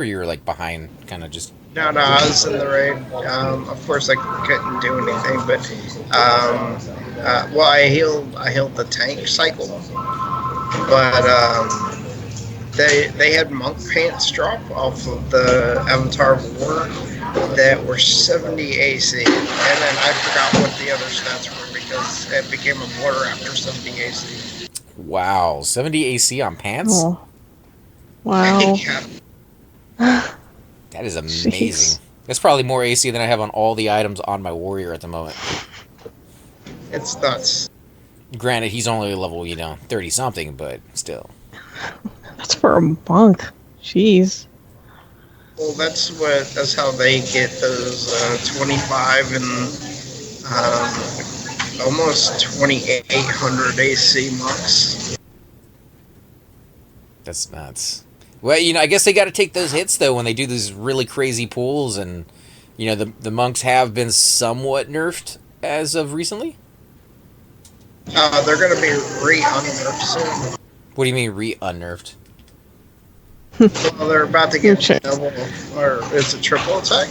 or you were like behind, kind of just. No, no, I was in the raid. Of course, I couldn't do anything, but well, I healed the tank cycle, but they had monk pants drop off of the Avatar War that were 70 AC, and then I forgot what the other stats were because it became a blur after 70 AC. Wow, 70 AC on pants? Oh, wow. Yeah, That is amazing. Jeez. That's probably more AC than I have on all the items on my warrior at the moment. it's nuts. Granted, he's only level, 30 something, but still. That's for a monk. Jeez. Well, that's how they get those 25 and almost 2800 AC monks. That's nuts. Well, I guess they got to take those hits though when they do these really crazy pulls, and the monks have been somewhat nerfed as of recently. They're going to be re-unnerfed soon. What do you mean re-unnerfed? Well, they're about to get Okay. double, or it's a triple attack.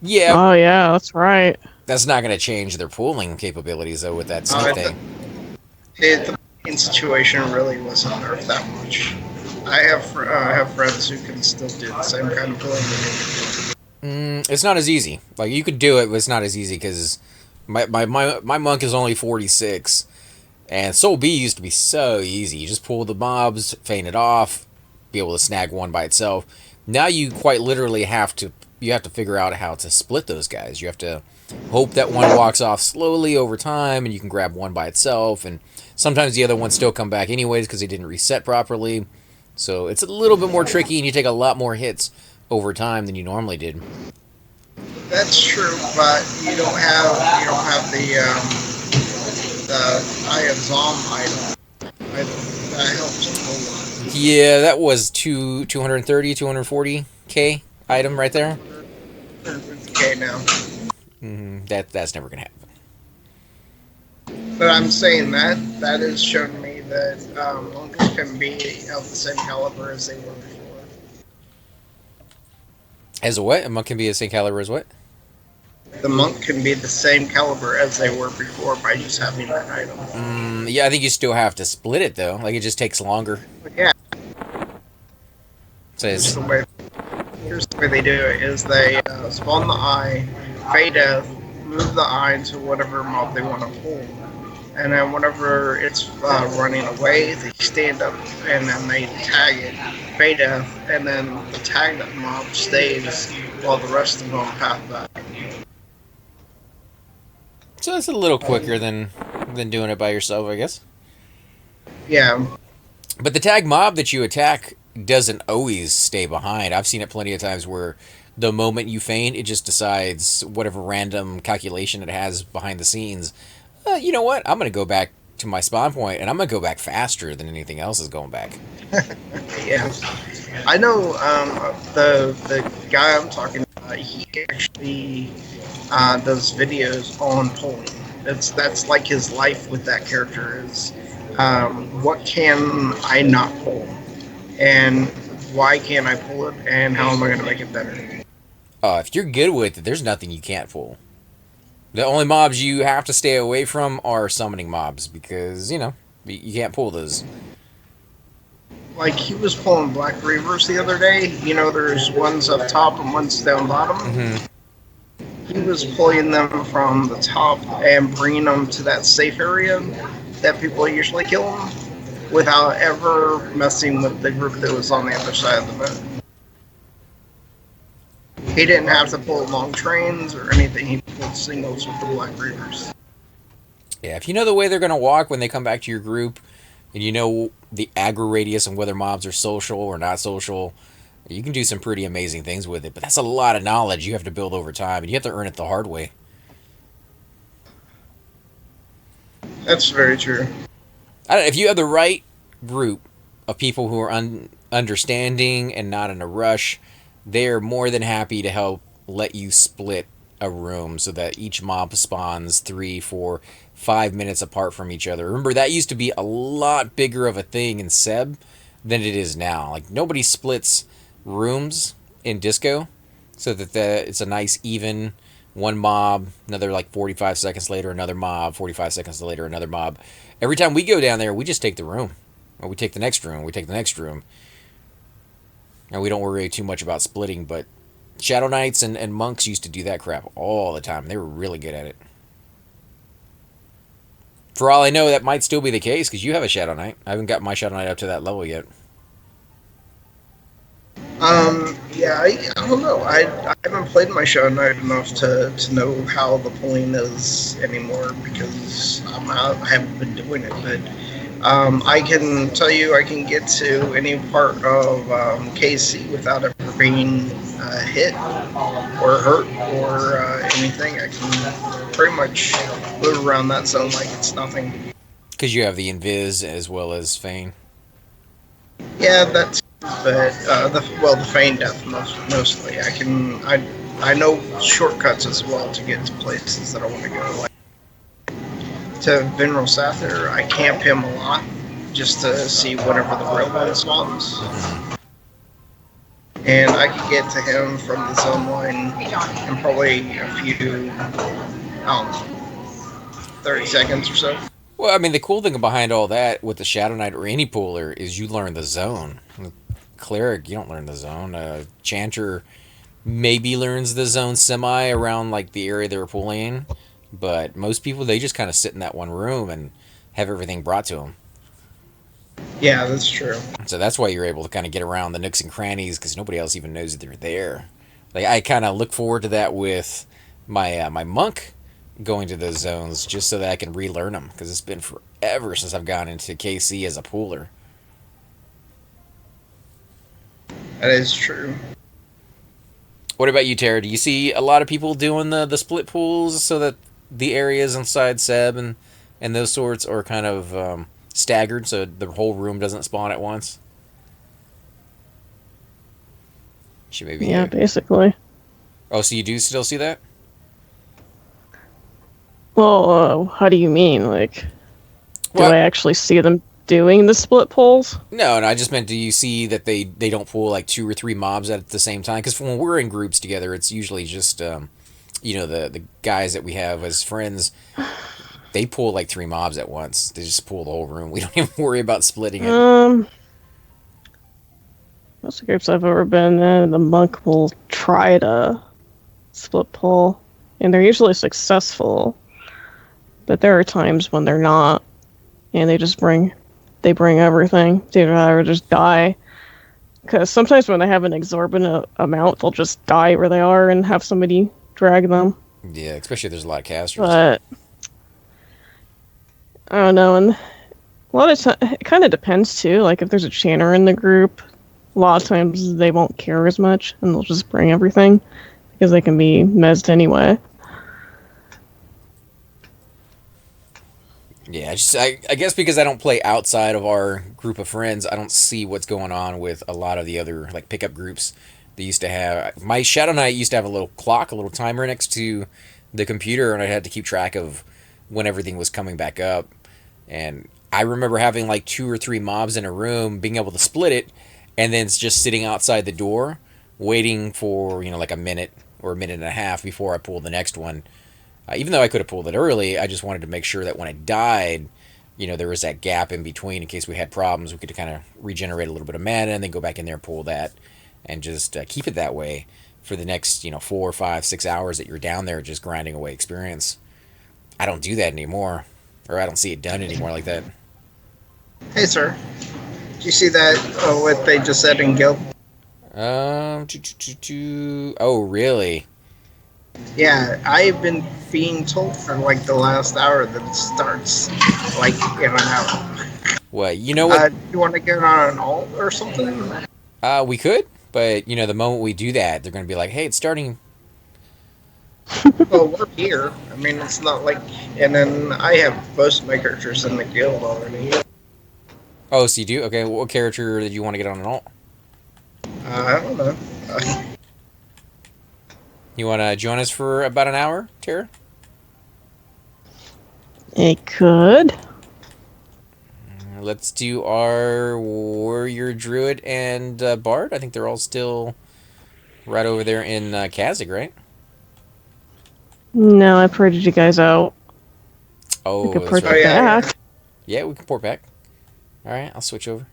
Yeah, Oh, yeah, that's right. that's not going to change their pulling capabilities though with that same Uh, thing. The main situation really wasn't nerfed that much. I have friends who can still do the same kind of pulling. It's not as easy. Like you could do it, but it's not as easy because my monk is only 46, and Soul B used to be so easy. You just pull the mobs, feign it off, be able to snag one by itself. Now you quite literally have to figure out how to split those guys. You have to hope that one walks off slowly over time, and you can grab one by itself. And sometimes the other ones still come back anyways because they didn't reset properly. So it's a little bit more tricky, and you take a lot more hits over time than you normally did. That's true, but you don't have the Eye of Zom item. That helps a whole lot. Yeah, that was 230, 240k item right there. Okay, now. That's never gonna happen. But I'm saying that has shown me that monks can be of the same caliber as they were before. As a what? A monk can be the same caliber as what? The monk can be the same caliber as they were before by just having that item. Yeah, I think you still have to split it though. Like it just takes longer. But yeah, So here's it's, the way they do it: is they spawn the eye, fade death, move the eye to whatever mob they want to pull, and then whenever it's running away, they stand up and then they tag it, fade death, and then the tagged mob stays while the rest of them path back. so it's a little quicker than doing it by yourself, I guess. Yeah, But the tag mob that you attack doesn't always stay behind. I've seen it plenty of times where the moment you feign, it just decides whatever random calculation it has behind the scenes. You know what? I'm going to go back to my spawn point, and I'm going to go back faster than anything else is going back. yeah. I know the guy I'm talking about. He actually does videos on polling. That's like his life with that character is what can I not pull, and why can't I pull it, and how am I going to make it better? If you're good with it, there's nothing you can't pull. The only mobs you have to stay away from are summoning mobs because, you can't pull those. Like he was pulling Black Reavers the other day. You know, there's ones up top and ones down bottom. He was pulling them from the top and bringing them to that safe area that people usually kill them without ever messing with the group that was on the other side of the map. He didn't have to pull long trains or anything. He pulled singles with the Black Reavers. Yeah, if you know the way they're going to walk when they come back to your group, and you know the aggro radius and whether mobs are social or not social, you can do some pretty amazing things with it. But that's a lot of knowledge you have to build over time, and you have to earn it the hard way. That's very true. If you have the right group of people who are understanding and not in a rush, they're more than happy to help let you split a room so that each mob spawns 3, 4, 5 minutes apart from each other. Remember, that used to be a lot bigger of a thing in Seb than it is now. Like, nobody splits rooms in disco, so that it's a nice even one mob, another like 45 seconds later, another mob, 45 seconds later, another mob. Every time we go down there, we just take the room, or we take the next room, we take the next room, and we don't worry too much about splitting. But Shadow Knights and monks used to do that crap all the time. They were really good at it. For all I know, that might still be the case because you have a Shadow Knight. I haven't got my Shadow Knight up to that level yet. Yeah, I don't know. I haven't played my Shadow Knight enough to know how the pulling is anymore because I haven't been doing it. But I can tell you I can get to any part of KC without ever being hit or hurt or anything. I can pretty much move around that zone like it's nothing. Because you have the Invis as well as Feign. Yeah, that's. But the feign death mostly. I know shortcuts as well to get to places that I want to go. Like to Veneral Sather, I camp him a lot just to see whenever the real one spawns. And I could get to him from the zone line in probably a few, I don't know, 30 seconds or so. Well, I mean, the cool thing behind all that with the Shadow Knight or any pooler is you learn the zone. Cleric, you don't learn the zone. Chanter maybe learns the zone semi around like the area they were pulling in, but most people they just kind of sit in that one room and have everything brought to them. Yeah, that's true. So that's why you're able to kind of get around the nooks and crannies because nobody else even knows that they're there. Like I kind of look forward to that with my my monk going to those zones just so that I can relearn them because it's been forever since I've gone into KC as a pooler. That is true. What about you, Tara? Do you see a lot of people doing the split pools so that the areas inside Seb and those sorts are kind of staggered so the whole room doesn't spawn at once? She may be Yeah, here. basically. Oh, so you do still see that? Well, how do you mean? Like, do Well, I actually see them doing the split pulls? no, I just meant do you see that they don't pull like 2 or 3 mobs at the same time? Because when we're in groups together, it's usually just the guys that we have as friends. They pull like 3 mobs at once. They just pull the whole room. We don't even worry about splitting it. Most groups I've ever been in, the monk will try to split pull, and they're usually successful. But there are times when they're not, and they bring everything. They'd rather just die. Because sometimes when they have an exorbitant amount, they'll just die where they are and have somebody drag them. Yeah, especially if there's a lot of casters. But I don't know, and a lot of times it kind of depends too. Like if there's a chanter in the group, a lot of times they won't care as much, and they'll just bring everything because they can be mezzed anyway. Yeah, I guess because I don't play outside of our group of friends, I don't see what's going on with a lot of the other like pickup groups they used to have. My Shadow Knight used to have a little clock, a little timer next to the computer, and I had to keep track of when everything was coming back up. And I remember having like 2 or 3 mobs in a room, being able to split it, and then it's just sitting outside the door, waiting for like a minute or a minute and a half before I pull the next one. Even though I could have pulled it early, I just wanted to make sure that when I died, there was that gap in between in case we had problems. We could kind of regenerate a little bit of mana and then go back in there and pull that and just keep it that way for the next, 4, 5, 6 hours that you're down there just grinding away experience. I don't do that anymore, or I don't see it done anymore like that. Hey, sir. Did you see that, what they just said in Guild? Oh, really? Yeah, I've been being told for like the last hour that it starts like in an hour. What? You know what? You want to get on an alt or something? We could, but the moment we do that, they're going to be like, "Hey, it's starting." Well, we're here. I mean, it's not like. And then I have most of my characters in the guild already. Oh, so you do? Okay, what character did you want to get on an alt? I don't know. You want to join us for about an hour, Tara? It could. let's do our warrior, druid, and bard. I think they're all still right over there in Kazakh, right? No, I ported you guys out. We Oh, could that's port Oh right. yeah, back. Yeah, we can port back. All right, I'll switch over.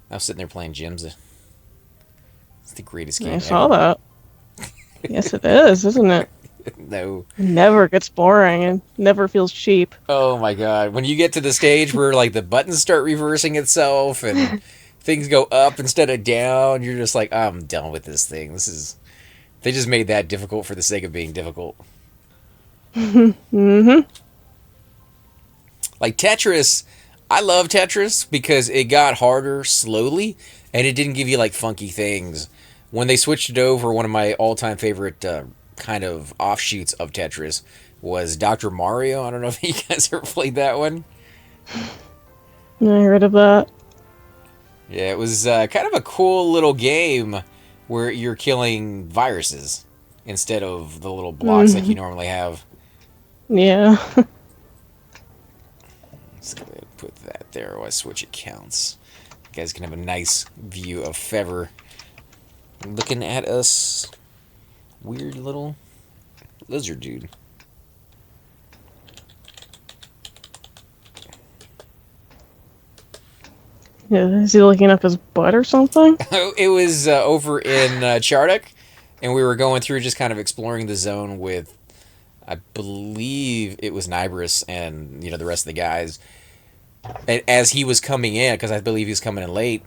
I was sitting there playing Gems. It's the greatest game I saw ever. that. Yes, it is, isn't it? No. It never gets boring and never feels cheap. Oh my god. When you get to the stage where like the buttons start reversing itself and things go up instead of down, you're just like, I'm done with this thing. This is they just made that difficult for the sake of being difficult. Mm-hmm. Like Tetris, I love Tetris because it got harder slowly and it didn't give you like funky things. When they switched it over, one of my all-time favorite kind of offshoots of Tetris was Dr. Mario. I don't know if you guys ever played that one. I heard of that. Yeah, it was kind of a cool little game where you're killing viruses instead of the little blocks like you normally have. Yeah. Let's go ahead and put that there while I switch accounts. You guys can have a nice view of Fever looking at us. Weird little lizard dude. Yeah, is he looking up his butt or something? It was over in Chardok, and we were going through just kind of exploring the zone with, I believe it was Nibris and the rest of the guys. And as he was coming in, because I believe he was coming in late,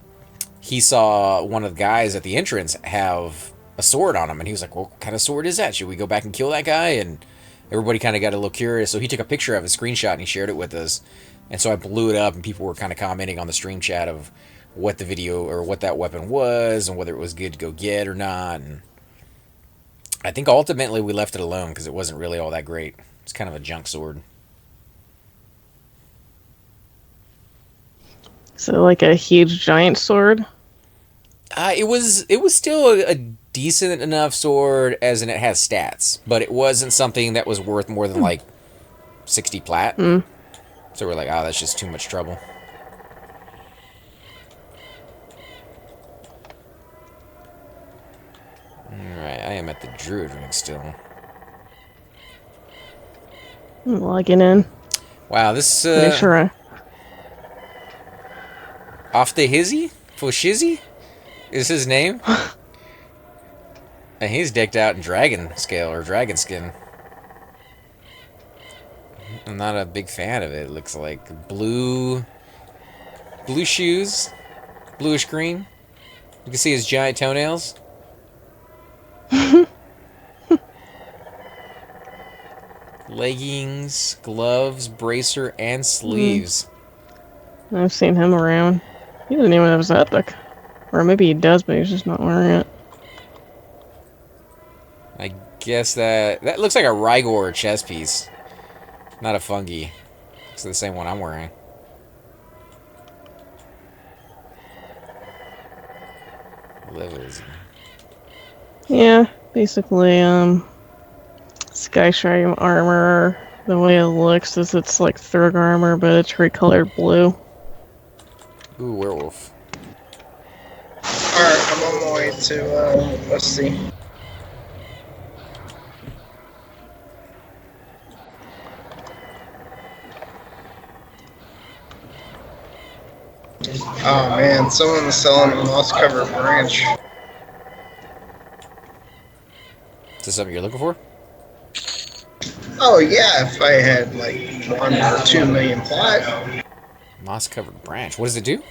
he saw one of the guys at the entrance have a sword on him, and he was like, "Well, what kind of sword is that? Should we go back and kill that guy?" And everybody kind of got a little curious, so he took a picture of a screenshot and he shared it with us. And so I blew it up, and people were kind of commenting on the stream chat of what the video or what that weapon was and whether it was good to go get or not. And I think ultimately we left it alone because it wasn't really all that great. It's kind of a junk sword. Is it like a huge giant sword? It was still a decent enough sword, as in it has stats, but it wasn't something that was worth more than like 60 plat. Mm. So we're like, oh, that's just too much trouble. Alright, I am at the druid ring still. I'm logging in. Wow, this Make sure I... Off the Hizzy? Fushizzy? Is his name? And he's decked out in dragon scale or dragon skin. I'm not a big fan of it. It looks like blue shoes, bluish green. You can see his giant toenails. Leggings, gloves, bracer, and sleeves. I've seen him around. He doesn't even have his epic. Or maybe he does, but he's just not wearing it. I guess that looks like a Rygor chest piece, not a fungi. It's the same one I'm wearing. Levels. Yeah, basically, Skyshine armor, the way it looks is it's like Thrug armor, but it's recolored blue. Ooh, werewolf. Alright, I'm on my way to, let's see. Oh man, someone's selling a moss-covered branch. Is this something you're looking for? Oh yeah, if I had like 1 or 2 million plat. Moss-covered branch. What does it do?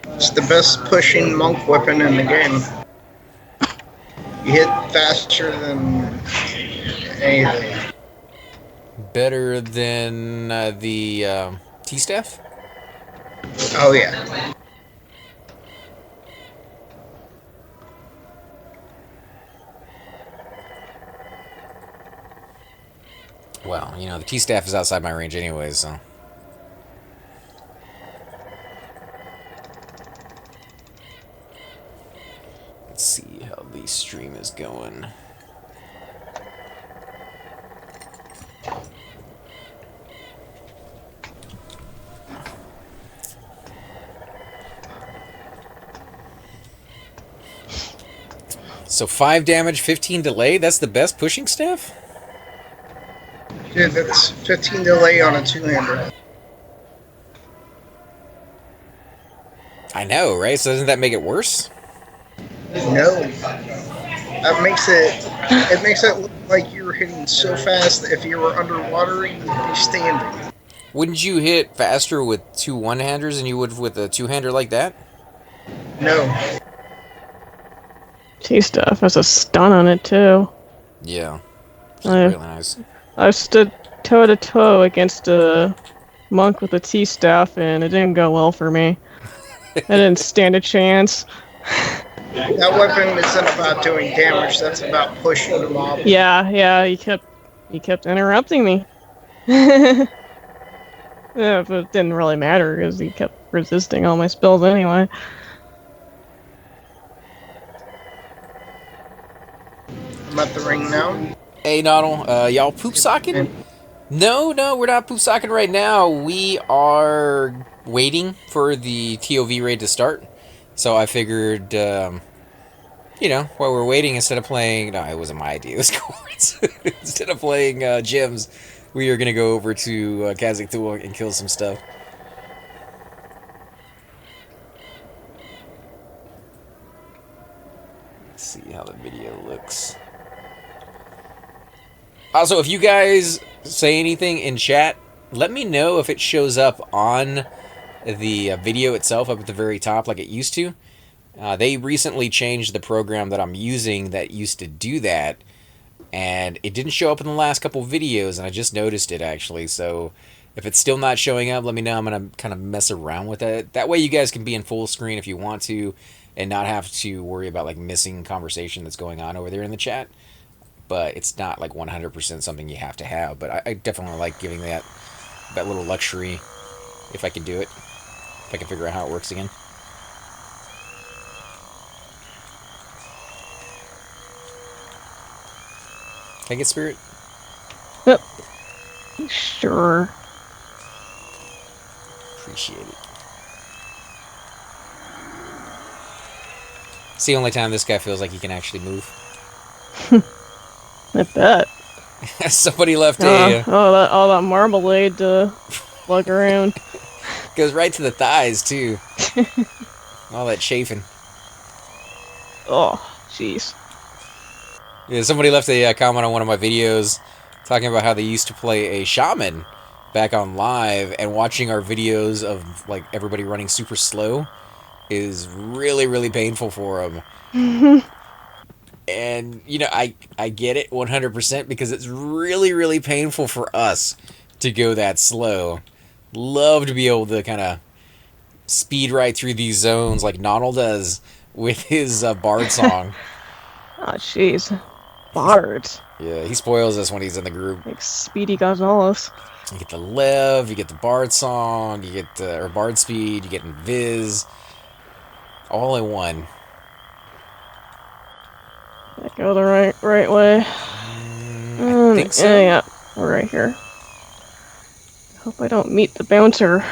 It's the best pushing monk weapon in the game. You hit faster than anything. Better than the T-staff? Oh yeah. Well, the T-staff is outside my range anyways, so. Let's see how the stream is going. So 5 damage, 15 delay. That's the best pushing staff. Dude, that's 15 delay on a two-hander. I know, right? So doesn't that make it worse? No. That makes it look like you were hitting so fast that if you were underwater, you'd be standing. Wouldn't you hit faster with 2 one-handers than you would with a two-hander like that? No. T-Stuff has a stun on it, too. Yeah. Really nice. I stood toe-to-toe against a monk with a T-Staff, and it didn't go well for me. I didn't stand a chance. That weapon isn't about doing damage, that's about pushing the mob. Yeah, he kept interrupting me. Yeah, but it didn't really matter, because he kept resisting all my spells anyway. I'm at the ring now. Hey, Noddle, y'all poop socking? No, we're not poop socking right now. We are waiting for the TOV raid to start. So I figured, while we're waiting, instead of playing... No, it wasn't my idea, it was Corin's. Instead of playing gyms, we are going to go over to Kazakh and kill some stuff. Let's see how the video looks. Also, if you guys say anything in chat, let me know if it shows up on the video itself up at the very top like it used to. They recently changed the program that I'm using that used to do that, and it didn't show up in the last couple videos, and I just noticed it actually. So if it's still not showing up, let me know. I'm going to kind of mess around with it. That way you guys can be in full screen if you want to and not have to worry about like missing conversation that's going on over there in the chat. But it's not like 100% something you have to have. But I definitely like giving that little luxury if I can do it. If I can figure out how it works again. Can I get spirit? Yep. Sure. Appreciate it. It's the only time this guy feels like he can actually move. I bet. Somebody left all that marmalade to lug around. Goes right to the thighs, too. All that chafing. Oh, jeez. Yeah, somebody left a comment on one of my videos talking about how they used to play a shaman back on live, and watching our videos of like everybody running super slow is really, really painful for them. And, I get it 100% because it's really, really painful for us to go that slow. Love to be able to kind of speed right through these zones like Noddle does with his Bard song. Oh, jeez. Bard. Yeah, he spoils us when he's in the group. Like Speedy Gonzales. You get the Lev, you get the Bard song, you get or Bard speed, you get Invis. All in one. That go the right way. I think so. Yeah, we're right here. Hope I don't meet the bouncer.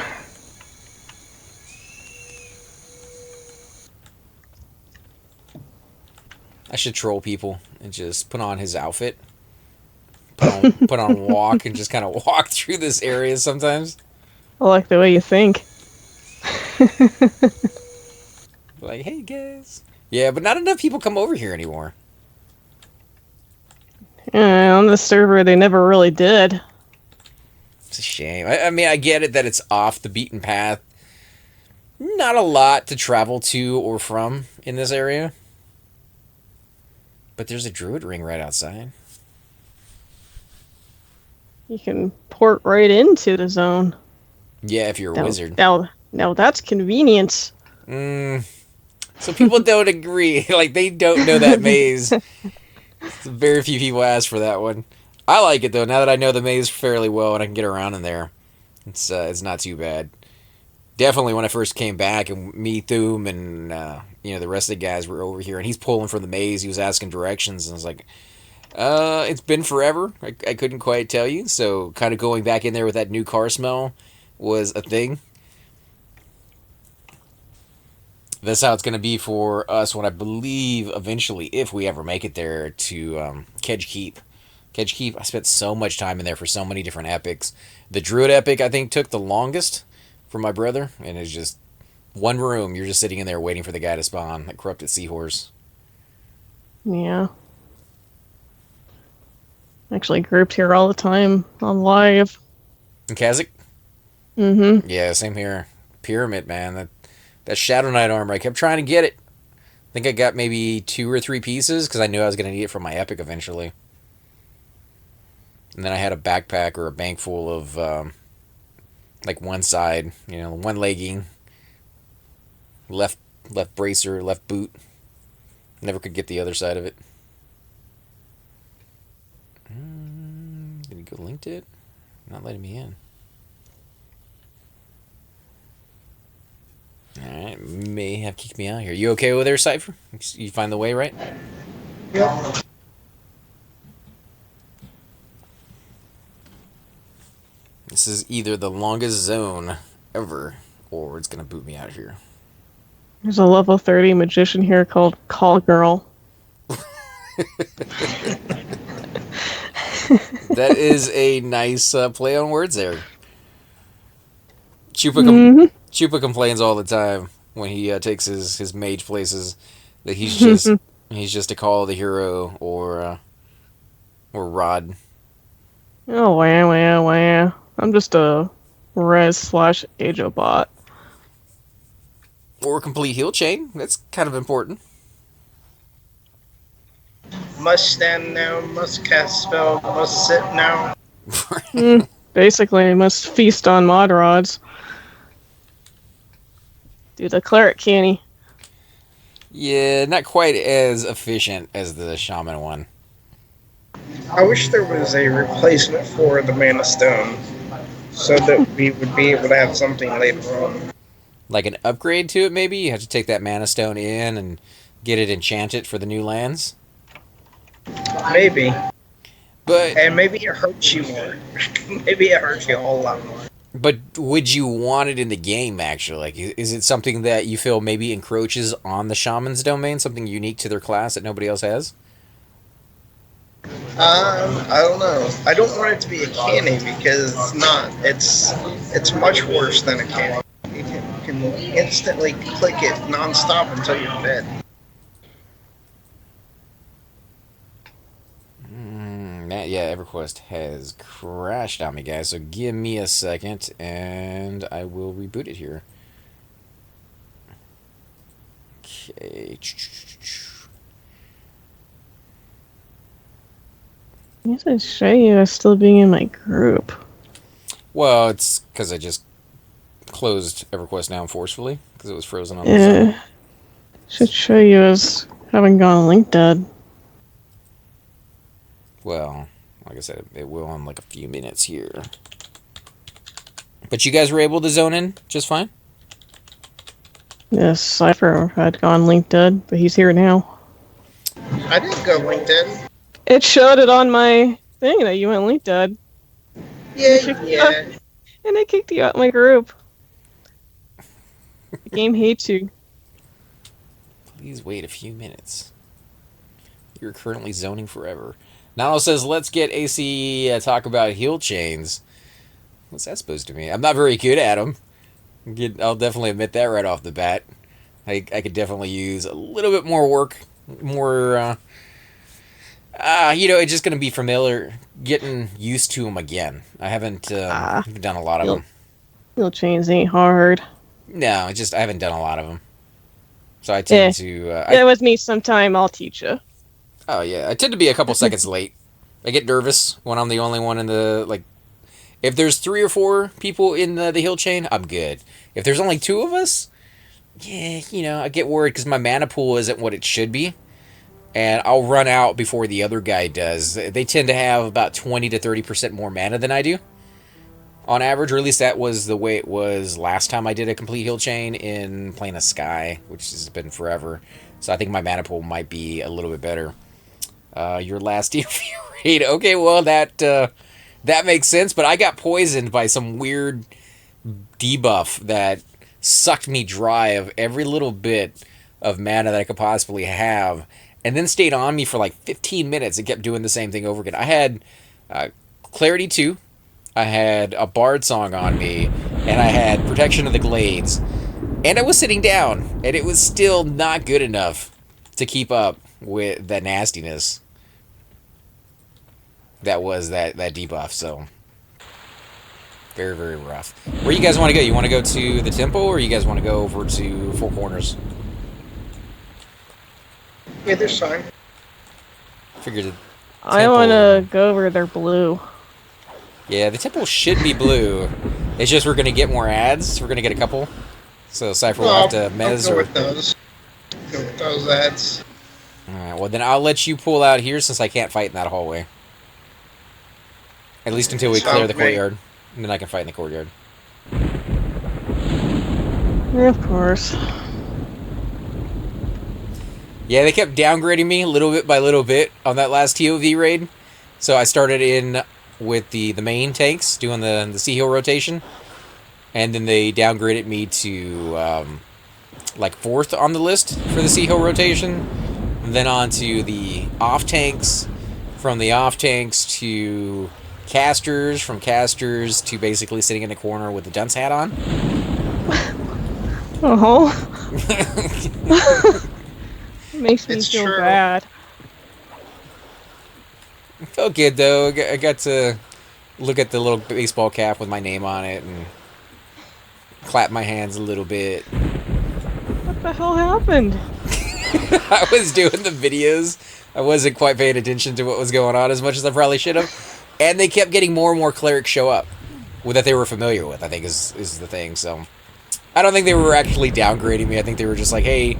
I should troll people and just put on his outfit. Put on walk and just kind of walk through this area sometimes. I like the way you think. Like, hey guys. Yeah, but not enough people come over here anymore. Yeah, on the server, they never really did. It's a shame. I mean, I get it that it's off the beaten path. Not a lot to travel to or from in this area. But there's a druid ring right outside. You can port right into the zone. Yeah, if you're a wizard. Now that's convenience. So people don't agree. Like, they don't know that maze. Very few people ask for that one. I like it, though. Now that I know the maze fairly well and I can get around in there, it's not too bad. Definitely when I first came back and me, Thoom, and the rest of the guys were over here, and he's pulling from the maze. He was asking directions, and I was like, it's been forever. I couldn't quite tell you. So kind of going back in there with that new car smell was a thing. That's how it's going to be for us when I believe eventually, if we ever make it there, to Kedge Keep. Kedge Keep, I spent so much time in there for so many different epics. The Druid epic, I think, took the longest for my brother, and it's just one room. You're just sitting in there waiting for the guy to spawn, that corrupted seahorse. Yeah. Actually grouped here all the time on live. And Kazik? Mm-hmm. Yeah, same here. Pyramid, man. That Shadow Knight armor, I kept trying to get it. I think I got maybe 2 or 3 pieces because I knew I was going to need it for my epic eventually. And then I had a backpack or a bank full of like one side, one legging, left bracer, left boot. Never could get the other side of it. Did he go linked it? Not letting me in. Alright, may have kicked me out here. You okay over there, Cypher? You find the way, right? Yep. This is either the longest zone ever, or it's gonna boot me out of here. There's a level 30 magician here called Call Girl. That is a nice play on words there. Chupa complains all the time when he takes his mage places that he's just a Call of the Hero or Rod. Oh, wow. I'm just a res/Ajo bot. Or a complete heal chain. That's kind of important. Must stand now, must cast spell, must sit now. Basically, I must feast on mod rods. Do the Cleric canny. Yeah, not quite as efficient as the Shaman one. I wish there was a replacement for the Mana Stone, so that we would be able to have something later on. Like an upgrade to it, maybe? You have to take that Mana Stone in and get it enchanted for the new lands? Maybe. But And maybe it hurts you more. Maybe it hurts you a whole lot more. But would you want it in the game, actually? Like, is it something that you feel maybe encroaches on the Shaman's domain? Something unique to their class that nobody else has? I don't know. I don't want it to be a canny because it's not. It's much worse than a canny. You can instantly click it nonstop until you're dead. Yeah, Everquest has crashed on me, guys. So give me a second, and I will reboot it here. Okay. I guess I'd show you as still being in my group. Well, it's because I just closed Everquest down forcefully because it was frozen on the side. Should show you as having gone link dead. Well, like I said, it will in like a few minutes here. But you guys were able to zone in just fine? Yes, Cypher had gone link dead, but he's here now. I didn't go LinkedIn. It showed it on my thing that you went link dead. Yeah. And it kicked you out of my group. The game hates you. Please wait a few minutes. You're currently zoning forever. Nalo says, let's get AC talk about heal chains. What's that supposed to mean? I'm not very good at them. I'll definitely admit that right off the bat. I could definitely use a little bit more work. More, it's just going to be familiar, getting used to them again. I haven't done a lot of them. Heal chains ain't hard. No, I haven't done a lot of them. So I tend to... with me sometime, I'll teach you. Oh, yeah. I tend to be a couple seconds late. I get nervous when I'm the only one in the, like... If there's 3 or 4 people in the heal chain, I'm good. If there's only 2 of us, yeah, I get worried because my mana pool isn't what it should be. And I'll run out before the other guy does. They tend to have about 20 to 30% more mana than I do. On average, or at least that was the way it was last time I did a complete heal chain in Plane of Sky, which has been forever. So I think my mana pool might be a little bit better. Your last DP rate. Okay, well, that makes sense, but I got poisoned by some weird debuff that sucked me dry of every little bit of mana that I could possibly have, and then stayed on me for like 15 minutes and kept doing the same thing over again. I had Clarity 2, I had a Bard Song on me, and I had Protection of the Glades, and I was sitting down, and it was still not good enough to keep up with that nastiness that was that debuff. So very, very rough. Where you guys want to go? You want to go to the temple, or you guys want to go over to Four Corners? Either's fine. Figured the I temple- want to go where they're blue. Yeah, the temple should be blue. It's just we're gonna get more ads. We're gonna get a couple. So Cypher will have to I'll mez go or. with those. Go with those ads. Alright, well then I'll let you pull out here since I can't fight in that hallway. At least until we clear the courtyard. And then I can fight in the courtyard. Yeah, of course. Yeah, they kept downgrading me little bit by little bit on that last TOV raid. So I started in with the main tanks, doing the Sea Hill rotation. And then they downgraded me to like 4th on the list for the Sea Hill rotation. And then on to the off tanks. From the off tanks to casters. From casters to basically sitting in the corner with the dunce hat on. Oh. Makes me It's feel true. bad. Felt good though. I got to look at the little baseball cap with my name on it and clap my hands a little bit. What the hell happened? I was doing the videos. I wasn't quite paying attention to what was going on as much as I probably should have. And they kept getting more and more clerics show up that they were familiar with, I think is the thing. So I don't think they were actually downgrading me. I think they were just like, hey,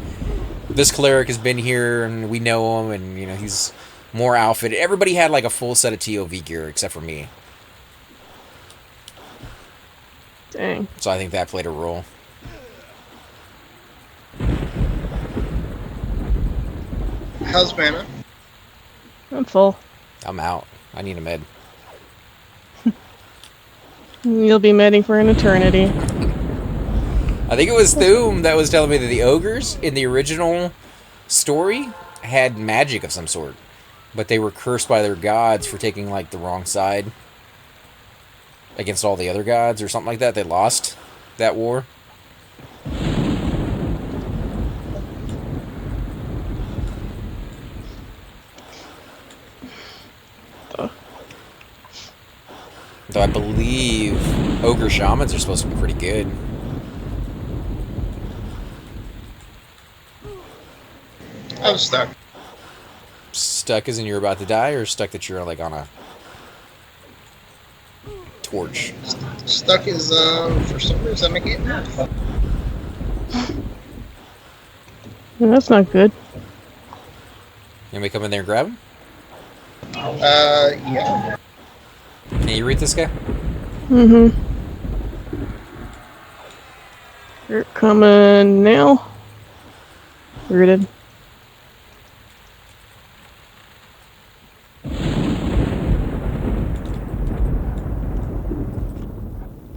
this cleric has been here and we know him and, you know, he's more outfitted. Everybody had like a full set of TOV gear except for me. Dang. So I think that played a role. How's mana? I'm full. I'm out. I need a med. You'll be medding for an eternity. I think it was Thum that was telling me that the ogres in the original story had magic of some sort. But they were cursed by their gods for taking, like, the wrong side against all the other gods or something like that. They lost that war. Though I believe ogre shamans are supposed to be pretty good. I'm stuck. Stuck as in you're about to die, or stuck that you're like on a torch? Stuck is, for some reason I can't move. Yeah, that's not good. You want me to come in there and grab him? Yeah. Can you read this guy? Mm-hmm. You're coming now. Rooted.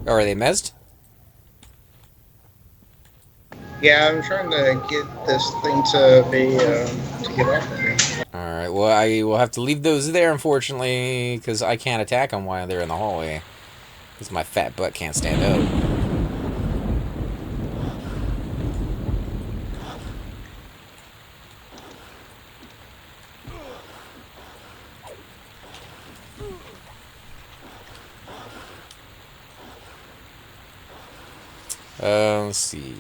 Oh, are they mezzed? Yeah, I'm trying to get this thing to be, to get off of me. Alright, well, I will have to leave those there, unfortunately, because I can't attack them while they're in the hallway. Because my fat butt can't stand up. Let's see.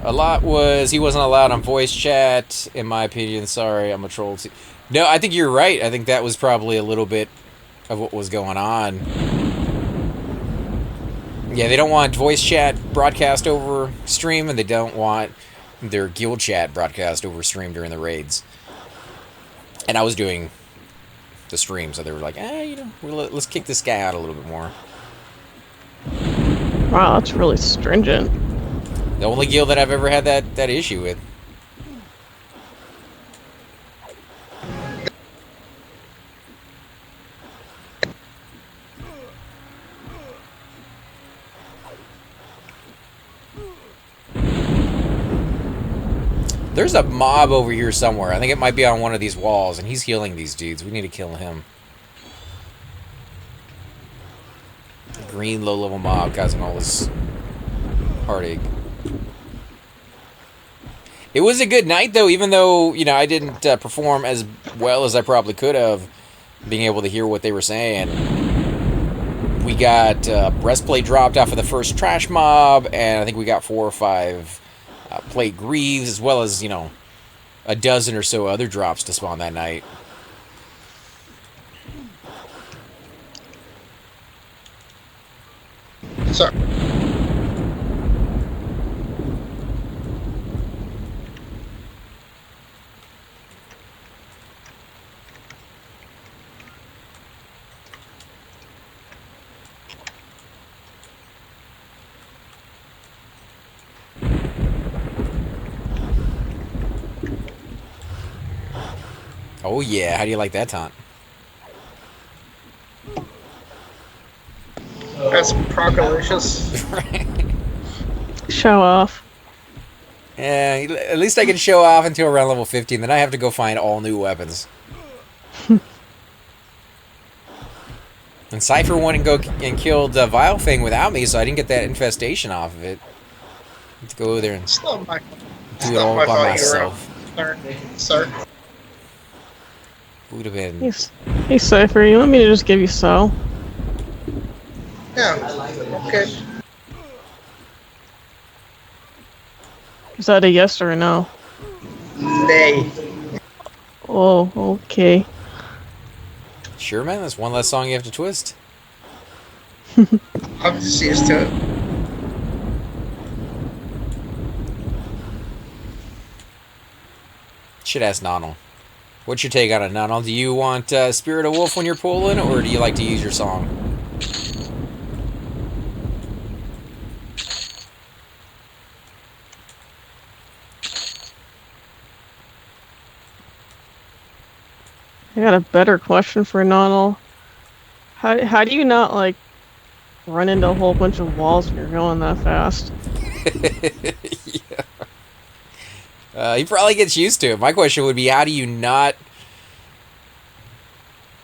A lot was he wasn't allowed on voice chat, in my opinion. Sorry, I'm a troll. No, I think you're right. I think that was probably a little bit of what was going on. Yeah, they don't want voice chat broadcast over stream, and they don't want their guild chat broadcast over stream during the raids. And I was doing the stream, so they were like, you know, let's kick this guy out a little bit more. Wow, that's really stringent. The only guild that I've ever had that issue with. There's a mob over here somewhere. I think it might be on one of these walls, and he's healing these dudes. We need to kill him. Green low-level mob causing all this heartache. It was a good night, though, even though, you know, I didn't perform as well as I probably could have, being able to hear what they were saying. We got breastplate dropped off of the first trash mob, and I think we got 4 or 5 plate greaves, as well as, you know, a dozen or so other drops to spawn that night. Sorry. Oh yeah, how do you like that taunt? That's progalicious. Show off. Yeah, at least I can show off until around level 15, then I have to go find all new weapons. And Cypher went and killed Vile Fang without me, so I didn't get that infestation off of it. I have to go there and It's not my, do it all by myself. Sir. Would have been. Hey, Cypher, you want me to just give you Cell? Yeah. Okay. Is that a yes or a no? Nay. Oh, okay. Sure, man. That's one less song you have to twist. I'm just used to it. Should ask Nonal. What's your take on it, Nonal? Do you want Spirit of Wolf when you're pulling, or do you like to use your song? I got a better question for Nonal. How do you not, like, run into a whole bunch of walls when you're going that fast? Yeah. He probably gets used to it. My question would be, how do you not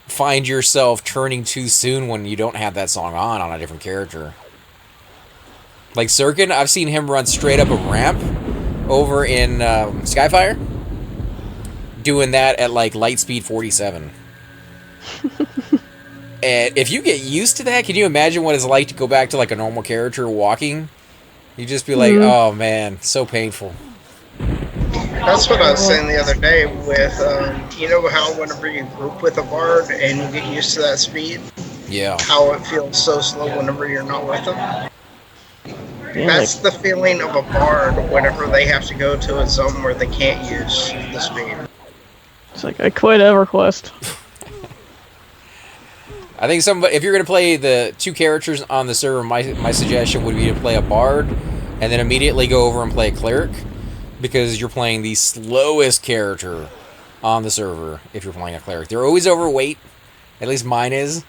find yourself turning too soon when you don't have that song on a different character? Like Sirkin, I've seen him run straight up a ramp over in Skyfire, doing that at like light speed 47. And if you get used to that, can you imagine what it's like to go back to like a normal character walking? You'd just be like, oh man, so painful. That's what I was saying the other day with, you know how whenever you group with a bard and you get used to that speed? Yeah. How it feels so slow whenever you're not with them? Yeah, That's the feeling of a bard whenever they have to go to a zone where they can't use the speed. it's like, I quit EverQuest. I think if you're going to play the 2 characters on the server, my suggestion would be to play a bard and then immediately go over and play a cleric, because you're playing the slowest character on the server if you're playing a cleric. They're always overweight, at least mine is,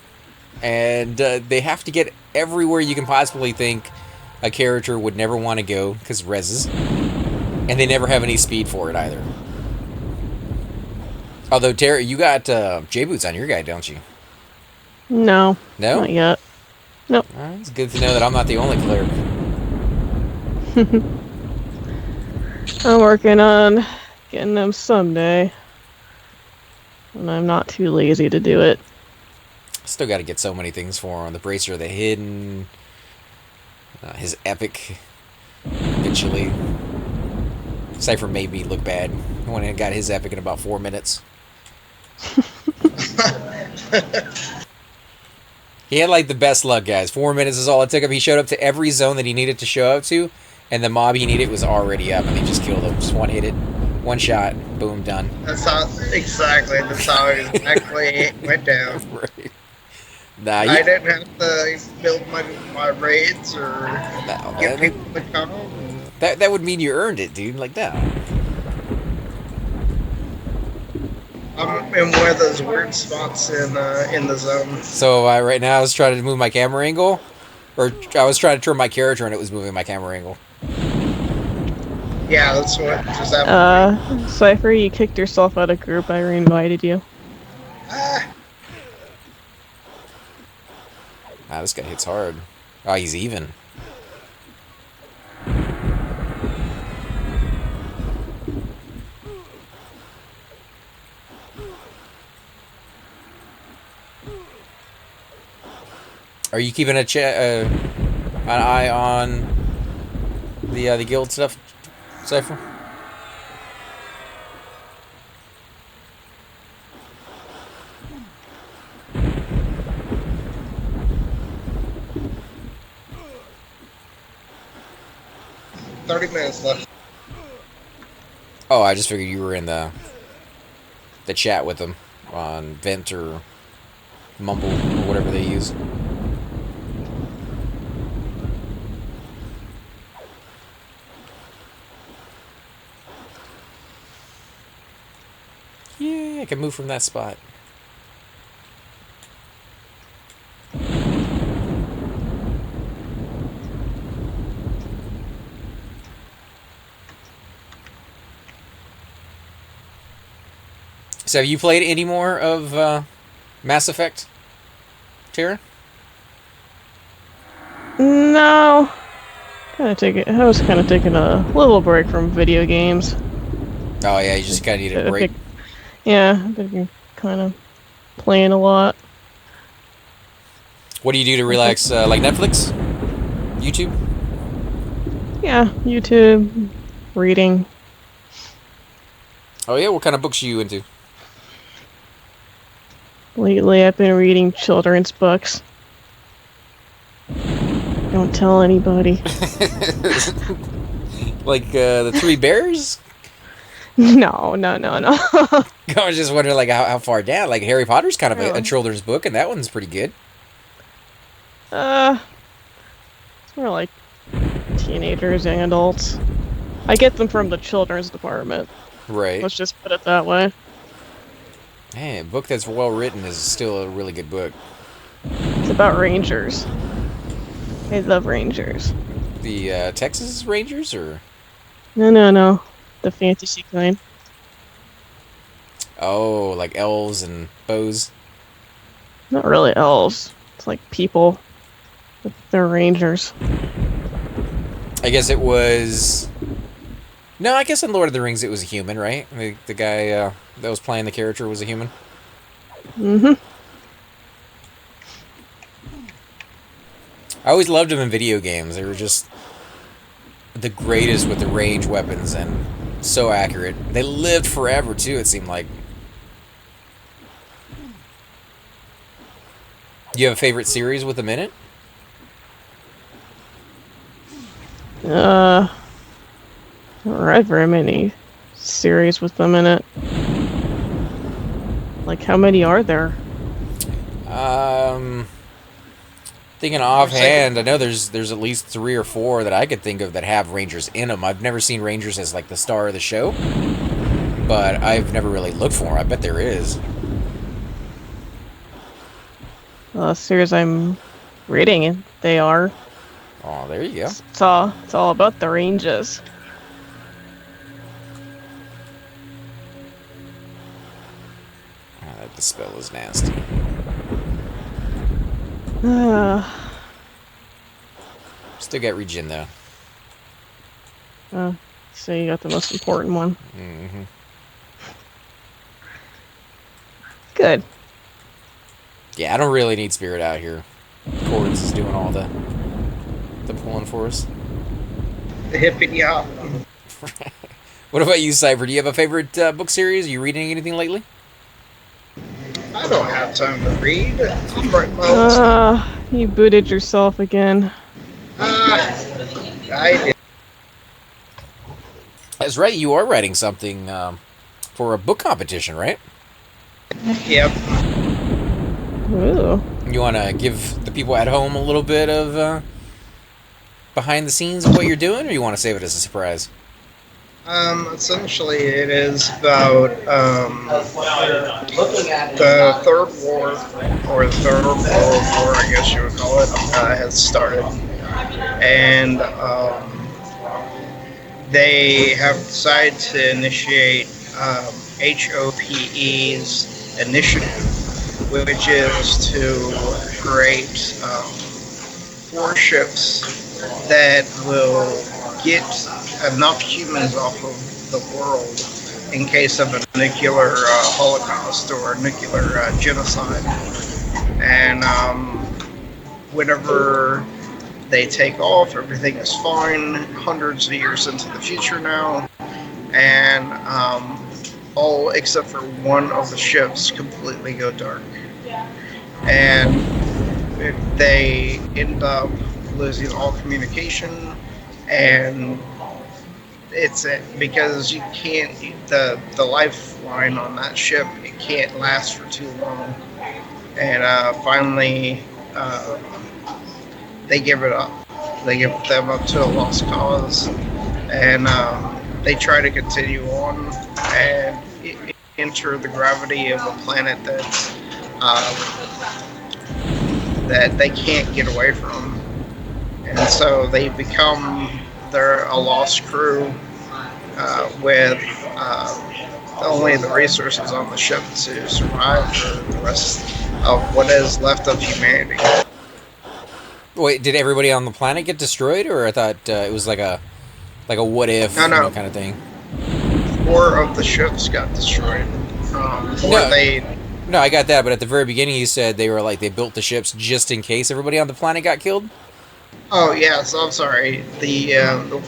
and they have to get everywhere you can possibly think a character would never want to go, because reses, and they never have any speed for it either. Although, Tara, you got J-Boots on your guy, don't you? No. No? Not yet. Nope. Alright, it's good to know that I'm not the only cleric. I'm working on getting them someday. And I'm not too lazy to do it. Still got to get so many things for him. The Bracer of the Hidden, his Epic, eventually. Cypher made me look bad when I got his Epic in about 4 minutes. He had like the best luck, guys. 4 minutes is all it took him. He showed up to every zone that he needed to show up to, and the mob he needed was already up, and he just killed him. Just one hit it, one shot, boom, done. That's how it exactly went down. Right. Nah, I didn't have to build my raids or get people to come. That would mean you earned it, dude. Like that. I'm in one of those weird spots in the zone. So right now I was trying to move my camera angle, or I was trying to turn my character and it was moving my camera angle. Yeah, that's what just happened. Cypher, you kicked yourself out of group. I re-invited you. Ah, Ah, this guy hits hard. Oh, he's even. Are you keeping an eye on the guild stuff, Cypher? $30 left. Oh, I just figured you were in the chat with them on Vent or Mumble or whatever they use. Yeah, I can move from that spot. So have you played any more of Mass Effect, Tara? No. I was kind of taking a little break from video games. Oh yeah, you just kind of need a break. Yeah, I've been kind of playing a lot. What do you do to relax? Like Netflix? YouTube? Yeah, YouTube, reading. Oh yeah, what kind of books are you into? Lately, I've been reading children's books. Don't tell anybody. Like the Three Bears? No. I was just wondering, like, how far down? Like, Harry Potter's kind of a children's book, and that one's pretty good. It's more like teenagers and adults. I get them from the children's department. Right. Let's just put it that way. Hey, a book that's well written is still a really good book. It's about rangers. I love rangers. The Texas Rangers, or? No. The fantasy kind. Oh, like elves and bows? Not really elves. It's like people. But they're rangers. I guess it was... No, I guess in Lord of the Rings it was a human, right? The guy that was playing the character was a human? Mm-hmm. I always loved them in video games. They were just the greatest with the range weapons and so accurate. They lived forever, too, it seemed like. Do you have a favorite series with them in it? I don't read very many series with them in it. Like, how many are there? Thinking offhand, I know there's at least 3 or 4 that I could think of that have Rangers in them. I've never seen Rangers as like the star of the show, but I've never really looked for them. I bet there is. The series I'm reading, they are. Oh, there you go. It's all about the ranges. The spell is nasty. Still got regen though. So you got the most important one. Mm-hmm. Good. Yeah, I don't really need spirit out here. Cords is doing all the pulling for us. The hippity hop. What about you, Cypher? Do you have a favorite book series? Are you reading anything lately? I don't have time to read. I'm writing my own You booted yourself again. I did. That's right, you are writing something for a book competition, right? Yep. Ooh. You want to give the people at home a little bit of behind the scenes of what you're doing, or you want to save it as a surprise? Essentially, it is about the Third War, or the Third World War, I guess you would call it, has started. And they have decided to initiate HOPE's initiative, which is to create 4 ships that will get enough humans off of the world in case of a nuclear holocaust or a nuclear genocide. And whenever they take off, everything is fine. Hundreds of years into the future now, and all except for one of the ships completely go dark, and they end up losing all communication. And it's because you can't, the lifeline on that ship, it can't last for too long. And finally they give it up. They give them up to a lost cause, and they try to continue on and enter the gravity of a planet that they can't get away from. And so they become a lost crew with only the resources on the ship to survive for the rest of what is left of humanity. Wait, did everybody on the planet get destroyed, or I thought it was like a what if No. kind of thing? 4 of the ships got destroyed. No, I got that, but at the very beginning you said they were like they built the ships just in case everybody on the planet got killed. Oh yes, I'm sorry. The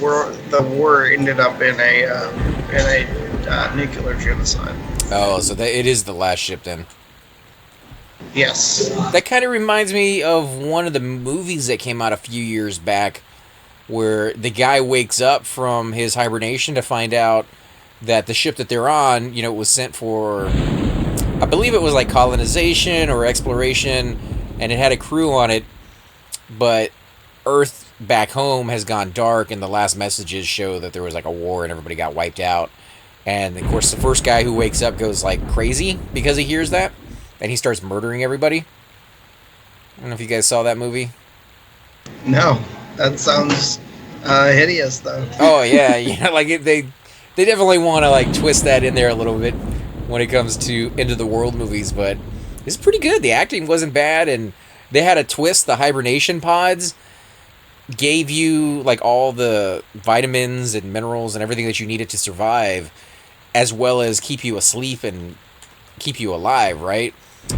war ended up in a nuclear genocide. Oh, so it is the last ship then. Yes. That kind of reminds me of one of the movies that came out a few years back, where the guy wakes up from his hibernation to find out that the ship that they're on, was sent for, I believe it was like colonization or exploration, and it had a crew on it, but Earth back home has gone dark, and the last messages show that there was like a war and everybody got wiped out. And of course, the first guy who wakes up goes like crazy because he hears that, and he starts murdering everybody. I don't know if you guys saw that movie. No, that sounds hideous though. Oh yeah, like they definitely want to like twist that in there a little bit when it comes to end of the world movies, but it's pretty good. The acting wasn't bad, and they had a twist. The hibernation pods gave you like all the vitamins and minerals and everything that you needed to survive, as well as keep you asleep and keep you alive, right?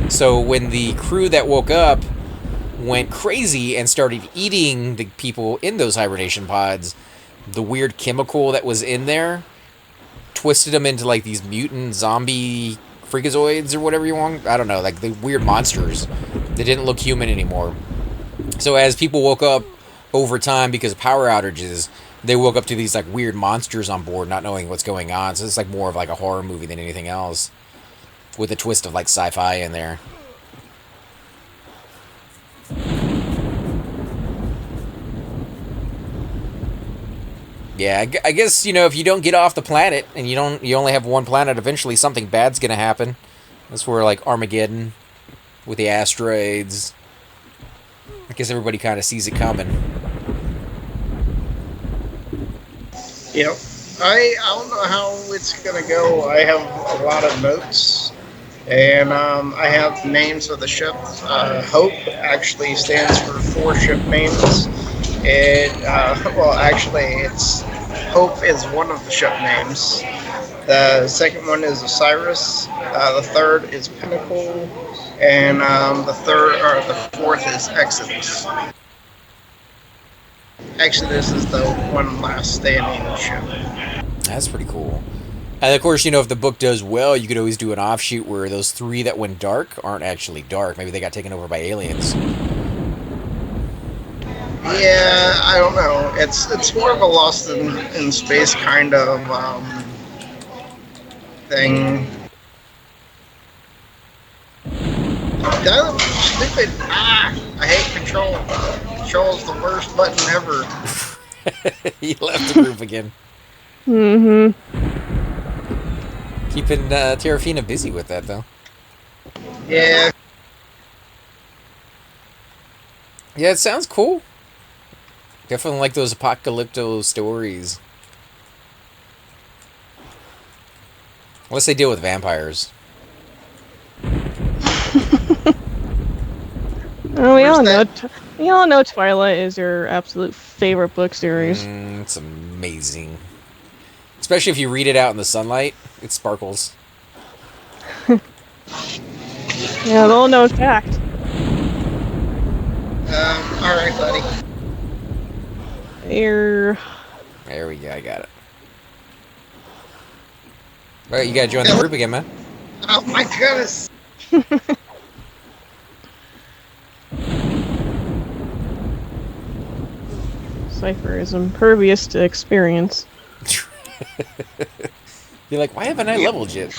So when the crew that woke up went crazy and started eating the people in those hibernation pods, the weird chemical that was in there twisted them into like these mutant zombie freakazoids or whatever you want. I don't know, like the weird monsters that didn't look human anymore. So as people woke up over time because of power outages, they woke up to these like weird monsters on board, not knowing what's going on. So it's like more of like a horror movie than anything else, with a twist of like sci-fi in there. Yeah, I guess, if you don't get off the planet and you only have one planet, eventually something bad's gonna happen. That's where like Armageddon with the asteroids. I guess everybody kind of sees it coming. Yep. I don't know how it's gonna go. I have a lot of notes, and I have names of the ship. Hope actually stands for 4 ship names. It's Hope is one of the ship names. The second one is Osiris. The third is Pinnacle, and the fourth is Exodus. Exodus is the one last standing ship. That's pretty cool. And of course, if the book does well, you could always do an offshoot where those 3 that went dark aren't actually dark. Maybe they got taken over by aliens. Yeah, I don't know. It's more of a Lost in Space kind of thing. That stupid! I hate Control. Control is the worst button ever. He left the group again. Mm-hmm. Keeping Terrafina busy with that, though. Yeah. Yeah, it sounds cool. Definitely like those apocalypto stories. Unless they deal with vampires. Oh, Where's that? We all know Twilight is your absolute favorite book series. It's amazing. Especially if you read it out in the sunlight. It sparkles. Yeah, little known fact. Alright, buddy. Here. There we go, I got it. Alright, you gotta join the group again, man. Oh my goodness! Cypher is impervious to experience. You're like, why haven't I leveled yet?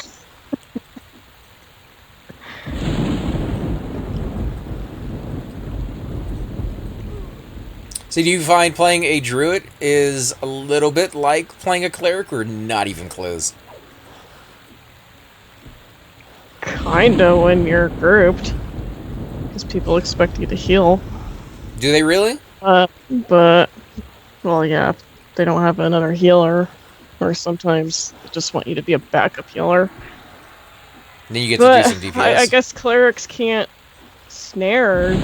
So do you find playing a druid is a little bit like playing a cleric, or not even close? Kinda when you're grouped. Because people expect you to heal. Do they really? But, well, yeah, if they don't have another healer, or sometimes they just want you to be a backup healer. Then you get But to do some DPS. I guess clerics can't snare or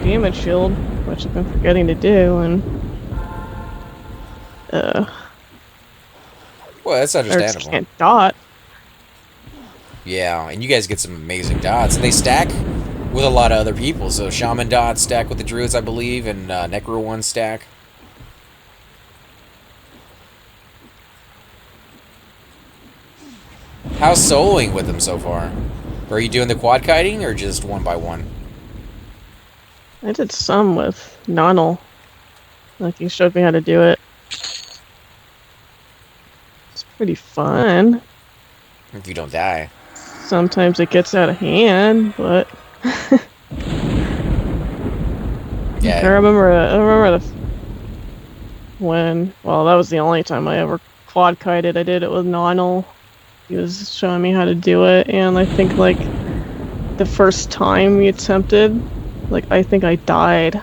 damage shield, which I've been forgetting to do, and Well, that's clerics understandable. can't dot. Yeah, and you guys get some amazing dots, and they stack with a lot of other people. So Shaman dots stack with the druids, I believe, and Necro ones stack. How's soloing with them so far? Are you doing the quad kiting or just one by one? I did some with Nonal. Like, he showed me how to do it. It's pretty fun. If you don't die. Sometimes it gets out of hand, but Yeah. I remember when, well, that was the only time I ever quad kited. I did it with Nonal. He was showing me how to do it, and I think, like, the first time we attempted, like, I think I died.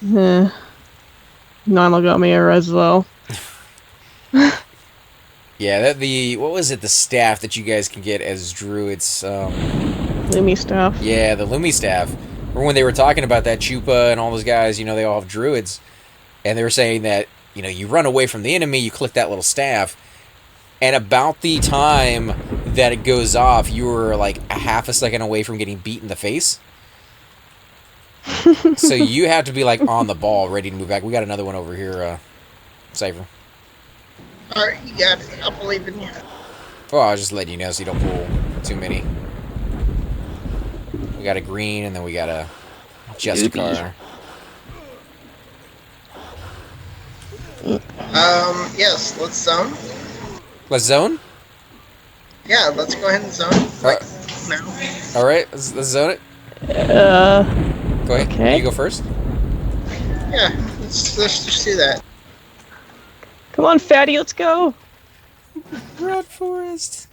Nonal got me a res, though. Yeah, what was it, the staff that you guys can get as druids? Lumi stuff. Yeah, the Lumi staff. Or when they were talking about that, Chupa and all those guys, you know, they all have druids. And they were saying that, you know, you run away from the enemy, you click that little staff, and about the time that it goes off, you were like a half a second away from getting beat in the face. So you have to be like on the ball, ready to move back. We got another one over here, Cypher. Alright, you got it. I believe in you. Oh, I was just letting you know so you don't pull too many. We got a green, and then we got a Justicar. Yes, let's zone. Let's zone? Yeah, let's go ahead and zone. Like, now. Alright, let's zone it. Go ahead. Okay. You go first. Yeah, let's just do that. Come on, fatty, let's go! Run, Forest.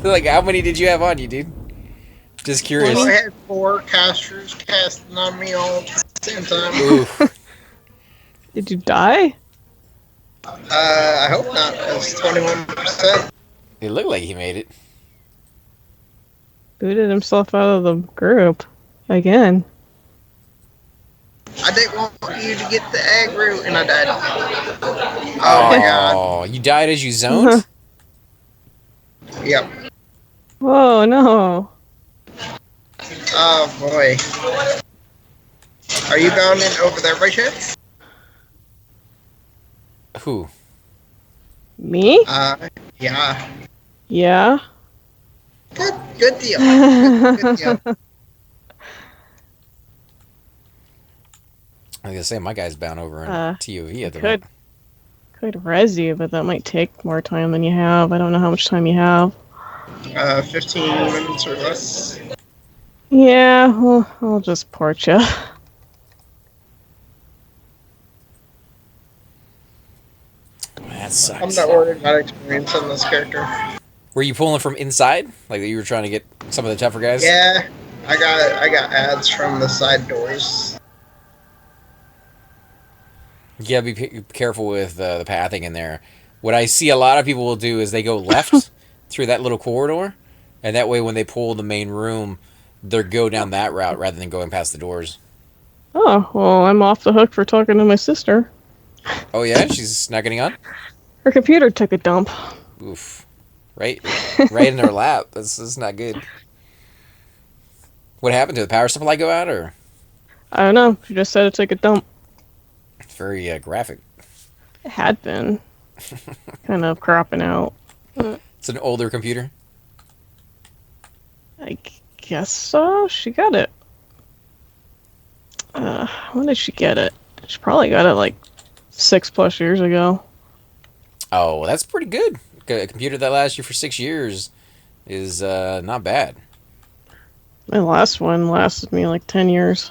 Like, how many did you have on you, dude? Just curious. Well, I had 4 casters casting on me all at the same time. Oof. Did you die? I hope not. That's 21%. It looked like he made it. Booted himself out of the group. Again. I didn't want you to get the aggro, and I died. Oh my god. Oh, you died as you zoned? Yep. Whoa, no. Oh boy. Are you bounding over there by chance? Who? Me? Yeah. Yeah. Good deal. Good deal. I was gonna say, my guy's bound over in TOV at the could moment. could res you, but that might take more time than you have. I don't know how much time you have. 15 minutes or less. Yeah, well, I'll just port you. That sucks. I'm not worried about experience on this character. Were you pulling from inside? Like you were trying to get some of the tougher guys? Yeah, I got ads from the side doors. You gotta be careful with the pathing in there. What I see a lot of people will do is they go left through that little corridor, and that way when they pull the main room, they go down that route rather than going past the doors. Oh, well, I'm off the hook for talking to my sister. Oh yeah, she's not getting on. Her computer took a dump. Oof, right, right in her lap. That's not good. What happened? Did the power supply go out, or? I don't know. She just said it took a dump. It's very graphic. It had been. Kind of cropping out. It's an older computer. I guess so. She got it. When did she get it? She probably got it like 6+ years ago. Oh, well, that's pretty good. A computer that lasts you for 6 years is not bad. My last one lasted me like 10 years.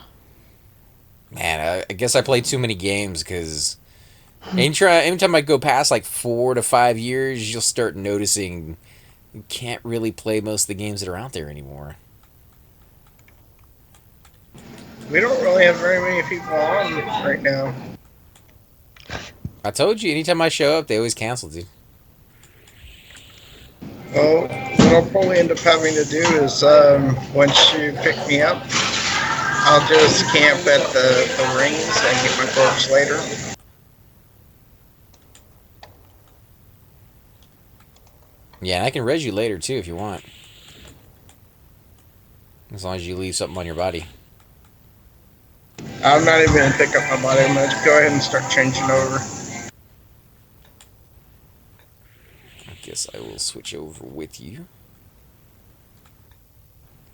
Man, I guess I played too many games because anytime I go past like 4 to 5 years, you'll start noticing you can't really play most of the games that are out there anymore. We don't really have very many people on right now. I told you, anytime I show up, they always cancel, dude. Well, what I'll probably end up having to do is once you pick me up, I'll just camp at the rings and get my corpse later. Yeah, and I can res you later too if you want. As long as you leave something on your body. I'm not even going to pick up my body. I'm going to go ahead and start changing over. I guess I will switch over with you. You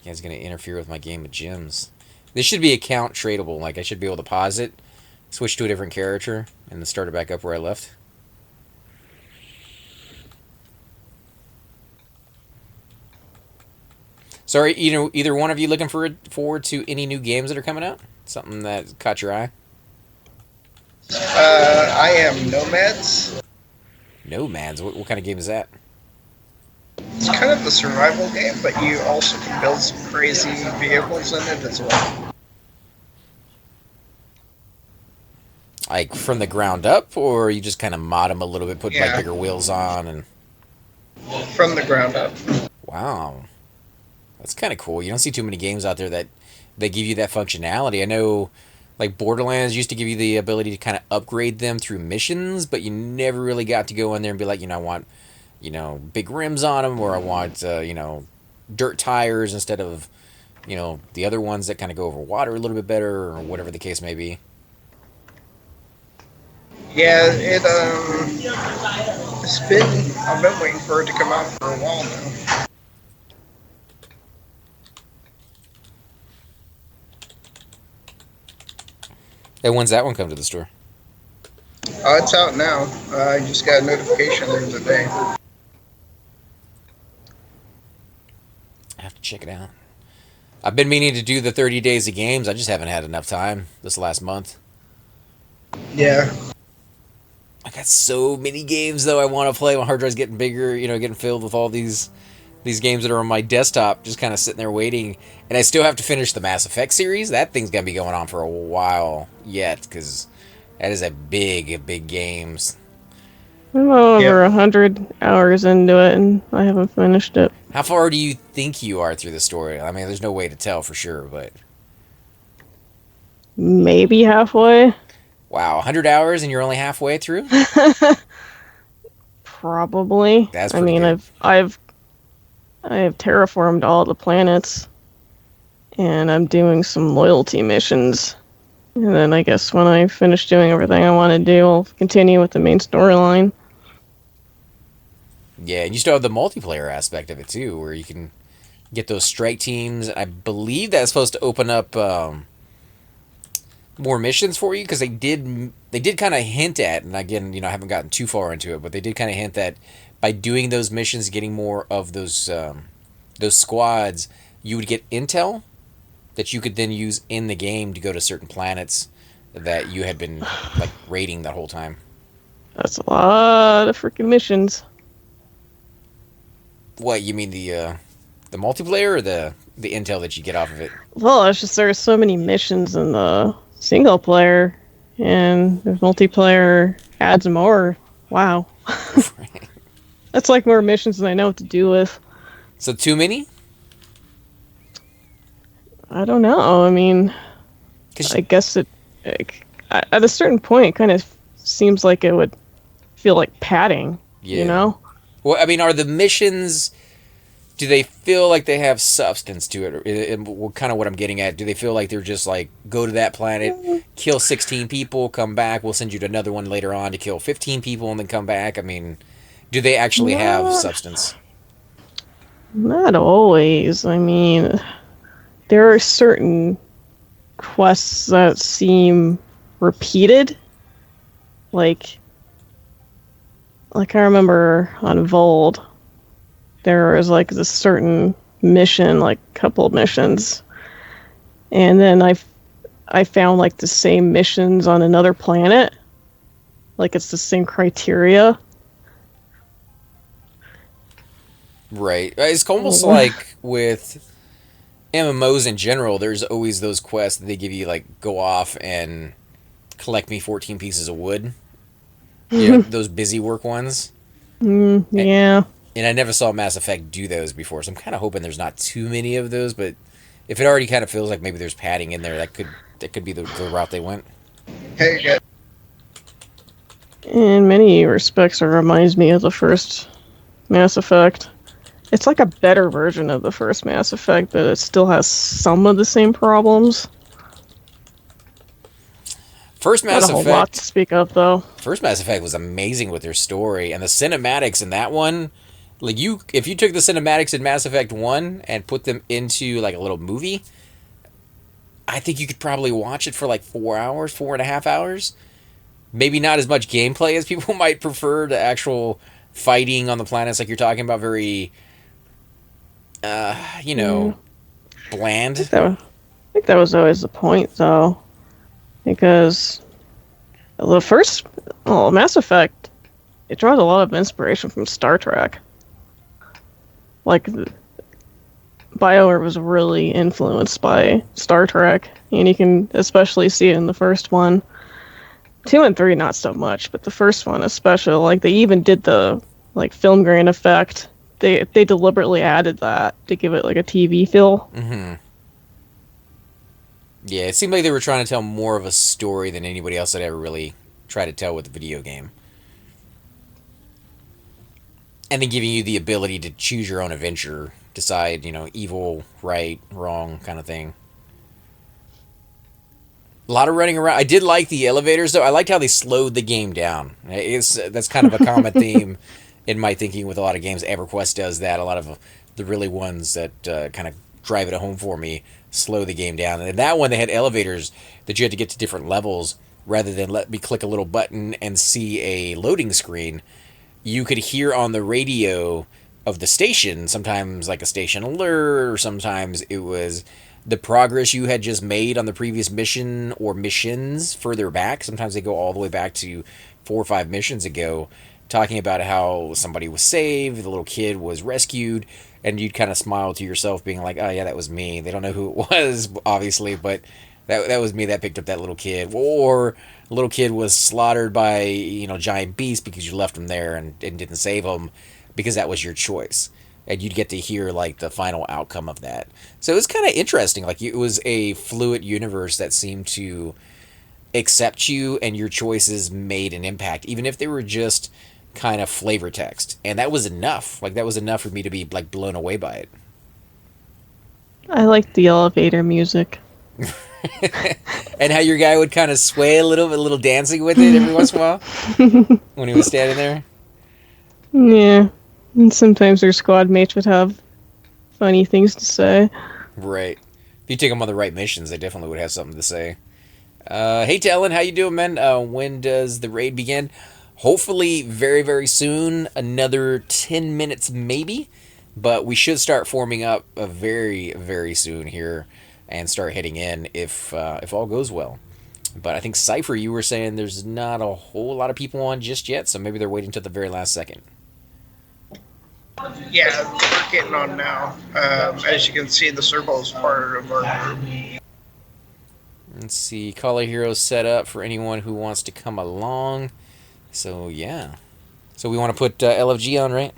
guys going to interfere with my game of gems. This should be account tradable. Like, I should be able to pause it, switch to a different character, and then start it back up where I left. Sorry, either one of you looking forward to any new games that are coming out? Something that caught your eye? I am Nomads. Nomads? What kind of game is that? It's kind of a survival game, but you also can build some crazy vehicles in it as well. Like from the ground up, or you just kind of mod them a little bit, put like Yeah. bigger wheels on, and From the ground up. wow, that's kind of cool. You don't see too many games out there that they give you that functionality. I know, like Borderlands used to give you the ability to kind of upgrade them through missions, but you never really got to go in there and be like, I want, big rims on them, or I want, dirt tires instead of, the other ones that kind of go over water a little bit better, or whatever the case may be. Yeah, I've been waiting for it to come out for a while now. And when's that one come to the store? It's out now. I just got a notification the other day. I have to check it out. I've been meaning to do the 30 days of games. I just haven't had enough time this last month. Yeah. I got so many games though I want to play. My hard drive's getting bigger, getting filled with all these games that are on my desktop, just kind of sitting there waiting. And I still have to finish the Mass Effect series. That thing's gonna be going on for a while yet, because that is a big game. I'm over 100 hours into it, and I haven't finished it. How far do you think you are through the story? I mean, there's no way to tell for sure, but Maybe halfway. wow, 100 hours and you're only halfway through? Probably. That's I pretty mean, good. I've terraformed all the planets, and I'm doing some loyalty missions. And then I guess when I finish doing everything I want to do, I'll continue with the main storyline. Yeah, and you still have the multiplayer aspect of it too, where you can get those strike teams. I believe that's supposed to open up more missions for you, because they did kind of hint at, and again, I haven't gotten too far into it, but they did kind of hint that by doing those missions, getting more of those squads, you would get intel that you could then use in the game to go to certain planets that you had been like raiding that whole time. That's a lot of freaking missions. What, you mean the multiplayer, or the intel that you get off of it? Well, it's just there's so many missions in the single player. And if multiplayer adds more, wow. That's like more missions than I know what to do with. So too many? I don't know. I mean, I guess at a certain point, it kind of seems like it would feel like padding, you know? Well, I mean, are the missions, do they feel like they have substance to it? And kind of what I'm getting at, do they feel like they're just like, go to that planet, kill 16 people, come back, we'll send you to another one later on to kill 15 people and then come back? I mean, do they actually have substance? Not always. I mean, there are certain quests that seem repeated. Like I remember on Vold, there was like this certain mission, like couple of missions, and then I found like the same missions on another planet. Like it's the same criteria. Right. It's almost like with MMOs in general, there's always those quests that they give you, like, go off and collect me 14 pieces of wood. You know, those busy work ones. Yeah. And I never saw Mass Effect do those before, so I'm kind of hoping there's not too many of those, but if it already kind of feels like maybe there's padding in there, that could be the route they went. Hey, guys. In many respects, it reminds me of the first Mass Effect. It's like a better version of the first Mass Effect, but it still has some of the same problems. First Mass Effect. Not a whole lot to speak of, though. First Mass Effect was amazing with their story, and the cinematics in that one, like if you took the cinematics in Mass Effect 1 and put them into like a little movie, I think you could probably watch it for like 4 hours, 4.5 hours. Maybe not as much gameplay as people might prefer. The actual fighting on the planets, like you're talking about, very, bland. I think that was always the point, though. Because Mass Effect, it draws a lot of inspiration from Star Trek. Like, BioWare was really influenced by Star Trek, and you can especially see it in the first one. 2 and 3, not so much, but the first one especially. Like, they even did the film grain effect. They deliberately added that to give it like a TV feel. Mm-hmm. Yeah, it seemed like they were trying to tell more of a story than anybody else had ever really tried to tell with a video game. And then giving you the ability to choose your own adventure, decide, evil, right, wrong kind of thing. A lot of running around. I did like the elevators, though. I liked how they slowed the game down. That's kind of a common theme in my thinking with a lot of games. Everquest does that. A lot of the really ones that kind of drive it home for me slow the game down. And in that one, they had elevators that you had to get to different levels rather than let me click a little button and see a loading screen. You could hear on the radio of the station, sometimes like a station alert, or sometimes it was the progress you had just made on the previous mission or missions further back. Sometimes they go all the way back to 4 or 5 missions ago, talking about how somebody was saved, the little kid was rescued, and you'd kind of smile to yourself being like, oh yeah, that was me. They don't know who it was, obviously, but that was me that picked up that little kid. Or a little kid was slaughtered by, giant beasts because you left him there and didn't save him because that was your choice. And you'd get to hear like the final outcome of that. So it was kind of interesting. Like, it was a fluid universe that seemed to accept you, and your choices made an impact, even if they were just kind of flavor text. And that was enough. Like, that was enough for me to be like blown away by it. I liked the elevator music. And how your guy would kind of sway a little dancing with it every once in a while when he was standing there. Yeah. And sometimes their squad mates would have funny things to say. Right. If you take them on the right missions, they definitely would have something to say. Hey, Talon, how you doing, man? When does the raid begin? Hopefully very, very soon. Another 10 minutes maybe. But we should start forming up very, very soon here and start heading in if all goes well. But I think Cypher, you were saying there's not a whole lot of people on just yet, so maybe they're waiting till the very last second. Yeah, we're getting on now. As you can see, the circle is part of our group. Let's see. Color Hero set up for anyone who wants to come along. So, yeah. So we want to put LFG on, right?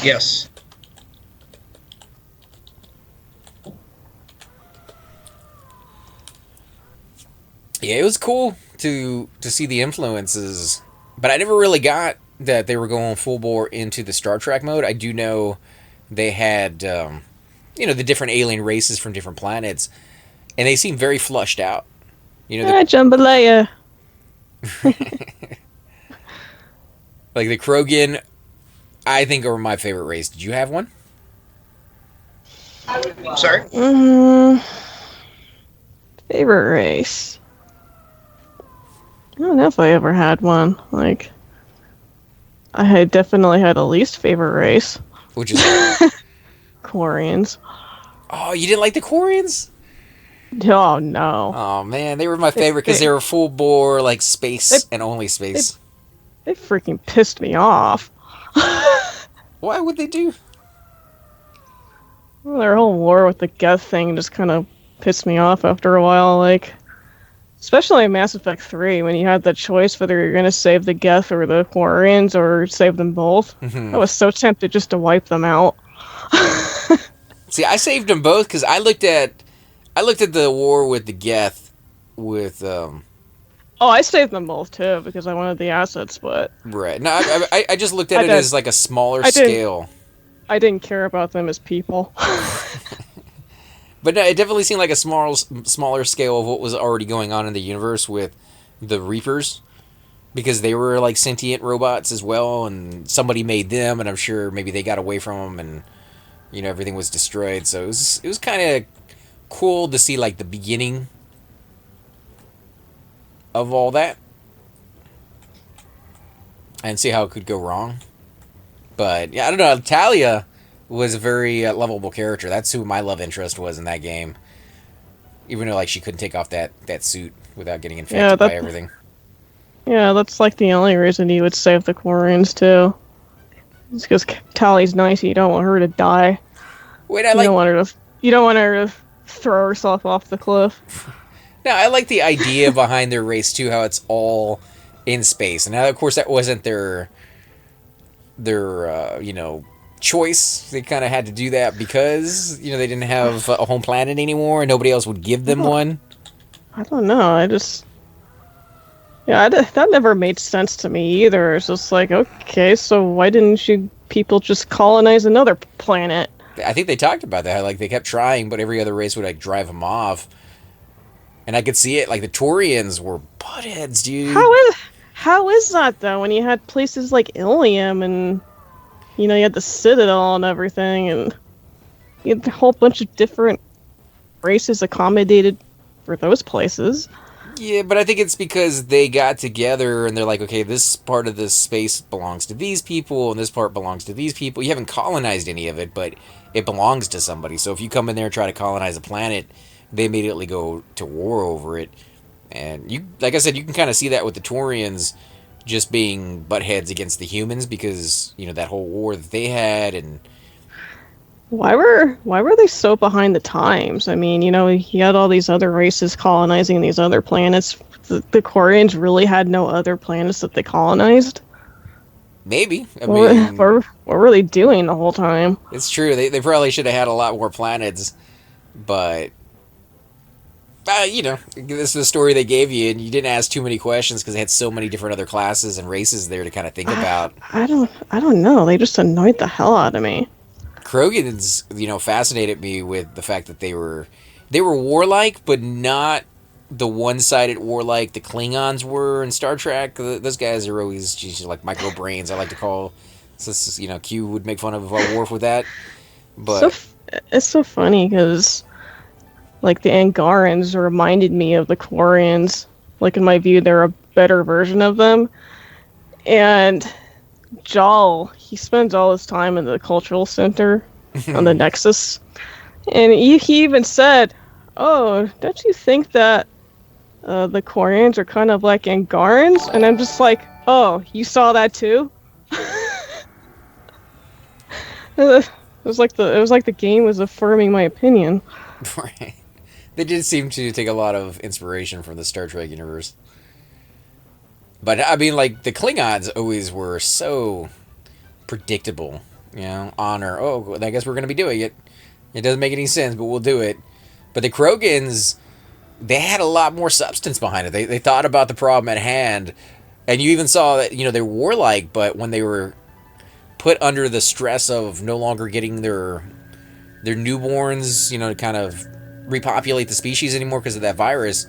Yes. Yeah, it was cool to see the influences, but I never really got that they were going full bore into the Star Trek mode. I do know they had, the different alien races from different planets, and they seem very flushed out. Jambalaya. Like the Krogan, I think are my favorite race. Did you have one? Sorry? Favorite race? I don't know if I ever had one. Like, I had definitely had a least favorite race. Which is Quarians. Oh, you didn't like the Quarians? Oh, no. Oh, man, they were my favorite because they were full bore, like, space and only space. They freaking pissed me off. Why would they do? Well, their whole war with the Geth thing just kind of pissed me off after a while, like... Especially in Mass Effect 3, when you had the choice whether you're going to save the Geth or the Quarians or save them both. I was so tempted just to wipe them out. See, I saved them both because I looked at the war with the Geth with Oh, I saved them both too because I wanted the assets, but right. No, I just looked at it as like a smaller scale. I didn't care about them as people. But no, it definitely seemed like a smaller scale of what was already going on in the universe with the Reapers, because they were like sentient robots as well, and somebody made them, and I'm sure maybe they got away from them, and everything was destroyed. So it was kind of cool to see like the beginning of all that, and see how it could go wrong. But yeah, I don't know. Talia was a very lovable character. That's who my love interest was in that game. Even though like she couldn't take off that suit without getting infected by everything. Yeah, that's like the only reason you would save the Quarians too. It's because Tali's nice. You don't want her to die. Wait, you don't want her to throw herself off the cliff. No, I like the idea behind their race too. How it's all in space, and now of course that wasn't their choice. They kind of had to do that because they didn't have a home planet anymore and nobody else would give them one. I don't know. That never made sense to me either. It's just like, okay, so why didn't you people just colonize another planet? I think they talked about that. Like they kept trying, but every other race would like drive them off. And I could see it. Like the Taurians were buttheads, dude. How is that though? When you had places like Ilium and you had the Citadel and everything, and you had a whole bunch of different races accommodated for those places. Yeah, but I think it's because they got together and they're like, okay, this part of this space belongs to these people, and this part belongs to these people. You haven't colonized any of it, but it belongs to somebody. So if you come in there and try to colonize a planet, they immediately go to war over it. And you, like I said, you can kind of see that with the Taurians just being butt heads against the humans because that whole war that they had. And why were they so behind the times? I mean, you had all these other races colonizing these other planets. The Quarians really had no other planets that they colonized. Maybe. What were they doing the whole time? It's true. They probably should have had a lot more planets, but this is the story they gave you, and you didn't ask too many questions because they had so many different other classes and races there to kind of think about. I don't know. They just annoyed the hell out of me. Krogans, fascinated me with the fact that they were warlike, but not the one-sided warlike the Klingons were in Star Trek. Those guys are always like micro brains. I like to call. So Q would make fun of Worf with that, but it's so funny because. Like, the Angarans reminded me of the Quarians. Like, in my view, they're a better version of them. And Jal, he spends all his time in the cultural center on the Nexus. And he even said, oh, don't you think that the Quarians are kind of like Angarans? And I'm just like, oh, you saw that too? It was like the game was affirming my opinion. Right. They did seem to take a lot of inspiration from the Star Trek universe. But I mean, like the Klingons always were so predictable. You know, honor. Oh, I guess we're gonna be doing it. It doesn't make any sense, but we'll do it. But the Krogans, they had a lot more substance behind it. They thought about the problem at hand, and you even saw that they were warlike, but when they were put under the stress of no longer getting their newborns, to kind of repopulate the species anymore because of that virus,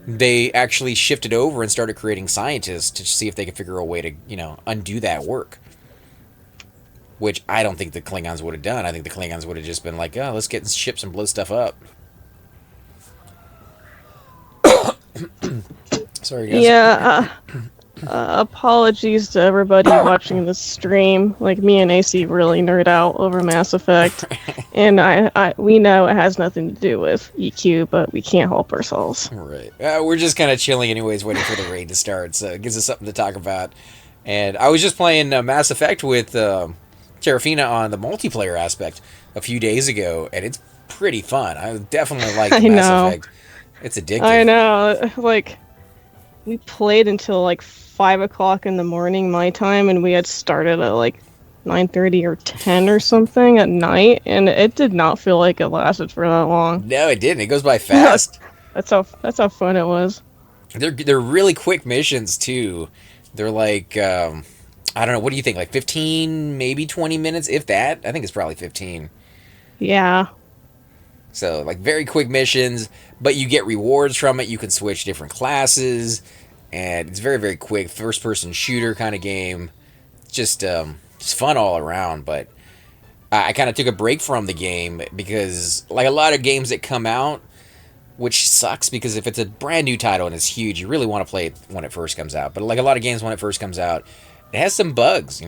they actually shifted over and started creating scientists to see if they could figure a way to, undo that work. Which I don't think the Klingons would have done. I think the Klingons would have just been like, oh, let's get in ships and blow stuff up. Sorry, guys. Yeah, apologies to everybody watching this stream. Like, me and AC really nerd out over Mass Effect. And we know it has nothing to do with EQ, but we can't help ourselves. Right. We're just kind of chilling anyways, waiting for the raid to start, so it gives us something to talk about. And I was just playing Mass Effect with Terrafina on the multiplayer aspect a few days ago, and it's pretty fun. I definitely like Mass Effect. It's addictive. I know. Like, we played until like 5 o'clock in the morning my time, and we had started at like 9:30 or 10 or something at night, and it did not feel like it lasted for that long. No, it didn't. It goes by fast. That's how fun it was. They're really quick missions too. They're like I don't know, what do you think? Like 15, maybe 20 minutes, if that? I think it's probably 15. Yeah. So, like, very quick missions, but you get rewards from it. You can switch different classes, and it's very, very quick. First-person shooter kind of game. Just fun all around, but I kind of took a break from the game because, like a lot of games that come out, which sucks because if it's a brand new title and it's huge, you really want to play it when it first comes out. But like a lot of games when it first comes out, it has some bugs.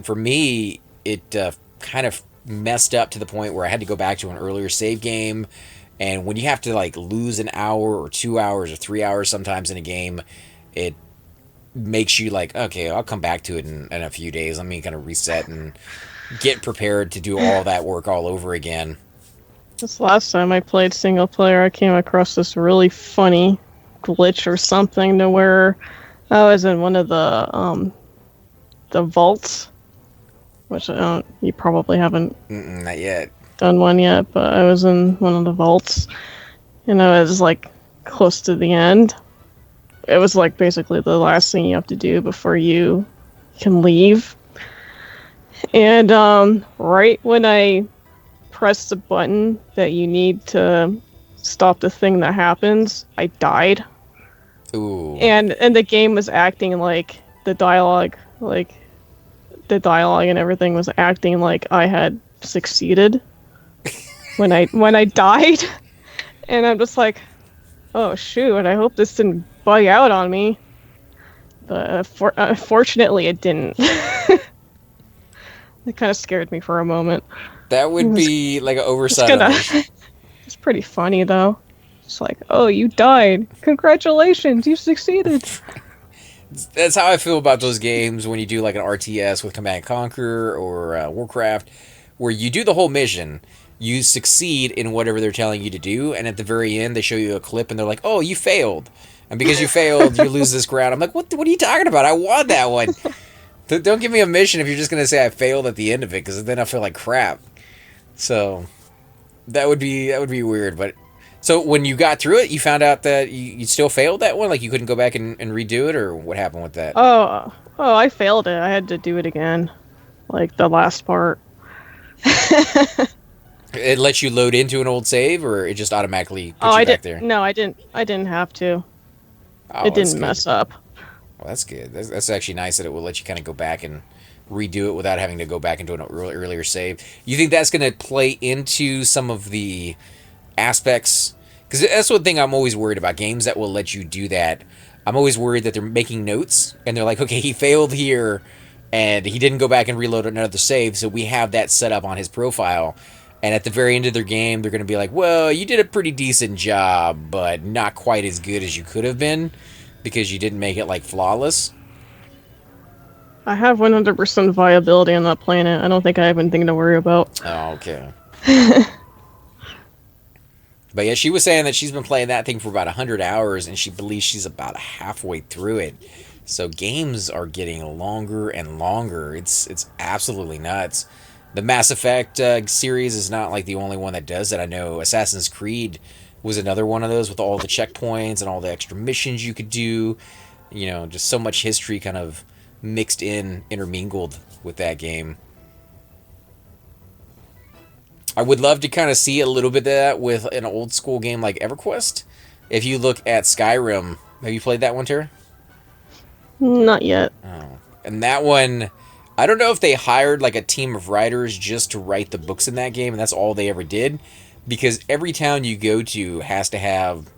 For me, it kind of messed up to the point where I had to go back to an earlier save game, and when you have to like lose an hour or 2 hours or 3 hours sometimes in a game, it makes you like, okay, I'll come back to it in a few days. Let me kind of reset and get prepared to do all that work all over again. This last time I played single player, I came across this really funny glitch or something to where I was in one of the vaults, which you probably haven't not yet done one yet, but I was in one of the vaults, and I was like close to the end. It was like basically the last thing you have to do before you can leave. And right when I press the button that you need to stop the thing that happens, I died. Ooh. And the game was acting like the dialogue and everything was acting like I had succeeded when I died. And I'm just like, oh shoot, I hope this didn't bug out on me. But fortunately it didn't. It kind of scared me for a moment. That would be like an oversight. It's pretty funny though. It's like, oh, you died. Congratulations, you succeeded. That's how I feel about those games when you do like an RTS with Command & Conquer or Warcraft, where you do the whole mission, you succeed in whatever they're telling you to do, and at the very end they show you a clip and they're like, oh, you failed. And because you failed, you lose this ground. I'm like, what are you talking about? I won that one. Don't give me a mission if you're just going to say I failed at the end of it, because then I feel like crap. So that would be weird. But so when you got through it, you found out that you still failed that one? Like you couldn't go back and redo it, or what happened with that? Oh, I failed it. I had to do it again. Like the last part. It lets you load into an old save, or it just automatically puts you back there? No, I didn't have to. Oh, it didn't mess up. Well, that's good. That's actually nice that it will let you kind of go back and redo it without having to go back into an earlier save. You think that's going to play into some of the aspects? Because that's one thing I'm always worried about. Games that will let you do that. I'm always worried that they're making notes, and they're like, okay, he failed here, and he didn't go back and reload another save, so we have that set up on his profile. And at the very end of their game, they're going to be like, well, you did a pretty decent job, but not quite as good as you could have been, because you didn't make it, like, flawless. I have 100% viability on that planet. I don't think I have anything to worry about. Oh, okay. But yeah, she was saying that she's been playing that thing for about 100 hours, and she believes she's about halfway through it. So games are getting longer and longer. It's absolutely nuts. The Mass Effect series is not like the only one that does it. I know Assassin's Creed was another one of those with all the checkpoints and all the extra missions you could do. You know, just so much history kind of mixed in, intermingled with that game. I would love to kind of see a little bit of that with an old school game like Everquest. If you look at Skyrim, have you played that one, Tara? Not yet. Oh. And that one, I don't know if they hired like a team of writers just to write the books in that game, and that's all they ever did. Because every town you go to has to have,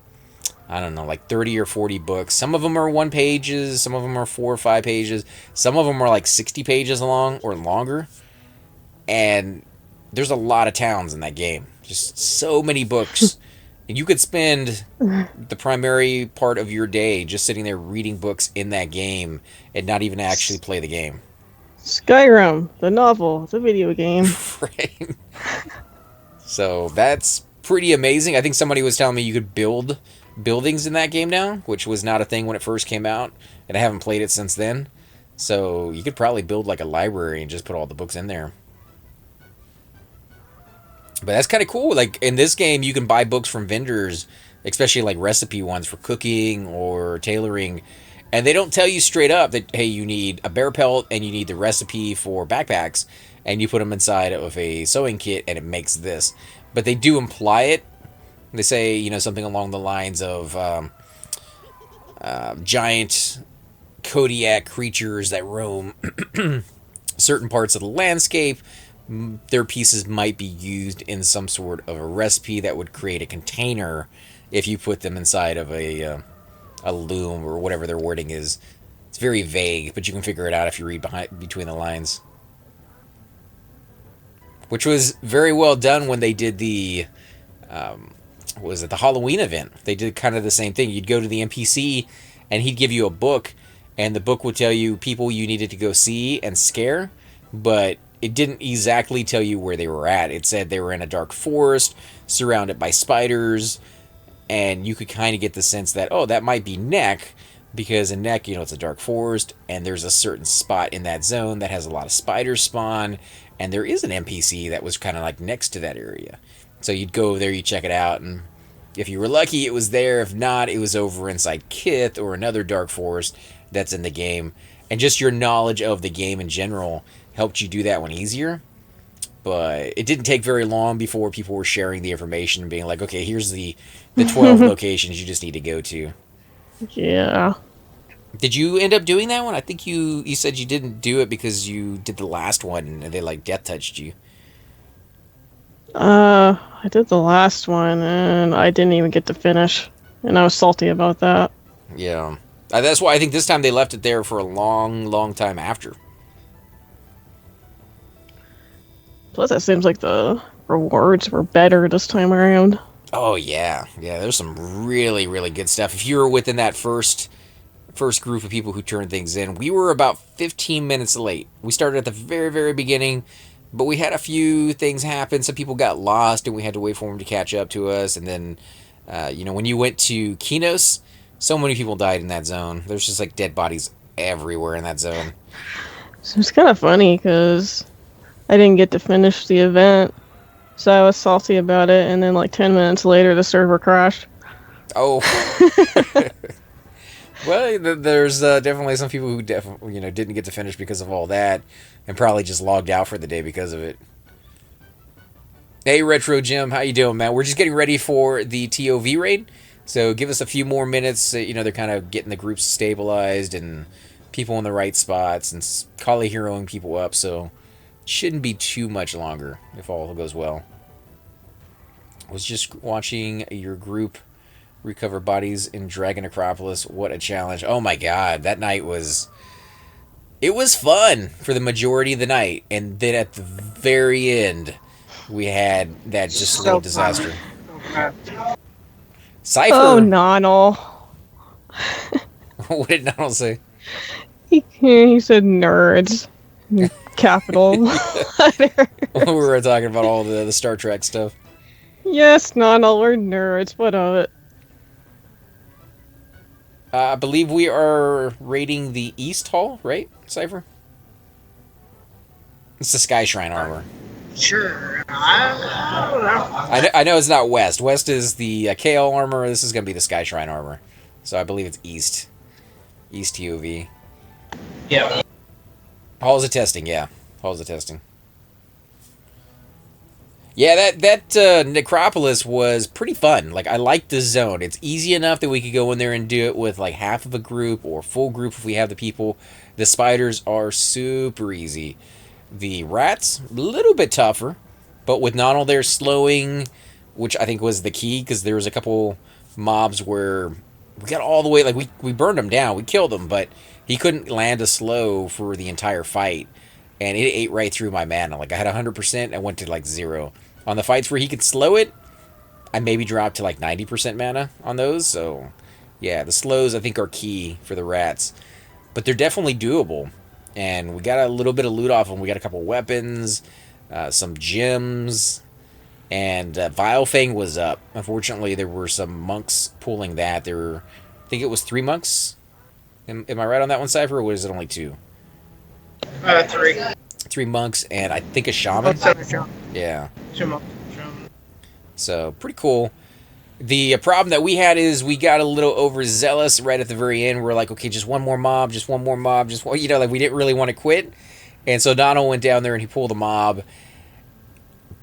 I don't know, like 30 or 40 books. Some of them are 1 pages, some of them are 4 or 5 pages, some of them are like 60 pages long or longer. And there's a lot of towns in that game. Just so many books. And you could spend the primary part of your day just sitting there reading books in that game and not even actually play the game. Skyrim, the novel, the video game. Right. So that's pretty amazing. I think somebody was telling me you could build buildings in that game now, which was not a thing when it first came out, and I haven't played it since then. So you could probably build like a library and just put all the books in there. But that's kind of cool. Like in this game, you can buy books from vendors, especially like recipe ones for cooking or tailoring. And they don't tell you straight up that, hey, you need a bear pelt and you need the recipe for backpacks. And you put them inside of a sewing kit and it makes this. But they do imply it. They say, you know, something along the lines of giant Kodiak creatures that roam certain parts of the landscape. Their pieces might be used in some sort of a recipe that would create a container if you put them inside of a loom or whatever their wording is. It's very vague, but you can figure it out if you read between the lines. Which was very well done when they did the the Halloween event. They did kind of the same thing. You'd go to the NPC and he'd give you a book, and the book would tell you people you needed to go see and scare, but it didn't exactly tell you where they were at. It said they were in a dark forest, surrounded by spiders, and you could kind of get the sense that, oh, that might be Neck, because in Neck, you know, it's a dark forest, and there's a certain spot in that zone that has a lot of spiders spawn, and there is an NPC that was kind of like next to that area. So you'd go over there, you check it out, and if you were lucky, it was there. If not, it was over inside Kith or another dark forest that's in the game. And just your knowledge of the game in general helped you do that one easier. But it didn't take very long before people were sharing the information and being like, okay, here's the 12 locations you just need to go to. Yeah. Did you end up doing that one? I think you said you didn't do it because you did the last one and they like death touched you. I did the last one and I didn't even get to finish. And I was salty about that. Yeah. That's why I think this time they left it there for a long, long time after. Plus, it seems like the rewards were better this time around. Oh, yeah. Yeah, there's some really, really good stuff. If you were within that first group of people who turned things in, we were about 15 minutes late. We started at the very, very beginning, but we had a few things happen. Some people got lost, and we had to wait for them to catch up to us. And then, when you went to Kinos, so many people died in that zone. There's just, like, dead bodies everywhere in that zone. So it's kind of funny, because I didn't get to finish the event, so I was salty about it, and then, like, 10 minutes later, the server crashed. Oh. Well, there's definitely some people who didn't get to finish because of all that, and probably just logged out for the day because of it. Hey, Retro Jim, how you doing, man? We're just getting ready for the TOV raid, so give us a few more minutes. They're kind of getting the groups stabilized and people in the right spots and Kali heroing people up, so it shouldn't be too much longer if all goes well. I was just watching your group recover bodies in Dragon Acropolis. What a challenge. Oh my god, that night was fun for the majority of the night, and then at the very end we had that just little disaster. Cypher. Oh, Nonal. What did Nonal say? He said nerds. Capital letter. We were talking about all the Star Trek stuff. Yes, not all are nerds. What of it? I believe we are raiding the East Hall, right, Cypher? It's the Sky Shrine armor. Sure. I don't know. I know it's not West. West is the KL armor. This is going to be the Sky Shrine armor. So I believe it's East. East TOV. Yeah. Halls of testing, yeah. Halls of testing. Yeah, that Necropolis was pretty fun. Like, I liked the zone. It's easy enough that we could go in there and do it with, like, half of a group or full group if we have the people. The spiders are super easy. The rats, a little bit tougher, but with Nonal there slowing, which I think was the key, because there was a couple mobs where we got all the way, like, we burned him down. We killed him, but he couldn't land a slow for the entire fight. And it ate right through my mana. Like, I had 100%, I went to, like, 0. On the fights where he could slow it, I maybe dropped to, like, 90% mana on those. So, yeah, the slows, I think, are key for the rats. But they're definitely doable. And we got a little bit of loot off them. We got a couple weapons, some gems, and Vilefang was up. Unfortunately, there were some monks pulling that. There were, I think it was 3 monks. Am I right on that one, Cypher, or was it only 2? 3. 3 monks, and I think a shaman. Yeah. 2 months. So, pretty cool. The problem that we had is we got a little overzealous right at the very end. We're like, okay, just one more mob, just one more mob, just one, like we didn't really want to quit. And so Donald went down there and he pulled a mob.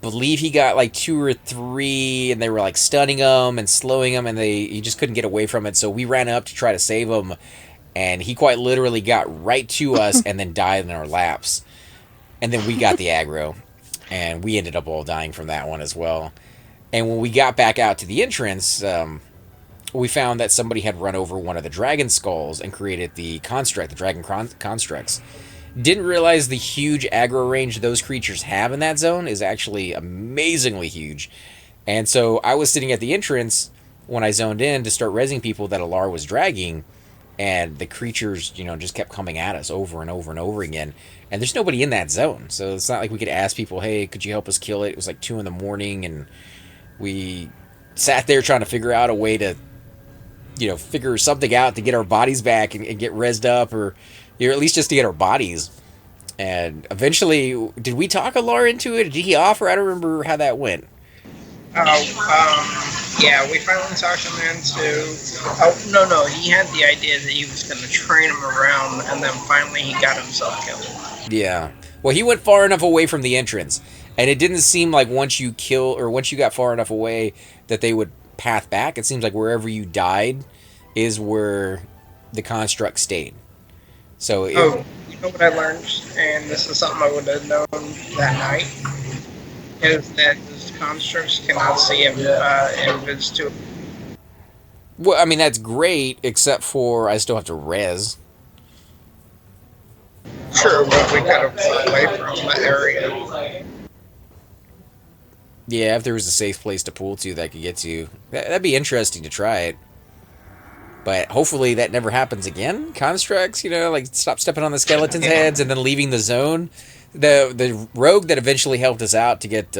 Believe he got like 2 or 3, and they were like stunning him and slowing him, and he just couldn't get away from it. So we ran up to try to save him, and he quite literally got right to us and then died in our laps. And then we got the aggro, and we ended up all dying from that one as well. And when we got back out to the entrance, we found that somebody had run over one of the dragon skulls and created the construct, the dragon constructs. Didn't realize the huge aggro range those creatures have in that zone is actually amazingly huge. And so I was sitting at the entrance when I zoned in to start rezzing people that Alar was dragging, and the creatures, just kept coming at us over and over and over again. And there's nobody in that zone, so it's not like we could ask people, hey, could you help us kill it? It was like 2 in the morning, and we sat there trying to figure out a way to, figure something out to get our bodies back and get rezzed up, or at least just to get our bodies. And eventually, did we talk Alar into it? Did he offer? I don't remember how that went. Yeah, we finally talked him into... Oh, no, he had the idea that he was going to train him around, and then finally he got himself killed. Yeah. Well, he went far enough away from the entrance, and it didn't seem like once you got far enough away that they would path back. It seems like wherever you died is where the construct stayed. So you know what I learned, and this is something I would have known that night, is that the constructs cannot see invis to. Well, I mean, that's great, except for I still have to res. Sure, but we got to away from the area. Yeah, if there was a safe place to pull to that I could get to, that'd be interesting to try it. But hopefully that never happens again. Constructs, like stop stepping on the skeletons' heads and then leaving the zone. The rogue that eventually helped us out to get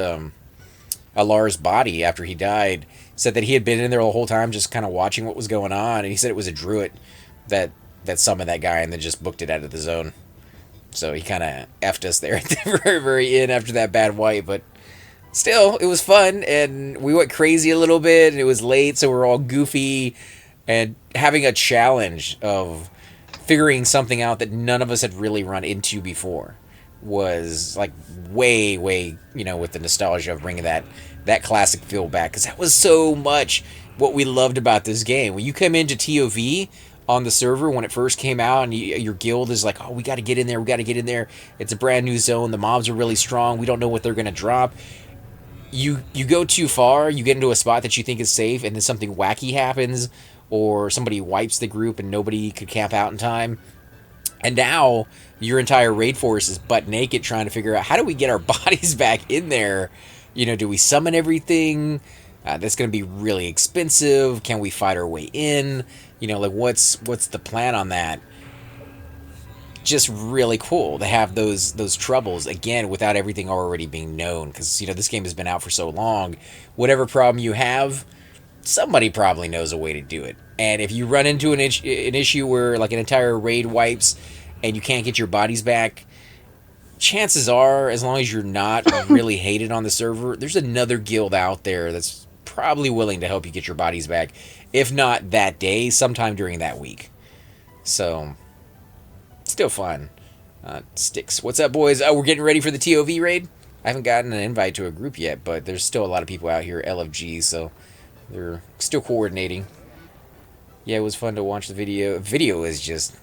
Alar's body after he died said that he had been in there the whole time just kind of watching what was going on. And he said it was a druid that summoned that guy and then just booked it out of the zone. So he kind of effed us there at the very, very end after that bad wipe. But still, it was fun. And we went crazy a little bit. And it was late, so we're all goofy. And having a challenge of figuring something out that none of us had really run into before was like way, with the nostalgia of bringing that classic feel back. Because that was so much what we loved about this game. When you come into TOV on the server when it first came out and your guild is like, oh, we got to get in there. It's a brand new zone. The mobs are really strong. We don't know what they're going to drop. You go too far. You get into a spot that you think is safe and then something wacky happens, or somebody wipes the group and nobody could camp out in time. And now your entire raid force is butt naked trying to figure out, how do we get our bodies back in there? Do we summon everything? That's going to be really expensive. Can we fight our way in? What's the plan on that? just really cool to have those troubles again without everything already being known, because this game has been out for so long. Whatever problem you have, somebody probably knows a way to do it. And if you run into an issue where like an entire raid wipes and you can't get your bodies back, chances are, as long as you're not really hated on the server, there's another guild out there that's probably willing to help you get your bodies back, if not that day, sometime during that week. So still fun. Sticks, what's up, boys? We're getting ready for the TOV raid. I haven't gotten an invite to a group yet, but there's still a lot of people out here, LFG, so they're still coordinating. Yeah, it was fun to watch the video. Video is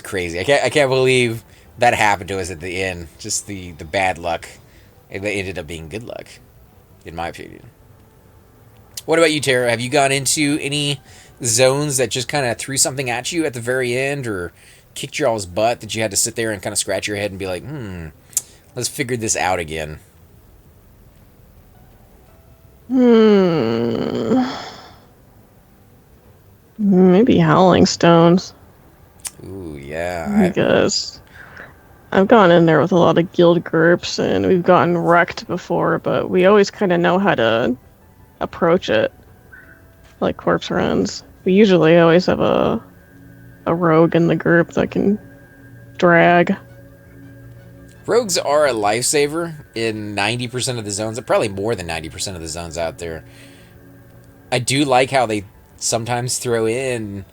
crazy. I can't believe that happened to us at the end. Just the bad luck. It ended up being good luck, in my opinion. What about you, Tara? Have you gone into any zones that just kind of threw something at you at the very end, or kicked y'all's butt that you had to sit there and kind of scratch your head and be like, let's figure this out again? Maybe Howling Stones. Ooh, yeah. Because I've gone in there with a lot of guild groups, and we've gotten wrecked before, but we always kind of know how to approach it. Like corpse runs. We usually always have a rogue in the group that can drag. Rogues are a lifesaver in 90% of the zones, probably more than 90% of the zones out there. I do like how they sometimes throw in,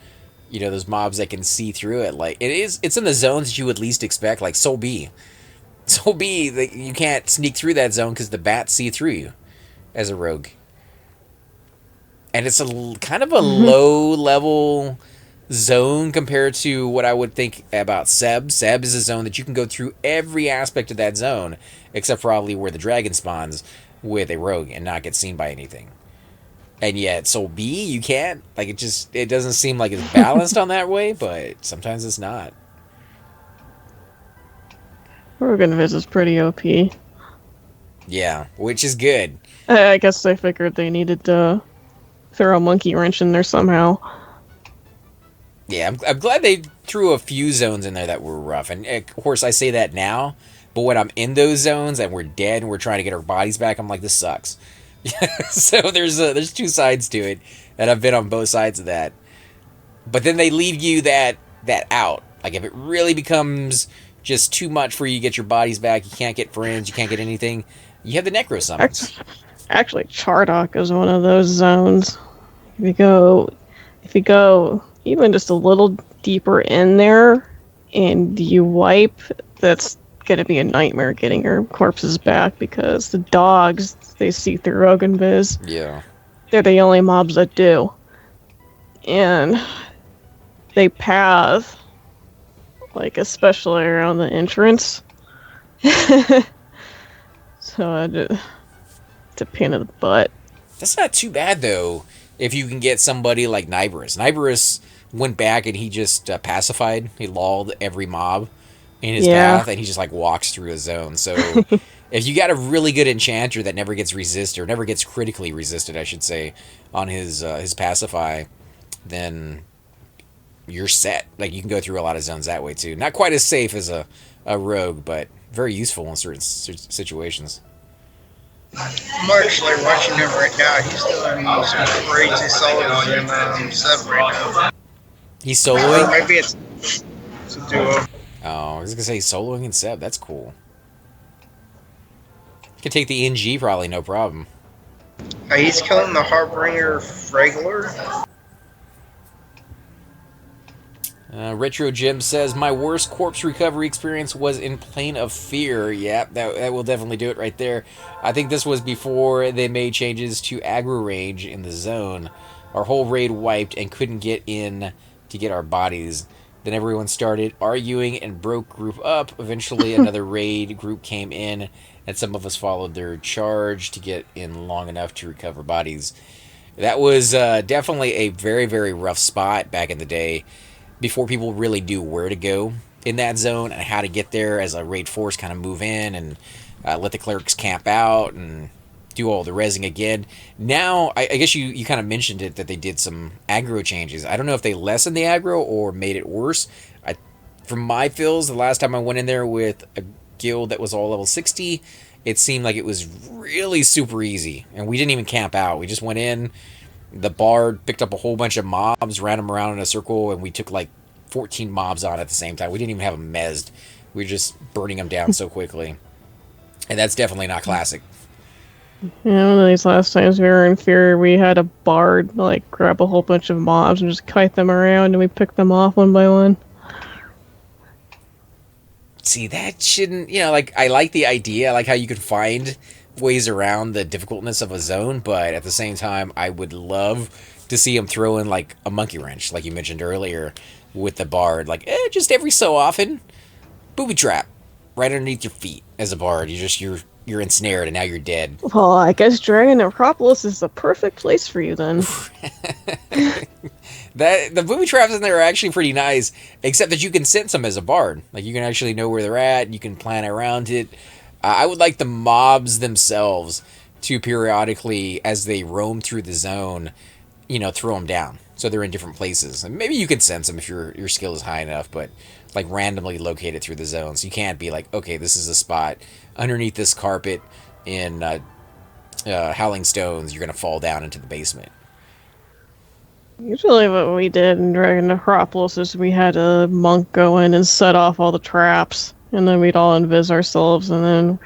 those mobs that can see through it. Like it's in the zones that you would least expect, like Soul B. Soul B, you can't sneak through that zone because the bats see through you as a rogue. And it's kind of a low-level zone compared to what I would think about Seb. Seb is a zone that you can go through every aspect of that zone, except probably where the dragon spawns with a rogue and not get seen by anything. And yet, Soul B, you can't. Like, it doesn't seem like it's balanced on that way, but sometimes it's not. Rogue Invis is pretty OP. Yeah, which is good. I guess they figured they needed to throw a monkey wrench in there somehow. Yeah, I'm glad they threw a few zones in there that were rough. And, of course, I say that now, but when I'm in those zones and we're dead and we're trying to get our bodies back, I'm like, this sucks. So there's two sides to it, and I've been on both sides of that. But then they leave you that out. Like, if it really becomes just too much for you to get your bodies back, you can't get friends, you can't get anything, you have the Necro Summons. Actually, Chardock is one of those zones. If you go even just a little deeper in there and you wipe, that's gonna be a nightmare getting your corpses back, because the dogs, they see through Rogue Invis. Yeah. They're the only mobs that do. And they path, like, especially around the entrance. So it's a pain in the butt. That's not too bad, though, if you can get somebody like Nibrus. Nibrus went back and he just pacified. He lulled every mob in his path, and he just, like, walks through a zone. So if you got a really good enchanter that never gets resisted, or never gets critically resisted, I should say, on his pacify, then you're set. Like, you can go through a lot of zones that way, too. Not quite as safe as a rogue, but very useful in certain situations. I'm actually watching him right now. He's doing some crazy soloing in Seb right now. He's soloing? Or maybe it's a duo. Oh, I was going to say soloing in Seb. That's cool. Could take the NG probably, no problem. He's killing the Harbinger regular. Retro Jim says, my worst corpse recovery experience was in Plane of Fear. Yeah, that will definitely do it right there. I think this was before they made changes to aggro range in the zone. Our whole raid wiped and couldn't get in to get our bodies. Then everyone started arguing and broke group up. Eventually another raid group came in, and some of us followed their charge to get in long enough to recover bodies. That was definitely a very, very rough spot back in the day, before people really knew where to go in that zone and how to get there as a raid force kind of move in and let the clerics camp out and do all the rezzing again. Now, I guess you kind of mentioned it, that they did some aggro changes. I don't know if they lessened the aggro or made it worse. from my feels, the last time I went in there with a guild that was all level 60, it seemed like it was really super easy. And we didn't even camp out. We just went in, the bard picked up a whole bunch of mobs, ran them around in a circle, and we took like 14 mobs on at the same time. We didn't even have them mezzed. We were just burning them down so quickly. And that's definitely not classic. Yeah, one of these last times we were in Fear, we had a bard like grab a whole bunch of mobs and just kite them around, and we picked them off one by one. See, that shouldn't, like, I like the idea. I like how you can find ways around the difficultness of a zone, but at the same time, I would love to see him throw in, like, a monkey wrench, like you mentioned earlier, with the bard. Like, just every so often, booby trap right underneath your feet as a bard. You're ensnared, and now you're dead. Well, I guess Dragon Acropolis is the perfect place for you then. The booby traps in there are actually pretty nice, except that you can sense them as a bard. Like, you can actually know where they're at, you can plan around it. I would like the mobs themselves to periodically, as they roam through the zone, throw them down. So they're in different places. And maybe you can sense them if your skill is high enough, but like randomly locate it through the zone. So you can't be like, okay, this is a spot underneath this carpet in Howling Stones. You're going to fall down into the basement. Usually what we did in Dragon Acropolis is we had a monk go in and set off all the traps, and then we'd all invis ourselves and then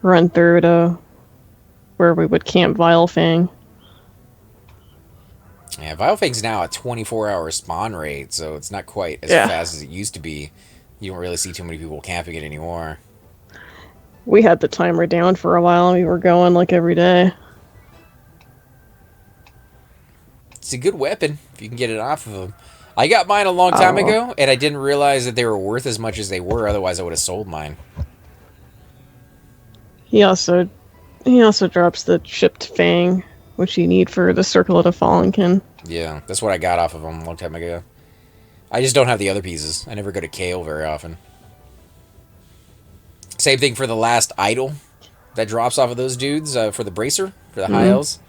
run through to where we would camp Vilefang. Yeah, Vilefang's now a 24-hour spawn rate, so it's not quite as fast as it used to be. You don't really see too many people camping it anymore. We had the timer down for a while, and we were going like every day. It's a good weapon if you can get it off of them. I got mine a long time ago, and I didn't realize that they were worth as much as they were. Otherwise, I would have sold mine. He also drops the chipped fang, which you need for the Circlet of Fallenkin. Yeah, that's what I got off of them a long time ago. I just don't have the other pieces. I never go to Kale very often. Same thing for the last idol that drops off of those dudes for the bracer, for the high elves.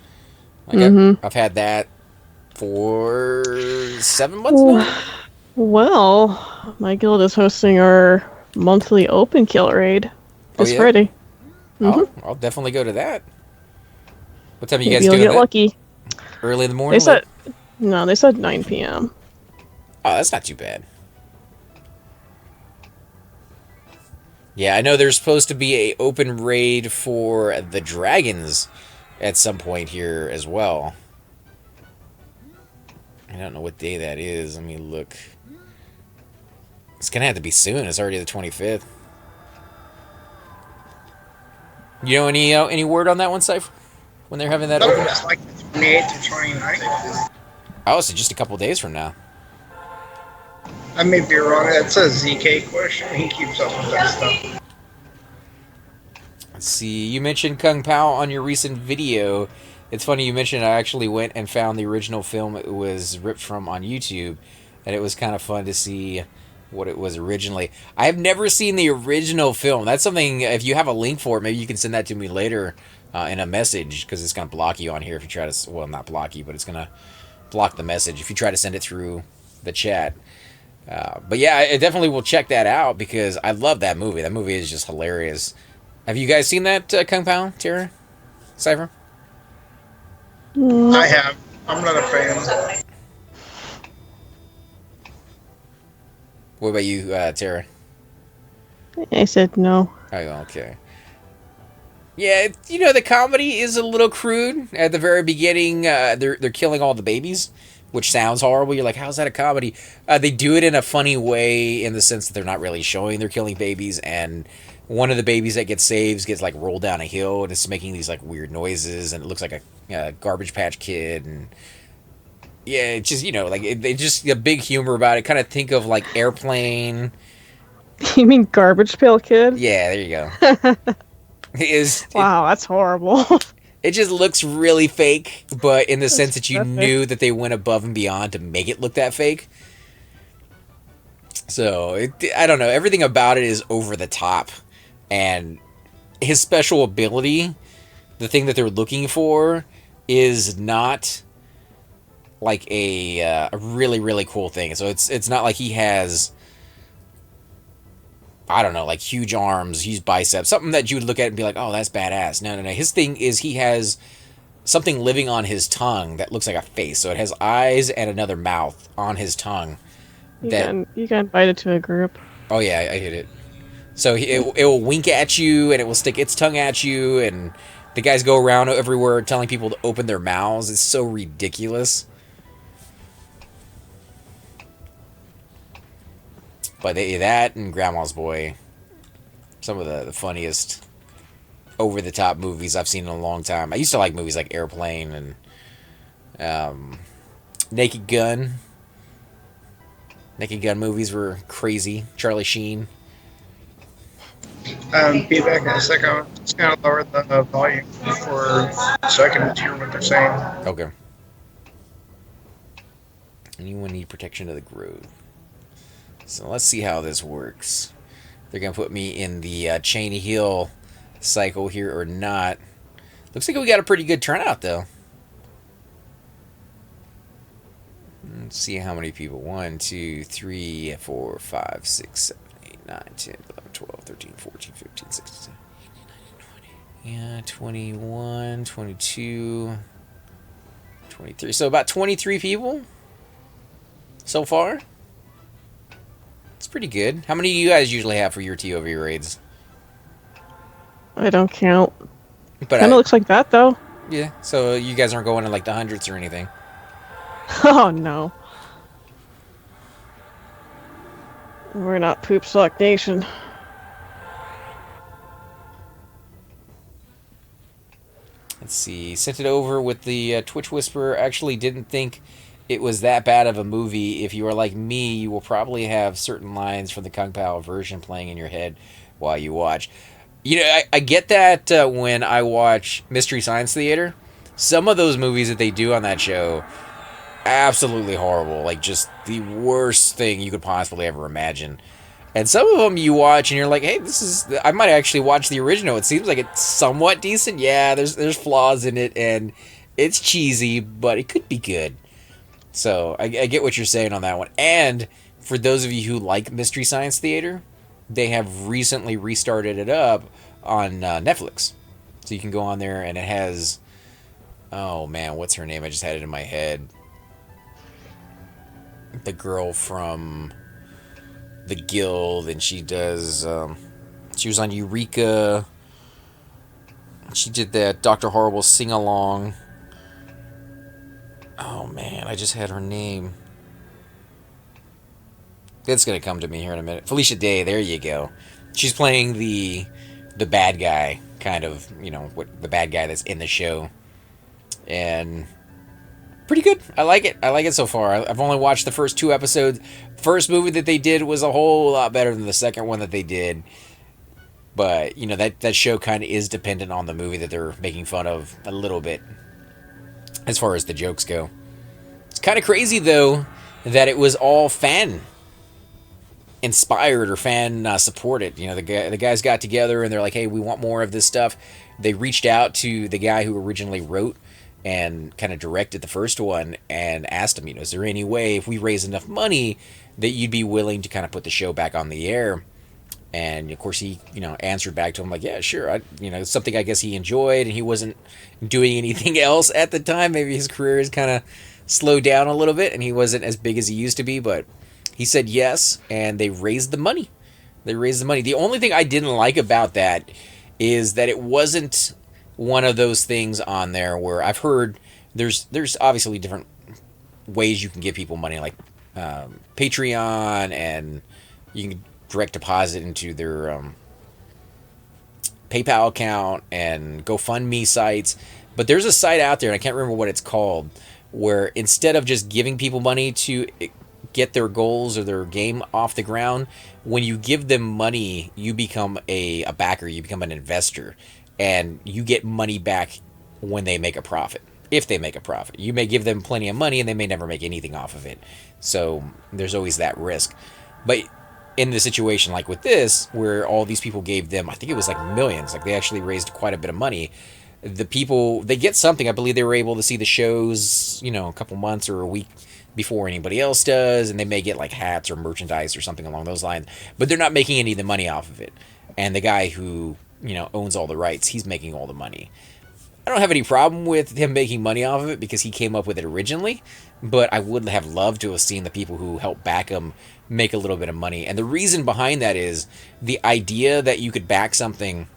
Like I've had that for 7 months now. Well, my guild is hosting our monthly open kill raid this Friday. I'll definitely go to that. What time are you guys Maybe doing you'll get that? lucky. Early in the morning? They said 9 p.m. Oh, that's not too bad. Yeah, I know there's supposed to be a open raid for the dragons at some point here as well. I don't know what day that is. Let me look. It's going to have to be soon. It's already the 25th. You know any word on that one, Cypher? When they're having that open? It's like the 28th to 29th. Oh, so just a couple days from now. I may be wrong. That's a ZK question. He keeps up with that stuff. Let's see. You mentioned Kung Pao on your recent video. It's funny you mentioned I actually went and found the original film it was ripped from on YouTube, and it was kind of fun to see what it was originally. I have never seen the original film. That's something, if you have a link for it, maybe you can send that to me later in a message, because it's going to block you on here if you try to, well, not block you, but it's going to block the message if you try to send it through the chat. But yeah, I definitely will check that out, because I love that movie. That movie is just hilarious. Have you guys seen that, Kung Pao, Tara? Cypher? I have. I'm not a fan. What about you, Tara? I said no. Oh, okay. Yeah, the comedy is a little crude. At the very beginning, they're killing all the babies, which sounds horrible. You're like, how's that a comedy? They do it in a funny way, in the sense that they're not really showing they're killing babies, and one of the babies that gets saved gets like rolled down a hill, and it's making these like weird noises, and it looks like a Garbage Patch Kid, and yeah, it's just they just a big humor about it. Kind of think of like Airplane. You mean Garbage Pail Kid? Yeah, there you go. Wow, that's horrible. It just looks really fake, but in the sense that you knew that they went above and beyond to make it look that fake. So, I don't know. Everything about it is over the top. And his special ability, the thing that they're looking for, is not like a really, really cool thing. So, it's not like he has I don't know, like huge arms, huge biceps, something that you would look at and be like, oh, that's badass. No, no, no. His thing is he has something living on his tongue that looks like a face. So it has eyes and another mouth on his tongue. You got invited to a group. Oh yeah, I hit it. So it will wink at you and it will stick its tongue at you, and the guys go around everywhere telling people to open their mouths. It's so ridiculous. But that and Grandma's Boy, some of the funniest over-the-top movies I've seen in a long time. I used to like movies like Airplane and Naked Gun. Naked Gun movies were crazy. Charlie Sheen. Be back in a second. Just kind of lower the volume so I can hear what they're saying. Okay. Anyone need protection of the grove? So let's see how this works. They're going to put me in the Cheney Hill cycle here or not. Looks like we got a pretty good turnout, though. Let's see how many people. 1, 2, 3, 4, 5, 6, 7, 8, 9, 10, 11, 12, 13, 14, 15, 16, 17, 18, 19, 20. Yeah, 21, 22, 23. So about 23 people so far. It's pretty good. How many do you guys usually have for your TOV raids? I don't count. But Kind of looks like that, though. Yeah, so you guys aren't going in like the hundreds or anything. Oh, no. We're not Poop Suck Nation. Let's see. Sent it over with the Twitch Whisperer. Actually didn't think it was that bad of a movie. If you are like me, you will probably have certain lines from the Kung Pao version playing in your head while you watch. You know, I get that when I watch Mystery Science Theater. Some of those movies that they do on that show, absolutely horrible. Like, just the worst thing you could possibly ever imagine. And some of them you watch and you're like, hey, this is... I might actually watch the original. It seems like it's somewhat decent. Yeah, there's flaws in it, and it's cheesy, but it could be good. So, I get what you're saying on that one. And for those of you who like Mystery Science Theater, they have recently restarted it up on Netflix. So you can go on there, and it has... Oh, man, what's her name? I just had it in my head. The girl from the Guild, and she does... she was on Eureka. She did that Dr. Horrible sing-along. Oh, man, I just had her name. It's going to come to me here in a minute. Felicia Day, there you go. She's playing the bad guy, kind of, you know, the bad guy that's in the show. And pretty good. I like it. I like it so far. I've only watched the first 2 episodes. First movie that they did was a whole lot better than the second one that they did. But, you know, that show kind of is dependent on the movie that they're making fun of a little bit, as far as the jokes go. It's kind of crazy, though, that it was all fan inspired or fan supported. You know, the guys got together and they're like, hey, we want more of this stuff. They reached out to the guy who originally wrote and kind of directed the first one and asked him, you know, is there any way if we raise enough money that you'd be willing to kind of put the show back on the air? And of course he, you know, answered back to him like, yeah, sure. You know, it's something I guess he enjoyed, and he wasn't doing anything else at the time. Maybe his career has kind of slowed down a little bit and he wasn't as big as he used to be, but he said yes, and they raised the money. They raised the money. The only thing I didn't like about that is that it wasn't one of those things on there where I've heard there's obviously different ways you can give people money, like Patreon, and you can direct deposit into their PayPal account and GoFundMe sites. But there's a site out there, and I can't remember what it's called, where instead of just giving people money to get their goals or their game off the ground, when you give them money, you become a backer, you become an investor, and you get money back when they make a profit. If they make a profit, you may give them plenty of money and they may never make anything off of it. So there's always that risk. But in the situation like with this, where all these people gave them, I think it was like millions, like they actually raised quite a bit of money. The people, they get something. I believe they were able to see the shows, you know, a couple months or a week before anybody else does, and they may get like hats or merchandise or something along those lines, but they're not making any of the money off of it. And the guy who, owns all the rights, he's making all the money. I don't have any problem with him making money off of it because he came up with it originally, but I would have loved to have seen the people who helped back him make a little bit of money. And the reason behind that is the idea that you could back something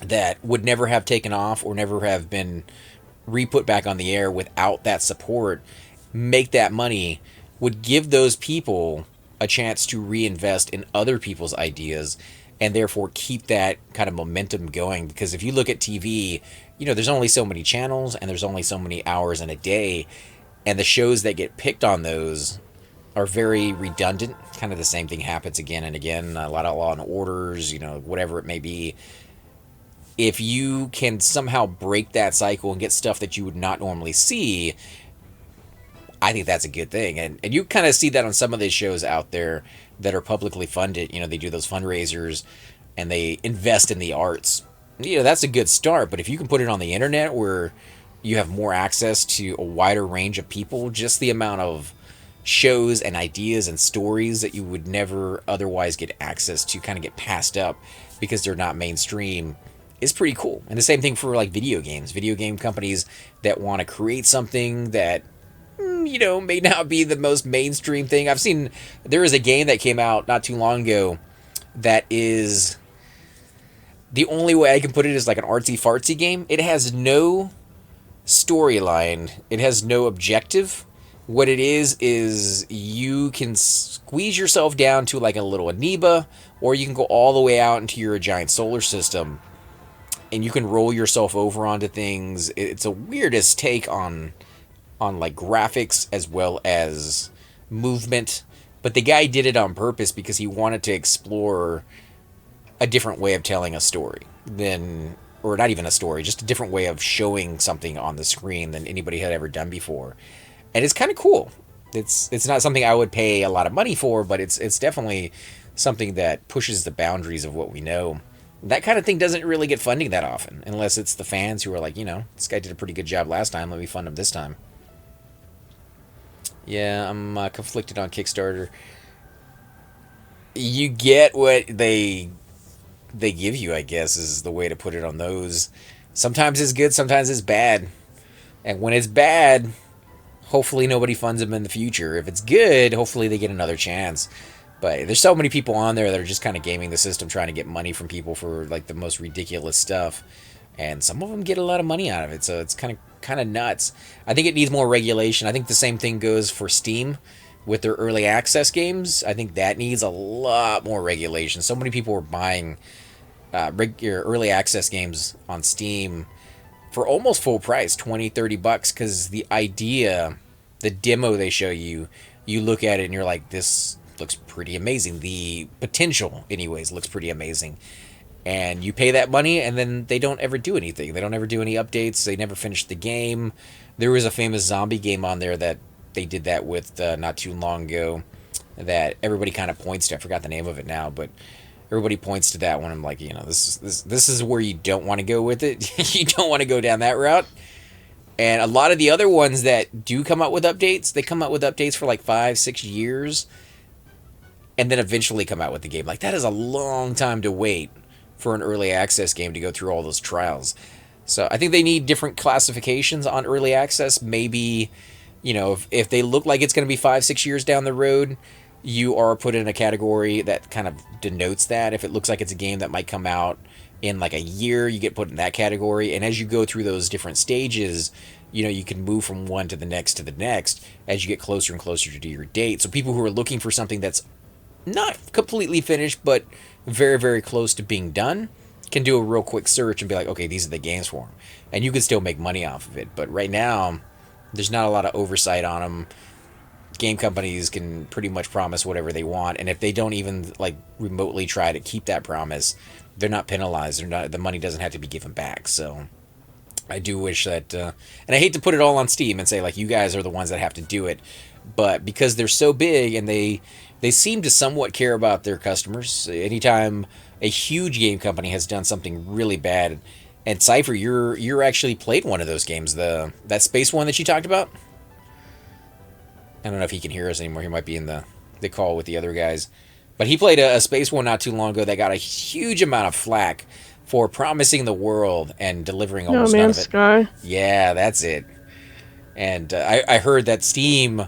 that would never have taken off or never have been re-put back on the air without that support, make that money, would give those people a chance to reinvest in other people's ideas and therefore keep that kind of momentum going. Because if you look at TV, there's only so many channels and there's only so many hours in a day, and the shows that get picked on those are very redundant. Kind of the same thing happens again and again. A lot of Law and Orders, whatever it may be. If you can somehow break that cycle and get stuff that you would not normally see, I think that's a good thing. And you kind of see that on some of these shows out there that are publicly funded. They do those fundraisers and they invest in the arts. That's a good start. But if you can put it on the internet where you have more access to a wider range of people, just the amount of shows and ideas and stories that you would never otherwise get access to kind of get passed up because they're not mainstream, is pretty cool. And the same thing for like video games. Video game companies that want to create something that may not be the most mainstream thing. I've seen there is a game that came out not too long ago that is, the only way I can put it is like an artsy fartsy game. It has no storyline. It has no objective. What it is you can squeeze yourself down to like a little amoeba, or you can go all the way out into your giant solar system and you can roll yourself over onto things. It's a weirdest take on like graphics as well as movement, but the guy did it on purpose because he wanted to explore a different way of telling a story or not even a story, just a different way of showing something on the screen than anybody had ever done before. And it's kind of cool. It's not something I would pay a lot of money for, but it's definitely something that pushes the boundaries of what we know. That kind of thing doesn't really get funding that often, unless it's the fans who are like, this guy did a pretty good job last time, let me fund him this time. Yeah, I'm conflicted on Kickstarter. You get what they give you, I guess, is the way to put it on those. Sometimes it's good, sometimes it's bad. And when it's bad, hopefully nobody funds them in the future. If it's good, hopefully they get another chance. But there's so many people on there that are just kind of gaming the system, trying to get money from people for like the most ridiculous stuff. And some of them get a lot of money out of it, so it's kind of nuts. I think it needs more regulation. I think the same thing goes for Steam with their early access games. I think that needs a lot more regulation. So many people are buying early access games on Steam for almost full price, $20-$30, because the idea, the demo they show you, you look at it and you're like, this looks pretty amazing. The potential, anyways, looks pretty amazing. And you pay that money, and then they don't ever do anything. They don't ever do any updates. They never finish the game. There was a famous zombie game on there that they did that with not too long ago that everybody kind of points to. I forgot the name of it now, but everybody points to that one. I'm like, this is where you don't want to go with it. You don't want to go down that route. And a lot of the other ones that do come out with updates, they come out with updates for like 5-6 years and then eventually come out with the game. Like, that is a long time to wait for an early access game to go through all those trials. So I think they need different classifications on early access. Maybe, if they look like it's going to be 5-6 years down the road, you are put in a category that kind of denotes that. If it looks like it's a game that might come out in like a year, you get put in that category. And as you go through those different stages, you can move from one to the next as you get closer and closer to your date. So people who are looking for something that's not completely finished, but very, very close to being done, can do a real quick search and be like, okay, these are the games for them. And you can still make money off of it. But right now, there's not a lot of oversight on them. Game companies can pretty much promise whatever they want. And if they don't even like remotely try to keep that promise, they're not penalized. The money doesn't have to be given back. So I do wish that, and I hate to put it all on Steam and say like, you guys are the ones that have to do it. But because they're so big and they seem to somewhat care about their customers. Anytime a huge game company has done something really bad, and Cypher, you're actually played one of those games, that space one that you talked about. I don't know if he can hear us anymore. He might be in the call with the other guys. But he played a space one not too long ago that got a huge amount of flack for promising the world and delivering No almost none Man's of it. Sky. Yeah, that's it. And I heard that Steam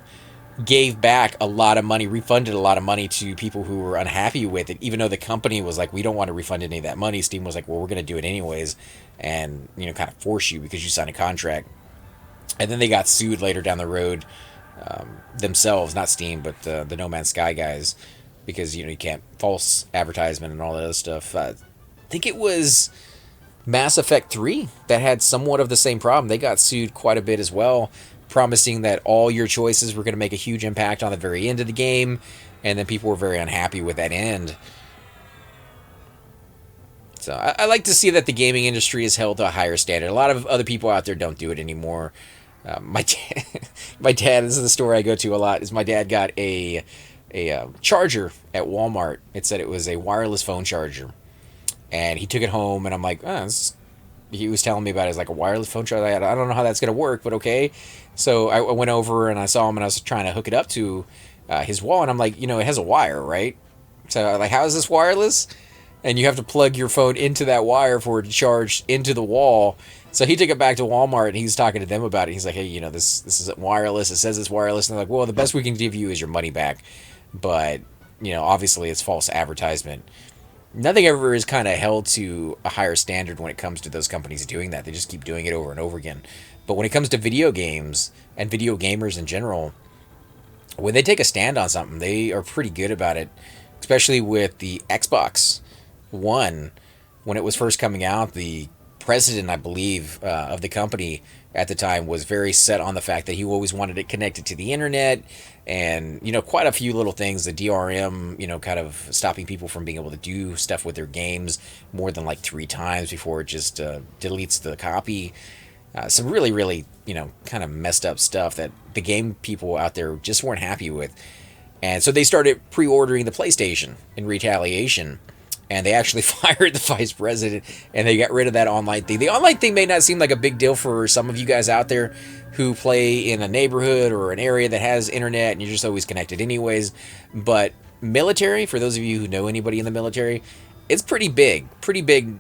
gave back a lot of money, refunded a lot of money to people who were unhappy with it, even though the company was like, we don't want to refund any of that money. Steam was like, well, we're going to do it anyways, and kind of force you because you signed a contract. And then they got sued later down the road themselves, not Steam, but the No Man's Sky guys, because you can't false advertisement and all that other stuff. I think it was Mass Effect 3 that had somewhat of the same problem. They got sued quite a bit as well, promising that all your choices were going to make a huge impact on the very end of the game, and then people were very unhappy with that end. So I like to see that the gaming industry is held to a higher standard. A lot of other people out there don't do it anymore. My dad, this is the store I go to a lot, is my dad got a charger at Walmart. It said it was a wireless phone charger. And he took it home, and I'm like, he was telling me about it as like a wireless phone charger. I don't know how that's going to work, but okay. So I went over and I saw him, and I was trying to hook it up to his wall, and I'm like, it has a wire, right? So I'm like, how is this wireless? And you have to plug your phone into that wire for it to charge into the wall. So he took it back to Walmart, and he's talking to them about it. He's like, hey, this isn't wireless. It says it's wireless. And they're like, well, the best we can give you is your money back. But, obviously it's false advertisement. Nothing ever is kind of held to a higher standard when it comes to those companies doing that. They just keep doing it over and over again. But when it comes to video games and video gamers in general, when they take a stand on something, they are pretty good about it. Especially with the Xbox One. When it was first coming out, the president, I believe, of the company at the time was very set on the fact that he always wanted it connected to the internet, and quite a few little things, the DRM, kind of stopping people from being able to do stuff with their games more than like 3 times before it just deletes the copy. Some really, really, kind of messed up stuff that the game people out there just weren't happy with. And so they started pre-ordering the PlayStation in retaliation. And they actually fired the vice president, and they got rid of that online thing. The online thing may not seem like a big deal for some of you guys out there who play in a neighborhood or an area that has internet, and you're just always connected anyways. But military, for those of you who know anybody in the military, it's pretty big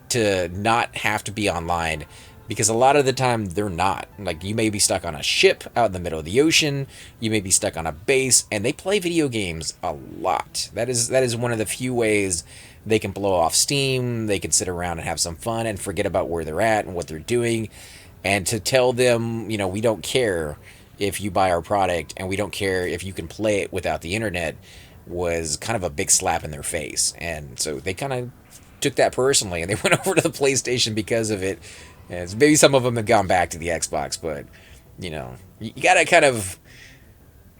to not have to be online, because a lot of the time they're not. Like, you may be stuck on a ship out in the middle of the ocean, you may be stuck on a base, and they play video games a lot. That is one of the few ways they can blow off steam. They can sit around and have some fun and forget about where they're at and what they're doing. And to tell them, we don't care if you buy our product, and we don't care if you can play it without the internet, was kind of a big slap in their face. And so they kind of took that personally, and they went over to the PlayStation because of it. And maybe some of them have gone back to the Xbox, but you got to kind of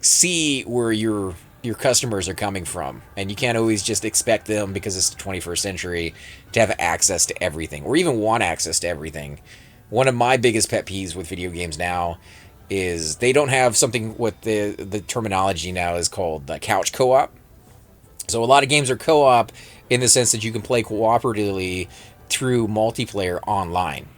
see where your customers are coming from, and you can't always just expect them, because it's the 21st century, to have access to everything or even want access to everything. One of my biggest pet peeves with video games now is they don't have something, what the terminology now is called couch co-op. So a lot of games are co-op in the sense that you can play cooperatively through multiplayer online,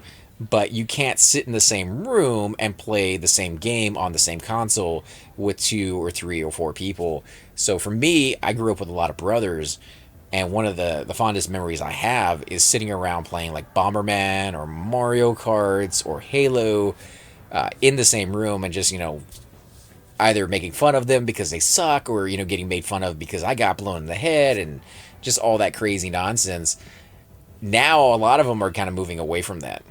but you can't sit in the same room and play the same game on the same console with 2 or 3 or 4 people. So for me, I grew up with a lot of brothers, and one of the fondest memories I have is sitting around playing like Bomberman or Mario Karts or Halo in the same room, and just, either making fun of them because they suck, or, getting made fun of because I got blown in the head, and just all that crazy nonsense. Now, a lot of them are kind of moving away from that.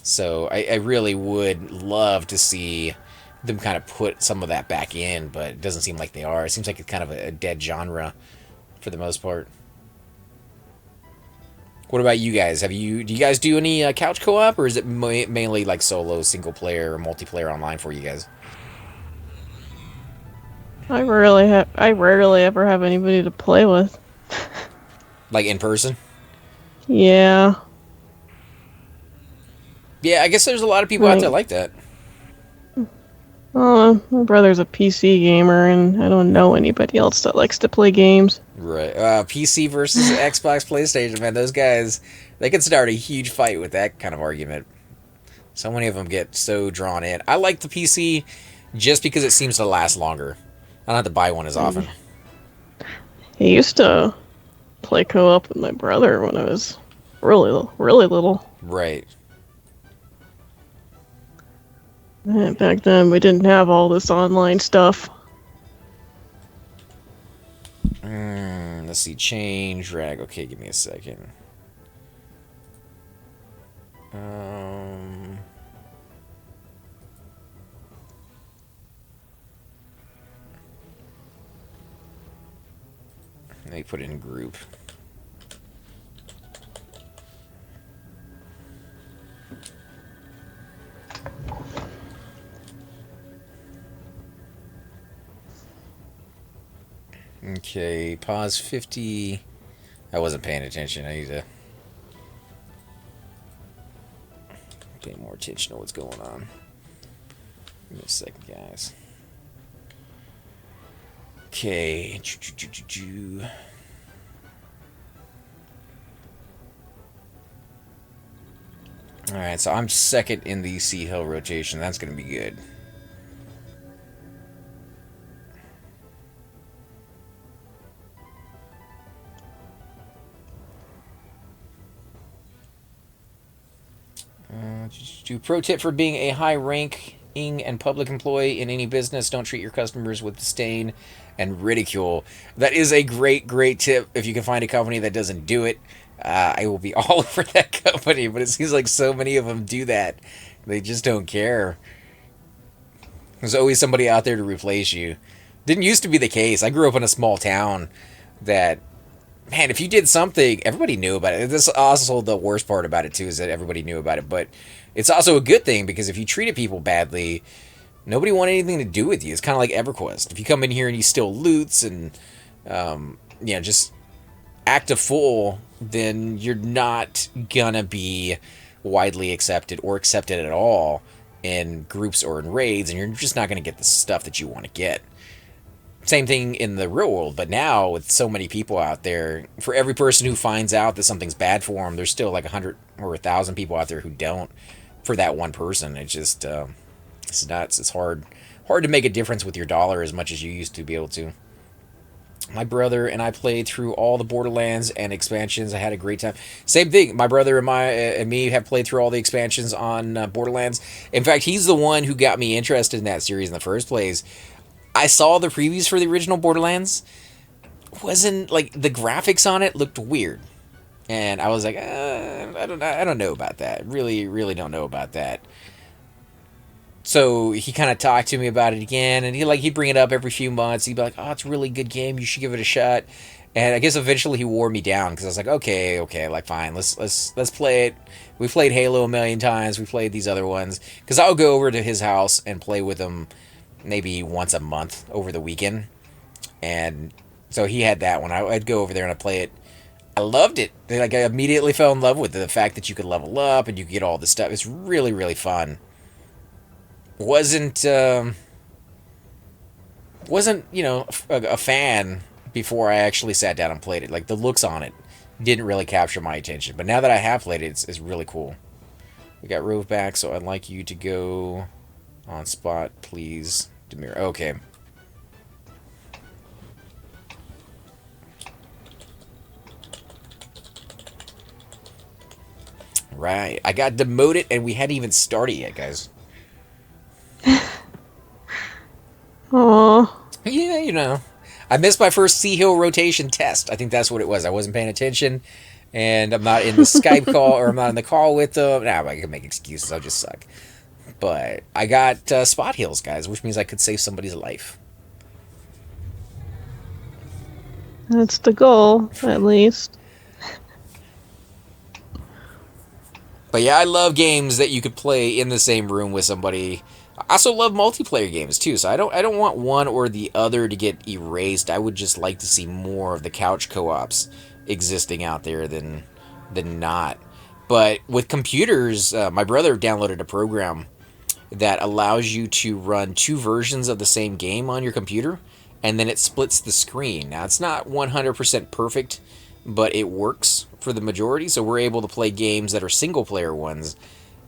So I really would love to see them kind of put some of that back in, but it doesn't seem like they are. It seems like it's kind of a dead genre for the most part. What about you guys? Do you guys do any couch co-op, or is it mainly like solo, single player, or multiplayer online for you guys? I rarely ever have anybody to play with. Like in person? Yeah. Yeah, I guess there's a lot of people out there like that. Oh, my brother's a PC gamer, and I don't know anybody else that likes to play games. Right. PC versus Xbox, PlayStation, man. Those guys, they can start a huge fight with that kind of argument. So many of them get so drawn in. I like the PC just because it seems to last longer. I don't have to buy one as often. I used to play co-op with my brother when I was really, really little. Right. And back then, we didn't have all this online stuff. Let's see. Change, drag. Okay, give me a second. Let me put it in group. Okay, pause 50. I wasn't paying attention. I need to pay more attention to what's going on. Give me a second, guys. Okay. Alright, so I'm second in the Sea Hill rotation. That's going to be good. Pro tip for being a high-ranking and public employee in any business: don't treat your customers with disdain and ridicule. That is a great, great tip. If you can find a company that doesn't do it, I will be all over that company. But it seems like so many of them do that. They just don't care. There's always somebody out there to replace you. Didn't used to be the case. I grew up in a small town that, man, if you did something, everybody knew about it. This is also the worst part about it, too, is that everybody knew about it. But it's also a good thing, because if you treated people badly, nobody wanted anything to do with you. It's kind of like Everquest. If you come in here and you steal loots and, just act a fool, then you're not gonna be widely accepted or accepted at all in groups or in raids, and you're just not gonna get the stuff that you want to get. Same thing in the real world, but now with so many people out there, for every person who finds out that something's bad for them, there's still like 100 or 1,000 people out there who don't. For that one person, it's just it's nuts. It's hard to make a difference with your dollar as much as you used to be able to. My brother and I played through all the Borderlands and expansions. I had a great time. Same thing. My brother and me have played through all the expansions on Borderlands. In fact, he's the one who got me interested in that series in the first place. I saw the previews for the original Borderlands. Wasn't like the graphics on it looked weird, and I was like, I don't know about that. Really, really don't know about that. So he kind of talked to me about it again, and he'd bring it up every few months. He'd be like, "Oh, it's a really good game. You should give it a shot." And I guess eventually he wore me down, because I was like, okay, like fine, let's play it. We played Halo a million times. We played these other ones, because I'll go over to his house and play with him maybe once a month over the weekend. And so he had that one. I'd go over there and I'd play it. I loved it. Like, I immediately fell in love with the fact that you could level up and you could get all this stuff. It's really, really fun. Wasn't a fan before I actually sat down and played it. Like, the looks on it didn't really capture my attention. But now that I have played it, it's really cool. We got Rove back, so I'd like you to go on spot, please. Demir. Okay. Right. I got demoted and we hadn't even started yet, guys. Aww. Yeah, I missed my first Sea Hill rotation test. I think that's what it was. I wasn't paying attention, and I'm not in the Skype call, or I'm not in the call with them. Nah, I can make excuses. I'll just suck. But I got spot heals, guys, which means I could save somebody's life. That's the goal, at least. But yeah, I love games that you could play in the same room with somebody. I also love multiplayer games too, so I don't want one or the other to get erased. I would just like to see more of the couch co-ops existing out there than not. But with computers, my brother downloaded a program that allows you to run two versions of the same game on your computer, and then it splits the screen. Now, it's not 100% perfect, but it works for the majority, so we're able to play games that are single-player ones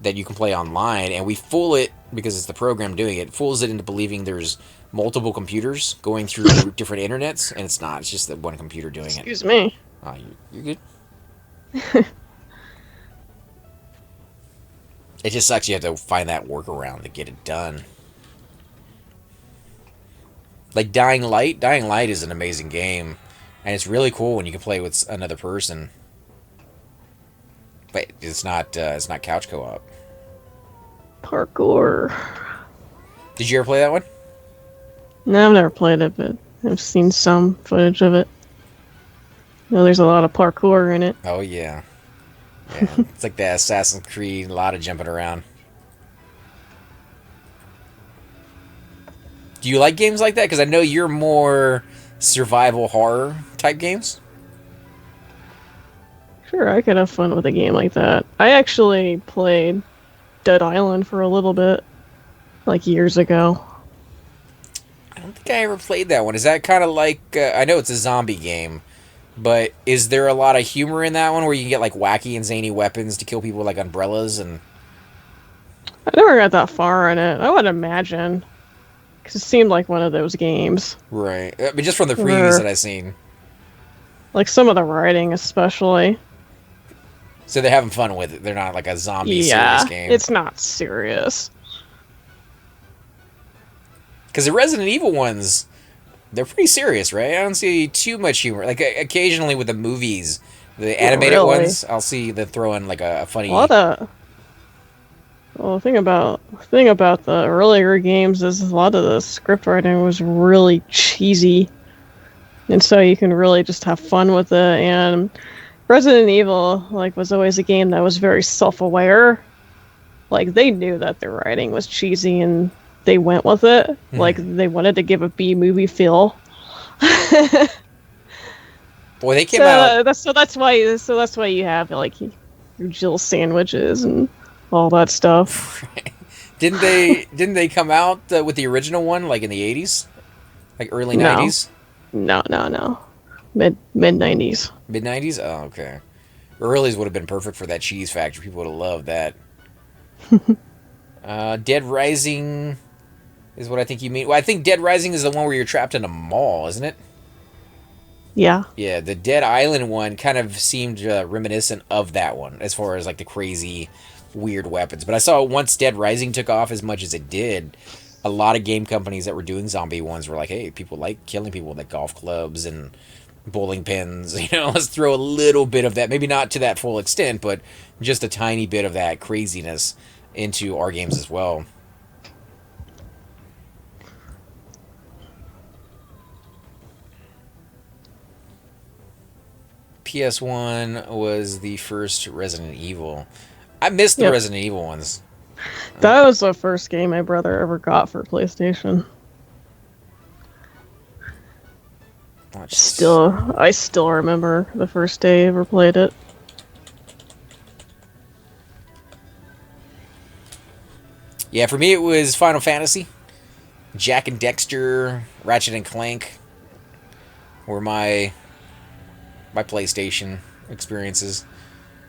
that you can play online, and we fool it because it's the program doing it. Fools it into believing there's multiple computers going through different internets, and it's not. It's just that one computer doing it. Excuse me. Oh, you're good. It just sucks you have to find that workaround to get it done. Like Dying Light. Dying Light is an amazing game, and it's really cool when you can play with another person. But it's not couch co-op. Parkour. Did you ever play that one? No, I've never played it, but I've seen some footage of it. You know, there's a lot of parkour in it. Oh yeah. Yeah, it's like the Assassin's Creed, a lot of jumping around. Do you like games like that? Because I know you're more survival horror type games. Sure, I could have fun with a game like that. I actually played Dead Island for a little bit, like years ago. I don't think I ever played that one. Is that kind of like... I know it's a zombie game, but is there a lot of humor in that one where you can get like wacky and zany weapons to kill people with like umbrellas? And I never got that far in it. I would imagine. Because it seemed like one of those games. Right. I mean, just from the previews that I've seen. Like some of the writing especially. So they're having fun with it. They're not like a zombie serious game. It's not serious. Because the Resident Evil ones, they're pretty serious, right? I don't see too much humor. Like occasionally with the movies, the animated ones, I'll see them throw in like a funny... Well, the thing about the earlier games is a lot of the script writing was really cheesy. And so you can really just have fun with it. And Resident Evil was always a game that was very self-aware. Like, they knew that their writing was cheesy and they went with it. Mm. Like, they wanted to give a B-movie feel. Boy, they came out... So that's why you have, like, your Jill sandwiches and all that stuff. Didn't they come out with the original one, like, in the 80s? Like, early 90s? No. Mid-90s. Mid-90s? Oh, okay. Early's would have been perfect for that cheese factory. People would have loved that. Dead Rising is what I think you mean. Well, I think Dead Rising is the one where you're trapped in a mall, isn't it? Yeah. Yeah, the Dead Island one kind of seemed reminiscent of that one, as far as, like, the crazy, weird weapons. But I saw once Dead Rising took off as much as it did, a lot of game companies that were doing zombie ones were like, hey, people like killing people with like golf clubs and bowling pins. You know, let's throw a little bit of that, maybe not to that full extent, but just a tiny bit of that craziness into our games as well. PS1 was the first Resident Evil. I missed the Resident Evil ones. That was the first game my brother ever got for PlayStation. I still remember the first day I ever played it. Yeah, for me it was Final Fantasy. Jak and Dexter, Ratchet and Clank were my PlayStation experiences.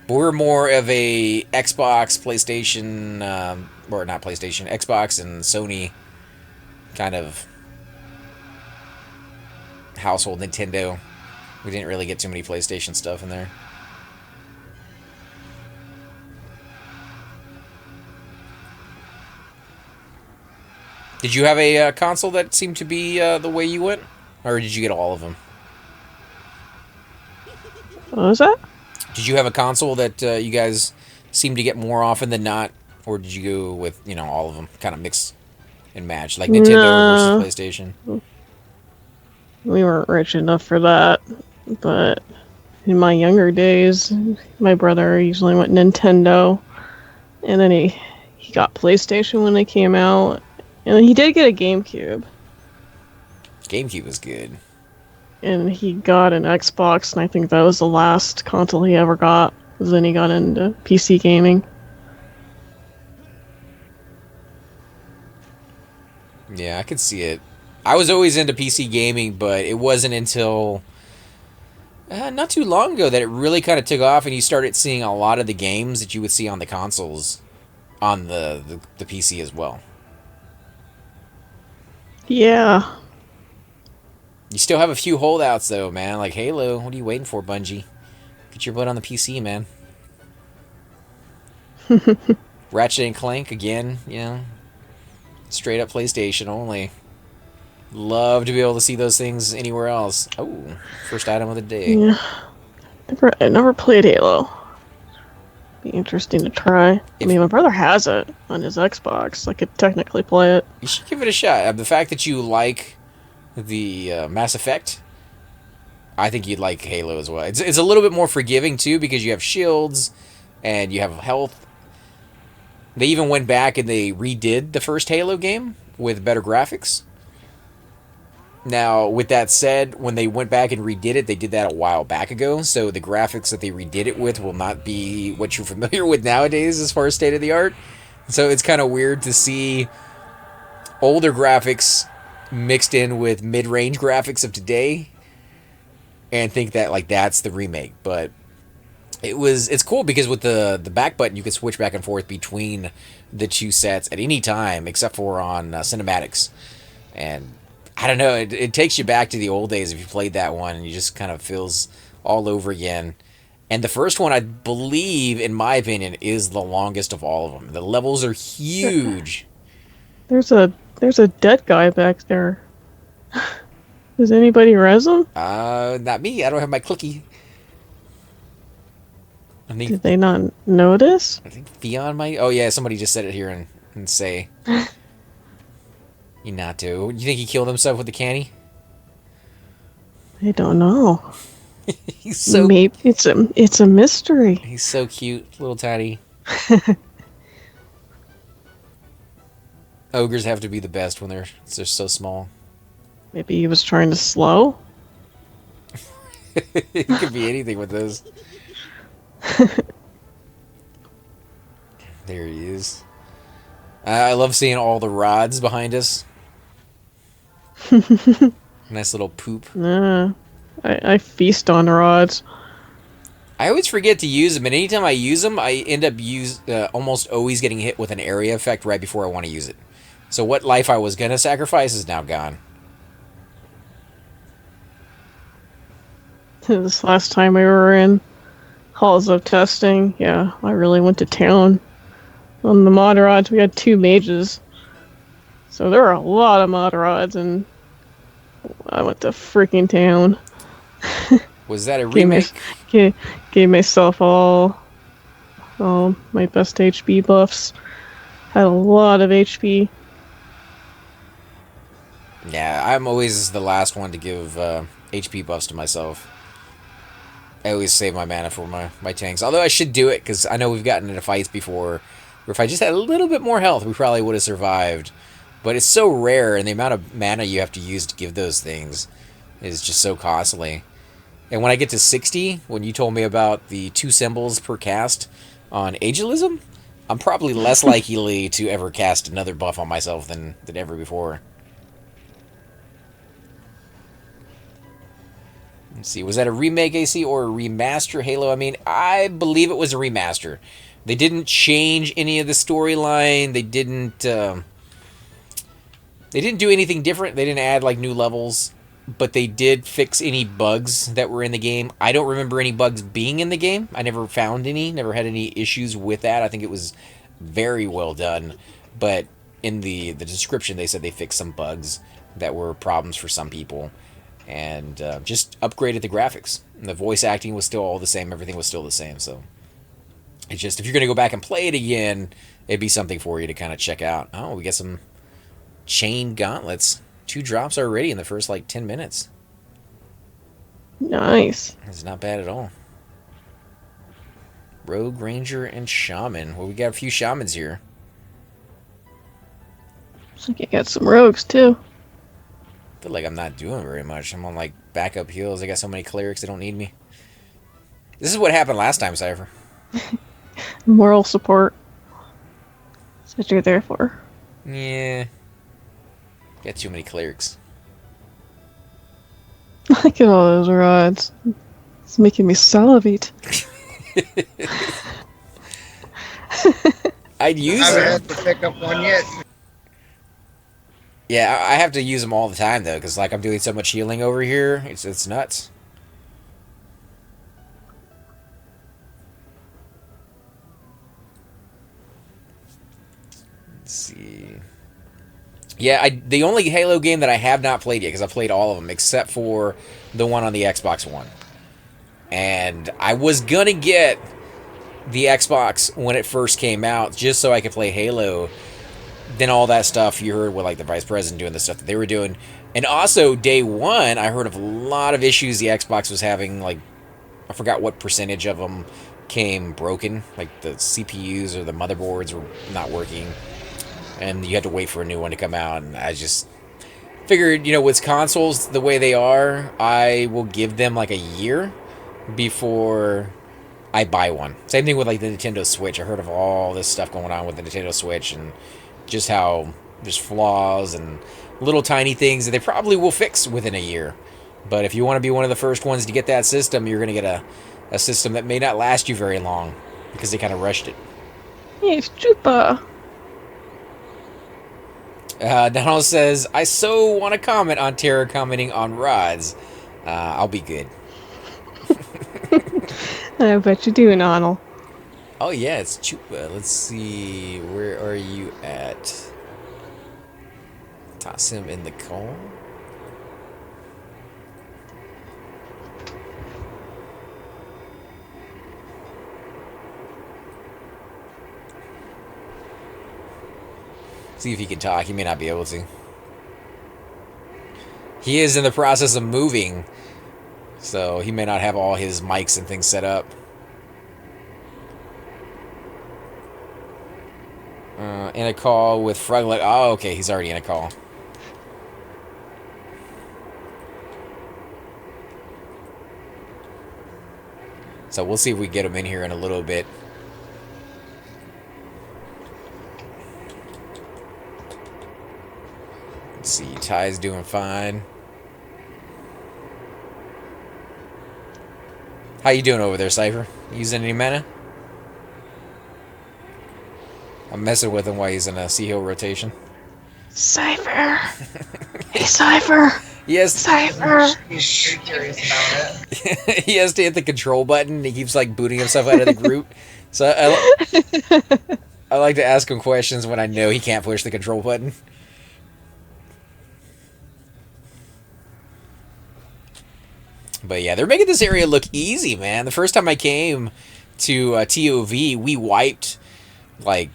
But we're more of a Xbox, PlayStation, or not PlayStation, Xbox and Sony kind of household. Nintendo. We didn't really get too many PlayStation stuff in there. Did you have a console that seemed to be the way you went? Or did you get all of them? What was that? Did you have a console that you guys seem to get more often than not? Or did you go with, all of them? Kind of mix and match? Like Nintendo versus PlayStation? We weren't rich enough for that. But in my younger days, my brother usually went Nintendo. And then he got PlayStation when they came out. And he did get a GameCube. GameCube was good. And he got an Xbox, and I think that was the last console he ever got. Because then he got into PC gaming. Yeah, I could see it. I was always into PC gaming, but it wasn't until not too long ago that it really kind of took off, and you started seeing a lot of the games that you would see on the consoles on the PC as well. Yeah. You still have a few holdouts though, man. Like Halo, what are you waiting for, Bungie? Get your butt on the PC, man. Ratchet and Clank again, you know, straight up PlayStation only. Love to be able to see those things anywhere else. Oh, first item of the day. Yeah. I never played Halo. Be interesting to try. I mean, my brother has it on his Xbox. I could technically play it. You should give it a shot. The fact that you like the Mass Effect, I think you'd like Halo as well. It's a little bit more forgiving too because you have shields and you have health. They even went back and they redid the first Halo game with better graphics. Now, with that said, when they went back and redid it, they did that a while back ago, so the graphics that they redid it with will not be what you're familiar with nowadays as far as state-of-the-art. So it's kind of weird to see older graphics mixed in with mid-range graphics of today and think that, like, that's the remake. But it's cool because with the back button, you can switch back and forth between the two sets at any time, except for on cinematics. And I don't know, it takes you back to the old days if you played that one, and you just kind of feels all over again. And the first one, I believe, in my opinion, is the longest of all of them. The levels are huge. There's a dead guy back there. Does anybody res him? Not me. I don't have my clicky. Did they not notice? I think Theon might. Oh yeah, somebody just said it here and say. Inato. You think he killed himself with the canny? I don't know. He's so. Maybe it's a mystery. He's so cute, little tiny. Ogres have to be the best when they're so small. Maybe he was trying to slow. It could be anything with those. There he is. I love seeing all the rods behind us. Nice little poop. I feast on rods. I always forget to use them, and anytime I use them, I end up almost always getting hit with an area effect right before I want to use it. So what life I was going to sacrifice is now gone. This last time we were in halls of testing, yeah, I really went to town on the mod rods. We had 2 mages. So there were a lot of mod rods, and I went to freaking town. Was that a remake? Gave myself all my best HP buffs. Had a lot of HP. Yeah, I'm always the last one to give HP buffs to myself. I always save my mana for my tanks. Although I should do it, because I know we've gotten into fights before where if I just had a little bit more health, we probably would have survived. But it's so rare, and the amount of mana you have to use to give those things is just so costly. And when I get to 60, when you told me about the 2 symbols per cast on Agilism, I'm probably less likely to ever cast another buff on myself than ever before. Let's see, was that a remake AC or a remaster Halo? I mean, I believe it was a remaster. They didn't change any of the storyline. They didn't do anything different. They didn't add like new levels, but they did fix any bugs that were in the game. I don't remember any bugs being in the game. I never found any, never had any issues with that. I think it was very well done, but in the description they said they fixed some bugs that were problems for some people, and just upgraded the graphics. And the voice acting was still all the same. Everything was still the same. So it's just, if you're going to go back and play it again, it'd be something for you to kind of check out. Oh, we got some chain gauntlets. 2 drops already in the first like 10 minutes. Nice. It's not bad at all. Rogue, Ranger, and Shaman. Well, we got a few Shamans here. Looks like I got some rogues too. I feel like I'm not doing very much. I'm on like backup heals. I got so many clerics, they don't need me. This is what happened last time, Cypher. Moral support. That's what you're there for. Yeah. Got too many clerics. Look at all those rods. It's making me salivate. I'd I use haven't them. had to pick up one yet. Yeah, I have to use them all the time though, because like I'm doing so much healing over here. It's nuts. Let's see. Yeah, the only Halo game that I have not played yet, because I played all of them except for the one on the Xbox One. And I was gonna get the Xbox when it first came out, just so I could play Halo. Then all that stuff you heard with like the vice president doing the stuff that they were doing, and also day one, I heard of a lot of issues the Xbox was having. Like I forgot what percentage of them came broken, like the CPUs or the motherboards were not working, and you had to wait for a new one to come out. And I just figured, with consoles the way they are, I will give them like a year before I buy one. Same thing with like the Nintendo Switch. I heard of all this stuff going on with the Nintendo Switch and just how there's flaws and little tiny things that they probably will fix within a year. But if you want to be one of the first ones to get that system, you're going to get a system that may not last you very long because they kind of rushed it. Yes, Chupa. Donald says, I so want to comment on Terra commenting on rods. I'll be good. I bet you do, Nonal. Oh yeah, it's Chupa. Let's see, where are you at? Toss him in the call. See if he can talk. He may not be able to. He is in the process of moving, so he may not have all his mics and things set up. In a call with Fruglet. Oh, okay, he's already in a call. So we'll see if we get him in here in a little bit. Let's see, Ty's doing fine. How you doing over there, Cypher? Using any mana? I'm messing with him while he's in a Sea Hill rotation. Cypher. Hey, Cypher. Yes. Cypher. He's pretty curious about it. He has to hit the control button. He keeps like booting himself out of the group. So I like to ask him questions when I know he can't push the control button. But yeah, they're making this area look easy, man. The first time I came to TOV, we wiped like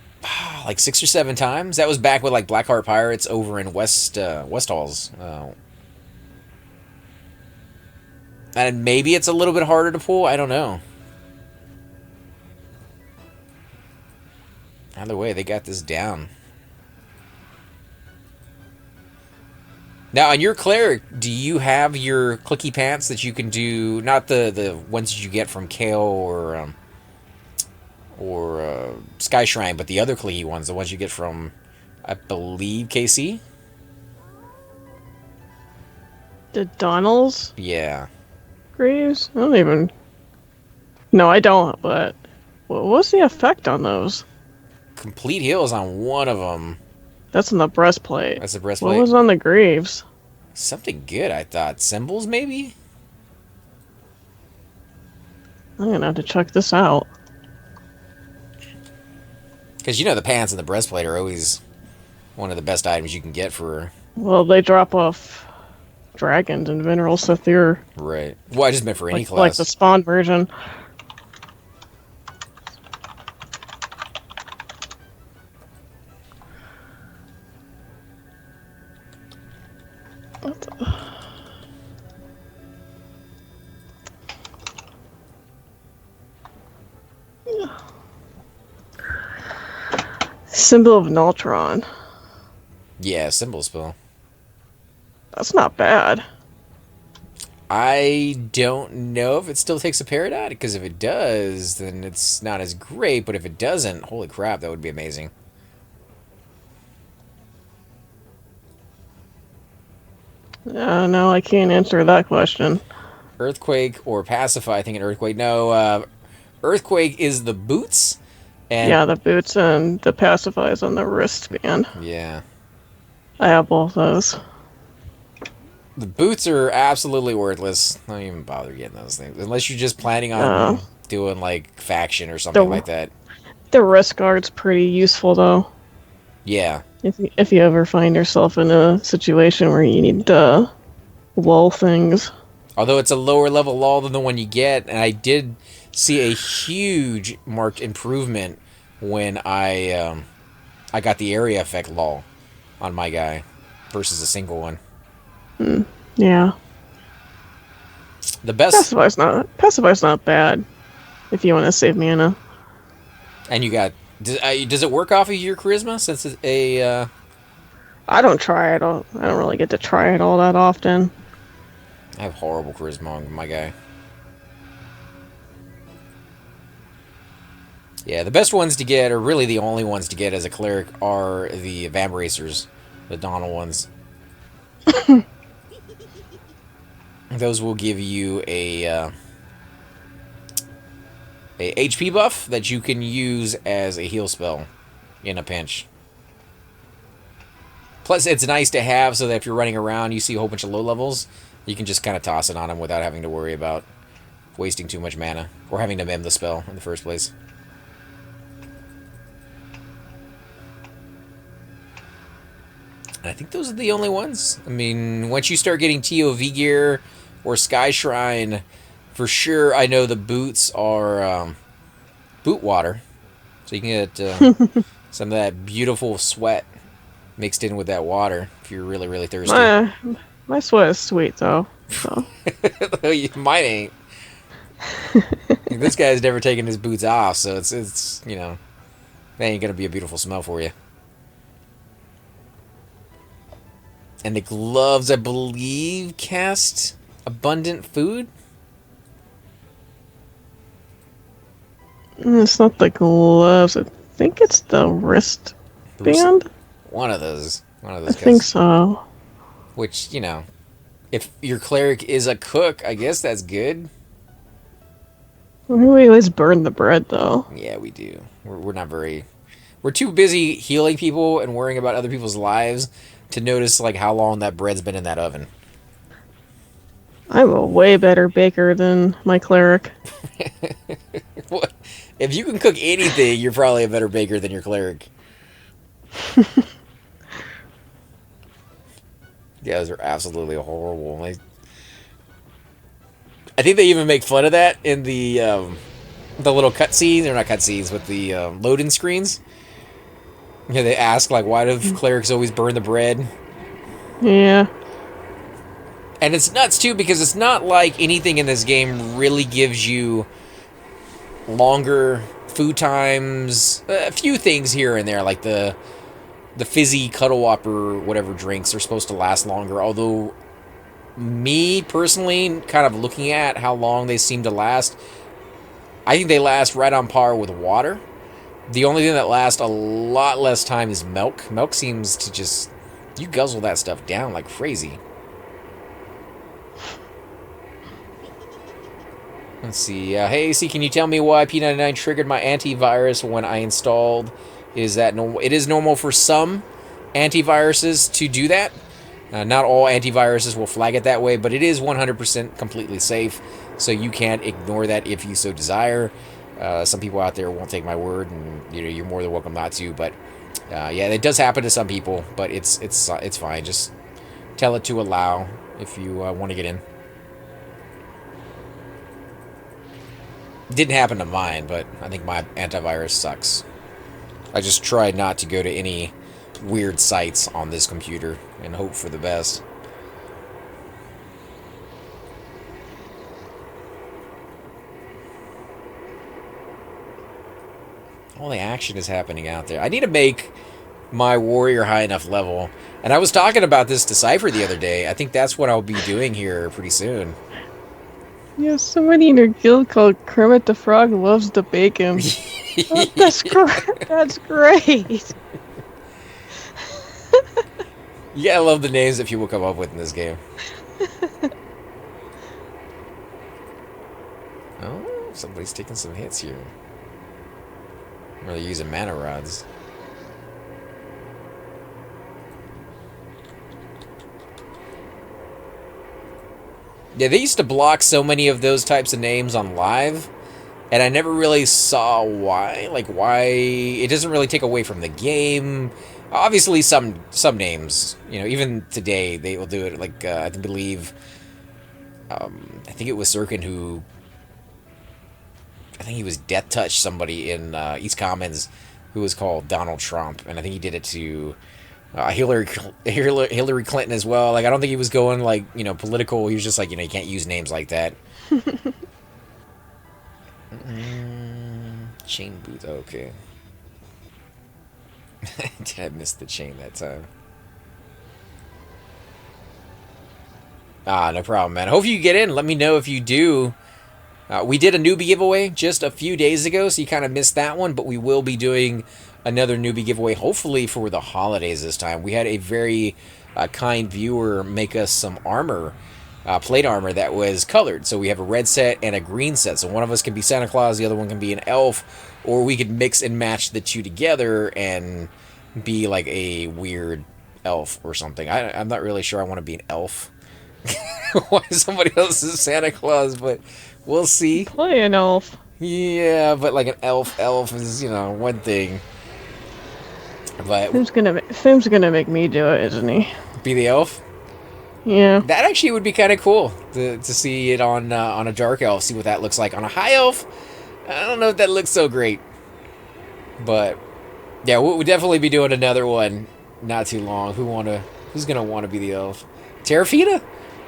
6 or 7 times. That was back with like Blackheart Pirates over in West Halls. And maybe it's a little bit harder to pull. I don't know. Either way, they got this down. Now, on your Cleric, do you have your clicky pants that you can do? Not the ones that you get from Kale or Sky Shrine, but the other clicky ones, the ones you get from, I believe, KC? The Donalds? Yeah. Greaves? I don't even... No, I don't, but... What's the effect on those? Complete heals on one of them. That's in the breastplate. That's the breastplate. What was on the Greaves? Something good, I thought. Symbols, maybe? I'm gonna have to check this out. Because the pants and the breastplate are always one of the best items you can get for... Well, they drop off dragons and minerals, so they're... Right. Well, I just meant for any class. Like the spawn version. What the... Symbol of Nultron. Yeah, symbol spell. That's not bad. I don't know if it still takes a Peridot, because if it does, then it's not as great, but if it doesn't, holy crap, that would be amazing. No, I can't answer that question. Earthquake or Pacify? I think an Earthquake. No, Earthquake is the boots, And Yeah, the boots and the pacifies on the wristband. yeah, I have both those. the boots are absolutely worthless. Don't even bother getting those things unless you're just planning Uh, on doing like faction or something the like that. the wrist guard's pretty useful though. Yeah. If you ever find yourself in a situation where you need to lull things. Although it's a lower level lull than the one you get, and I did see a huge marked improvement when I got the area effect lull on my guy versus a single one. Yeah. The best, Pacify's not bad if you want to save mana. and you got. Does it work off of your charisma since it's a? I don't try it all. I don't really get to try it all that often. I have horrible charisma on my guy. Yeah, the best ones to get, or really the only ones to get as a cleric, are the Vamp Racers, the Donald ones. Those will give you a HP buff that you can use as a heal spell in a pinch. Plus, it's nice to have so that if you're running around, you see a whole bunch of low levels, you can just kind of toss it on them without having to worry about wasting too much mana or having to mem the spell in the first place. And I think those are the only ones. I mean, once you start getting TOV gear or Sky Shrine, for sure I know the boots are boot water. So you can get some of that beautiful sweat mixed in with that water if you're really, really thirsty. My sweat is sweet though. So. Mine ain't. This guy's never taken his boots off, so it's you know, that ain't gonna be a beautiful smell for you. And the gloves, I believe, cast abundant food. It's not the gloves. I think it's the wristband. One of those. I think so. Which, you know, if your cleric is a cook, I guess that's good. We always burn the bread, though. Yeah, we do. We're not very... We're too busy healing people and worrying about other people's lives to notice, like, how long that bread's been in that oven. I'm a way better baker than my cleric. What? If you can cook anything, you're probably a better baker than your cleric. Yeah, those are absolutely horrible. I think they even make fun of that in the little cutscenes, or not cutscenes, but the loading screens. Yeah, they ask, like, why do clerics always burn the bread? Yeah. And it's nuts, too, because it's not like anything in this game really gives you longer food times. A few things here and there, like the fizzy Cuddle Whopper, whatever drinks are supposed to last longer. Although, me, personally, kind of looking at how long they seem to last, I think they last right on par with water. The only thing that lasts a lot less time is milk. Milk seems to just... You guzzle that stuff down like crazy. Let's see. Hey, AC, can you tell me why p99 triggered my antivirus when I installed? Is that normal? It is normal for some antiviruses to do that. Not all antiviruses will flag it that way, but it is 100% completely safe, so you can't ignore that if you so desire. Some people out there won't take my word, and you're more than welcome not to. But yeah, it does happen to some people, but it's fine. Just tell it to allow if you want to get in. Didn't happen to mine, but I think my antivirus sucks. I just try not to go to any weird sites on this computer and hope for the best. All the action is happening out there. I need to make my warrior high enough level. And I was talking about this to Cypher the other day. I think that's what I'll be doing here pretty soon. You have somebody in your guild called Kermit the Frog loves the bacon. Oh, that's great. That's great. You gotta love the names that people come up with in this game. Oh, somebody's taking some hits here. Or they're using mana rods. Yeah, they used to block so many of those types of names on live, and I never really saw why. Like, why it doesn't really take away from the game. Obviously, some names, you know, even today they will do it. Like, I believe, I think it was Sirkin who, I think he was death touch somebody in East Commons who was called Donald Trump, and I think he did it to Hillary Clinton as well. Like, I don't think he was going, like, you know, political. He was just like, you know, you can't use names like that. Chain booth. Okay. Did I miss the chain that time? No problem, man. Hope you get in. Let me know if you do. We did a newbie giveaway just a few days ago, so you kind of missed that one, but we will be doing another newbie giveaway, hopefully for the holidays this time. We had a very kind viewer make us some armor, plate armor that was colored. So we have a red set and a green set. So one of us can be Santa Claus, the other one can be an elf, or we could mix and match the two together and be like a weird elf or something. I'm not really sure I want to be an elf. Why somebody else is Santa Claus, but we'll see. Play an elf. Yeah, but like an elf is, you know, one thing. But Who's gonna make me do it, isn't he? Be the elf? Yeah. That actually would be kind of cool to see it on a dark elf, see what that looks like. On a high elf, I don't know if that looks so great. But yeah, we'll definitely be doing another one not too long. Who's gonna want to be the elf? Terrafina?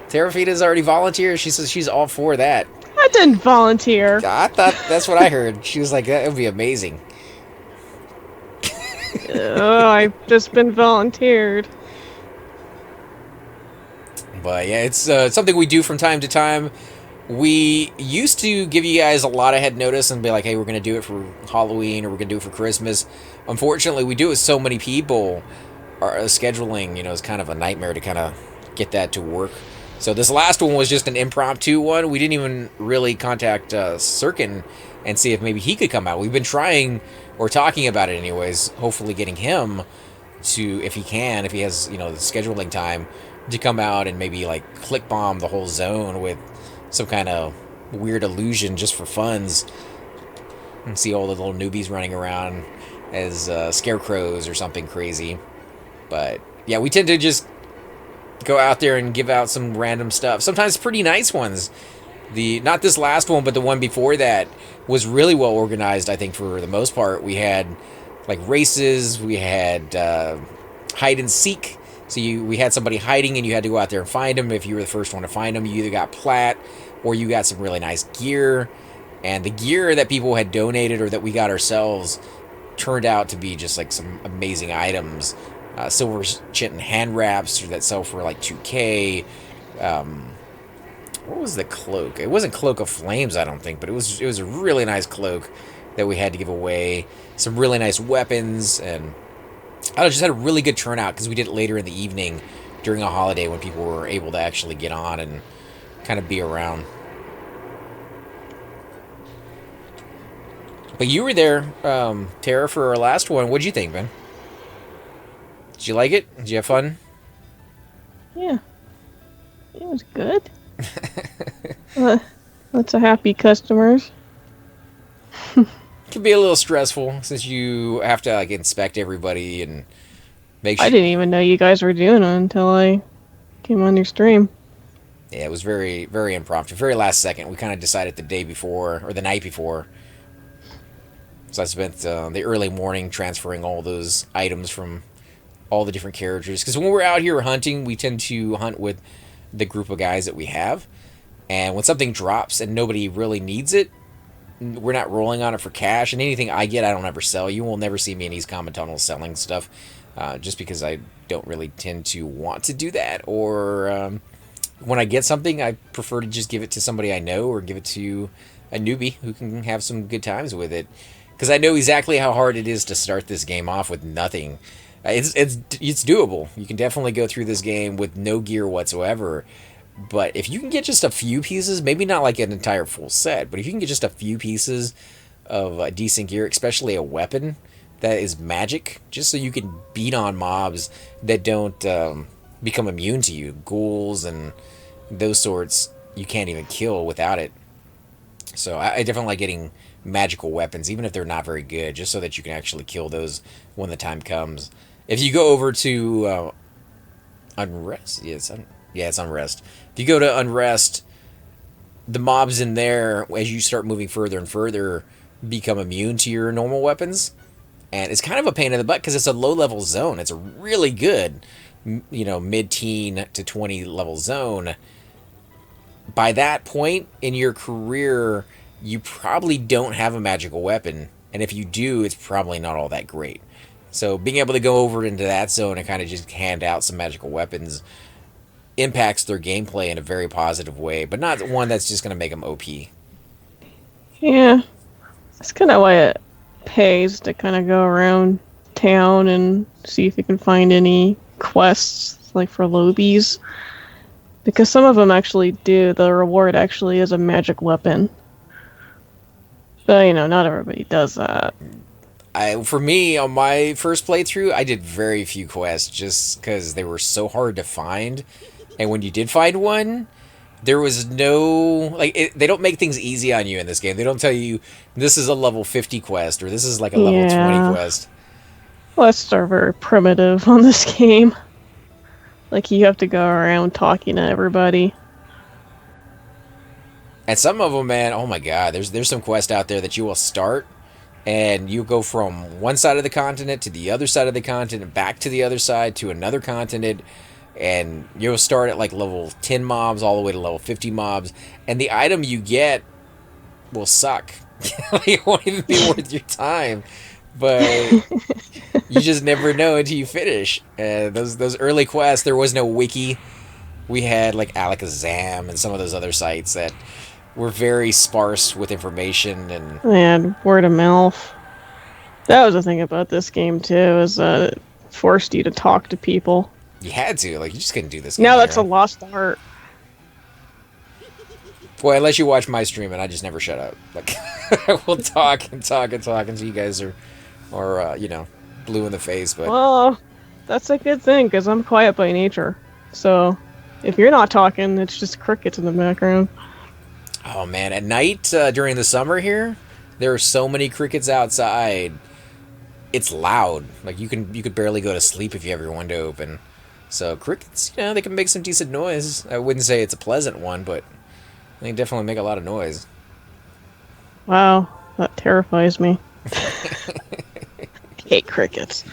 Terrafina's already volunteered. She says she's all for that. I didn't volunteer. I thought that's what I heard. She was like, that would be amazing. Oh, I've just been volunteered. But yeah, it's something we do from time to time. We used to give you guys a lot of head notice and be like, hey, we're going to do it for Halloween or we're going to do it for Christmas. Unfortunately, we do it with so many people. Our scheduling, you know, is kind of a nightmare to kind of get that to work. So this last one was just an impromptu one. We didn't even really contact Sirkin and see if maybe he could come out. We've been trying or talking about it anyways, hopefully getting him to, if he has, you know, the scheduling time, to come out and maybe like click bomb the whole zone with some kind of weird illusion just for funs, and see all the little newbies running around as scarecrows or something crazy. But yeah, we tend to just go out there and give out some random stuff, sometimes pretty nice ones. Not this last one, but the one before that was really well organized, I think, for the most part. We had like races, we had hide and seek. So we had somebody hiding and you had to go out there and find them. If you were the first one to find them, you either got plat or you got some really nice gear. And the gear that people had donated or that we got ourselves turned out to be just like some amazing items. Silver Chitin hand wraps that sell for like 2K. What was the cloak? It wasn't Cloak of Flames, I don't think, but it was a really nice cloak that we had to give away. Some really nice weapons, and I just had a really good turnout because we did it later in the evening during a holiday when people were able to actually get on and kind of be around. But you were there, Tara, for our last one. What'd you think, man? Did you like it? Did you have fun? Yeah. It was good. Lots of happy customers. Can be a little stressful since you have to like inspect everybody and make sure. I didn't even know you guys were doing it until I came on your stream. Yeah, it was very, very impromptu. Very last second. We kind of decided the day before or the night before. So I spent the early morning transferring all those items from all the different characters. Because when we're out here hunting, we tend to hunt with the group of guys that we have. And when something drops and nobody really needs it, we're not rolling on it for cash. And anything I get, I don't ever sell. You will never see me in East Common Tunnel selling stuff. Just because I don't really tend to want to do that. Or when I get something, I prefer to just give it to somebody I know or give it to a newbie who can have some good times with it. Because I know exactly how hard it is to start this game off with nothing. It's doable. You can definitely go through this game with no gear whatsoever. But if you can get just a few pieces, maybe not like an entire full set, but if you can get just a few pieces of decent gear, especially a weapon that is magic, just so you can beat on mobs that don't become immune to you. Ghouls and those sorts, you can't even kill without it. So I definitely like getting magical weapons, even if they're not very good, just so that you can actually kill those when the time comes. If you go over to Unrest, it's Unrest. If you go to Unrest, the mobs in there, as you start moving further and further, become immune to your normal weapons. And it's kind of a pain in the butt because it's a low-level zone. It's a really good, mid-teen to 20 level zone. By that point in your career, you probably don't have a magical weapon. And if you do, it's probably not all that great. So being able to go over into that zone and kind of just hand out some magical weapons impacts their gameplay in a very positive way, but not one that's just going to make them OP. Yeah, that's kind of why it pays to kind of go around town and see if you can find any quests, like for lobies. Because some of them actually do. The reward actually is a magic weapon. But, not everybody does that. For me, on my first playthrough, I did very few quests just because they were so hard to find. And when you did find one, there was no... they don't make things easy on you in this game. They don't tell you, this is a level 50 quest, or this is like a level 20 quest. Quests are very primitive on this game. Like, you have to go around talking to everybody. And some of them, man, oh my god, there's some quests out there that you will start, and you go from one side of the continent to the other side of the continent, back to the other side to another continent, and you'll start at like level 10 mobs all the way to level 50 mobs, and the item you get will suck. It won't even be worth your time. But you just never know until you finish. Those early quests, there was no wiki. We had like Alakazam and some of those other sites that were very sparse with information and word of mouth. That was the thing about this game too, is that it forced you to talk to people. You had to, you just couldn't do this. Now that's a lost art. Boy, unless you watch my stream and I just never shut up. We'll talk and talk and talk until you guys are blue in the face. But well, that's a good thing because I'm quiet by nature. So if you're not talking, it's just crickets in the background. Oh man, at night during the summer here, there are so many crickets outside. It's loud. You could barely go to sleep if you have your window open. So crickets, they can make some decent noise. I wouldn't say it's a pleasant one, but they definitely make a lot of noise. Wow, that terrifies me. I hate crickets.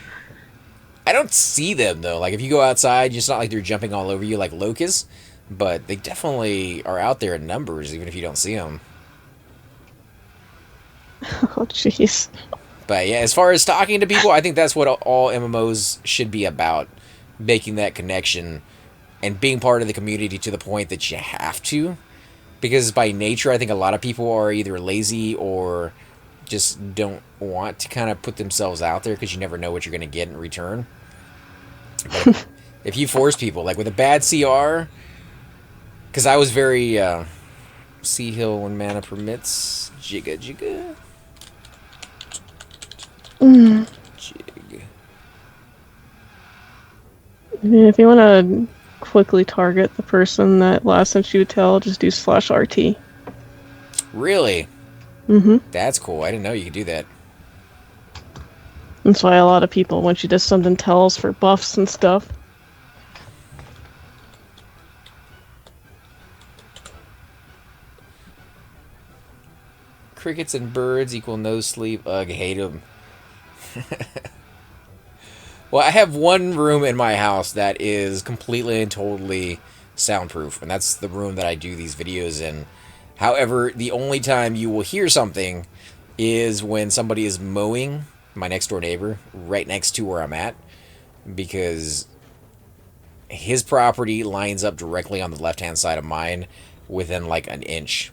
I don't see them, though. If you go outside, it's not like they're jumping all over you like locusts, but they definitely are out there in numbers, even if you don't see them. Oh, jeez. But yeah, as far as talking to people, I think that's what all MMOs should be about. Making that connection and being part of the community to the point that you have to. Because by nature, I think a lot of people are either lazy or just don't want to kind of put themselves out there because you never know what you're going to get in return. But if you force people, with a bad CR, because I was very Sea Hill when mana permits, jigga jigga. Jig. If you want to quickly target the person that last sent you a tell, just do /RT. Really? Mm-hmm. That's cool. I didn't know you could do that. That's why a lot of people, when she does something, tells for buffs and stuff. Crickets and birds equal no sleep. Ugh, I hate them. Well, I have one room in my house that is completely and totally soundproof, and that's the room that I do these videos in. However, the only time you will hear something is when somebody is mowing, my next door neighbor, right next to where I'm at, because his property lines up directly on the left-hand side of mine within an inch.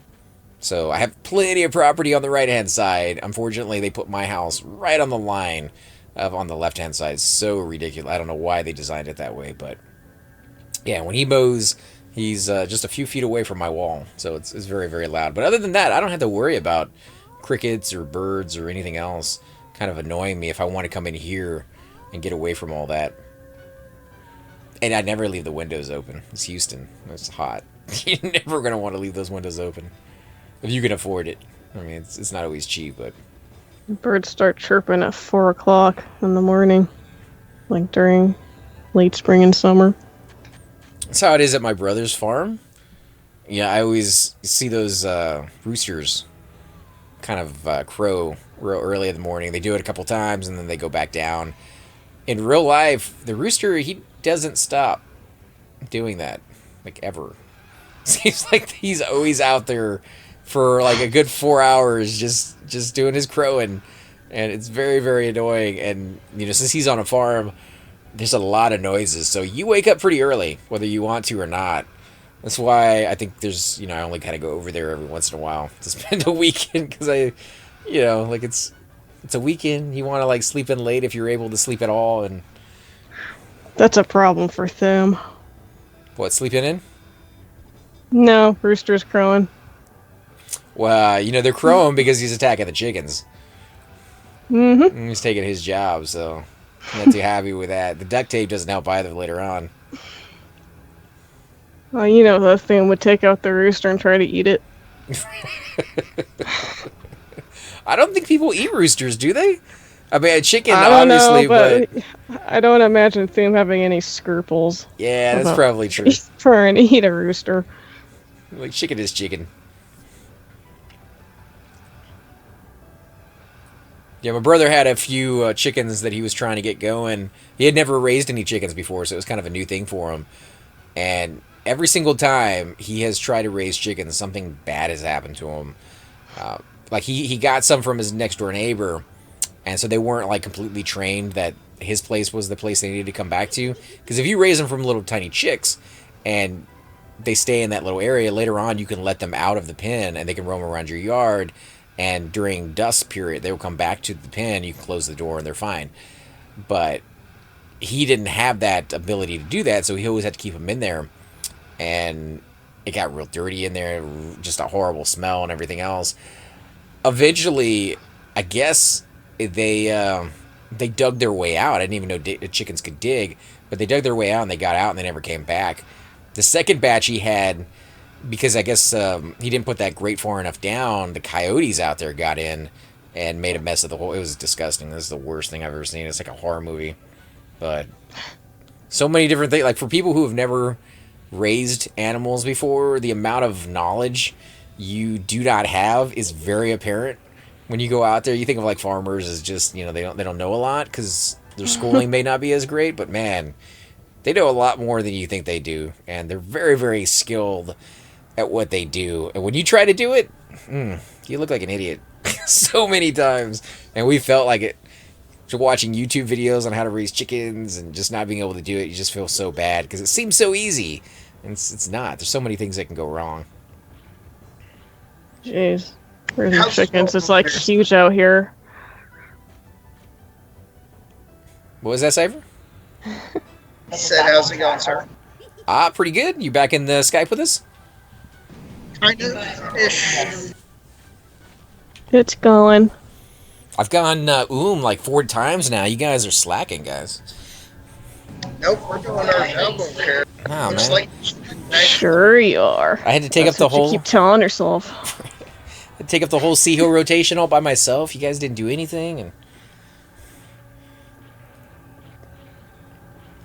So I have plenty of property on the right-hand side. Unfortunately, they put my house right on the line on the left-hand side. It's so ridiculous. I don't know why they designed it that way, but yeah, when he mows, he's just a few feet away from my wall, so it's very, very loud. But other than that, I don't have to worry about crickets or birds or anything else kind of annoying me if I want to come in here and get away from all that. And I never leave the windows open. It's Houston. It's hot. You're never going to want to leave those windows open. If you can afford it. I mean, it's not always cheap, but... Birds start chirping at 4 o'clock in the morning. Like during late spring and summer. That's how it is at my brother's farm. Yeah, I always see those roosters kind of crow real early in the morning. They do it a couple times, and then they go back down. In real life, the rooster, he doesn't stop doing that, like, ever. Seems like he's always out there for like a good 4 hours just doing his crowing, and it's very, very annoying. And you know, since he's on a farm, there's a lot of noises, so you wake up pretty early whether you want to or not. That's why I think there's, you know, I only kind of go over there every once in a while to spend a weekend, because I, you know, like it's a weekend, you want to like sleep in late if you're able to sleep at all. And that's a problem for them. What, sleeping in? No, rooster's crowing. Well, you know, they're crowing because he's attacking the chickens. Mm-hmm. He's taking his job, so I'm not too happy with that. The duct tape doesn't help either later on. Well, you know, the thing would take out the rooster and try to eat it. I don't think people eat roosters, do they? I mean, a chicken, obviously, but I don't imagine them having any scruples. Yeah, that's probably true. Trying to eat a rooster. Like, chicken is chicken. Yeah, my brother had a few chickens that he was trying to get going. He had never raised any chickens before, so it was kind of a new thing for him. And every single time he has tried to raise chickens, something bad has happened to him. Like, he got some from his next-door neighbor, and so they weren't, like, completely trained that his place was the place they needed to come back to. Because if you raise them from little tiny chicks, and they stay in that little area, later on you can let them out of the pen, and they can roam around your yard. And during dusk period, they will come back to the pen. You can close the door, and they're fine. But he didn't have that ability to do that, so he always had to keep them in there. And it got real dirty in there, just a horrible smell and everything else. Eventually, I guess they dug their way out. I didn't even know chickens could dig, but they dug their way out, and they got out, and they never came back. The second batch he had, because I guess he didn't put that grate far enough down, the coyotes out there got in and made a mess of the whole... It was disgusting. This is the worst thing I've ever seen. It's like a horror movie. But so many different things. Like, for people who have never raised animals before, the amount of knowledge you do not have is very apparent. When you go out there, you think of, like, farmers as just, you know, they don't know a lot because their schooling may not be as great, but man, they know a lot more than you think they do, and they're very, very skilled at what they do. And when you try to do it, you look like an idiot so many times. And we felt like it. So watching YouTube videos on how to raise chickens and just not being able to do it, you just feel so bad because it seems so easy, and it's not. There's so many things that can go wrong. Jeez, raising chickens is like huge out here. What was that, Cypher? He said, how's it going, sir? Pretty good. You back in the Skype with us? Kind of ish. It's going. I've gone like 4 times now. You guys are slacking, guys. Nope, we're doing our elbow care. Oh, Looks man. like Sure you are. I had to take That's up the what you whole... keep telling yourself. I take up the whole Sea Hill rotation all by myself. You guys didn't do anything, and...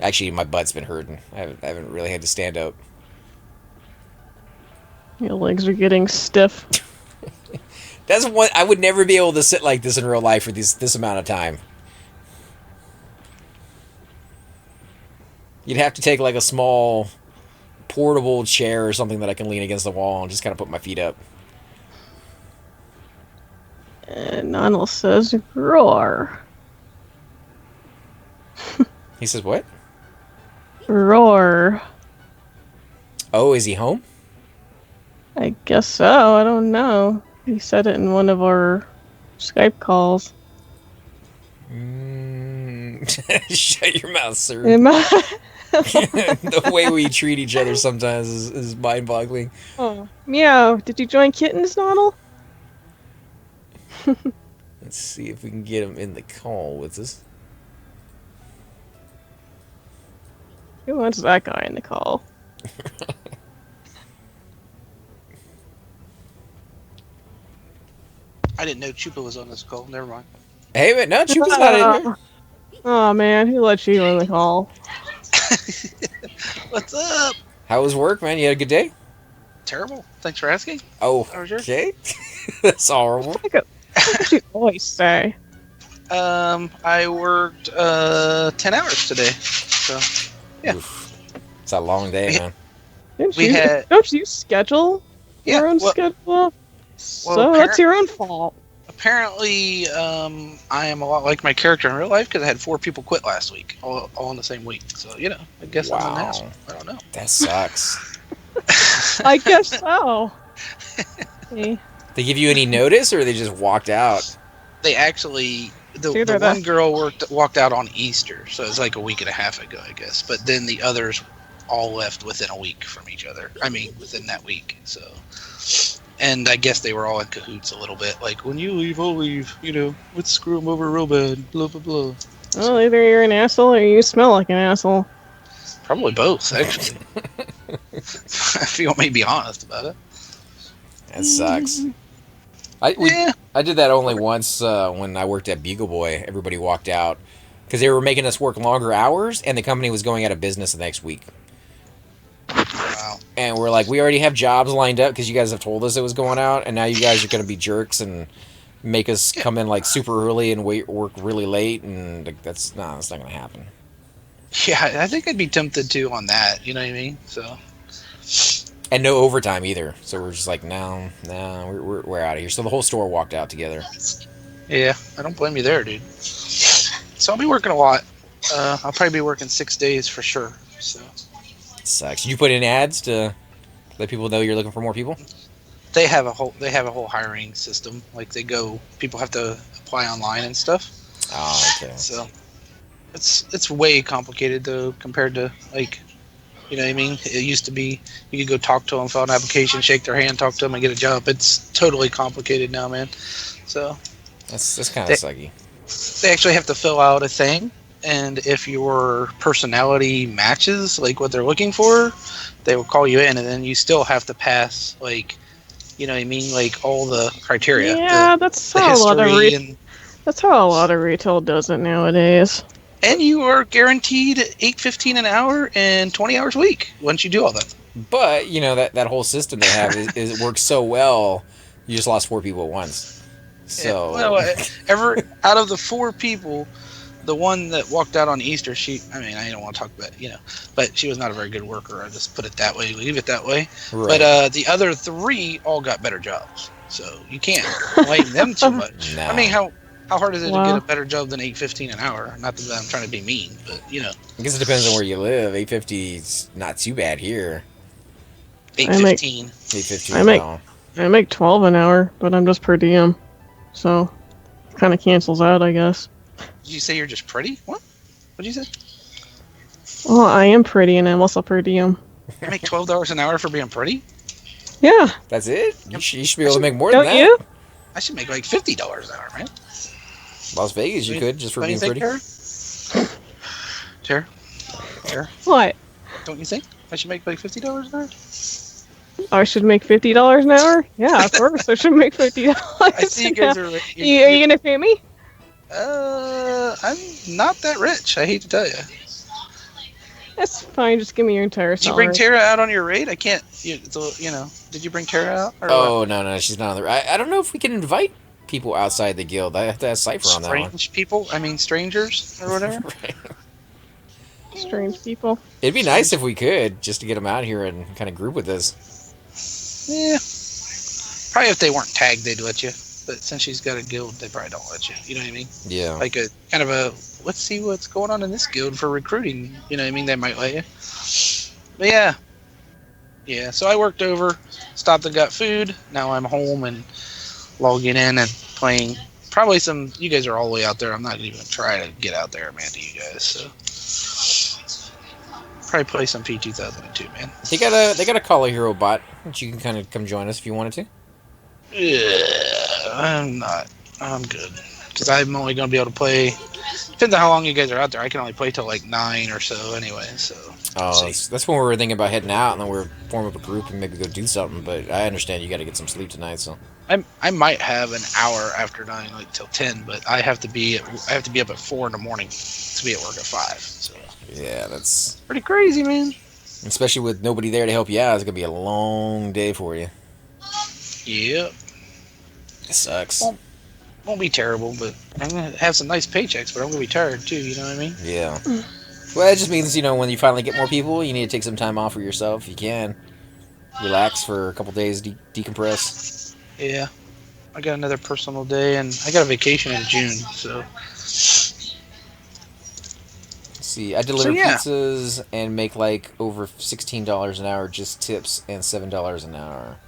Actually, my butt's been hurting. I haven't really had to stand up. Your legs are getting stiff. That's what I would never be able to sit like this in real life for this amount of time. You'd have to take like a small portable chair or something that I can lean against the wall and just kind of put my feet up. And Nonal says, roar. He says what? Roar. Oh, is he home? I guess so. I don't know. He said it in one of our Skype calls. Shut your mouth, sir. Am I? The way we treat each other sometimes is mind-boggling. Oh, meow. Did you join Kittens, Nonal? Let's see if we can get him in the call with us. Who wants that guy in the call? I didn't know Chupa was on this call. Never mind. Hey, man, no, Chupa's not in here. Oh man, who let you in the call? What's up? How was work, man? You had a good day? Terrible. Thanks for asking. Oh, How was yours? okay. That's horrible. What you always say? I worked 10 hours today. So yeah. Oof. It's a long day, man. Don't you schedule your own well, schedule? So that's your own fault. Apparently, I am a lot like my character in real life because I had 4 people quit last week, all in the same week. So, I guess I'm an asshole. I don't know. That sucks. I guess so. They give you any notice, or they just walked out? They actually, the one girl walked out on Easter, so it's like a week and a half ago, I guess. But then the others all left within a week from each other. I mean, within that week. So, and I guess they were all in cahoots a little bit. Like, when you leave, I'll leave. Let's screw them over real bad. Blah, blah, blah. Well, either you're an asshole or you smell like an asshole. Probably both, actually. If you want me to be honest about it. That sucks. I did that only once when I worked at Bugle Boy. Everybody walked out because they were making us work longer hours, and the company was going out of business the next week. Wow. And we're like, we already have jobs lined up because you guys have told us it was going out, and now you guys are going to be jerks and make us come in like super early and work really late, and that's not going to happen. Yeah, I think I'd be tempted to on that. You know what I mean? So. And no overtime either. So we're just like, no, we're out of here. So the whole store walked out together. Yeah, I don't blame you there, dude. So I'll be working a lot. I'll probably be working 6 days for sure. So. Sucks. You put in ads to let people know you're looking for more people? They have a whole hiring system. Like people have to apply online and stuff. Oh, okay. So it's way complicated though compared to like, you know what I mean? It used to be you could go talk to them, fill an application, shake their hand, talk to them, and get a job. It's totally complicated now, man. So that's kind of sucky. They actually have to fill out a thing, and if your personality matches like what they're looking for, they will call you in, and then you still have to pass like, you know what I mean, like all the criteria. Yeah, that's how a lot of retail does it nowadays. And you are guaranteed $8.15 an hour and 20 hours a week once you do all that. But that whole system they have is it works so well. You just lost 4 people at once. So out of the 4 people, the one that walked out on Easter, I don't want to talk about it, but she was not a very good worker. I just put it that way, leave it that way. Right. But the other 3 all got better jobs, so you can't blame them too much. No. I mean, how hard is it to get a better job than $8.15 an hour? Not that I'm trying to be mean, but I guess it depends on where you live. $8.50 is not too bad here. $8.15. $8.15. I make $12 an hour, but I'm just per diem, so it kind of cancels out, I guess. Did you say you're just pretty? What? What'd you say? Well, I am pretty, and I'm also per diem. You make $12 an hour for being pretty? Yeah. That's it? You should be able to make more than that. Don't you? I should make like $50 an hour, man. Las Vegas, you could, just for being pretty. Tara? What? Don't you think I should make like $50 an hour? I should make $50 an hour? Yeah, of course. I should make $50. I see you guys are. Are you gonna pay me? I'm not that rich. I hate to tell you. That's fine. Just give me your entire salary. Did you bring Tara out on your raid? I can't. Did you bring Tara out? Or no, she's not on the. I don't know if we can invite people outside the guild. I have to ask Cypher on that one. Strange people? I mean, strangers or whatever. Right. Strange people. It'd be nice if we could, just to get them out here and kind of group with us. Yeah. Probably if they weren't tagged, they'd let you. But since she's got a guild, they probably don't let you. You know what I mean? Yeah. Like a kind of a, let's see what's going on in this guild for recruiting. You know what I mean? They might let you. But yeah. Yeah, so I worked over, stopped and got food. Now I'm home and logging in and playing. Probably some, you guys are all the way out there. I'm not even trying to get out there, man, to you guys. So probably play some P2002, man. They got a Call of Hero bot, which you can kind of come join us if you wanted to. Yeah, I'm not I'm good. Because I'm only going to be able to play. Depends on how long you guys are out there. I can only play till like 9 or so anyway. So. Oh, that's when we were thinking about heading out, and then we're form up a group and maybe go do something. But I understand you got to get some sleep tonight, so. I might have an hour after 9, like till 10, but I have to be up at 4 in the morning to be at work at 5. So. Yeah, that's pretty crazy, man. Especially with nobody there to help you out, it's gonna be a long day for you. Yep. It sucks. Won't be terrible, but I'm gonna have some nice paychecks, but I'm gonna be tired too. You know what I mean? Yeah. Well, it just means when you finally get more people, you need to take some time off for yourself if you can. Relax for a couple days, decompress. Yeah. I got another personal day, and I got a vacation in June, so. See, I deliver pizzas and make like over $16 an hour, just tips, and $7 an hour.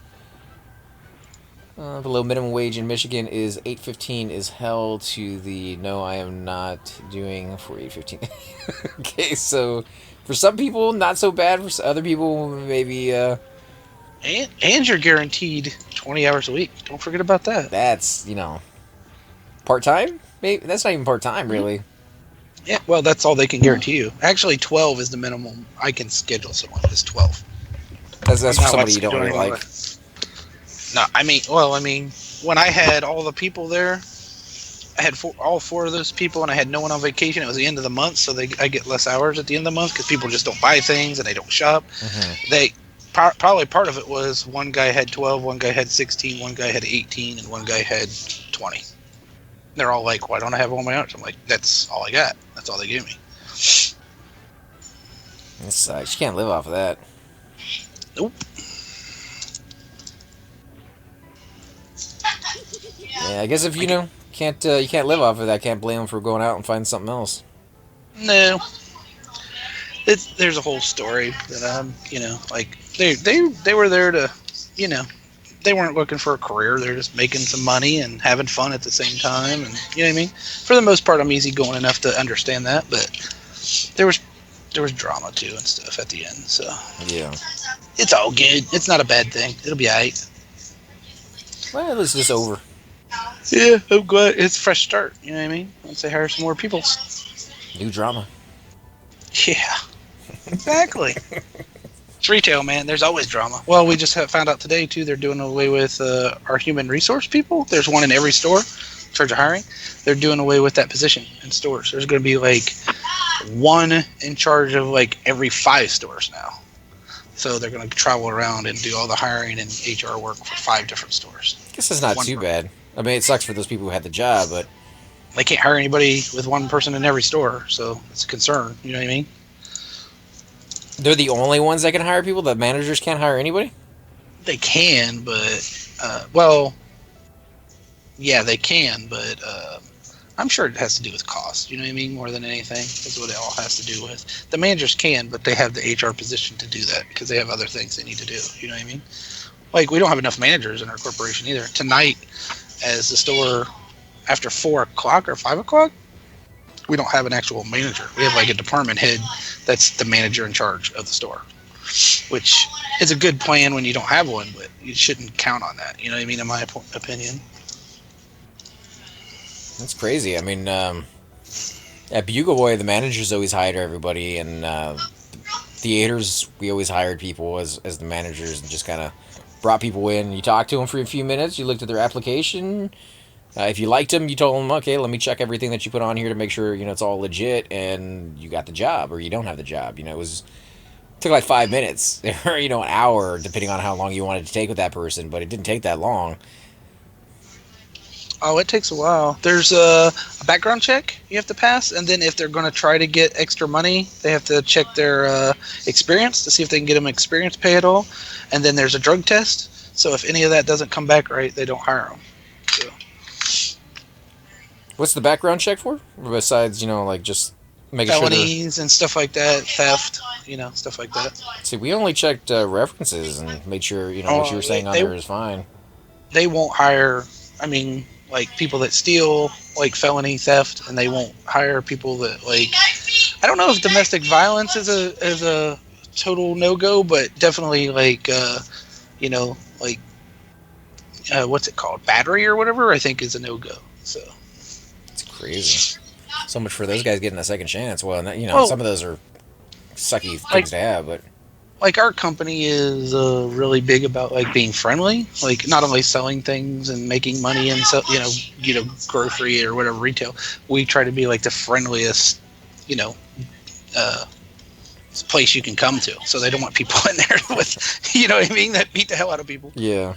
Below minimum wage in Michigan is $8.15 is held to the no, I am not doing for $8.15. Okay, so for some people, not so bad. For other people, maybe. And you're guaranteed 20 hours a week. Don't forget about that. That's part time. Maybe that's not even part time, really. Yeah, well, that's all they can guarantee you. Actually, 12 is the minimum I can schedule someone. Is 12. That's for somebody you don't really like. No, I mean, when I had all the people there, I had all 4 of those people, and I had no one on vacation. It was the end of the month, so I get less hours at the end of the month because people just don't buy things and they don't shop. Mm-hmm. Probably part of it was one guy had 12, one guy had 16, one guy had 18, and one guy had 20. They're all like, why don't I have all my hours? I'm like, that's all I got. That's all they gave me. It sucks. You can't live off of that. Nope. Yeah, I guess if you can't live off of that, can't blame them for going out and finding something else. No. There's a whole story that like they were there to, they weren't looking for a career. They're just making some money and having fun at the same time, and you know what I mean. For the most part, I'm easygoing enough to understand that, but there was drama too and stuff at the end. So yeah, it's all good. It's not a bad thing. It'll be alright. Well, at least it's over. Yeah, I'm glad it's a fresh start. You know what I mean? Once they hire some more people. New drama. Yeah, exactly. It's retail, man. There's always drama. Well, we just found out today, too, they're doing away with our human resource people. There's one in every store in charge of hiring. They're doing away with that position in stores. There's going to be, like, one in charge of, like, every 5 stores now. So they're going to travel around and do all the hiring and HR work for 5 different stores. I guess that's not too bad. I mean, it sucks for those people who had the job, but... They can't hire anybody with one person in every store, so it's a concern. You know what I mean? They're the only ones that can hire people? The managers can't hire anybody? They can, but... yeah, they can, but I'm sure it has to do with cost. You know what I mean? More than anything. That's what it all has to do with. The managers can, but they have the HR position to do that because they have other things they need to do. You know what I mean? Like, we don't have enough managers in our corporation either. Tonight, as the store... After 4 o'clock or 5 o'clock, we don't have an actual manager. We have like a department head that's the manager in charge of the store, which is a good plan when you don't have one, but you shouldn't count on that. You know what I mean? In my opinion. That's crazy. I mean, at Bugle Boy, the managers always hired everybody, and theaters, we always hired people as the managers and just kind of brought people in. You talked to them for a few minutes. You looked at their application. If you liked them, you told them, okay, let me check everything that you put on here to make sure, it's all legit, and you got the job, or you don't have the job. It took like 5 minutes, or, an hour, depending on how long you wanted to take with that person, but it didn't take that long. Oh, it takes a while. There's a background check you have to pass, and then if they're going to try to get extra money, they have to check their experience to see if they can get them experience pay at all, and then there's a drug test, so if any of that doesn't come back right, they don't hire them. So. What's the background check for? Besides, like just making sure felonies and stuff like that, theft, stuff like that. See, we only checked references and made sure, what you were saying on there is fine. They won't hire, like people that steal, like felony theft, and they won't hire people that I don't know if domestic violence is a total no-go, but definitely what's it called? Battery or whatever, I think is a no-go. So it's crazy. So much for those guys getting a second chance. Well, some of those are sucky things to have, but like our company is really big about like being friendly, like not only selling things and making money and so grocery or whatever retail. We try to be like the friendliest, place you can come to. So they don't want people in there with, what I mean, that beat the hell out of people. Yeah.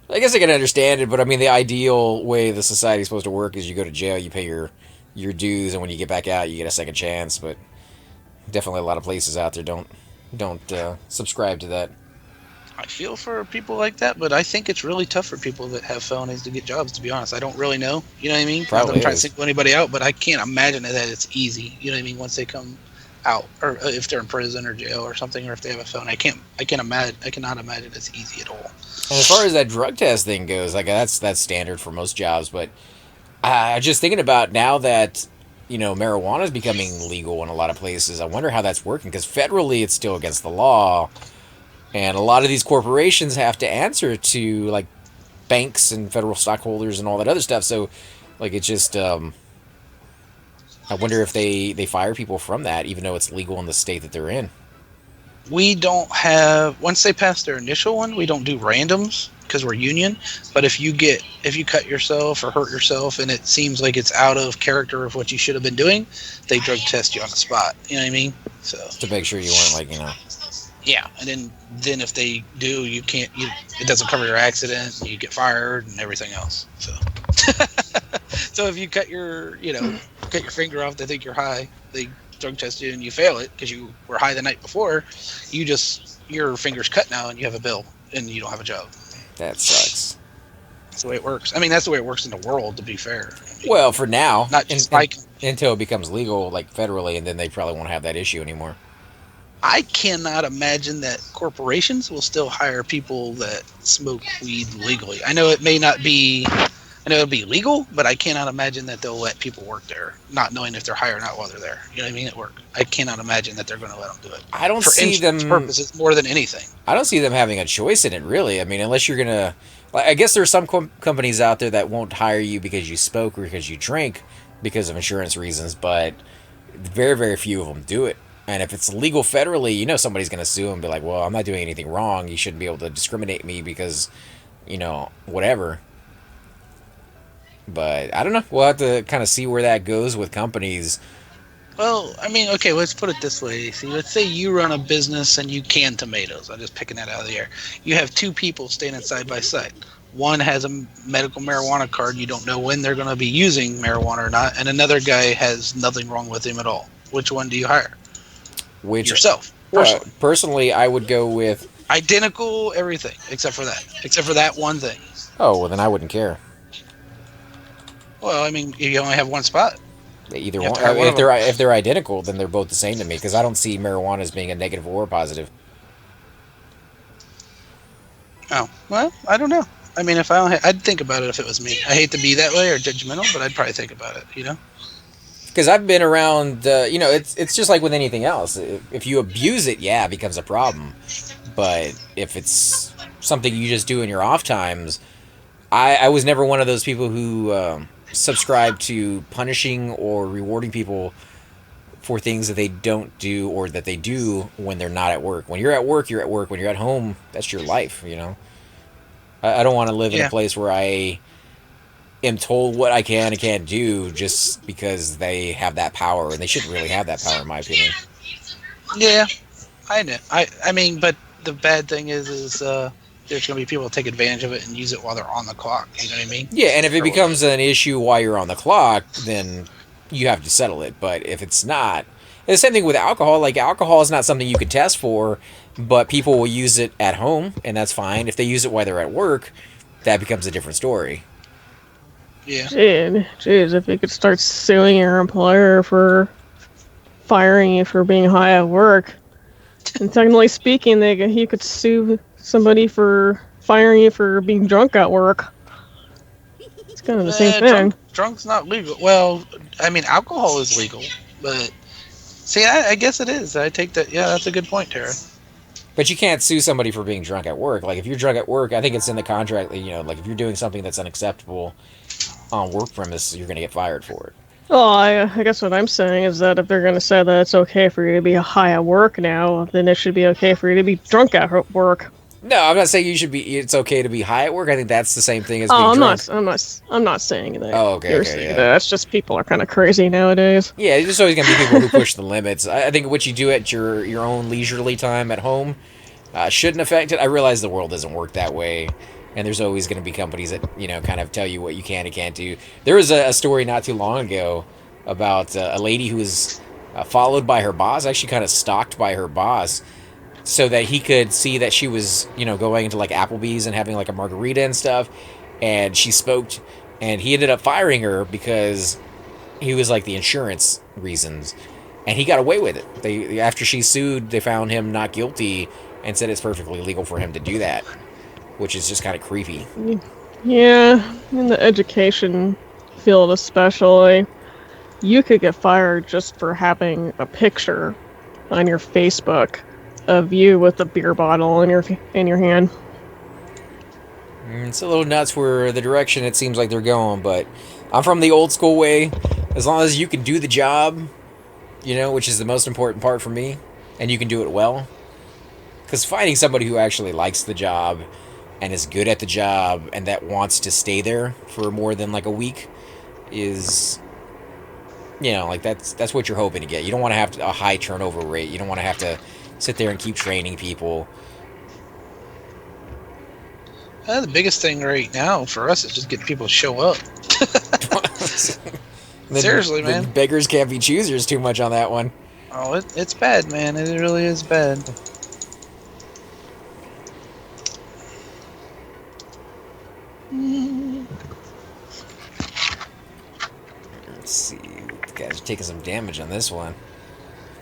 I guess I can understand it, but I mean, the ideal way the society is supposed to work is you go to jail, you pay your dues, and when you get back out, you get a second chance. But definitely a lot of places out there don't subscribe to that. I feel for people like that, but I think it's really tough for people that have felonies to get jobs, to be honest. I don't really know. You know what I mean? Probably I'm trying to single anybody out, but I can't imagine that it's easy. You know what I mean? Once they come out, or if they're in prison or jail or something, or if they have a felony, I cannot imagine it's easy at all. And as far as that drug test thing goes, like that's standard for most jobs. But just thinking about now that marijuana is becoming legal in a lot of places, I wonder how that's working, because federally it's still against the law, and a lot of these corporations have to answer to like banks and federal stockholders and all that other stuff. So like it's just I wonder if they fire people from that, even though it's legal in the state that they're in. We don't have, once they pass their initial one, we don't do randoms because we're union. But if you cut yourself or hurt yourself and it seems like it's out of character of what you should have been doing, they drug test you on the spot. You know what I mean? So to make sure you weren't Yeah, and then if they do, it doesn't cover your accident, you get fired and everything else. So so if you cut your finger off, they think you're high, they drug test you and you fail it because you were high the night before, your finger's cut now and you have a bill and you don't have a job. That sucks. That's the way it works. I mean, that's the way it works in the world, to be fair. I mean, well, for now, not just until it becomes legal, like federally, and then they probably won't have that issue anymore. I cannot imagine that corporations will still hire people that smoke weed legally. I know it may not be, it'll be legal, but I cannot imagine that they'll let people work there, not knowing if they're hired or not while they're there. You know what I mean? At work. I cannot imagine that they're going to let them do it. I don't see them purposes more than anything. I don't see them having a choice in it, really. I mean, unless you're gonna, I guess there's some companies out there that won't hire you because you smoke or because you drink because of insurance reasons, but very, very few of them do it. And if it's legal federally, somebody's going to sue and be like, well, I'm not doing anything wrong. You shouldn't be able to discriminate me because, whatever. But I don't know. We'll have to kind of see where that goes with companies. Well, I mean, okay, let's put it this way. See, let's say you run a business and you can tomatoes. I'm just picking that out of the air. You have two people standing side by side. One has a medical marijuana card. You don't know when they're going to be using marijuana or not. And another guy has nothing wrong with him at all. Which one do you hire? Yourself. Personally, I would go with identical everything except for that one thing. Oh, well, then I wouldn't care. Well, I mean, you only have one spot. Either one. If they're identical, then they're both the same to me, because I don't see marijuana as being a negative or positive. Oh, well, I don't know. I mean, I'd think about it if it was me. I hate to be that way or judgmental, but I'd probably think about it, Because I've been around, it's just like with anything else. If you abuse it, yeah, it becomes a problem. But if it's something you just do in your off times, I was never one of those people who subscribe to punishing or rewarding people for things that they don't do or that they do when they're not at work. When you're at work, you're at work. When you're at home, that's your life, I don't want to live in a place where I am told what I can and can't do just because they have that power, and they shouldn't really have that power, in my opinion. Yeah, I know. I mean, but the bad thing is there's going to be people that take advantage of it and use it while they're on the clock. You know what I mean? Yeah, and if it becomes an issue while you're on the clock, then you have to settle it. But if it's not, and the same thing with alcohol. Like, alcohol is not something you can test for, but people will use it at home, and that's fine. If they use it while they're at work, that becomes a different story. Yeah. Jeez, if you could start suing your employer for firing you for being high at work, and technically speaking, he could sue somebody for firing you for being drunk at work. It's kind of the same thing. Drunk's not legal. Well, I mean, alcohol is legal, but see, I guess it is. I take that. Yeah, that's a good point, Tara. But you can't sue somebody for being drunk at work. Like, if you're drunk at work, I think it's in the contract that, like, if you're doing something that's unacceptable on work premise, you're going to get fired for it. Well, I guess what I'm saying is that if they're going to say that it's okay for you to be high at work now, then it should be okay for you to be drunk at work. No, I'm not saying you should be. It's okay to be high at work. I think that's the same thing as being I'm drunk. I'm not saying that. Oh, okay, You're okay, saying yeah. that. It's just people are kind of crazy nowadays. Yeah, there's always going to be people who push the limits. I think what you do at your own leisurely time at home shouldn't affect it. I realize the world doesn't work that way, and there's always going to be companies that kind of tell you what you can and can't do. There was a story not too long ago about a lady who was followed by her boss, actually kind of stalked by her boss, so that he could see that she was, going into like Applebee's and having like a margarita and stuff. And she spoke, and he ended up firing her because he was like the insurance reasons, and he got away with it. After she sued, they found him not guilty and said it's perfectly legal for him to do that, which is just kind of creepy. Yeah, in the education field especially, you could get fired just for having a picture on your Facebook of you with a beer bottle in your hand. It's a little nuts where the direction it seems like they're going, but I'm from the old school way. As long as you can do the job, which is the most important part for me, and you can do it well. Because finding somebody who actually likes the job and is good at the job and that wants to stay there for more than like a week is, that's what you're hoping to get. You don't want to have a high turnover rate. You don't want to have to sit there and keep training people. The biggest thing right now for us is just getting people to show up. Seriously, man. The beggars can't be choosers too much on that one. Oh, it's bad, man. It really is bad. Let's see. The guys are taking some damage on this one.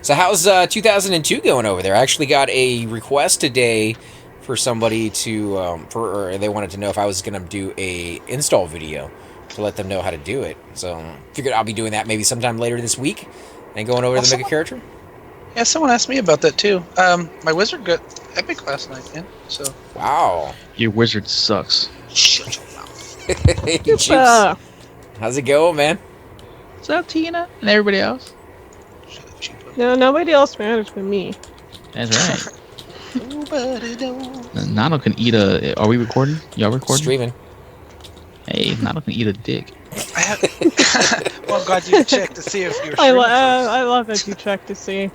So how's 2002 going over there? I actually got a request today for somebody to, or they wanted to know if I was going to do a install video to let them know how to do it. So figured I'll be doing that maybe sometime later this week and going over the Mega Character. Yeah, someone asked me about that too. My wizard got epic last night, man. So. Wow. Your wizard sucks. Shut your mouth. Hey, Chiefs. How's it going, man? What's up, Tina? And everybody else? No, nobody else matters but me. That's right. Nobody knows. Nano can eat a... Are we recording? Y'all recording? Streaming. Hey, Nano can eat a dick. Well, I'm glad you checked to see if you're I streaming. I love that you check to see.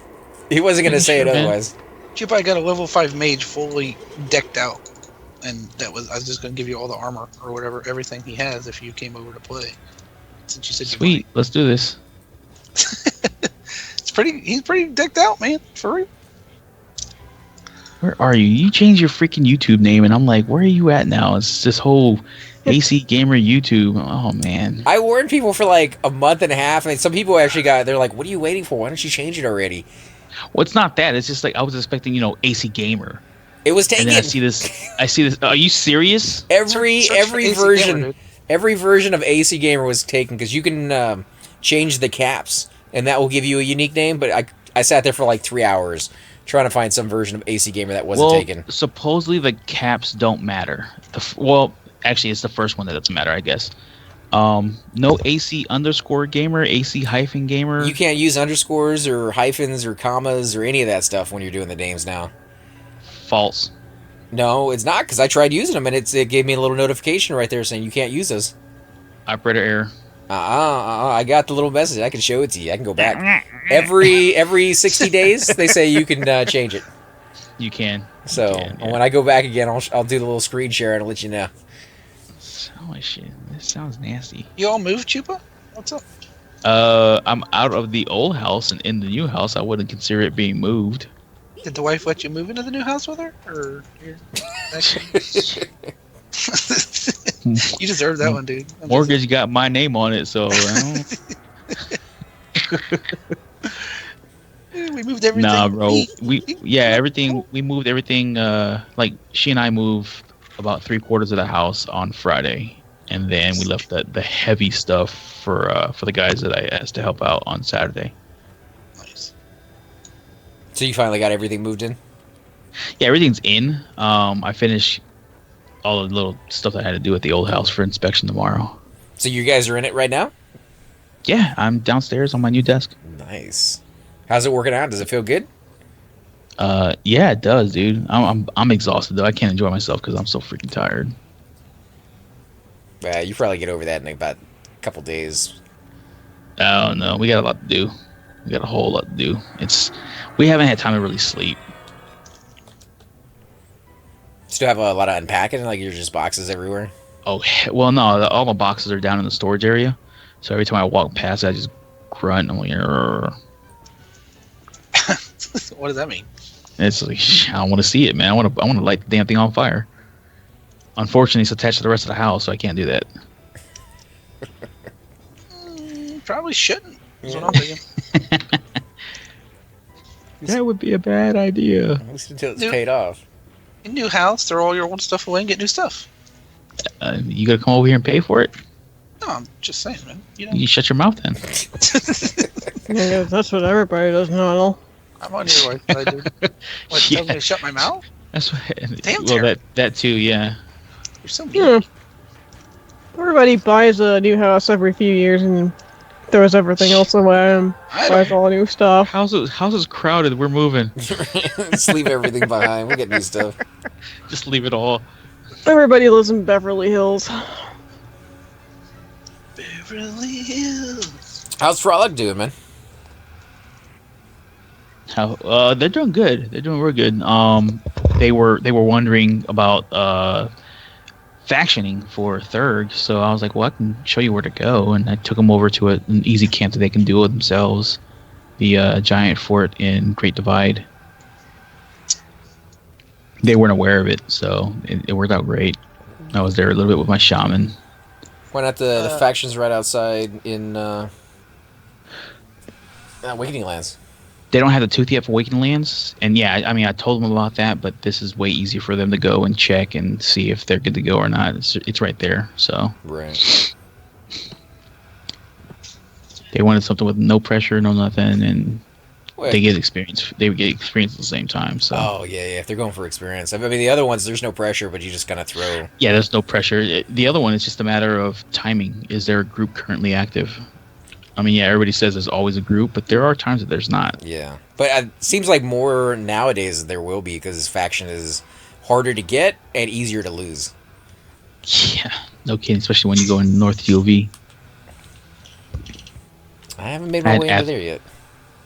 He wasn't going to say it Sure, man. otherwise. Chip, I got a level 5 mage fully decked out. And I was just going to give you all the armor or whatever, everything he has if you came over to play. Since you said Sweet, let's do this. he's pretty decked out, man. For real. Where are you? You changed your freaking YouTube name, and I'm like, where are you at now? It's this whole AC Gamer YouTube. Oh, man. I warned people for like a month and a half, and some people actually they're like, what are you waiting for? Why don't you change it already? Well, it's not that. It's just like I was expecting, AC Gamer. It was And taken. then I see this. Are you serious? Every Search for AC version, Gamer, dude. every version of AC Gamer was taken because you can change the caps, and that will give you a unique name. But I sat there for like 3 hours trying to find some version of AC Gamer that wasn't taken. Supposedly the caps don't matter. Actually, it's the first one that doesn't matter, I guess. No AC _ gamer, AC - gamer. You can't use underscores or hyphens or commas or any of that stuff when you're doing the names now. False. No, it's not, because I tried using them and it gave me a little notification right there saying you can't use those. Operator error. I got the little message. I can show it to you. I can go back. Every 60 days, they say you can change it. You can. So You can, yeah. when I go back again, I'll do the little screen share and I'll let you know. Oh shit! This sounds nasty. You all moved, Chupa? What's up? I'm out of the old house and in the new house. I wouldn't consider it being moved. Did the wife let you move into the new house with her? Or you deserve that one, dude. Mortgage got my name on it, so. We moved everything. Nah, bro. Everything. We moved everything. Like she and I moved about 3/4 of the house on Friday, and then we left the heavy stuff for the guys that I asked to help out on Saturday. Nice. So you finally got everything moved in? Yeah, everything's in. I finished all the little stuff that I had to do at the old house for inspection tomorrow. So you guys are in it right now? Yeah, I'm downstairs on my new desk. Nice. How's it working out? Does it feel good? Yeah, it does, dude. I'm exhausted though. I can't enjoy myself because I'm so freaking tired. You probably get over that in about a couple days. Oh no, we got a lot to do. We got a whole lot to do. We haven't had time to really sleep. Still have a lot of unpacking, like you're just boxes everywhere. Oh well, no, all the boxes are down in the storage area. So every time I walk past, I just grunt. I'm like, "Arr." What does that mean? It's like I don't want to see it, man. I want to light the damn thing on fire. Unfortunately, it's attached to the rest of the house, so I can't do that. Probably shouldn't. That's what I'm thinking. That would be a bad idea. At least until it's paid off. New house, throw all your old stuff away and get new stuff. You gotta come over here and pay for it. No, I'm just saying, man. You shut your mouth then. Yeah, that's what everybody does now. I'm on your way. I do. What, tell me to shut my mouth? That's what. Damn, well, that too, yeah. You're so mean. Everybody buys a new house every few years and throws everything else away and buys all new stuff. House is crowded. We're moving. Just leave everything behind. We'll get new stuff. Just leave it all. Everybody lives in Beverly Hills. Beverly Hills. How's Frolic doing, man? They're doing good. They're doing real good. They were wondering about factioning for Third, so I was like, well, I can show you where to go, and I took them over to an easy camp that they can do it themselves, the giant fort in Great Divide. They weren't aware of it, so it worked out great. I was there a little bit with my shaman. Why not the factions right outside in Awakening Lands? They don't have the tooth yet for Awakening Lands, and yeah, I mean, I told them about that, but this is way easier for them to go and check and see if they're good to go or not. It's right there, so. Right. They wanted something with no pressure, no nothing, and Wait. they get experience. They would get experience at the same time. So. Oh yeah, if they're going for experience. I mean, the other ones, there's no pressure, but you just kind of throw. Yeah, there's no pressure. The other one is just a matter of timing. Is there a group currently active? I mean, yeah, everybody says there's always a group, but there are times that there's not. Yeah, but it seems like more nowadays there will be because faction is harder to get and easier to lose. Yeah, no kidding, especially when you go in North UV. I haven't made my way into there yet.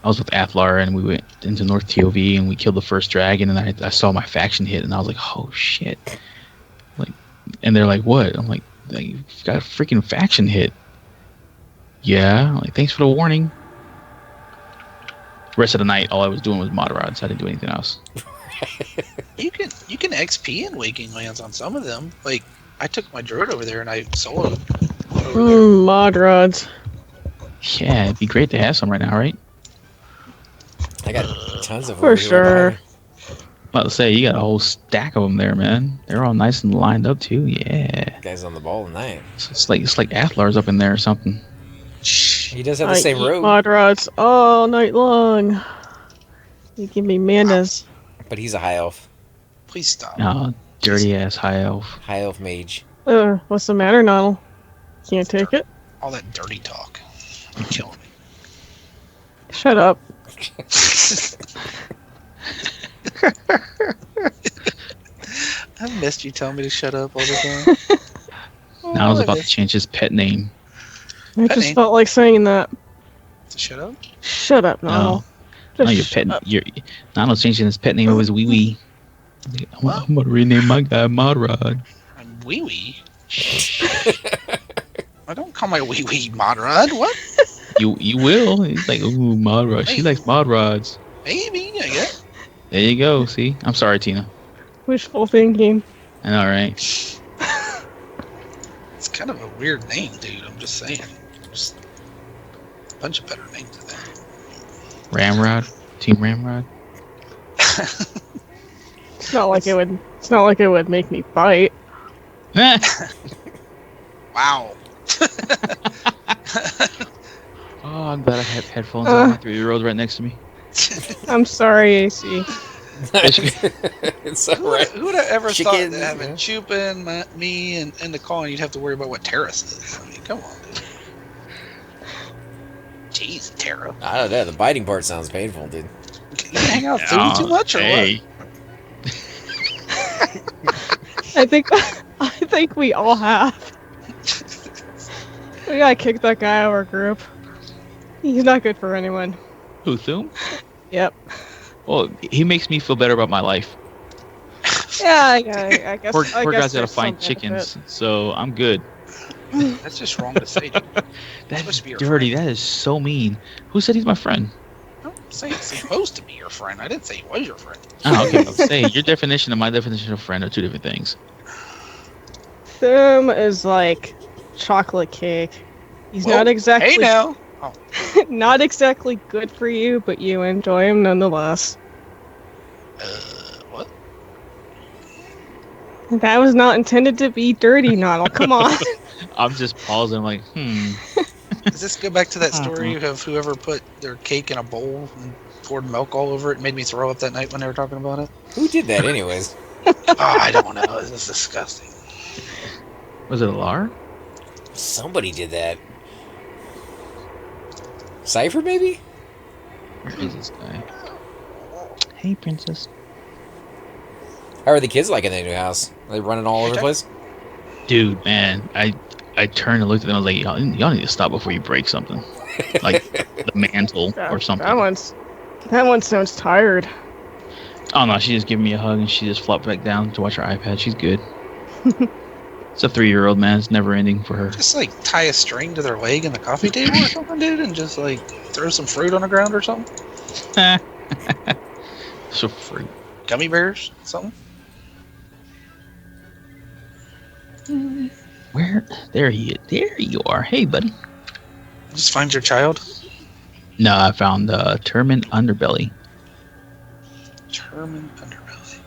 I was with Athlar, and we went into North TOV, and we killed the first dragon, and I saw my faction hit, and I was like, oh, shit. Like, and they're like, what? I'm like, you've got a freaking faction hit. Yeah, I'm like, thanks for the warning. The rest of the night, all I was doing was mod rods. I didn't do anything else. You can XP in Waking Lands on some of them. Like, I took my druid over there and I soloed over there. Mod rods. Yeah, it'd be great to have some right now, right? I got tons of For sure. About to say, you got a whole stack of them there, man. They're all nice and lined up too. Yeah. Guys on the ball tonight. It's like Athlar's up in there or something. He does have the same robe. Mod rods all night long. You give me manas. But he's a high elf. Please stop. Oh, dirty ass high elf. High elf mage. What's the matter, Nodal? Can't take it? All that dirty talk. You're killing me. Shut up. I missed you telling me to shut up all the time. Now I was about to change his pet name. I just felt like saying that. To shut up? Shut up, Nodal. No, your pet. Nano's changing his pet name. It was Wee Wee. I'm gonna rename my guy Modrod. I'm Wee Wee. I don't call my Wee Wee Modrod. What? You will. He's like, ooh, Modrod. She likes Modrods. Maybe, I guess. There you go. See, I'm sorry, Tina. Wishful thinking. I know, right? It's kind of a weird name, dude. I'm just saying. There's a bunch of better names than that. Ramrod, Team Ramrod. It's not like it would make me bite. Wow. Oh, I'm glad I have headphones on. My 3-year-old right next to me. I'm sorry, AC. It's so right. Who would have ever Chickens, thought that having yeah. Chupin, me, and the call, you'd have to worry about what Terrace is? I mean, come on, dude. Jeez, Terra. I don't know. The biting part sounds painful, dude. You hang out with food too much, or hey. I think we all have. We gotta kick that guy out of our group. He's not good for anyone. Who, Thum? Yep. Well, he makes me feel better about my life. Yeah, I guess. Poor I guys guess gotta there's find some chickens, benefit. so I'm good. what? That's just wrong to say. Dude. That's supposed to be your dirty. friend. That is so mean. Who said he's my friend? I don't say it's supposed to be your friend. I didn't say he was your friend. Oh, okay. I'm saying your definition and my definition of friend are two different things. Thum is like chocolate cake. He's Well, not exactly Hey now. Oh, not exactly good for you, but you enjoy him nonetheless. what? That was not intended to be dirty, Noddle. Come on. I'm just pausing, like, Does this go back to that story of whoever put their cake in a bowl and poured milk all over it and made me throw up that night when they were talking about it? Who did that, anyways? Oh, I don't know. This is disgusting. Was it a Lar? Somebody did that. Cypher, maybe? Where is this guy? Hey, princess. How are the kids like in their new house? Are they running all over the place? Dude, man, I turned and looked at them. I was like, y'all need to stop before you break something, like the mantle or something. That one sounds tired. Oh no, she just gave me a hug and she just flopped back down to watch her iPad. She's good. It's a 3-year-old, man. It's never ending for her. Just like tie a string to their leg in the coffee table or something, dude, and just like throw some fruit on the ground or something. So fruit. Gummy bears, something. Where? There you are. Hey, buddy. Just find your child. No, I found Termin Underbelly. Termin underbelly.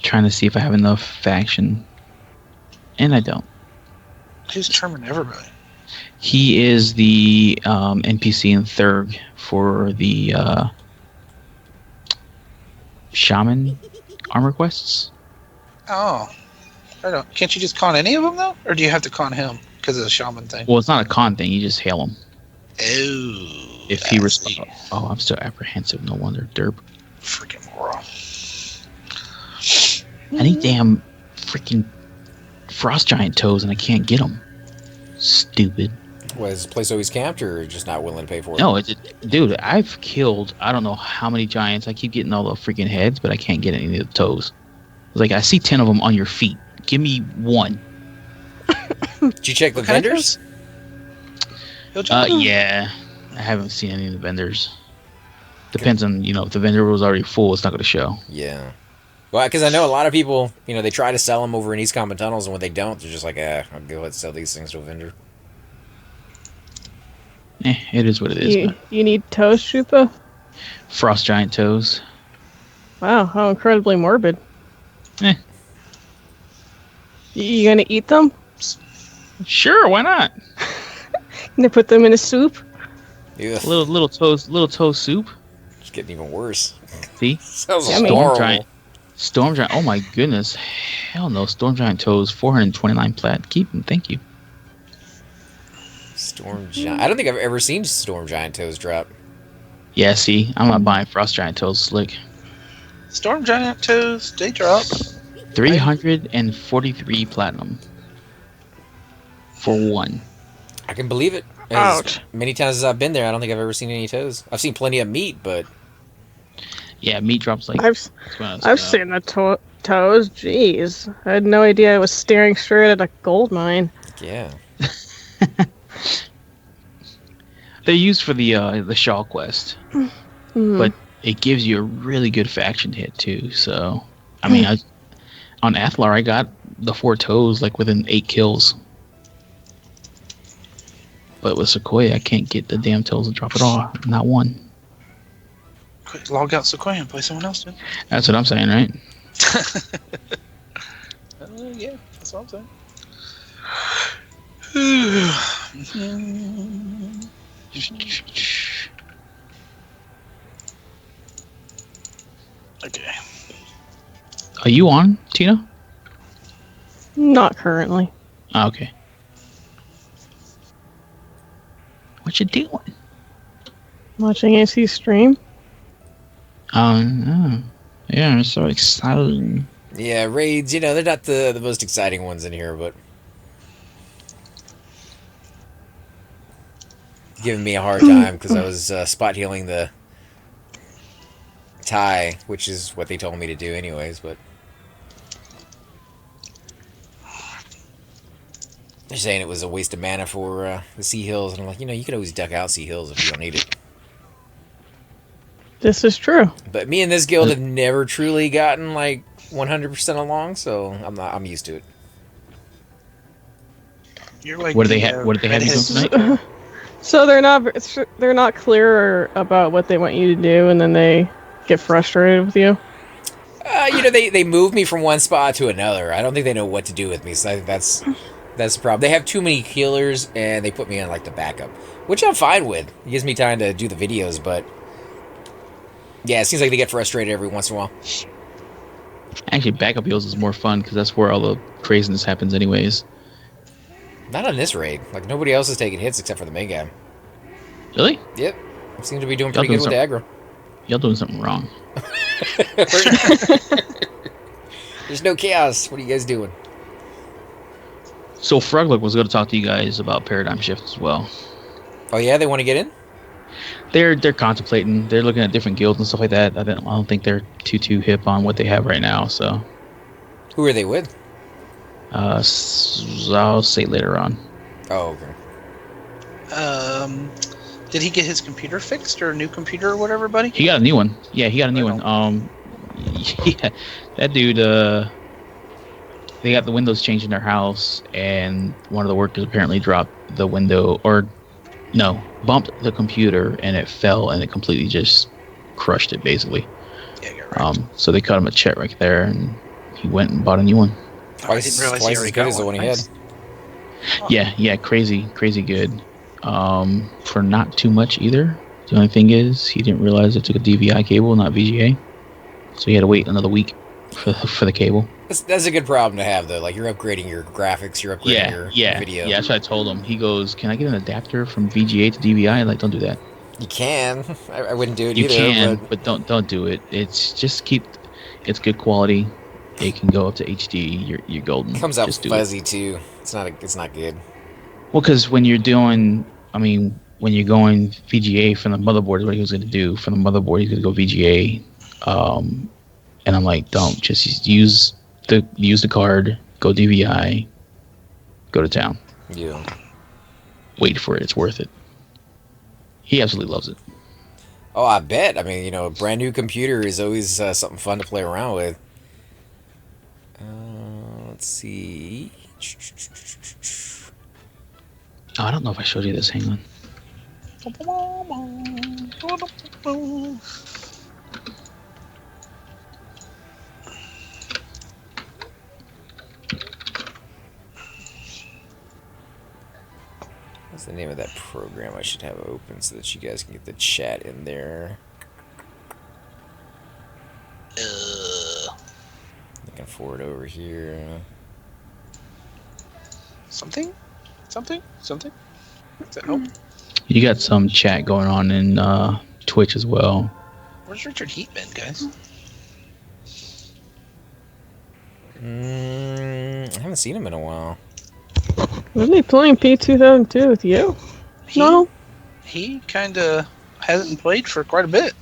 Trying to see if I have enough faction, and I don't. Who's Termin Everbelly? He is the NPC in Thurg for the Shaman armor quests. Oh, I don't. Can't you just con any of them though, or do you have to con him because of the shaman thing? Well, it's not a con thing. You just hail him. Oh, If he I responds. see. Oh, I'm still apprehensive. No wonder. Derp. Freaking moron. Any damn freaking frost giant toes, and I can't get them. Stupid. Was the place always camped or just not willing to pay for it? No, dude, I've killed I don't know how many giants. I keep getting all the freaking heads, but I can't get any of the toes. It's like I see 10 of them on your feet. Give me one. Did you check the vendors? Yeah, I haven't seen any of the vendors. Depends on if the vendor was already full, it's not going to show. Yeah. Well, because I know a lot of people, they try to sell them over in East Common Tunnels, and when they don't, they're just like, I'll go ahead and sell these things to a vendor. It is what it is. You need toes, Shupa? Frost giant toes. Wow, how incredibly morbid. Eh. You gonna eat them? Sure, why not? Gonna put them in a soup? Yeah. Little toe soup. It's getting even worse. See? Sounds Yummy. horrible. Storm giant. Oh my goodness. Hell no. Storm giant toes. 429 plat. Keep them. Thank you. Storm giant. I don't think I've ever seen storm giant toes drop. Yeah. See, I'm not buying frost giant toes. Slick. Storm giant toes, they drop. 343 platinum for one. I can believe it. Ouch. Many times as I've been there, I don't think I've ever seen any toes. I've seen plenty of meat, but Yeah, meat drops like. I've seen the toes. Jeez, I had no idea I was staring straight at a gold mine. yeah. They're used for the Shaw quest, but it gives you a really good faction hit too. So, I mean, on Athlar, I got the 4 toes like within 8 kills. But with Sequoia, I can't get the damn toes to drop it all. Not one. Quick, log out Sequoia and play someone else, dude. That's what I'm saying, right? Yeah, that's what I'm saying. Okay. Are you on, Tina? Not currently. Oh, okay. What you doing? Watching AC stream. Oh, yeah, I'm so excited. Yeah, raids, they're not the most exciting ones in here, but giving me a hard time because I was spot healing the tie, which is what they told me to do anyways, but they're saying it was a waste of mana for the Sea Hills, and I'm like, you could always duck out Sea Hills if you don't need it. This is true. But me and this guild have never truly gotten like 100% along, so I'm used to it. You're like What do they have? What do they have you doing tonight? So they're not clear about what they want you to do, and then they get frustrated with you. They move me from one spot to another. I don't think they know what to do with me, so I think that's the problem. They have too many healers, and they put me in like the backup, which I'm fine with. It gives me time to do the videos, but yeah, it seems like they get frustrated every once in a while. Actually, backup heals is more fun because that's where all the craziness happens, anyways. Not on this raid. Like, nobody else is taking hits except for the main guy. Really? Yep. Seem to be doing pretty good with the aggro. Y'all doing something wrong. There's no chaos. What are you guys doing? So Froglook was going to talk to you guys about Paradigm Shift as well. Oh yeah, they want to get in? They're contemplating. They're looking at different guilds and stuff like that. I don't think they're too hip on what they have right now. So. Who are they with? I'll say later on. Oh, okay. Did he get his computer fixed or a new computer or whatever, buddy? He got a new one. Yeah, he got a new one. Yeah, that dude. They got the windows changed in their house, and one of the workers apparently dropped the window, or no, bumped the computer, and it fell, and it completely just crushed it, basically. Yeah, you're right. So they cut him a check right there, and he went and bought a new one. Twice as good as the one he had. Yeah, crazy good. For not too much either. The only thing is, he didn't realize it took a DVI cable, not VGA, so he had to wait another week for the cable. That's a good problem to have, though. Like, you're upgrading your graphics, you're upgrading your video. Yeah, that's what I told him. He goes, "Can I get an adapter from VGA to DVI?" Like, don't do that. You can. I wouldn't do it you either. You can, but don't do it. It's just it's good quality. It can go up to HD. You're golden. It comes out fuzzy too. It's not good. Well, because when you're going VGA from the motherboard is what he was going to do. From the motherboard, he's going to go VGA. And I'm like, don't, just use the card, go DVI, go to town. Yeah. Wait for it. It's worth it. He absolutely loves it. Oh, I bet. I mean, a brand new computer is always something fun to play around with. Let's see. Oh, I don't know if I showed you this. Hang on. What's the name of that program I should have open so that you guys can get the chat in there? I can forward over here. Something? Does that help? You got some chat going on in Twitch as well. Where's Richard Heat been, guys? I haven't seen him in a while. Wasn't he playing P2002 with you? No. He kind of hasn't played for quite a bit.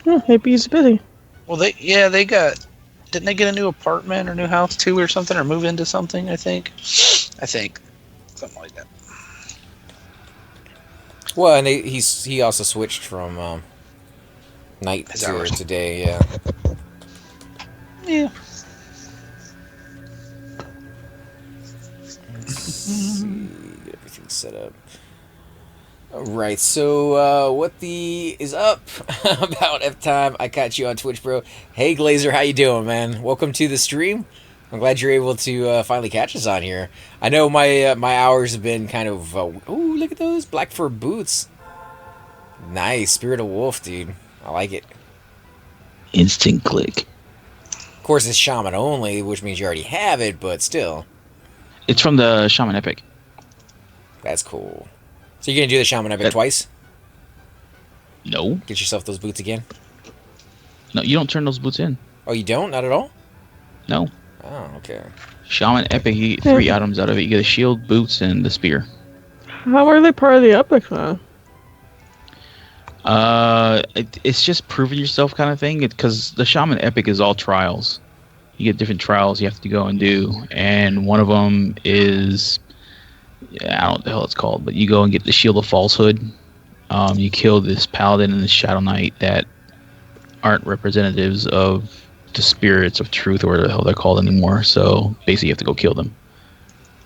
Maybe he's busy. Well, didn't they get a new apartment or new house too or something, or move into something, I think. Something like that. Well, and he also switched from night to day, yeah. Yeah. Let's see, get everything set up. Alright, so what is up about F-Time? I caught you on Twitch, bro. Hey, Glazer, how you doing, man? Welcome to the stream. I'm glad you're able to finally catch us on here. I know my hours have been kind of... ooh, look at those black fur boots. Nice. Spirit of Wolf, dude. I like it. Instant click. Of course, it's shaman only, which means you already have it, but still. It's from the Shaman Epic. That's cool. So you're gonna do the shaman epic twice? No. Get yourself those boots again? No, you don't turn those boots in. Oh, you don't? Not at all? No. Oh, okay. Shaman Epic, you get 3 items out of it. You get a shield, boots, and the spear. How are they part of the epic then? It's just proving yourself kind of thing. Because the Shaman Epic is all trials. You get different trials you have to go and do, and one of them is, I don't know what the hell it's called, but you go and get the Shield of Falsehood. You kill this paladin and this Shadow Knight that aren't representatives of the spirits of truth, or whatever the hell they're called anymore. So basically, you have to go kill them.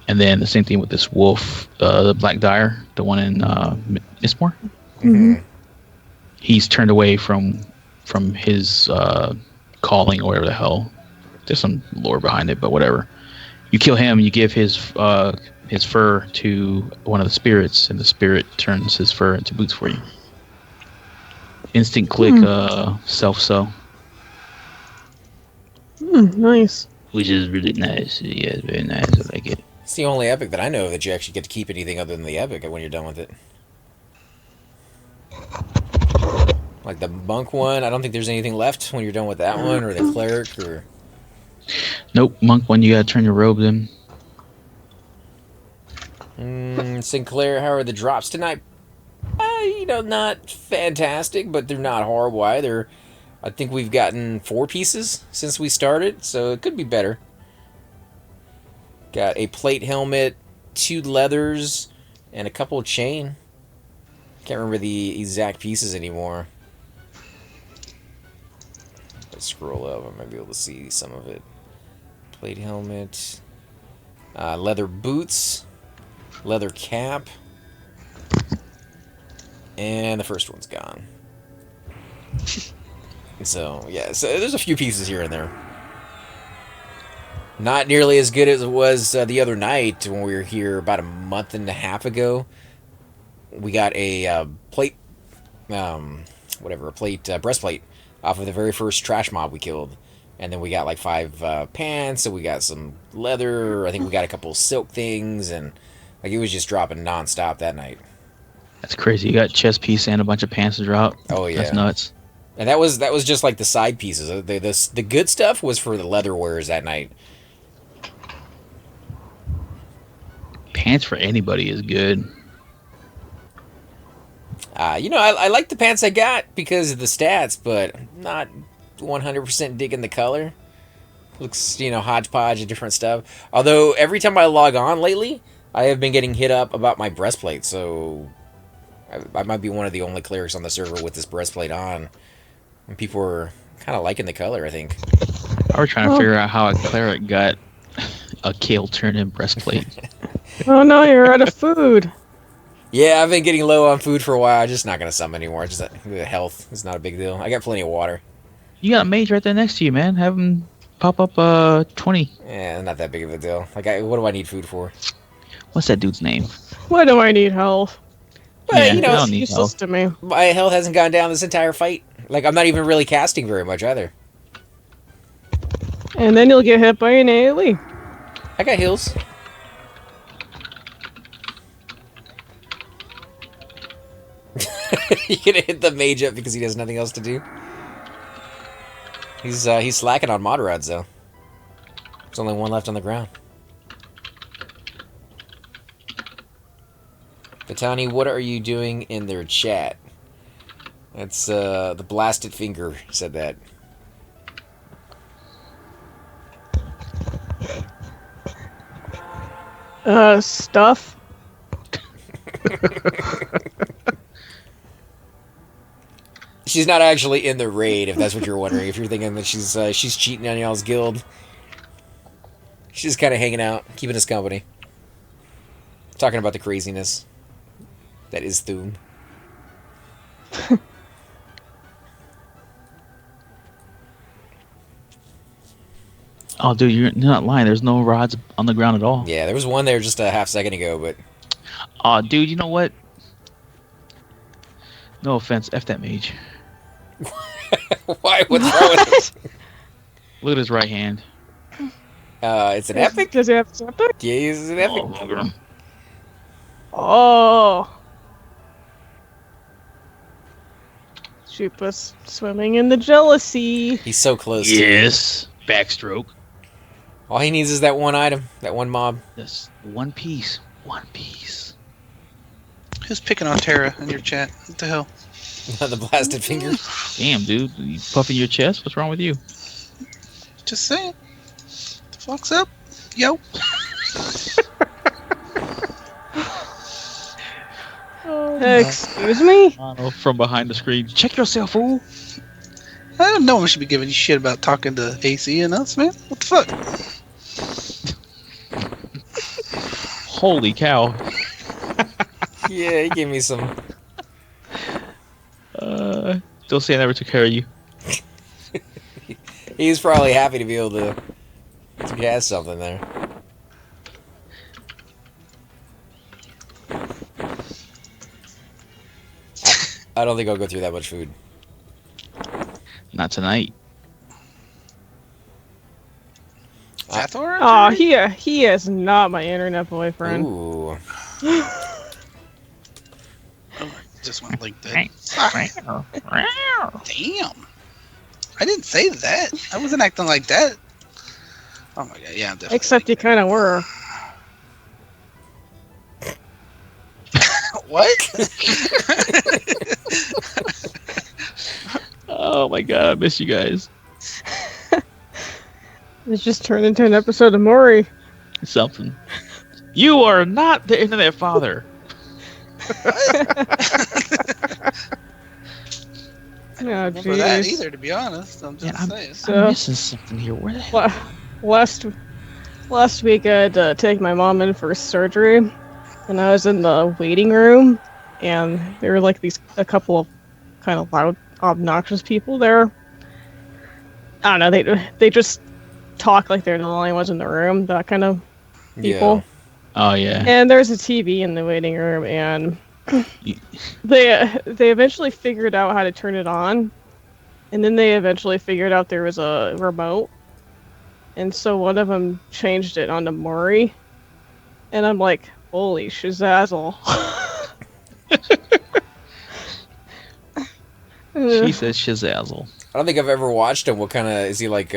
And then the same thing with this wolf, the Black Dyer, the one in Mistmore. Mm-hmm. He's turned away from his calling, or whatever the hell. There's some lore behind it, but whatever. You kill him, you give his fur to one of the spirits, and the spirit turns his fur into boots for you. Instant click, self-sew. Nice. Which is really nice. Yeah, it's very nice. I like it. It's the only epic that I know that you actually get to keep anything other than the epic when you're done with it. Like the monk one, I don't think there's anything left when you're done with that one, or the cleric, or... Nope, monk one, you gotta turn your robes in. Sinclair, how are the drops tonight? Not fantastic, but they're not horrible either. I think we've gotten 4 pieces since we started, so it could be better. Got a plate helmet, 2 leathers, and a couple of chain. Can't remember the exact pieces anymore. Let's scroll up, I might be able to see some of it. Plate helmet, leather boots, leather cap, and the first one's gone. So, yeah, so there's a few pieces here and there. Not nearly as good as it was the other night when we were here about a month and a half ago. We got a plate, breastplate off of the very first trash mob we killed. And then we got like 5 pants, and we got some leather. I think we got a couple silk things, and like it was just dropping nonstop that night. That's crazy. You got chest piece and a bunch of pants to drop. Oh yeah, that's nuts. And that was just like the side pieces. The good stuff was for the leather wearers that night. Pants for anybody is good. I like the pants I got because of the stats, but not 100% digging the color. Looks, hodgepodge of different stuff. Although every time I log on lately, I have been getting hit up about my breastplate, so I might be one of the only clerics on the server with this breastplate on. And people are kind of liking the color, I think. I was trying to figure out how a cleric got a kale turned-in breastplate. Oh no, you're out of food. Yeah, I've been getting low on food for a while. I'm just not going to summon anymore. Just health. It's not a big deal. I got plenty of water. You got a mage right there next to you, man. Have him pop up 20. Yeah, not that big of a deal. Like, what do I need food for? What's that dude's name? Why do I need health? Well, Yeah, I don't It's need useless health. to me. My health hasn't gone down this entire fight. Like, I'm not even really casting very much either. And then you'll get hit by an AoE. I got heals. You gonna hit the mage up because he has nothing else to do? He's slacking on mod rods though. There's only one left on the ground. Batani, what are you doing in their chat? That's the blasted finger said that. Stuff. She's not actually in the raid, if that's what you're wondering. If you're thinking that she's cheating on y'all's guild. She's just kind of hanging out, keeping us company. Talking about the craziness that is Thum. Oh, dude, you're not lying. There's no rods on the ground at all. Yeah, there was one there just a half second ago, but... Oh, dude, you know what? No offense, F that mage. Why? What's wrong with it? Look at his right hand. It's an epic? Does he have epic? Yeah, he's an epic. Oh. Chupa's swimming in the jealousy. He's so close Yes. Backstroke. All he needs is that one item, that one mob. Just one piece. One piece. Who's picking on Tara in your chat? What the hell? The blasted finger. Damn, dude. You puffing your chest? What's wrong with you? Just saying. The fuck's up? Yo. Excuse me? From behind the screen. Check yourself, fool. I don't know. We should be giving you shit about talking to AC and us, man. What the fuck? Holy cow. Yeah, he gave me some. Still saying I never took care of you. He's probably happy to be able to cast something there. I don't think I'll go through that much food. Not tonight. Hathor? Oh, he is not my internet boyfriend. Ooh. Just went like that. Damn. I didn't say that. I wasn't acting like that. Oh my god, yeah, I'm definitely. Except you kind of were. What? Oh my god, I miss you guys. It just turned into an episode of Maury. Something. You are not the internet father. Oh, Remember that jeez. either, to be honest. I'm just saying. I'm missing something here. Where the hell? Last week I had to take my mom in for surgery, and I was in the waiting room, and there were like a couple of kind of loud, obnoxious people there. I don't know, they just talk like they're the only ones in the room, that kind of people. Yeah. Oh yeah. And there's a TV in the waiting room, and they eventually figured out how to turn it on, and then they eventually figured out there was a remote, and so one of them changed it onto Maury, and I'm like, holy shizazzle. She says shizazzle. I don't think I've ever watched him. What kind of is he like?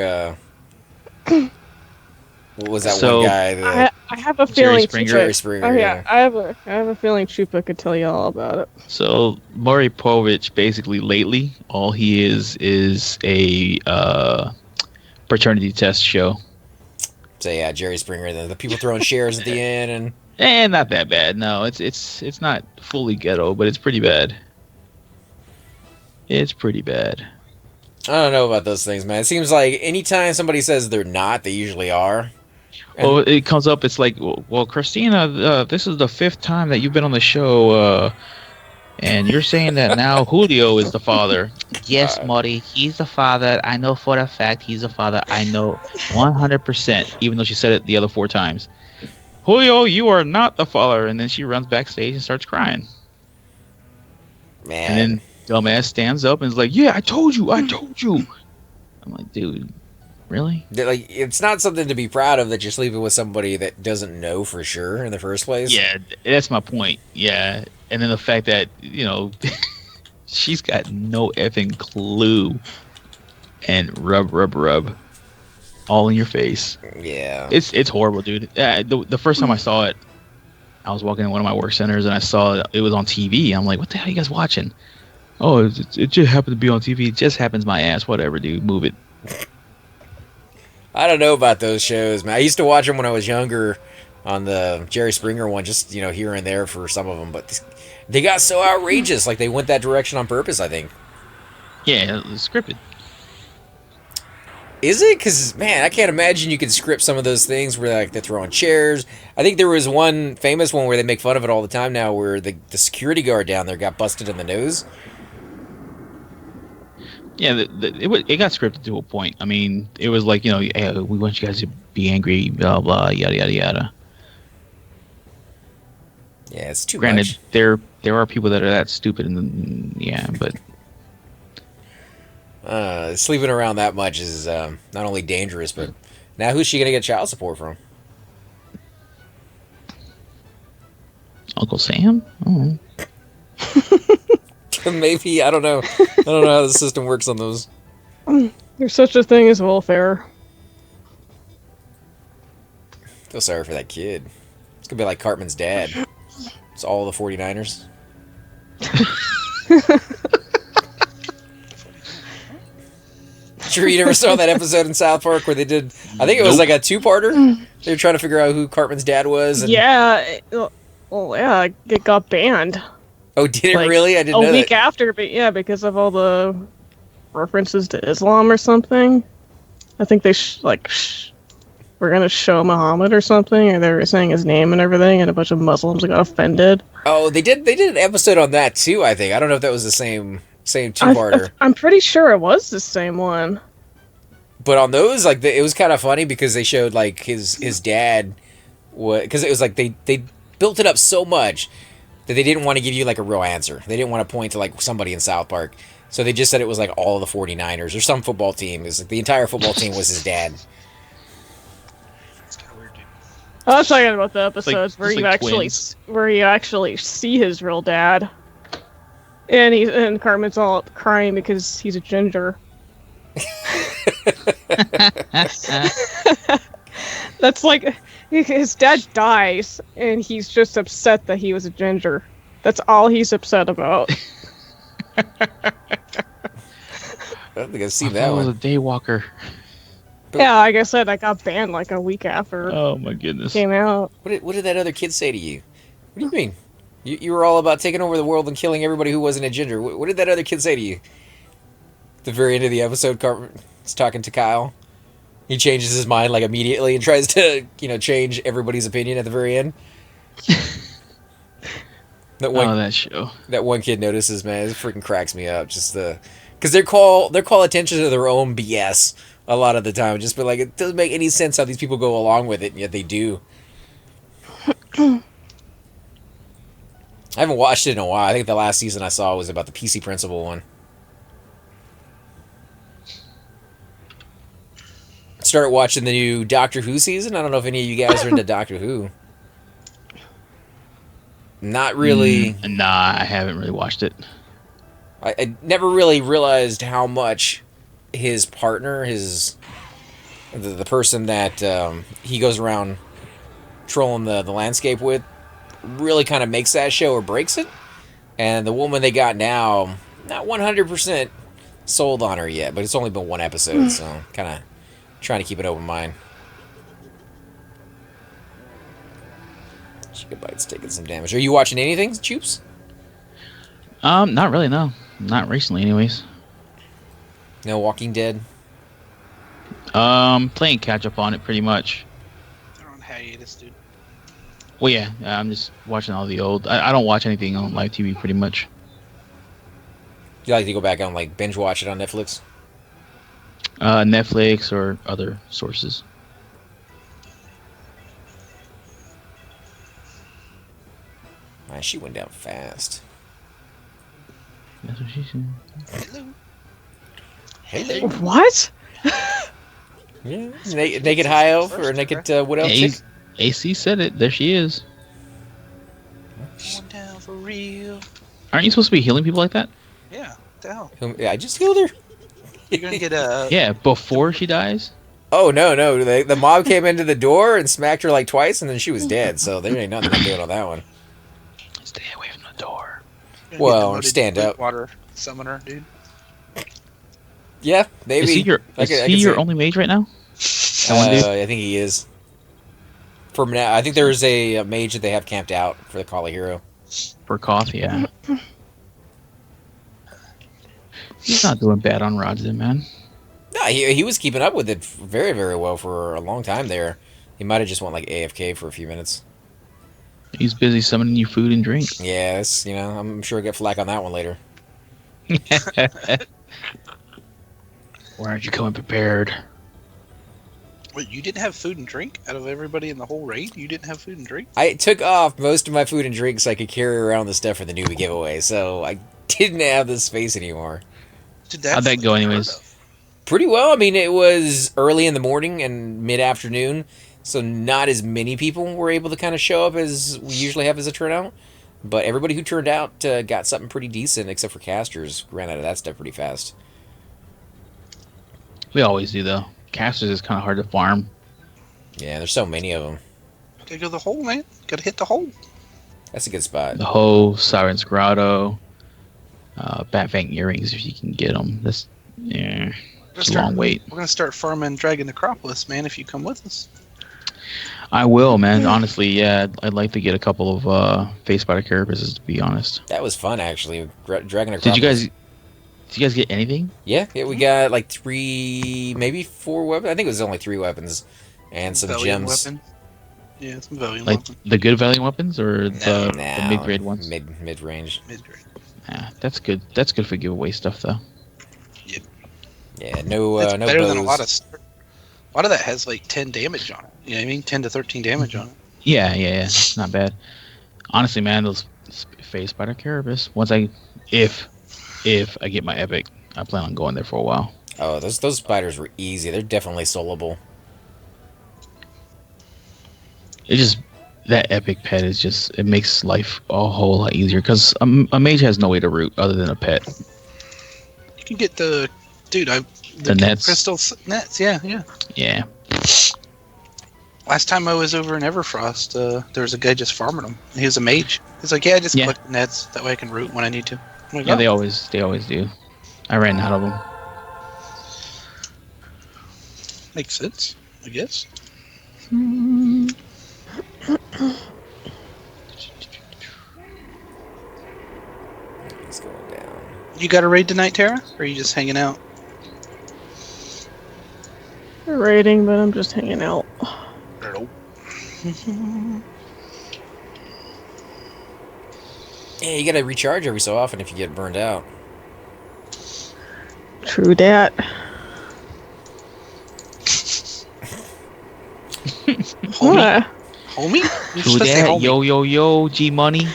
What was that So, one guy? I have a Jerry feeling Springer. Jerry Springer. Oh yeah, I have a feeling Chupa could tell you all about it. So Maury Povich, basically lately, all he is a paternity test show. So yeah, Jerry Springer. The people throwing shares at the end, and Not that bad. No, it's not fully ghetto, but it's pretty bad. It's pretty bad. I don't know about those things, man. It seems like anytime somebody says they're not, they usually are. Well, it comes up. It's like, well, Christina, this is the 5th time that you've been on the show, and you're saying that now Julio is the father. Yes, Marty, he's the father. I know for a fact he's the father. I know 100%, even though she said it the other 4 times. Julio, you are not the father. And then she runs backstage and starts crying. Man. And then dumbass stands up and is like, yeah, I told you. I'm like, dude, really? Like, it's not something to be proud of that you're sleeping with somebody that doesn't know for sure in the first place. Yeah, that's my point. Yeah. And then the fact that, she's got no effing clue. And rub. All in your face. Yeah. It's horrible, dude. The first time I saw it, I was walking in one of my work centers and I saw it was on TV. I'm like, what the hell are you guys watching? Oh, it just happened to be on TV. It just happens my ass. Whatever, dude. Move it. I don't know about those shows, man. I used to watch them when I was younger on the Jerry Springer one, just, here and there for some of them. But they got so outrageous. Like, they went that direction on purpose, I think. Yeah, it's scripted. Is it? Because, man, I can't imagine you could script some of those things where like they're throwing chairs. I think there was one famous one where they make fun of it all the time now where the security guard down there got busted in the nose. Yeah, it got scripted to a point. I mean, it was like, hey, we want you guys to be angry, blah, blah, yada, yada, yada. Yeah, it's too Granted, much. there are people that are that stupid, and yeah, but... Sleeping around that much is not only dangerous, but now who's she gonna get child support from? Uncle Sam? Oh. Maybe, I don't know. I don't know how the system works on those. There's such a thing as welfare. Feel sorry for that kid. It's gonna be like Cartman's dad. It's all the 49ers. Sure, you never saw that episode in South Park where they did, I think it was like a two-parter? They were trying to figure out who Cartman's dad was. And... Yeah, well, yeah, it got banned. Oh, did it really? I didn't know that. A week after, but yeah, because of all the references to Islam or something. I think they were gonna show Muhammad or something, or they were saying his name and everything, and a bunch of Muslims got offended. Oh, they did an episode on that too, I think. I don't know if that was the same two-parter. I'm pretty sure it was the same one. But on those, like, it was kind of funny because they showed, like, his dad, because it was like they built it up so much that they didn't want to give you, like, a real answer. They didn't want to point to, like, somebody in South Park. So they just said it was, like, all of the 49ers or some football team. It was like the entire football team was his dad. It's kind of weird, dude. I was talking about the episodes where you twins. actually see his real dad. And Cartman's all crying because he's a ginger. That's like his dad dies and he's just upset that he was a ginger. That's all he's upset about. I don't think I've seen that I was one. a daywalker. Yeah, like I said, I got banned like a week after Oh my goodness. it came out. What did that other kid say to you? What do you mean? You were all about taking over the world and killing everybody who wasn't a ginger. What did that other kid say to you? At the very end of the episode, Cartman's talking to Kyle. He changes his mind like immediately and tries to, change everybody's opinion at the very end. That show. That one kid notices, man, it freaking cracks me up. Just because they call attention to their own BS a lot of the time. Just be like, it doesn't make any sense how these people go along with it, and yet they do. I haven't watched it in a while. I think the last season I saw was about the PC Principal one. Started watching the new Doctor Who season. I don't know if any of you guys are into Doctor Who. Not really. Nah, I haven't really watched it. I never really realized how much his partner, the person that he goes around trolling the landscape with, really kind of makes that show or breaks it. And the woman they got now, not 100% sold on her yet, but it's only been one episode, so kind of trying to keep an open mind. Chicken Bite's taking some damage. Are you watching anything, Choops? Not really, no. Not recently, anyways. No Walking Dead? Playing catch up on it pretty much. They're on hiatus, dude. Well, yeah, I'm just watching all the old. I don't watch anything on live TV pretty much. You like to go back and like binge watch it on Netflix? Netflix or other sources. Man, she went down fast. That's what she said. Hello. What? Yeah. Naked High Elf or Naked what else? Chick? AC said it. There she is. Going down for real. Aren't you supposed to be healing people like that? Yeah, what the hell? Yeah, I just healed her. You're gonna get a. Yeah, before she dies. Oh no! The mob came into the door and smacked her like twice, and then she was dead. So there ain't nothing to do on that one. Stay away from the door. Well, stand up. Water summoner, dude. Yeah, maybe. Is he your only mage right now? I think he is. For now, I think there's a mage that they have camped out for the Kali Hero. For Koth, yeah. He's not doing bad on rods, then, man. No, he was keeping up with it very, very well for a long time there. He might have just went like AFK for a few minutes. He's busy summoning you food and drink. Yes, I'm sure I'll get flack on that one later. Why aren't you coming prepared? Wait, you didn't have food and drink out of everybody in the whole raid? You didn't have food and drink? I took off most of my food and drinks so I could carry around the stuff for the newbie giveaway, so I didn't have the space anymore. Dude, How'd that go, anyways? Pretty well. I mean, it was early in the morning and mid-afternoon, so not as many people were able to kind of show up as we usually have as a turnout. But everybody who turned out got something pretty decent, except for casters. Ran out of that stuff pretty fast. We always do, though. Casters is kind of hard to farm. Yeah, there's so many of them. Gotta go to the hole, man. Gotta hit the hole. That's a good spot. The Hoe, Siren's Grotto, Batfang earrings if you can get them. That's it's a long wait. We're gonna start farming Dragon Necropolis, man. If you come with us. I will, man. Honestly, yeah, I'd like to get a couple of face spider carapaces, to be honest. That was fun, actually. Dragon Acropolis. Did you guys get anything? Yeah, we got like 3, maybe 4 weapons. I think it was only 3 weapons and some Valiant gems. Weapon. Yeah, some Valiant Like weapon. the good Valiant weapons or the mid-grade ones? Mid range. Mid-grade. Yeah, that's good. That's good for giveaway stuff, though. Yeah, no It's no better bows. than a lot of that has like 10 damage on it. You know what I mean? 10 to 13 damage on it. Yeah. It's not bad. Honestly, man, those face spider carapace. If I get my epic, I plan on going there for a while. Oh, those spiders were easy. They're definitely soloable. It just that epic pet is just it makes life a whole lot easier because a mage has no way to root other than a pet. You can get the nets. Crystal nets. Yeah. Yeah. Last time I was over in Everfrost, there was a guy just farming them. He was a mage. He's like, yeah, just collect the nets. That way I can root when I need to. I'm like, yeah, they always do. I ran out of them. Makes sense, I guess. He's going down. You got a raid tonight, Tara? Or are you just hanging out? We're raiding, but I'm just hanging out. Yeah, you gotta recharge every so often if you get burned out. True dat. Homie? You're True supposed to say that. homie. Yo, G Money.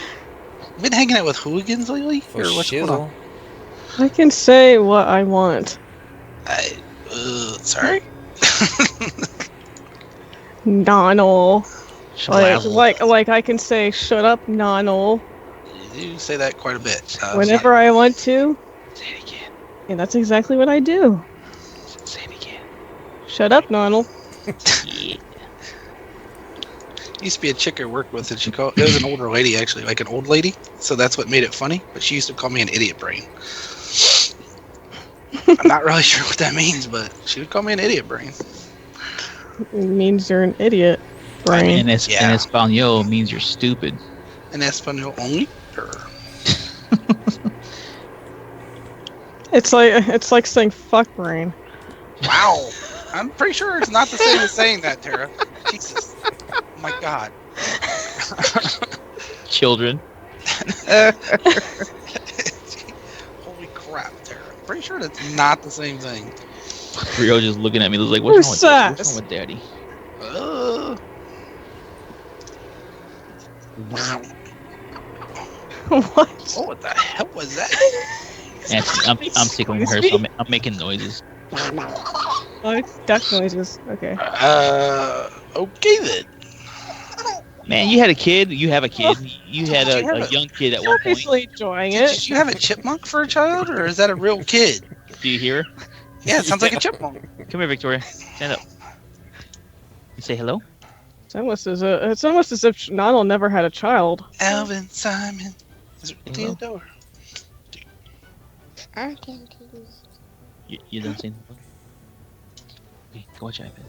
Been hanging out with hooligans lately? For Or what's going on? shizzle. I can say what I want. Sorry? Nonal. Shazzle. Like I can say shut up, Nonal, You say that quite a bit. whenever I want to. Say it again. And that's exactly what I do. Say it again. Shut up, Nonal. Yeah. Used to be a chick I worked with, and it was an older lady, actually, like an old lady. So that's what made it funny. But she used to call me an idiot brain. I'm not really sure what that means, but she would call me an idiot brain. It means you're an idiot, brain. In Espanol means you're stupid. In Espanol only? Or... It's like saying fuck, brain. Wow. I'm pretty sure it's not the same as saying that, Tara. Jesus. Oh my god. Children. Holy crap, Tara. Pretty sure that's not the same thing. Rio just looking at me like, what's wrong with Daddy? Wow. What? Oh, what the hell was that? I'm tickling her, so I'm making noises. Oh, it's duck noises. Okay. Okay then. Man, you had a kid. You have a kid. You had a young kid at one point. Obviously enjoying Did it. you have a chipmunk for a child, or is that a real kid? Do you hear her? Yeah, it sounds like a chipmunk. Come here, Victoria. Stand up. You say hello? It's almost as if Nonal never had a child. Alvin Simon is Theodore. You don't say anything? Okay, go watch iPad.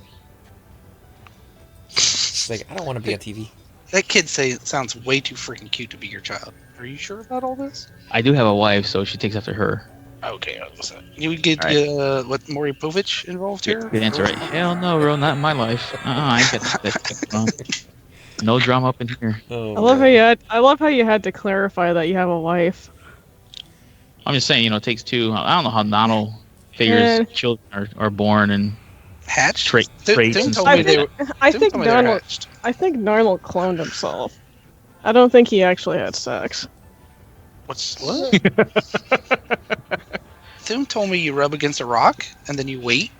It's like, I don't want to be on TV. That kid sounds way too freaking cute to be your child. Are you sure about all this? I do have a wife, so she takes after her. Okay, you would get what Maury Povich involved here? Good answer, right? Hell no, bro, not in my life. I ain't got that. No drama up in here. Oh, I love how you had to clarify that you have a wife. I'm just saying, it takes two. I don't know how Nonal figures children are born and hatched. Traits. I think Narnal cloned himself. I don't think he actually had sex. What? Thune told me you rub against a rock and then you wait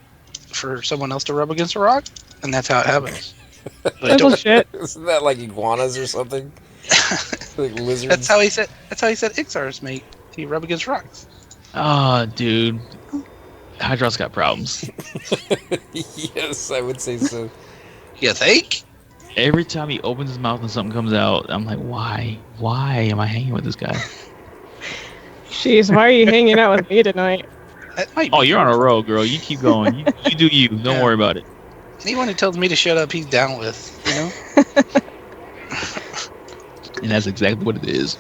for someone else to rub against a rock, and that's how it happens. That's bullshit. Isn't that like iguanas or something? Like lizards? That's how he said Ixar's mate. He rub against rocks. Oh, dude. Hydros got problems. Yes, I would say so. You think? Every time he opens his mouth and something comes out, I'm like, why? Why am I hanging with this guy? Jeez, why are you hanging out with me tonight? That might be Oh, you're on a roll, girl. You keep going. You do you. Don't worry about it. Anyone who tells me to shut up, he's down with, you know? And that's exactly what it is.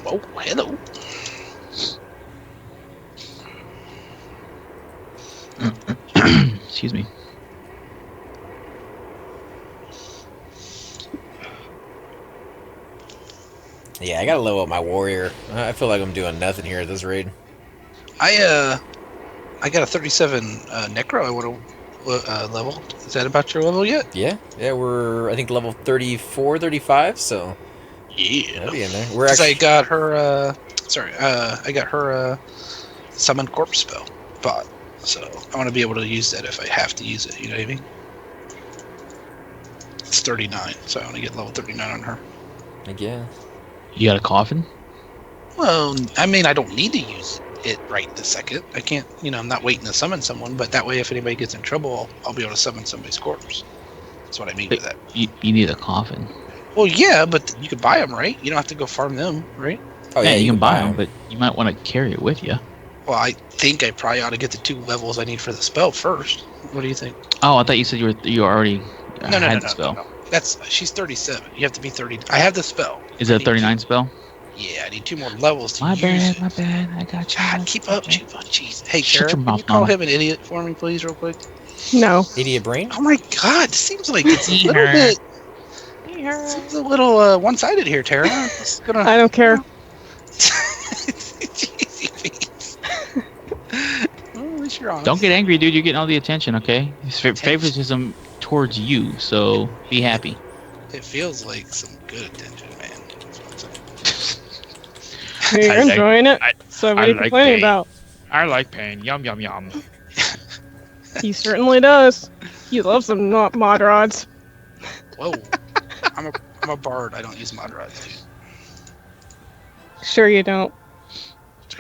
Oh, hello. Excuse me. Yeah, I gotta level up my warrior. I feel like I'm doing nothing here at this raid. I got a 37 necro I want to level. Is that about your level yet? Yeah, we're I think level 34, 35, so Yeah. that'll be in there. We're Because actually I got her, I got her summon corpse spell bot. So I want to be able to use that if I have to use it, you know what I mean? It's 39, so I want to get level 39 on her. I guess. You got a coffin? Well, I mean, I don't need to use it right this second. I can't, I'm not waiting to summon someone, but that way if anybody gets in trouble, I'll be able to summon somebody's corpse. That's what I mean by that. You need a coffin. Well, yeah, but you can buy them, right? You don't have to go farm them, right? Oh yeah, you can buy them, but you might want to carry it with you. Well, I think I probably ought to get the 2 levels I need for the spell first. What do you think? Oh, I thought you said you already No, had the spell. no. She's 37. You have to be 30. I have the spell. Is it a 39 spell? Yeah, I need 2 more levels to My use bad, it. my bad. I got you. God, keep up, jeez. Hey, Shut Tara, your can mouth, you call Mama. him an idiot for me, please, real quick? No. Idiot brain? Oh my God, seems like it's a little bit... Seems a little one-sided here, Tara. It's gonna... I don't care. Well, at least you're honest. Don't get angry, dude. You're getting all the attention, okay? It's favoritism towards you, so be happy. It feels like some good attention, man. That's what I'm saying. You're I like- enjoying it. So what are you like complaining pain. about? I like pain. Yum, yum, yum. He certainly does. He loves them mod rods. Whoa. I'm a bard. I don't use mod rods, dude. Sure you don't.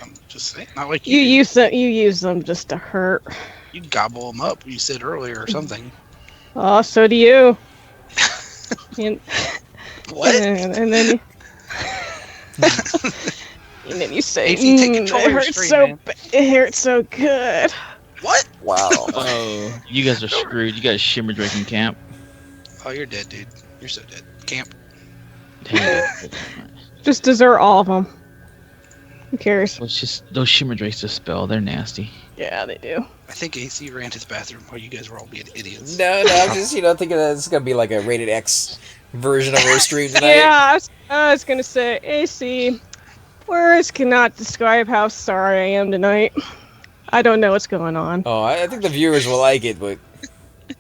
I'm just saying. Not like You do. use them just to hurt. You gobble them up, you said earlier or something. Oh, so do you. And, What? and then you, and then you say, AC, take control it of your hurts screen, so man." it hurts so good. What? Wow. Oh, you guys are screwed. You guys shimmer drinking camp. Oh, you're dead, dude. You're so dead. Camp. Just desert all of them. Who cares? It's just those shimmer drakes to spell. They're nasty. Yeah, they do. I think AC ran to the bathroom while you guys were all being idiots. No, I'm just, thinking that it's gonna be like a rated X version of our stream tonight. Yeah, I was gonna say, AC, words cannot describe how sorry I am tonight. I don't know what's going on. Oh, I think the viewers will like it, but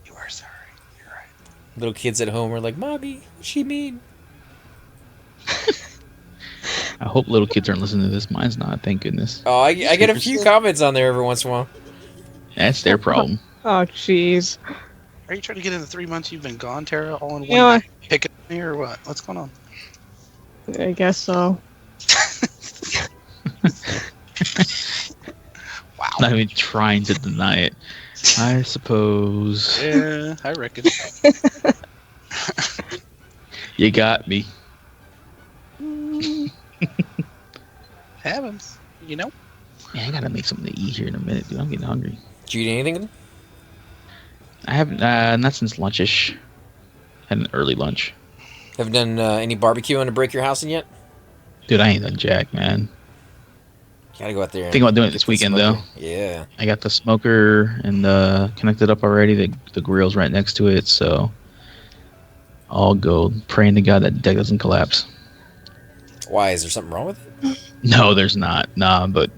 You are sorry. You're right. little kids at home are like, "Mommy, what's she mean?" I hope little kids aren't listening to this. Mine's not. Thank goodness. Oh, I get a few comments on there every once in a while. That's their problem. Oh, jeez. Are you trying to get in the 3 months you've been gone, Tara, all in one Yeah. night? Picking me or what? What's going on? I guess so. Wow. Not even trying to deny it. I suppose. Yeah, I reckon. You got me. Happens, you know? Man, I gotta make something to eat here in a minute, dude. I'm getting hungry. Did you eat anything? I haven't, not since lunchish. Had an early lunch. Have you done any barbecuing to break your house in yet? Dude, I ain't done jack, man. Gotta go out there. Thinking about doing it this weekend, though. Yeah. I got the smoker and connected up already. The grill's right next to it, so all go. Praying to God that deck doesn't collapse. Why? Is there something wrong with it? No, there's not. Nah, but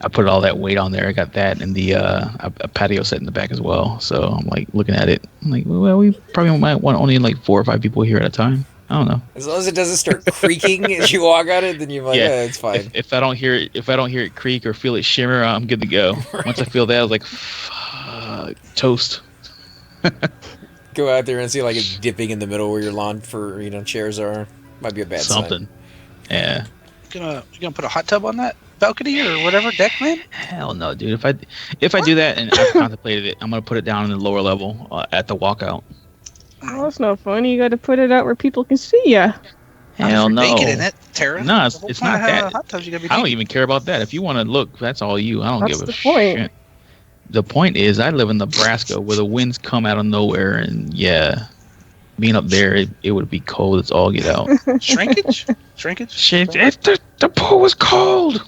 I put all that weight on there. I got that and the a patio set in the back as well. So I'm like looking at it. I'm like, well, we probably might want only like 4 or 5 people here at a time. I don't know. As long as it doesn't start creaking as you walk on it, then you're like, yeah, it's fine. If I don't hear it creak or feel it shimmer, I'm good to go. Right. Once I feel that, I was like, fuck, toast. Go out there and see like it's dipping in the middle where your lawn for chairs are. Might be a bad Something. sign. Yeah. You gonna put a hot tub on that balcony or whatever deck, man? Hell no, dude. If I do that, and I've contemplated it, I'm gonna put it down in the lower level at the walkout. Oh, that's no fun. You got to put it out where people can see ya. Hell no. Naked in it, Tara. No, The whole it's point not of having that. a hot tub's you gotta be I don't naked. even care about that. If you want to look, that's all you. I don't That's give a the point. shit. The point is, I live in Nebraska where the winds come out of nowhere, and yeah, being up there, it would be cold. It's all get out. Shrinkage? Shit, the pool was cold.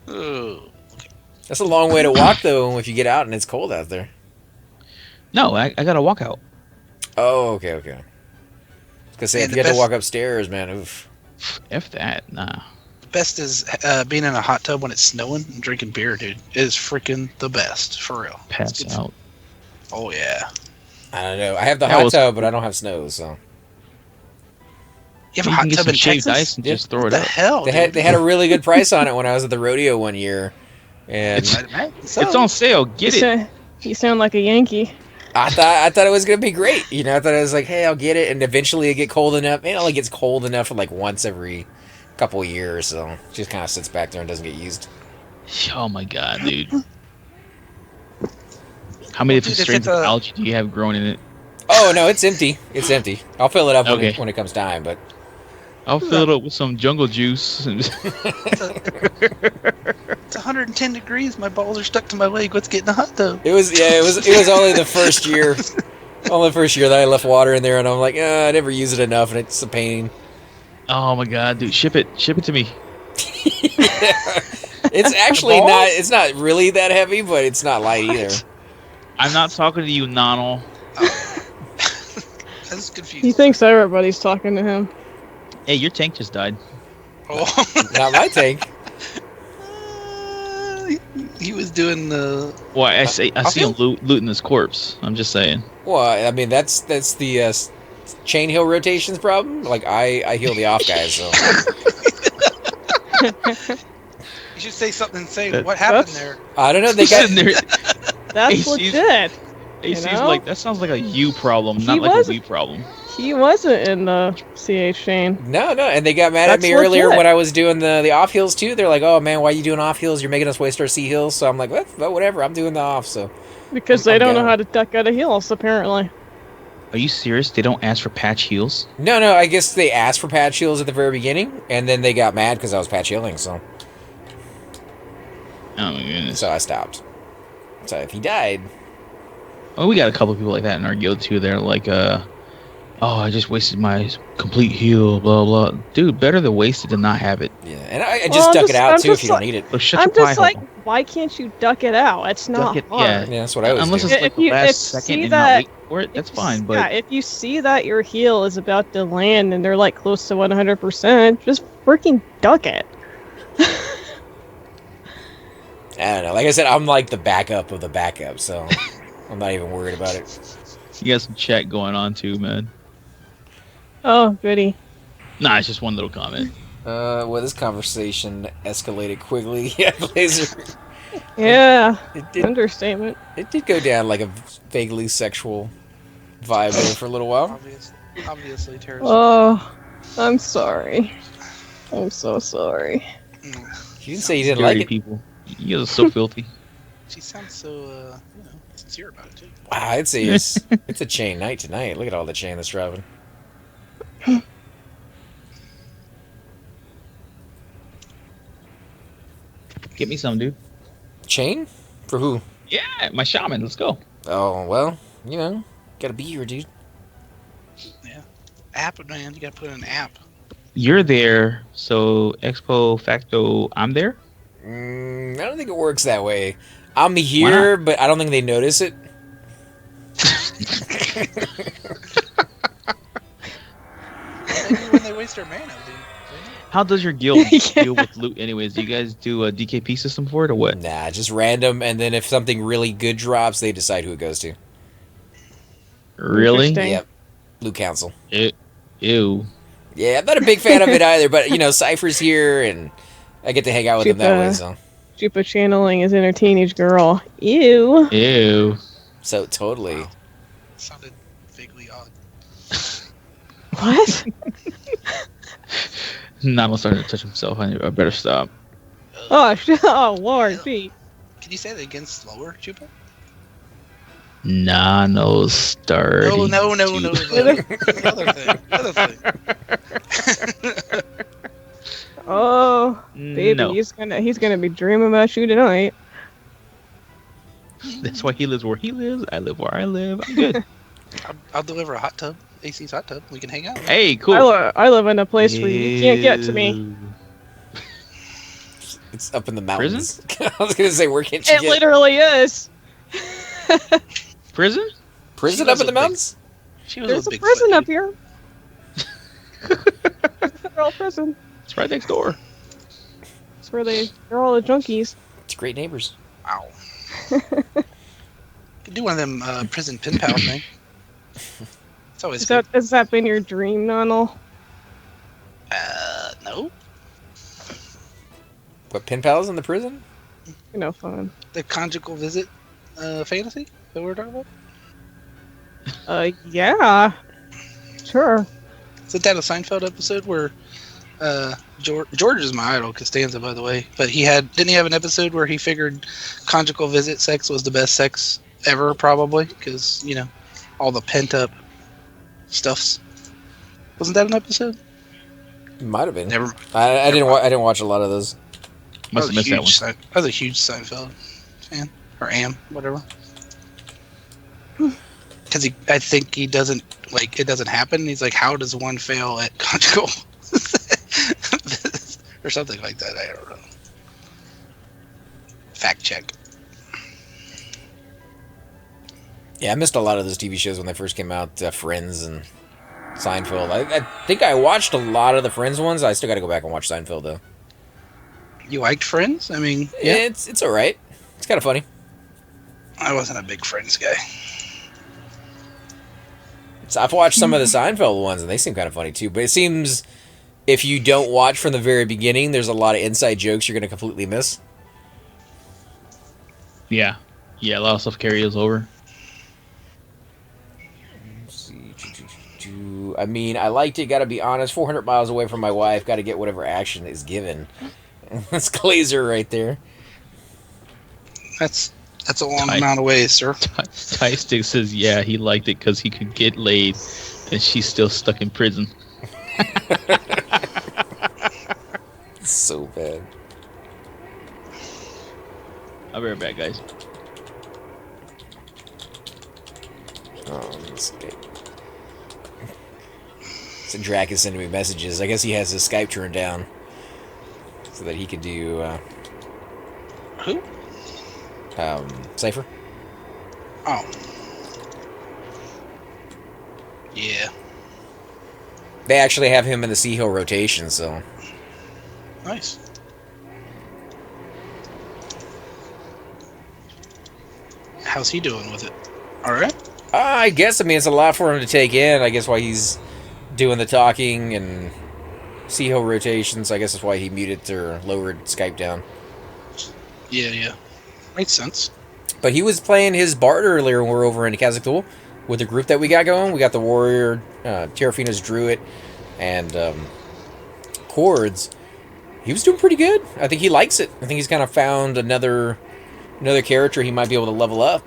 Oh. That's a long way to walk though if you get out and it's cold out there. No, I got to walk out. Oh, okay. Because say And if the you had to best- walk upstairs, man, oof. F that, nah. The best is being in a hot tub when it's snowing and drinking beer, dude. It is freaking the best, for real. It's Pass good. out. Oh, yeah. I don't know. I have the That hot was- tub, but I don't have snow, so. You have a You hot can get tub some in shaved Texas? ice and Yeah. just throw What it the up. hell, They had a really good price on it when I was at the rodeo one year, and It's on sale. Get it. You sound like a Yankee. I thought it was gonna be great. I thought it was like, hey, I'll get it, and eventually it get cold enough. It only gets cold enough for like once every couple of years, so it just kind of sits back there and doesn't get used. Oh my god, dude. How many different Dude, if strains it's of a- algae do you have growing in it? Oh no, it's empty. It's empty. I'll fill it up Okay. when it comes time, but I'll fill it up with some jungle juice. It's 110 degrees. My balls are stuck to my leg. Let's get in the hot tub. it was only the first year. Only the first year that I left water in there, and I'm like, I never use it enough, and it's a pain. Oh my god, dude, ship it to me. It's actually not. It's not really that heavy, but it's not light either. I'm not talking to you, Nonal. I was confused. He thinks everybody's talking to him. Hey, your tank just died. Oh. Not my tank. He was doing the. Well, I see him looting his corpse. I'm just saying. Well, I mean that's the chain heal rotations problem. Like I heal the off guys, so You should say something insane. That- What happened there? I don't know. They got Sitting there, That's AC's legit. AC's know? like, that sounds like a you problem, He not like was- a we problem. He wasn't in the CH chain. no, and they got mad at That's me earlier legit. when I was doing the off heals too. They're like, "Oh man, why are you doing off heals? You're making us waste our C heals." So I'm like, "Well, whatever. I'm doing the off." So Because I'm they don't know down. how to duck out of heals, apparently. Are you serious? They don't ask for patch heals? no, I guess they asked for patch heals at the very beginning, and then they got mad because I was patch healing. So Oh my goodness. I stopped. So if he died, Well, we got a couple people like that in our guild too. They're like, oh, I just wasted my complete heal, blah blah. Dude, better to waste it than not have it. yeah, and I just Well, I'm duck just- it out I'm too if just you don't like- need it. So shut I'm your pie just like, hole. why can't you duck it out? It's not Duck it- hard. yeah. Yeah, that's what I always Unless do. it's like If the you- last if second see and that- not wait for it, that's If you fine. s- But yeah, if you see that your heal is about to land and they're like close to 100%, just freaking duck it. I don't know. Like I said, I'm like the backup of the backup, so I'm not even worried about it. you got some chat going on too, man. Oh, goody. Nah, it's just one little comment. Well, this conversation escalated quickly. Yeah, Blazer. Yeah, It understatement. did go down like a vaguely sexual vibe there for a little while. Obviously, Tara. Oh, I'm sorry. I'm so sorry. You didn't say you didn't Dirty like it. people. You guys are so filthy. She sounds so, sincere about it, too. Wow, I'd say it's a chain night tonight. Look at all the chain that's dropping. Get me some, dude. Chain? For who? Yeah, my shaman. Let's go. Oh, well, gotta be here, dude. App, man. You gotta put in an app. You're there, so expo facto, I'm there. I don't think it works that way. I'm here, but I don't think they notice it. Maybe when they waste their mana, dude. How does your guild Yeah. deal with loot, anyways? Do you guys do a DKP system for it or what? Nah, just random, and then if something really good drops, they decide who it goes to. Really? Interesting. Yep. Blue Council. Ew. Yeah, I'm not a big fan of it either, but Cypher's here and I get to hang out with him that way, so. Chupa channeling his inner teenage girl. Ew. Ew. So totally. Wow. Sounded vaguely odd. What? Nano starting to touch himself. I better stop. Oh, Lord, gee. Can you say that again slower, Chupa? Nano starting. No. Other thing. Oh, baby, No. he's gonna be dreaming about you tonight. That's why he lives where he lives. I live where I live. I'm good. I'll deliver a hot tub. AC's hot tub. We can hang out. Hey, cool. I live in a place where you can't get to me. It's up in the mountains. I was gonna say, where can't you It get? liteally is. Prison? Prison up in the mountains? She was There's a Bigfoot, prison up dude. here. Federal prison. It's right next door. It's where they're all the junkies. It's great neighbors. Wow. Could do one of them prison pen pal thing. It's always good. Has that been your dream, Nonal? No. What, pen pals in the prison? No fun. The conjugal visit fantasy that we're talking about? Yeah. Sure. Isn't that a Seinfeld episode where George is my idol, Costanza, by the way, but didn't he have an episode where he figured conjugal visit sex was the best sex ever, probably, because all the pent up stuffs. Wasn't that an episode? Might have been. Never. I didn't watch a lot of those. Must have missed that one. I was a huge Seinfeld fan, or am, whatever. Because I think he doesn't it doesn't happen. He's like, how does one fail at conjugal? Or something like that. I don't know. Fact check. Yeah, I missed a lot of those TV shows when they first came out. Friends and Seinfeld. I think I watched a lot of the Friends ones. I still got to go back and watch Seinfeld though. You liked Friends? I mean, yeah. It's all right. It's kind of funny. I wasn't a big Friends guy. So I've watched some of the Seinfeld ones, and they seem kind of funny too. But it seems if you don't watch from the very beginning, there's a lot of inside jokes you're going to completely miss. Yeah. Yeah, a lot of stuff carries over. I mean, I liked it, gotta be honest. 400 miles away from my wife, gotta get whatever action is given. That's Glazer right there. That's a long amount of ways, sir. Ty Stick says, yeah, he liked it because he could get laid, and she's still stuck in prison. So bad. I'll be right back, guys. Let's see. So Drac is sending me messages. I guess he has his Skype turned down so that he could do Who? Cypher. Oh. Yeah. They actually have him in the Sea Hill rotation, so Nice. How's he doing with it? All right. I guess, I mean, it's a lot for him to take in. I guess why he's doing the talking and Sea Hill rotations. I guess that's why he muted or lowered Skype down. Yeah. Makes sense. But he was playing his Bard earlier when we were over in Kazakh with the group that we got going. We got the Warrior, Terrafina's Druid, and Chords. He was doing pretty good. I think he likes it. I think he's kind of found another character he might be able to level up.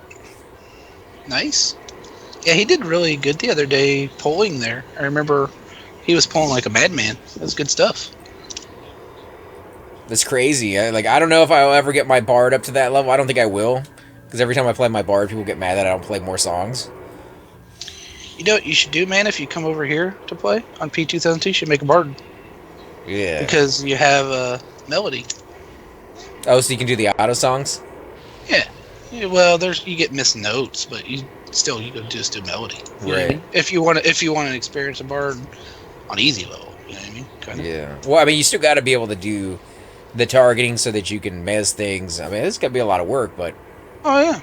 Nice. Yeah, he did really good the other day polling there. I remember he was polling like a madman. That was good stuff. That's crazy. I don't know if I'll ever get my Bard up to that level. I don't think I will. Because every time I play my Bard, people get mad that I don't play more songs. You know what you should do, man? If you come over here to play on P2002, you should make a Bard. Yeah. Because you have a melody. Oh, so you can do the auto songs? Yeah. Well, you get missed notes, but you go just do melody. You know what I mean? If you want to experience a Bard on easy level, you know what I mean? Kinda. Yeah. Well, I mean, you still got to be able to do the targeting so that you can mess things. I mean, it's got to be a lot of work, but Oh yeah.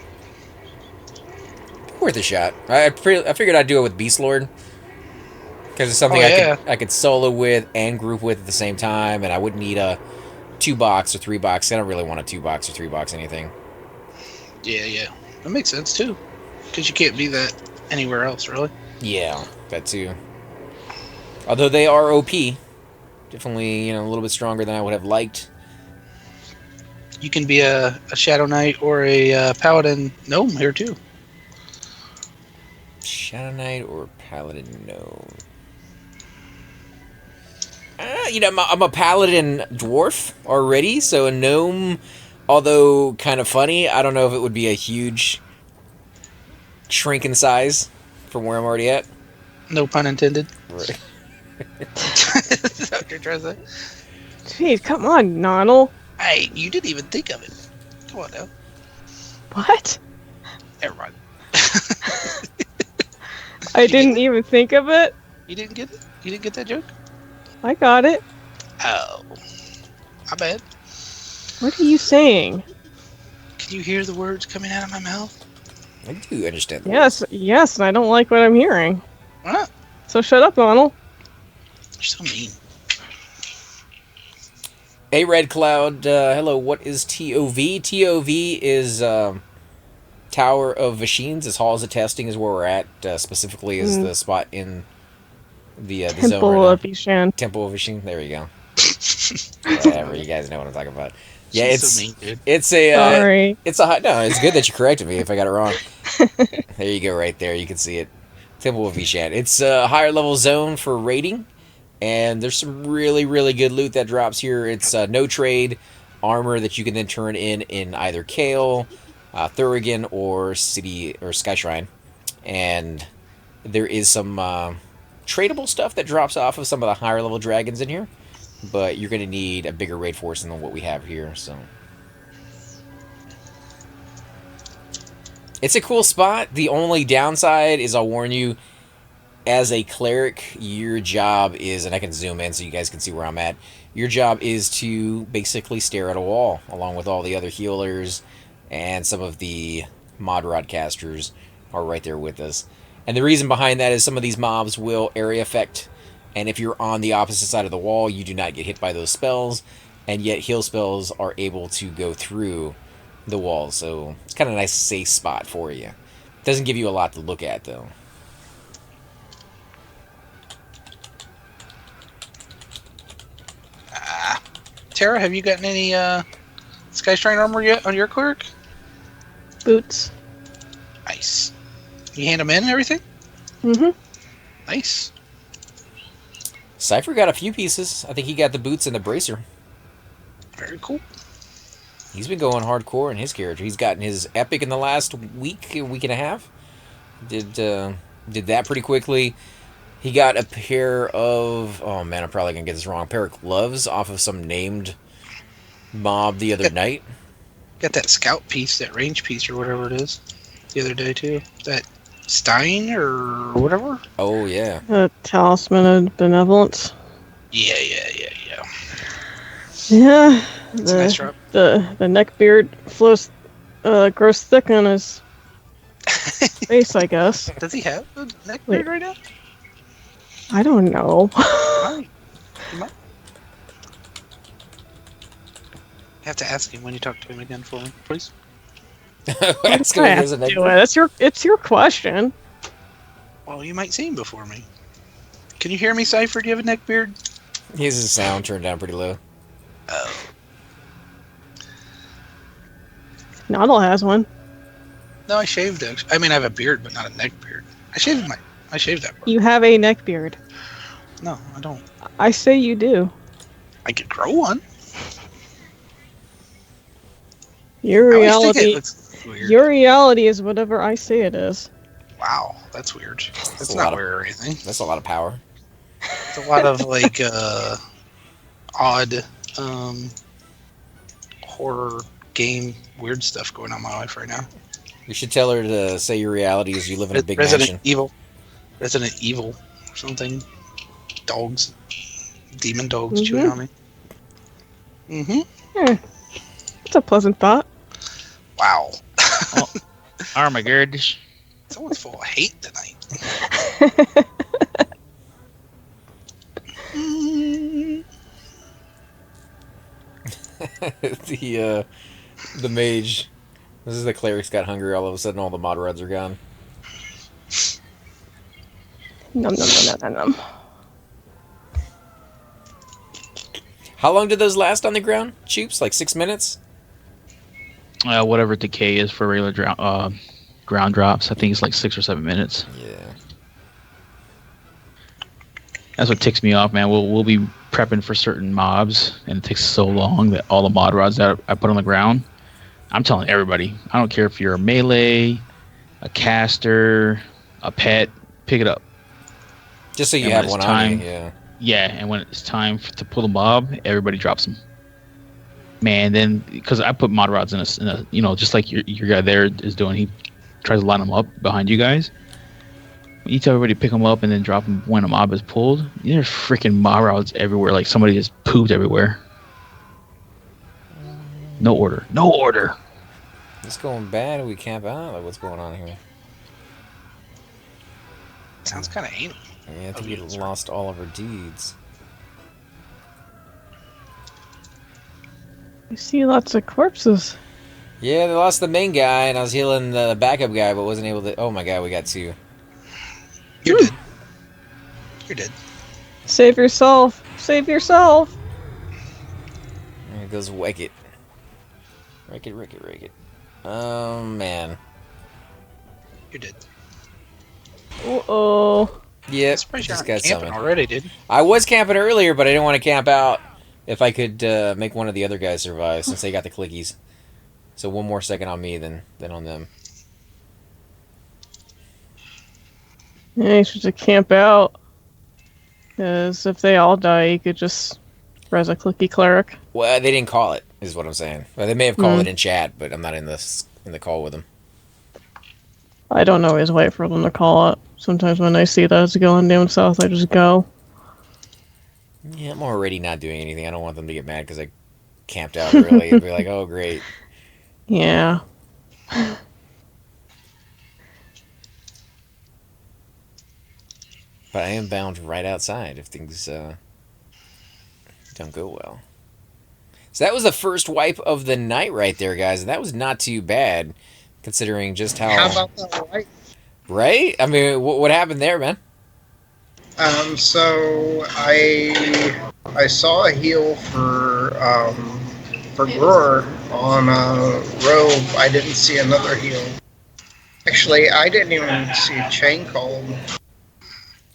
Worth a shot. I figured I'd do it with Beast Lord. Because it's something I could solo with and group with at the same time, and I wouldn't need a 2-box or 3-box. I don't really want a 2-box or 3-box anything. Yeah. That makes sense, too. Because you can't be that anywhere else, really. Yeah, that too. Although they are OP. Definitely, a little bit stronger than I would have liked. You can be a Shadow Knight or a Paladin Gnome here, too. Shadow Knight or Paladin Gnome. I'm a Paladin Dwarf already, so a Gnome, although kind of funny, I don't know if it would be a huge shrink in size from where I'm already at. No pun intended. Right. Is that what you're trying to say? Jeez, come on, Nonal. Hey, you didn't even think of it. Come on now. What? Never mind. I didn't even think of it. You didn't get it? You didn't get that joke? I got it. Oh. My bad. What are you saying? Can you hear the words coming out of my mouth? I do understand that. Yes, and I don't like what I'm hearing. Why not? So shut up, Nonal. You're so mean. Hey, Red Cloud. Hello, what is TOV? TOV is Tower of Machines. As Halls of Testing is where we're at. Specifically is the spot in the zone right Temple now. of Ishan. Temple of Machine. There you go. Whatever, you guys know what I'm talking about. Yeah, She's so mean, dude. it's a Sorry. it's a no. It's good that you corrected me if I got it wrong. There you go, right there. You can see it. Temple of Ishan. It's a higher level zone for raiding, and there's some really, really good loot that drops here. It's no trade armor that you can then turn in either Kale, Thurigan, or City or Sky Shrine, and there is some tradable stuff that drops off of some of the higher level dragons in here, but you're going to need a bigger raid force than what we have here. So it's a cool spot. The only downside is, I'll warn you, as a cleric, your job is, and I can zoom in so you guys can see where I'm at, your job is to basically stare at a wall, along with all the other healers, and some of the mod rod casters are right there with us. And the reason behind that is some of these mobs will area effect, and if you're on the opposite side of the wall, you do not get hit by those spells, and yet heal spells are able to go through the wall, so it's kind of a nice safe spot for you. Doesn't give you a lot to look at, though. Tara, have you gotten any Sky Shrine armor yet on your cleric? Boots. Nice. You hand them in and everything? Mm-hmm. Nice. Cypher got a few pieces. I think he got the boots and the bracer. Very cool. He's been going hardcore in his character. He's gotten his epic in the last week and a half. Did that pretty quickly. He got a pair of, oh man, I'm probably gonna get this wrong, a pair of gloves off of some named mob the other night. Got that scout piece, that range piece or whatever it is, the other day too. That Stein or whatever? Oh yeah. A talisman of benevolence. Yeah. Yeah. It's a nice drop. The neck beard grows thick on his face, I guess. Does he have a neck beard right now? I don't know. You might. Have to ask him when you talk to him again for me, please. Ask him if there's a neck beard. It's your question. Well, you might see him before me. Can you hear me, Cypher? Do you have a neck beard? He has his sound turned down pretty low. Oh. Noddle has one. No, I shaved it. I mean, I have a beard, but not a neck beard. I shaved that part. You have a neck beard. No, I don't. I say you do. I could grow one. Your I always think it reality. looks weird. Your reality is whatever I say it is. Wow, that's weird. That's a not lot of- weird or anything. That's a lot of power. It's a lot of like odd horror game weird stuff going on in my life right now. You should tell her to say your reality is you live in a big Resident mansion. Evil or something. Dogs, demon dogs chewing on me. Yeah. It's a pleasant thought. Wow. Oh my god. Someone's full of hate tonight. The mage. This is the cleric's got hungry. All of a sudden, all the mod rods are gone. Nom nom nom nom nom. How long did those last on the ground, Choops? Like 6 minutes? Whatever decay is for regular ground drops. I think it's like 6 or 7 minutes. Yeah. That's what ticks me off, man. We'll be prepping for certain mobs, and it takes so long that all the mod rods that I put on the ground, I'm telling everybody, I don't care if you're a melee, a caster, a pet, pick it up. Just so you have one on you, yeah. Yeah, and when it's time to pull the mob, everybody drops them. Man, then because I put mod rods in a you know, just like your guy there is doing, he tries to line them up behind you guys. When you tell everybody to pick them up and then drop them when a mob is pulled, there's freaking mod rods everywhere. Like somebody just pooped everywhere. No order. No order. It's going bad. We camp out. Like, what's going on here? Sounds kind of anal. Yeah, I think we lost all of our deeds. I see lots of corpses. Yeah, they lost the main guy, and I was healing the backup guy, but wasn't able to... Oh my god, we got 2. You're dead. You're dead. Save yourself. Save yourself. There goes Wicket. Wicket. Oh, man. You're dead. Uh-oh. Yep, Surprised you just aren't got camping summoned. already, dude. I was camping earlier, but I didn't want to camp out if I could make one of the other guys survive, since they got the clickies. So 1 more second on me than on them. Yeah, you should just camp out. Because if they all die, you could just res a clicky cleric. Well, they didn't call it, is what I'm saying. Well, they may have called it in chat, but I'm not in the call with them. I don't always wait for them to call it. Sometimes when I see that it's going down south, I just go. Yeah, I'm already not doing anything. I don't want them to get mad because I camped out early and be like, oh, great. Yeah. But I am bound right outside if things don't go well. So that was the first wipe of the night right there, guys. And that was not too bad, considering just how... How about that light? Right? I mean, what happened there, man? So I saw a heal for Grower on Robe. I didn't see another heal. Actually, I didn't even see a chain called.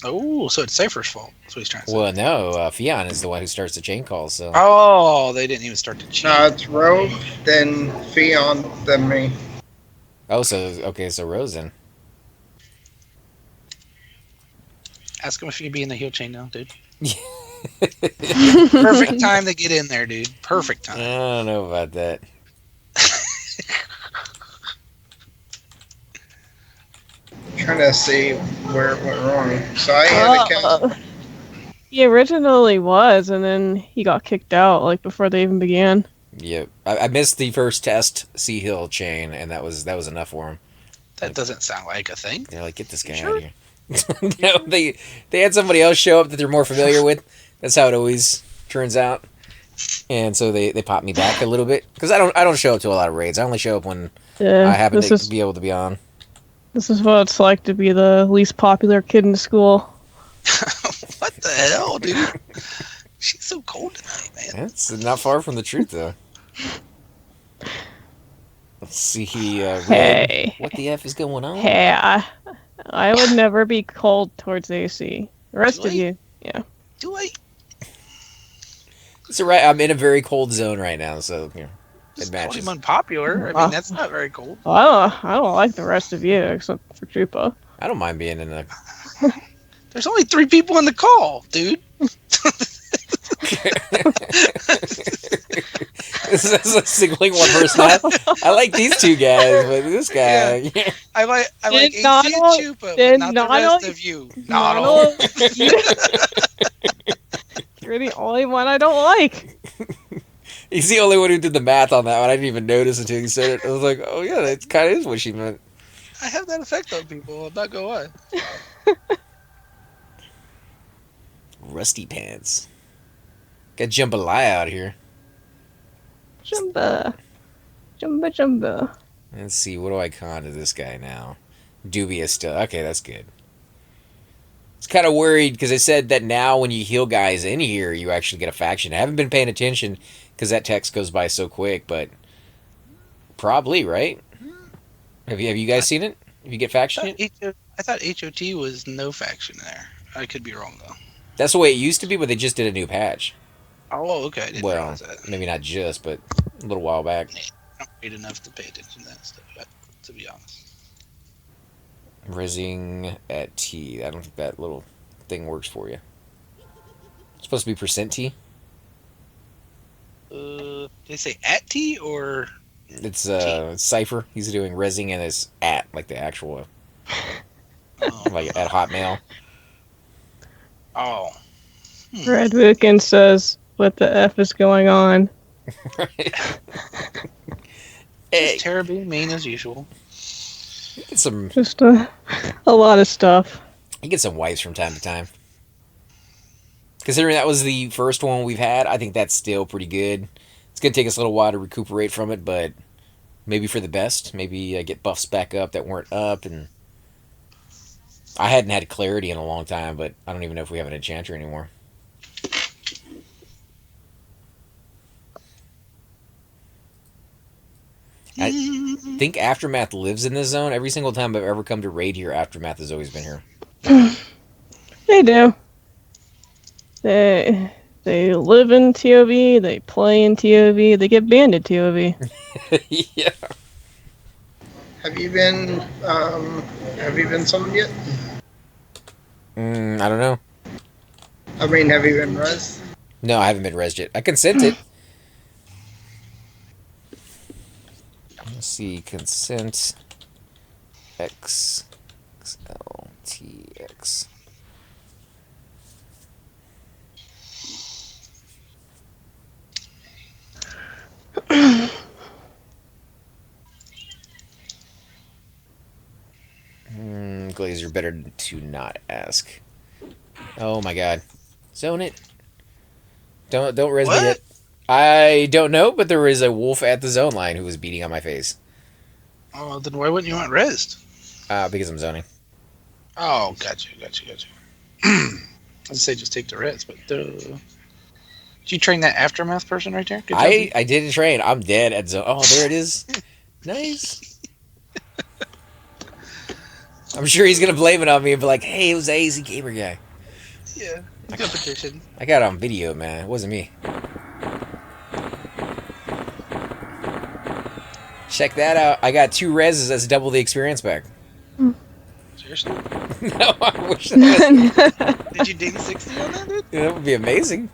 Oh, so it's Cypher's fault. That's what he's trying to say. Well, no, Fion is the one who starts the chain call, so... Oh, they didn't even start to cheat. No, it's Robe, then Fion, then me. Oh, so, okay, so Rosen. Ask him if you could be in the heal chain now, dude. Perfect time to get in there, dude. Perfect I time. don't know about that. Trying to see where it went wrong. So I had a cast. He originally was, and then he got kicked out, like, before they even began. Yep. I missed the first test Sea Hill chain, and that was enough for him. That doesn't sound like a thing. They're like, get this guy Sure? out of here. No, they had somebody else show up that they're more familiar with. That's how it always turns out. And so they popped me back a little bit because I don't show up to a lot of raids. I only show up when I happen to be able to be on. This is what it's like to be the least popular kid in school. What the hell, dude? She's so cold tonight, man. That's not far from the truth, though. Let's see. Hey. What the F is going on? Hey, I would never be cold towards AC. The rest of you, yeah. Do I? It's alright. I'm in a very cold zone right now, so it Just matches. call him unpopular. I mean, that's not very cold. I don't like the rest of you except for Chupa. I don't mind being in a. There's only 3 people on the call, dude. This is a singling one person. I like these 2 guys, but this guy. Yeah. I like AC and Donald- Chupa, did but not the Donald- rest of you. Donald, you're the only one I don't like. He's the only one who did the math on that one. I didn't even notice until he said it. I was like, oh yeah, that kind of is what she meant. I have that effect on people. I'm not gonna lie. Rusty pants. Got jambalaya out here. Jumba. Jumba jumba. Let's see, what do I con to this guy now? Dubious still. Okay, that's good. It's kind of worried because I said that now when you heal guys in here, you actually get a faction. I haven't been paying attention because that text goes by so quick, but probably, right? Have you guys seen it? If you get faction yet? I thought HOT was no faction there. I could be wrong though. That's the way it used to be, but they just did a new patch. Oh, okay. I didn't Well, realize that. maybe not just, but a little while back. I don't read enough to pay attention to that stuff, to be honest. Rising at T. I don't think that little thing works for you. It's supposed to be percent T. Did they say at T or? It's Cypher. He's doing resing and it's at like the actual like at Hotmail. Oh. Red Wicken says, "What the f is going on?" Hey. Tara being mean as usual. Get some. Just a lot of stuff. You get some wipes from time to time. Considering that was the first one we've had, I think that's still pretty good. It's gonna take us a little while to recuperate from it, but maybe for the best. Maybe get buffs back up that weren't up, and I hadn't had clarity in a long time, but I don't even know if we have an enchanter anymore. I think Aftermath lives in this zone. Every single time I've ever come to raid here, Aftermath has always been here. They do. They live in TOV, they play in TOV, they get banned at TOV. Yeah. Have you been summoned yet? I don't know. I mean, have you been res? No, I haven't been resed yet. I consented. Let's see, consent X XL T X. Glazer, better to not ask. Oh my god. Zone it. Don't res me yet. I don't know, but there is a wolf at the zone line who was beating on my face. Oh, then why wouldn't you want rezzed? Because I'm zoning. Oh, gotcha. I was say just take the res, but did you train that Aftermath person right there? Good job. I didn't train. I'm dead at zone. Oh, there it is. Nice. I'm sure he's gonna blame it on me and be like, "Hey, it was the AZ Gamer guy." Yeah, competition. I got it on video, man. It wasn't me. Check that out. I got 2 reses. That's double the experience back. Seriously? No, I wish that was... Did you ding 60 on that, dude? Yeah, that would be amazing.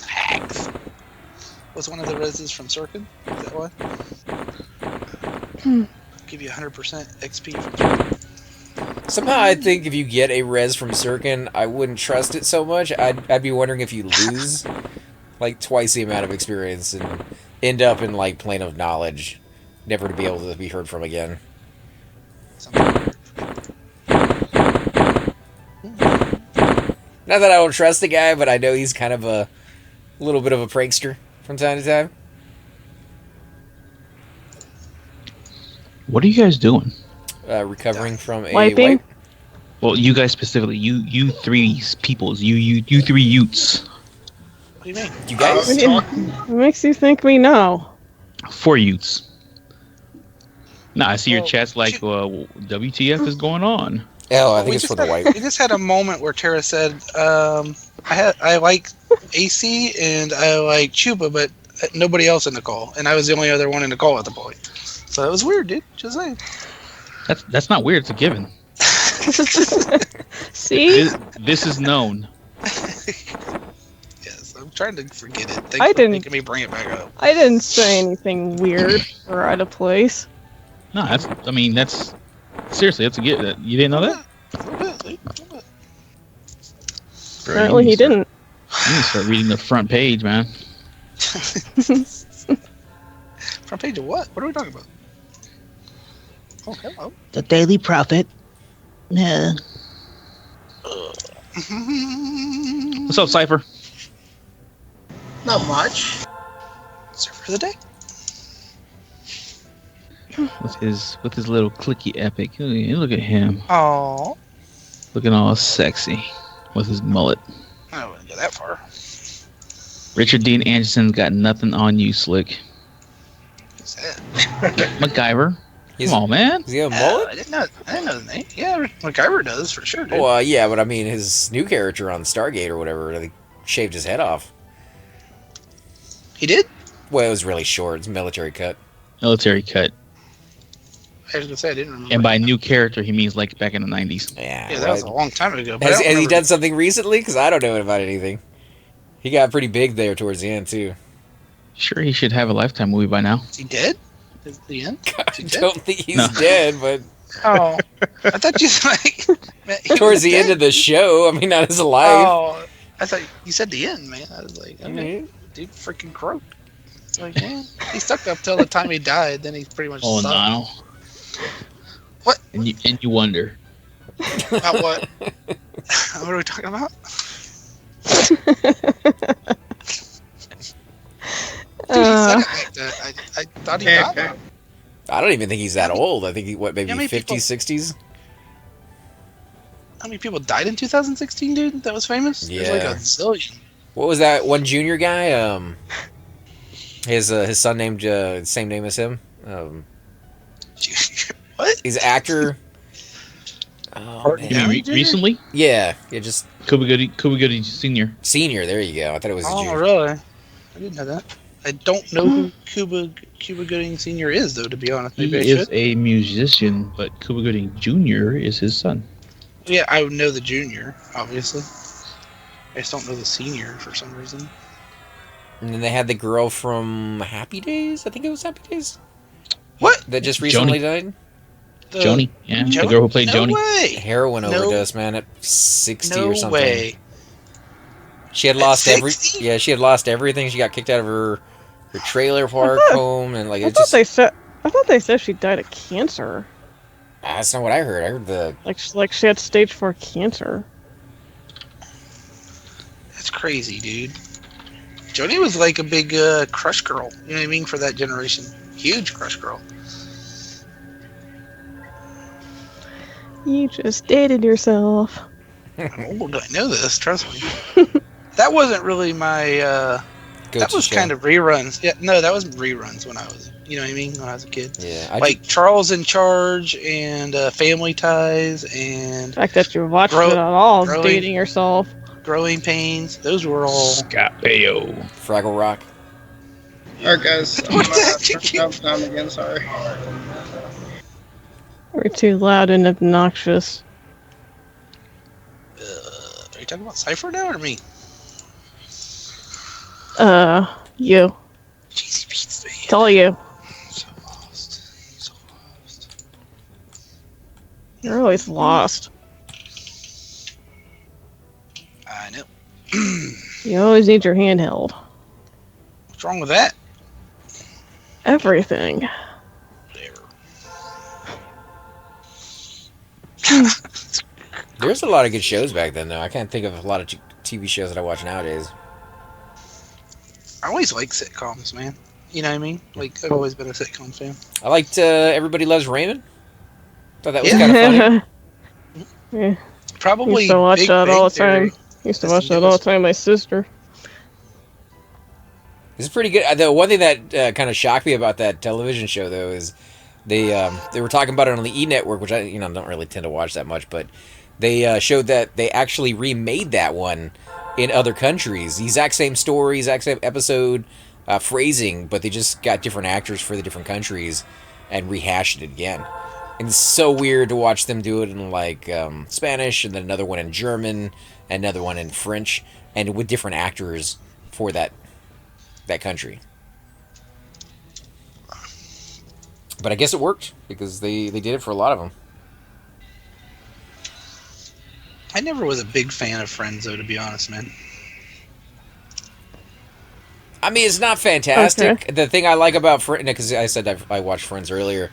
Hacks. Was one of the reses from Sorkin? Is that why? Give you 100% XP from Sorkin. Somehow I think if you get a res from Sirkin, I wouldn't trust it so much. I'd be wondering if you lose like twice the amount of experience and end up in like plane of knowledge, never to be able to be heard from again. Not that I don't trust the guy, but I know he's kind of a little bit of a prankster from time to time. What are you guys doing? Recovering from a Wiping? wipe. Well, you guys specifically, you 3 peoples, you 3 Utes. What do you mean? You guys? What makes you think we know? 4 Utes. Nah, I see your chat's like, WTF is going on? Oh, I think it's for the wipe. We just had a moment where Tara said, I like AC and I like Chupa, but nobody else in the call. And I was the only other one in the call at the point. So it was weird, dude. Just saying. That's not weird. It's a given. See? This is known. Yes, I'm trying to forget it. Thanks I for didn't- making me bring it back up. I didn't say anything weird or out of place. No, that's seriously, that's a given. You didn't know that? A little bit, dude. A little bit. Bro, Apparently you he need to didn't. You need to start reading the front page, man. Front page of what? What are we talking about? Oh, hello. The Daily Prophet. Yeah. What's up, Cypher? Not much. Server for the day. With his little clicky epic. Look at him. Oh, Looking all sexy. With his mullet. I wouldn't go that far. Richard Dean Anderson's got nothing on you, Slick. Who's that? MacGyver. Come on, man. Is he a mullet? I didn't know the name. Yeah, MacGyver does for sure, dude. Well, yeah, but I mean, his new character on Stargate or whatever, they shaved his head off. He did? Well, it was really short. It's a military cut. Military cut. I was gonna say I didn't remember. And by new character, he means like back in the 90s. Yeah, Yeah, that was a long time ago. But Has he done something recently? Because I don't know about anything. He got pretty big there towards the end, too. Sure, he should have a Lifetime movie by now. Is he dead? Is it the end? I don't think he's dead, but Oh, I thought you said like towards the end of the show. I mean, not his life. Oh, I thought you said the end, man. I was like, okay, dude, freaking croaked. Like, man, he stuck up till the time he died. Then he pretty much. Oh, sucked. no. What? And you wonder. About what? What are we talking about? Dude, he said it like that. I thought he died. Okay. I don't even think he's that old. I think he, maybe How many 50s, people- 60s? How many people died in 2016, dude? That was famous. There's like Yeah. a zillion. What was that one junior guy? His son named same name as him. What? He's an actor. Oh, You man. mean recently? Yeah, just Cuba Gooding Sr. senior. There you go. I thought it was a Oh, junior. really? I didn't know that. I don't know who Cuba Gooding Sr. is, though, to be honest. He Maybe I is should. a musician, but Cuba Gooding Jr. is his son. Yeah, I would know the junior, obviously. I just don't know the senior for some reason. And then they had the girl from Happy Days. I think it was Happy Days. What? That just recently died. Joni, yeah, the Jo- girl who played no Joni. Way. Heroin No. overdose, man, at 60 No or something. way. She had At lost 60? Yeah, she had lost everything. She got kicked out of her trailer park home, and like I it thought just. I thought they said she died of cancer. That's not what I heard. I heard the. Like she had stage 4 cancer. That's crazy, dude. Joni was like a big crush girl. You know what I mean? For that generation. Huge crush girl. You just dated yourself. I'm old. I know this. Trust me. That wasn't really my. That was kind of reruns. Yeah, no, that was reruns when I was. You know what I mean? When I was a kid. Yeah, Like Charles in Charge and Family Ties and The fact that you watched Grow- it at all, growing- dating yourself. Growing Pains. Those were all. Scott Baio. Fraggle Rock. Alright, guys. I'm What gonna the have heck to you- jump down again. Sorry. We're too loud and obnoxious. Are you talking about Cypher now or me? You. Jeez, beats me. Tell you. So lost. So lost. You're always lost. I know. You always need your handheld. What's wrong with that? Everything. Whatever. There's a lot of good shows back then, though. I can't think of a lot of TV shows that I watch nowadays. I always like sitcoms, man. You know what I mean? Like, I've always been a sitcom fan. I liked Everybody Loves Raymond. Thought that was Yeah. kind of funny. Yeah. Probably Used to watch Big that Bang all the Theory. time. Used to watch that all the time. My sister. It's pretty good. The one thing that kind of shocked me about that television show, though, is they were talking about it on the E Network, which I don't really tend to watch that much, but they showed that they actually remade that one in other countries. The exact same story, exact same episode, phrasing, but they just got different actors for the different countries and rehashed it again. And it's so weird to watch them do it in like Spanish, and then another one in German, another one in French, and with different actors for that country. But I guess it worked because they did it for a lot of them. I never was a big fan of Friends, though, to be honest, man. I mean, it's not fantastic. Okay. The thing I like about Friends, because I said I watched Friends earlier,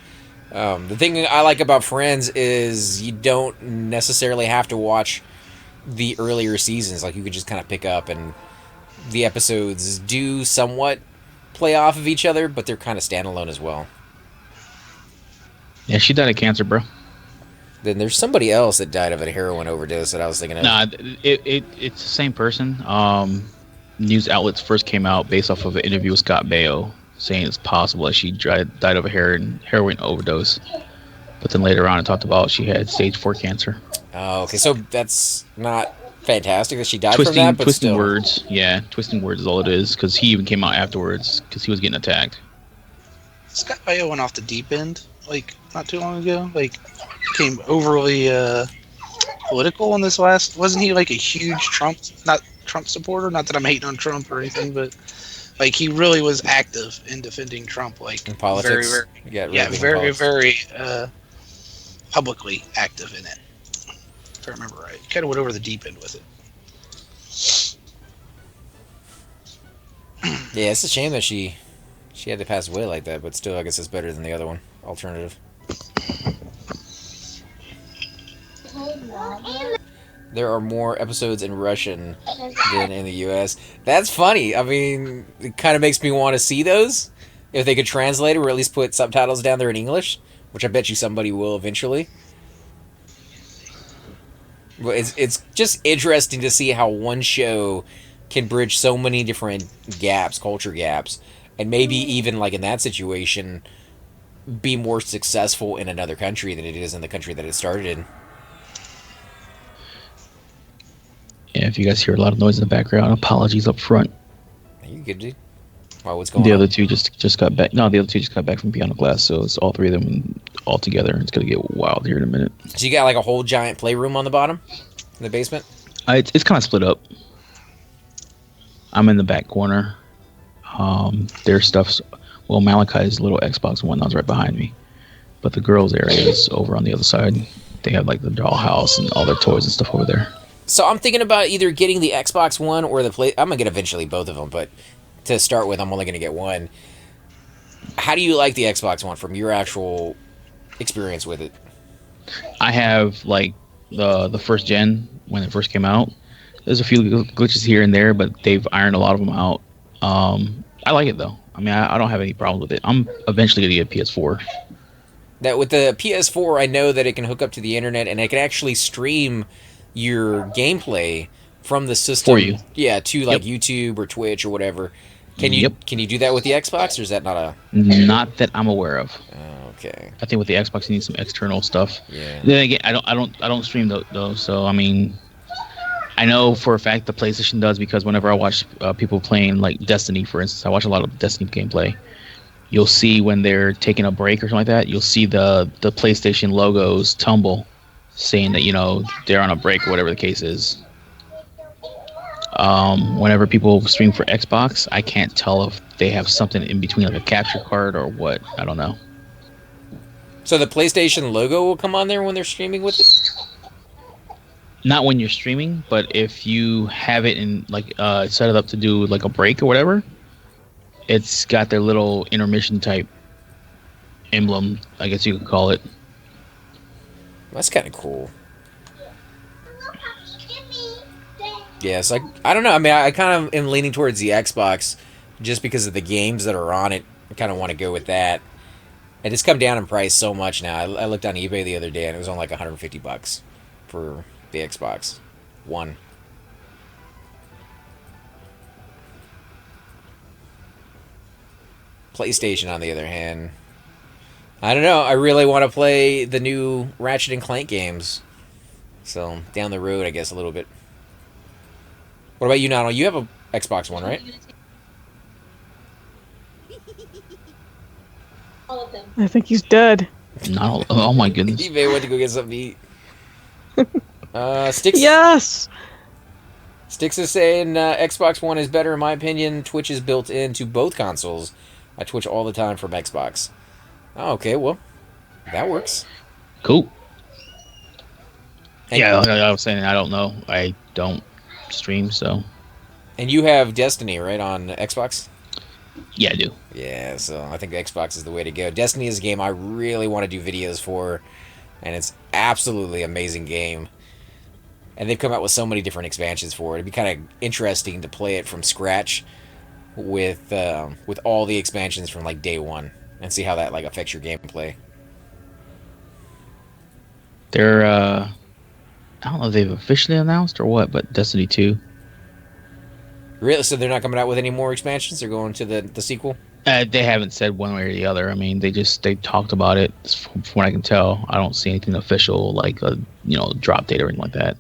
The thing I like about Friends is you don't necessarily have to watch the earlier seasons. Like, you could just kind of pick up, and the episodes do somewhat play off of each other, but they're kind of standalone as well. Yeah, she died of cancer, bro. Then there's somebody else that died of a heroin overdose that I was thinking of. Nah, it's the same person. News outlets first came out based off of an interview with Scott Baio saying it's possible that she died of a heroin overdose. But then later on, it talked about she had stage 4 cancer. Oh, okay. So that's not fantastic that she died from that, but twisting still. words. Yeah, twisting words is all it is. Because he even came out afterwards because he was getting attacked. Scott Baio went off the deep end like not too long ago. Like, became overly political in this last. Wasn't he like a huge Trump supporter? Not that I'm hating on Trump or anything, but like he really was active in defending Trump. Like In politics. very publicly active in it. If I remember right, kind of went over the deep end with it. Yeah, it's a shame that she had to pass away like that, but still, I guess it's better than the other one. Alternative. There are more episodes in Russian than in the U.S. That's funny. I mean, it kind of makes me want to see those. If they could translate it, or at least put subtitles down there in English, which I bet you somebody will eventually. But it's just interesting to see how one show can bridge so many different gaps, culture gaps, and maybe even, like in that situation, be more successful in another country than it is in the country that it started in. Yeah, if you guys hear a lot of noise in the background, apologies up front. You good, dude? Why, what's going on? The other two just got back. No, the other two just got back from piano class, so it's all three of them all together. It's gonna get wild here in a minute. So you got like a whole giant playroom on the bottom, in the basement? It's kind of split up. I'm in the back corner. Their stuff's Malachi's little Xbox One that's right behind me, but the girls' area is over on the other side. They have like the dollhouse and all their toys and stuff over there. So I'm thinking about either getting the Xbox One or the Play. I'm gonna get eventually both of them, but to start with, I'm only gonna get one. How do you like the Xbox One from your actual experience with it? I have like the first gen when it first came out. There's a few glitches here and there, but they've ironed a lot of them out. I like it though. I mean, I don't have any problems with it. I'm eventually gonna get a PS4. That with the PS4, I know that it can hook up to the internet and it can actually stream your gameplay from the system For you. Yeah, to like YouTube or Twitch or whatever. Can you do that with the Xbox, or is that not a Not that I'm aware of. Oh, okay. I think with the Xbox you need some external stuff. Yeah. Then again, I don't stream those, so I mean, I know for a fact the PlayStation does, because whenever I watch people playing like Destiny, for instance, I watch a lot of Destiny gameplay. You'll see when they're taking a break or something like that, you'll see the PlayStation logos tumble, saying that they're on a break or whatever the case is. Whenever people stream for Xbox, I can't tell if they have something in between, like a capture card or what. I don't know. So the PlayStation logo will come on there when they're streaming with it? Not when you're streaming, but if you have it in like set it up to do like a break or whatever, it's got their little intermission type emblem, I guess you could call it. That's kind of cool. Yes, I don't know. I mean, I kind of am leaning towards the Xbox just because of the games that are on it. I kind of want to go with that. And it's come down in price so much now. I looked on eBay the other day and it was only like $150 for the Xbox One. PlayStation, on the other hand, I don't know. I really want to play the new Ratchet and Clank games. So, down the road, I guess, a little bit. What about you, Nano? You have a Xbox One, right? All of them. I think he's dead. No, oh my goodness. eBay went to go get something to eat. Sticks. Yes! Sticks is saying Xbox One is better in my opinion. Twitch is built into both consoles. I Twitch all the time from Xbox. Oh, okay, well, that works. Cool. And yeah, I was saying I don't know. I don't stream, so. And you have Destiny, right, on Xbox? Yeah, I do. Yeah, so I think Xbox is the way to go. Destiny is a game I really want to do videos for, and it's absolutely amazing game. And they've come out with so many different expansions for it. It'd be kind of interesting to play it from scratch with all the expansions from like day one and see how that like affects your gameplay. They're I don't know if they've officially announced or what, but Destiny 2. Really? So they're not coming out with any more expansions? They're going to the sequel? They haven't said one way or the other. I mean, they talked about it. From what I can tell, I don't see anything official like a drop date or anything like that.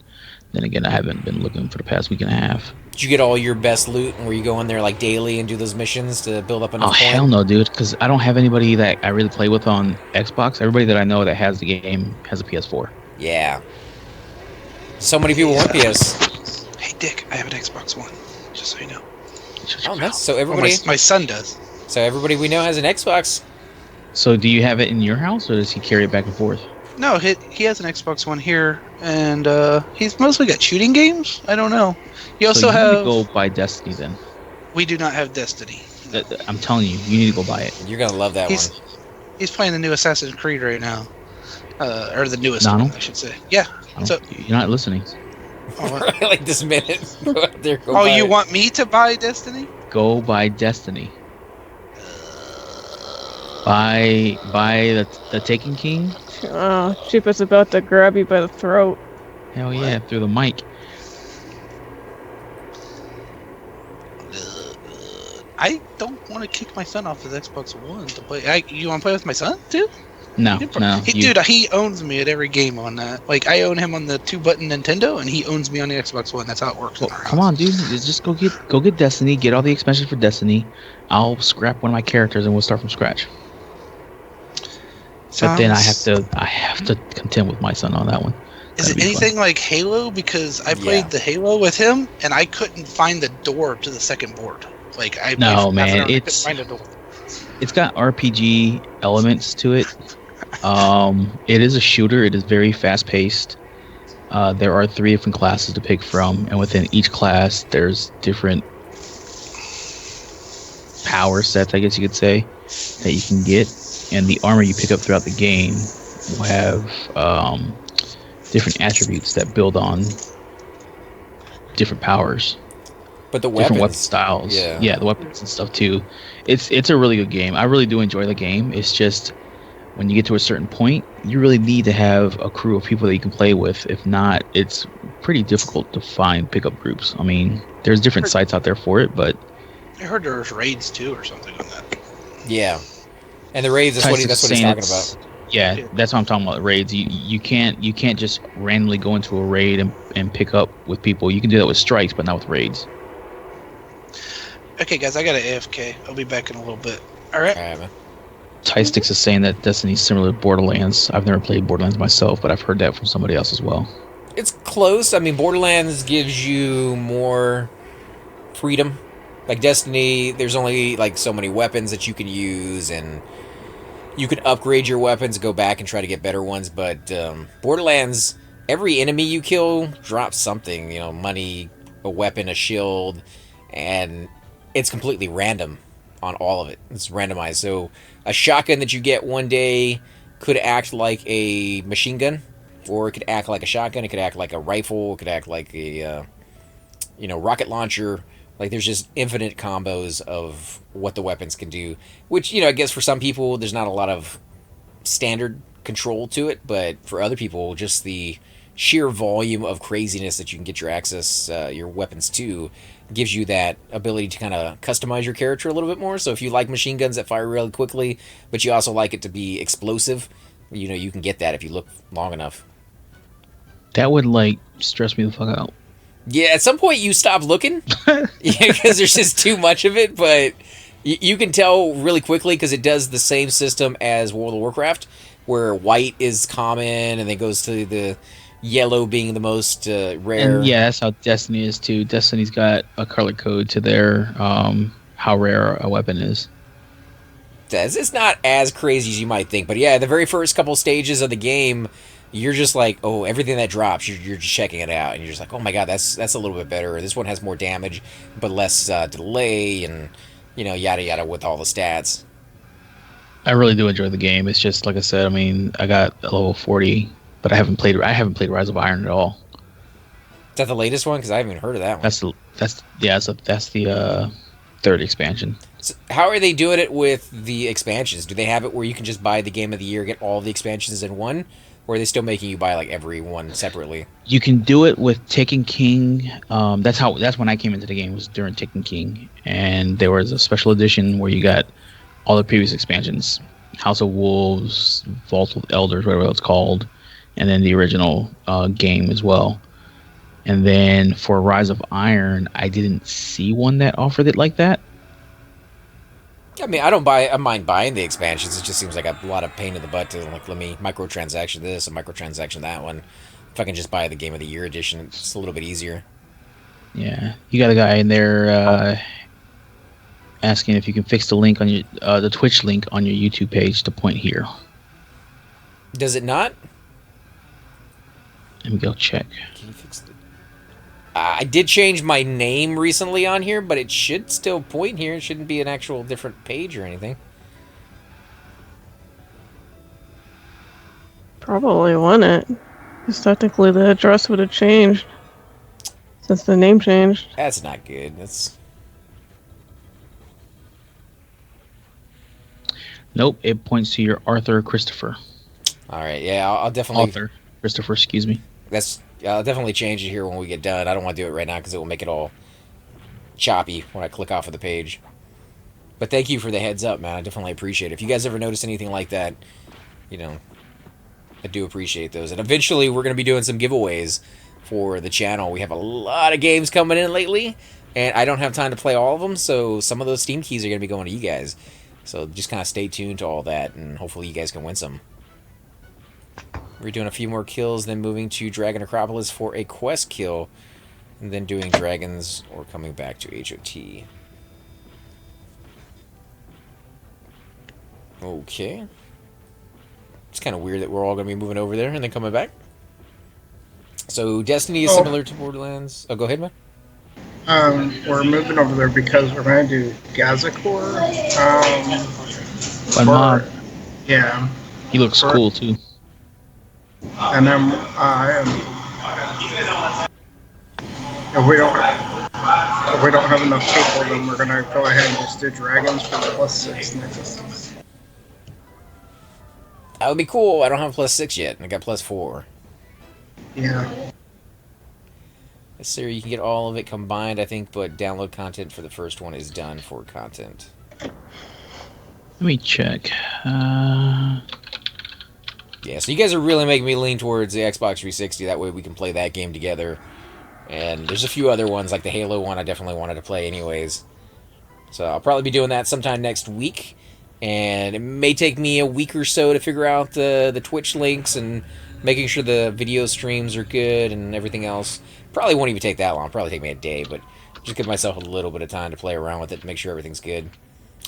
Then again, I haven't been looking for the past week and a half. Did you get all your best loot, and were you going there like daily and do those missions to build up enough? Oh hell no, dude! Because I don't have anybody that I really play with on Xbox. Everybody that I know that has the game has a PS4. Yeah. So many people want PS. Hey Dick, I have an Xbox One. Just so you know. Oh, nice. So everybody. Well, my son does. So everybody we know has an Xbox. So do you have it in your house, or does he carry it back and forth? No, he has an Xbox One here, and he's mostly got shooting games. I don't know. You also so you have. need to go buy Destiny then. We do not have Destiny. I'm telling you, you need to go buy it. You're gonna love that one. He's playing the new Assassin's Creed right now, or the newest Nano? one, I should say. Yeah. So. You're not listening. Oh, like this minute. Go out there, go oh buy you it. want me to buy Destiny? Go buy Destiny. Buy the Taken King. Oh, Sheep is about to grab you by the throat. Hell yeah, through the mic. I don't want to kick my son off his Xbox One to play. You want to play with my son too? No. Dude, he owns me at every game on that. Like, I own him on the 2-button Nintendo, and he owns me on the Xbox One. That's how it works. Well, come on, dude. Just go get Destiny. Get all the expansions for Destiny. I'll scrap one of my characters, and we'll start from scratch. But then I have to contend with my son on that one. Is it anything like Halo? Because I played the Halo with him, and I couldn't find the door to the second board. Like I couldn't find a door. It's got RPG elements to it. It is a shooter. It is very fast paced. There are 3 different classes to pick from, and within each class, there's different power sets, I guess you could say, that you can get. And the armor you pick up throughout the game will have different attributes that build on different powers. But the different weapons, weapon styles, yeah, the weapons and stuff too. It's a really good game. I really do enjoy the game. It's just when you get to a certain point, you really need to have a crew of people that you can play with. If not, it's pretty difficult to find pickup groups. I mean, there's different sites out there for it, but I heard there's raids too or something on that. Yeah, and the raids. That's what he's talking about. Yeah, that's what I'm talking about. Raids. You can't just randomly go into a raid and pick up with people. You can do that with strikes, but not with raids. Okay, guys, I got an AFK. I'll be back in a little bit. All right. All right, man. Tysticks is saying that Destiny's similar to Borderlands. I've never played Borderlands myself, but I've heard that from somebody else as well. It's close. I mean, Borderlands gives you more freedom. Like Destiny, there's only like so many weapons that you can use, and you can upgrade your weapons, go back and try to get better ones. But Borderlands, every enemy you kill drops something. You know, money, a weapon, a shield, and it's completely random on all of it. It's randomized. So a shotgun that you get one day could act like a machine gun, or it could act like a shotgun. It could act like a rifle. It could act like a rocket launcher. Like there's just infinite combos of what the weapons can do. Which, I guess for some people there's not a lot of standard control to it, but for other people, just the sheer volume of craziness that you can get your weapons to gives you that ability to kind of customize your character a little bit more. So if you like machine guns that fire really quickly, but you also like it to be explosive, you can get that if you look long enough. That would stress me the fuck out. Yeah, at some point you stop looking, because there's just too much of it. But you can tell really quickly because it does the same system as World of Warcraft, where white is common and then goes to the yellow being the most rare. And yeah, that's how Destiny is too. Destiny's got a color code to their how rare a weapon is. It's not as crazy as you might think, but yeah, the very first couple stages of the game, you're just like, oh, everything that drops, you're just checking it out, and you're just like, oh my god, that's a little bit better. This one has more damage, but less delay, and yada yada with all the stats. I really do enjoy the game. It's just like I said. I mean, I got a level 40, but I haven't played Rise of Iron at all. Is that the latest one? Because I haven't even heard of that one. That's the third expansion. So how are they doing it with the expansions? Do they have it where you can just buy the game of the year, get all the expansions in one, or are they still making you buy like every one separately? You can do it with Taken King. That's when I came into the game, was during Taken King, and there was a special edition where you got all the previous expansions, House of Wolves, Vault of Elders, whatever it's called, and then the original game as well. And then for Rise of Iron, I didn't see one that offered it like that. I mean, I mind buying the expansions. It just seems like a lot of pain in the butt to like let me microtransaction this and microtransaction that one. If I can just buy the Game of the Year edition, it's a little bit easier. Yeah, you got a guy in there asking if you can fix the link on your the Twitch link on your YouTube page to point here. Does it not? Let me go check. Can you fix it? I did change my name recently on here, but it should still point here. It shouldn't be an actual different page or anything. Probably wouldn't. Because technically the address would have changed. Since the name changed. That's not good. That's... Nope, it points to your Authorchristopher. Alright, yeah, I'll definitely... Authorchristopher, excuse me. I'll definitely change it here when we get done. I don't want to do it right now because it will make it all choppy when I click off of the page. But thank you for the heads up, man. I definitely appreciate it. If you guys ever notice anything like that, I do appreciate those. And eventually we're going to be doing some giveaways for the channel. We have a lot of games coming in lately, and I don't have time to play all of them, so some of those Steam keys are going to be going to you guys. So just kind of stay tuned to all that, and hopefully you guys can win some. We're doing a few more kills, then moving to Dragon Acropolis for a quest kill, and then doing dragons or coming back to HOT. Okay. It's kind of weird that we're all going to be moving over there and then coming back. So Destiny is similar to Borderlands. Oh, go ahead, man. We're moving over there because we're going to do Gazakor. Yeah. He looks cool too. And then if we don't have enough people, then we're gonna go ahead and just do dragons for the +6 next. That would be cool. I don't have +6 yet. I got +4. Yeah. Yes, sir. You can get all of it combined, I think, but download content for the first one is done for content. Let me check. Yeah, so you guys are really making me lean towards the Xbox 360. That way we can play that game together. And there's a few other ones, like the Halo one I definitely wanted to play anyways. So I'll probably be doing that sometime next week. And it may take me a week or so to figure out the Twitch links and making sure the video streams are good and everything else. Probably won't even take that long. Probably take me a day, but just give myself a little bit of time to play around with it to make sure everything's good.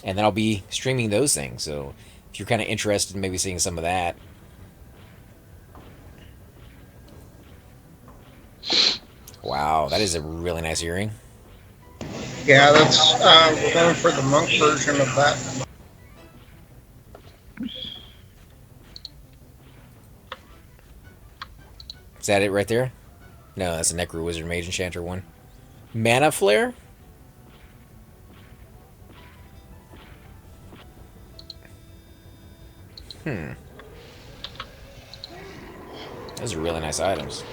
And then I'll be streaming those things. So if you're kind of interested in maybe seeing some of that. Wow, that is a really nice earring. Yeah, that's we're going for the monk version of that. Is that it right there? No, that's a Necro Wizard Mage Enchanter one. Mana Flare? Those are really nice items.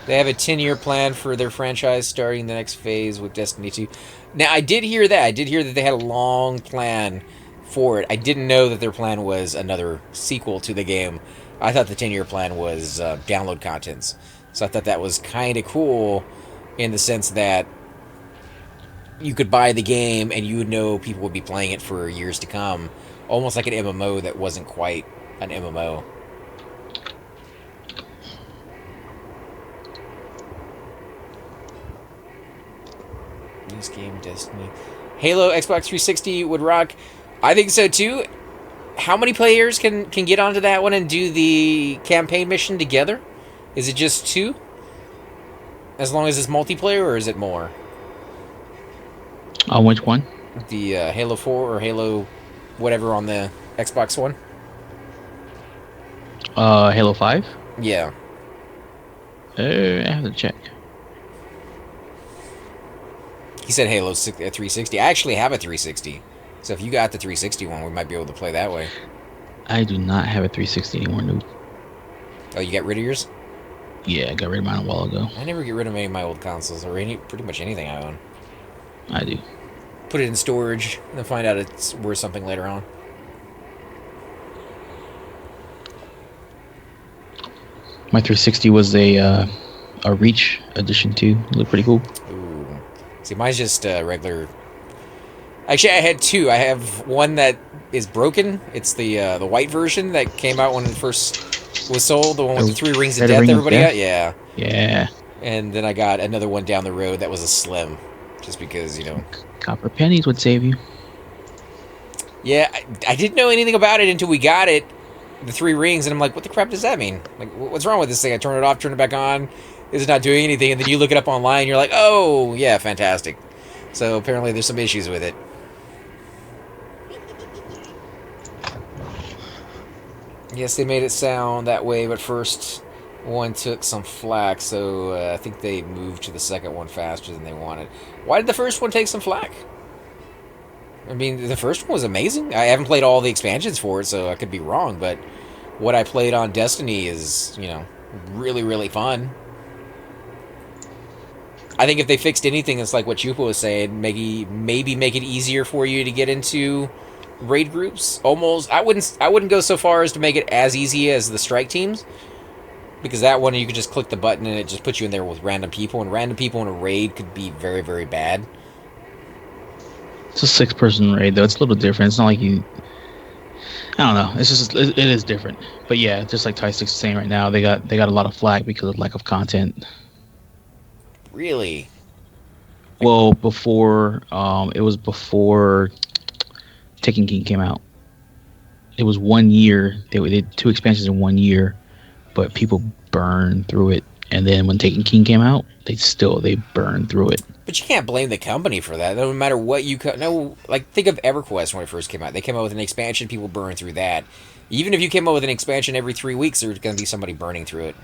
They have a 10-year plan for their franchise starting the next phase with Destiny 2. Now, I did hear that. I did hear that they had a long plan for it. I didn't know that their plan was another sequel to the game. I thought the 10-year plan was download contents. So I thought that was kind of cool in the sense that you could buy the game and you would know people would be playing it for years to come. Almost like an MMO that wasn't quite an MMO. This game, Destiny. Halo, Xbox 360 would rock. I think so too. How many players can get onto that one and do the campaign mission together? Is it just 2? As long as it's multiplayer, or is it more? On which one? The Halo 4 or Halo whatever on the Xbox One? Halo 5? Yeah. I have to check. He said Halo 360. I actually have a 360. So if you got the 360 one, we might be able to play that way. I do not have a 360 anymore, noob. Oh, you got rid of yours? Yeah, I got rid of mine a while ago. I never get rid of any of my old consoles, or pretty much anything I own. I do. Put it in storage, and then find out it's worth something later on. My 360 was a Reach edition too. It looked pretty cool. Ooh. See, mine's just regular. Actually, I had two. I have one that is broken. It's the white version that came out when it first was sold. The one with the 3 rings of death everybody got? Yeah. Yeah. And then I got another one down the road that was a slim. Just because, you know. Copper pennies would save you. Yeah, I didn't know anything about it until we got it. The 3 rings, and I'm like, what the crap does that mean? Like, what's wrong with this thing? I turn it off, turn it back on. It's not doing anything. And then you look it up online, and you're like, oh, yeah, fantastic. So apparently there's some issues with it. Yes, they made it sound that way, but first one took some flack, so I think they moved to the second one faster than they wanted. Why did the first one take some flack? I mean, the first one was amazing. I haven't played all the expansions for it, so I could be wrong, but what I played on Destiny is, you know, really, really fun. I think if they fixed anything, it's like what Chupa was saying, maybe make it easier for you to get into raid groups. Almost, I wouldn't go so far as to make it as easy as the strike teams, because that one you could just click the button and it just puts you in there with random people, and random people in a raid could be very, very bad. It's a 6-person raid though. It's a little different. It's not like you. I don't know. It's just it is different. But yeah, just like Ty6 is saying right now, they got a lot of flack because of lack of content. Really? Well, before it was before Taken King came out. It was 1 year. They did 2 expansions in 1 year, but people burned through it. And then when Taken King came out, they burned through it. But you can't blame the company for that. No matter what you no, like think of Everquest when it first came out. They came out with an expansion, people burned through that. Even if you came out with an expansion every 3 weeks, there's going to be somebody burning through it.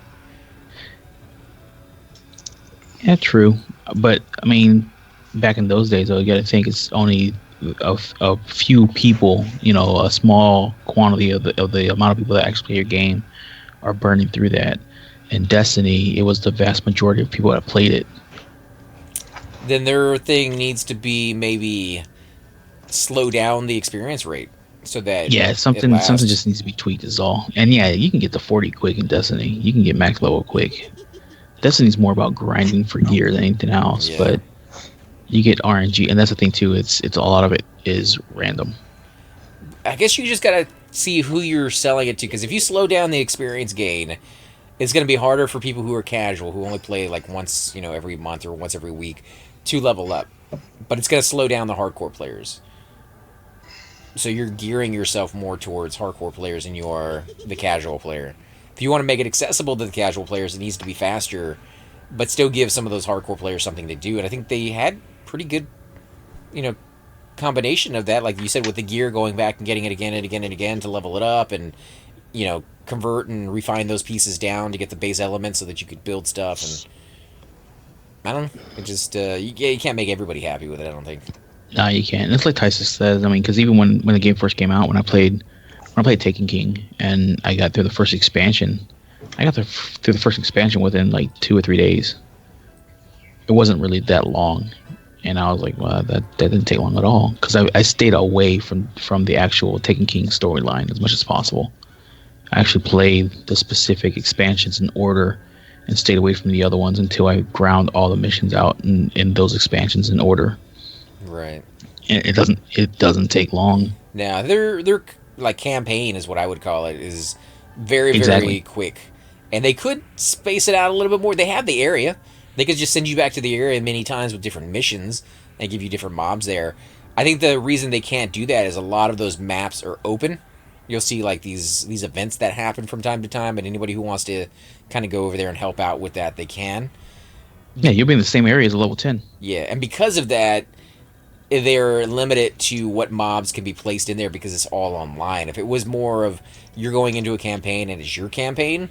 Yeah, true. But I mean, back in those days, though, you got to think it's only a few people. You know, a small quantity of the amount of people that actually play your game are burning through that. In Destiny, it was the vast majority of people that played it. Then their thing needs to be maybe slow down the experience rate so that something just needs to be tweaked is all. And yeah, you can get to 40 quick in Destiny. You can get max level quick. Destiny's more about grinding for gear than anything else, but you get RNG, and that's the thing too. It's a lot of it is random. I guess you just gotta see who you're selling it to, because if you slow down the experience gain, it's going to be harder for people who are casual, who only play like once, you know, every month or once every week, to level up. But it's going to slow down the hardcore players. So you're gearing yourself more towards hardcore players than you are the casual player. If you want to make it accessible to the casual players, it needs to be faster, but still give some of those hardcore players something to do. And I think they had pretty good, you know, combination of that. Like you said, with the gear, going back and getting it again and again and again to level it up, and, you know, convert and refine those pieces down to get the base elements so that you could build stuff. And I don't know. It just you can't make everybody happy with it, I don't think. No, you can't. It's like Tyson says. I mean, because even when the game first came out, when I played Taken King and I got through the first expansion, through the first expansion within like 2 or 3 days. It wasn't really that long, and I was like, well, that didn't take long at all, because I stayed away from the actual Taken King storyline as much as possible. I actually played the specific expansions in order and stayed away from the other ones until I ground all the missions out in those expansions in order. Right. And it doesn't take long. Now, their like campaign is what I would call it, is very, very quick. And they could space it out a little bit more. They have the area. They could just send you back to the area many times with different missions and give you different mobs there. I think the reason they can't do that is a lot of those maps are open. You'll see like these events that happen from time to time, and anybody who wants to kind of go over there and help out with that, they can. Yeah, you'll be in the same area as a level 10. Yeah, and because of that, they're limited to what mobs can be placed in there because it's all online. If it was more of you're going into a campaign and it's your campaign,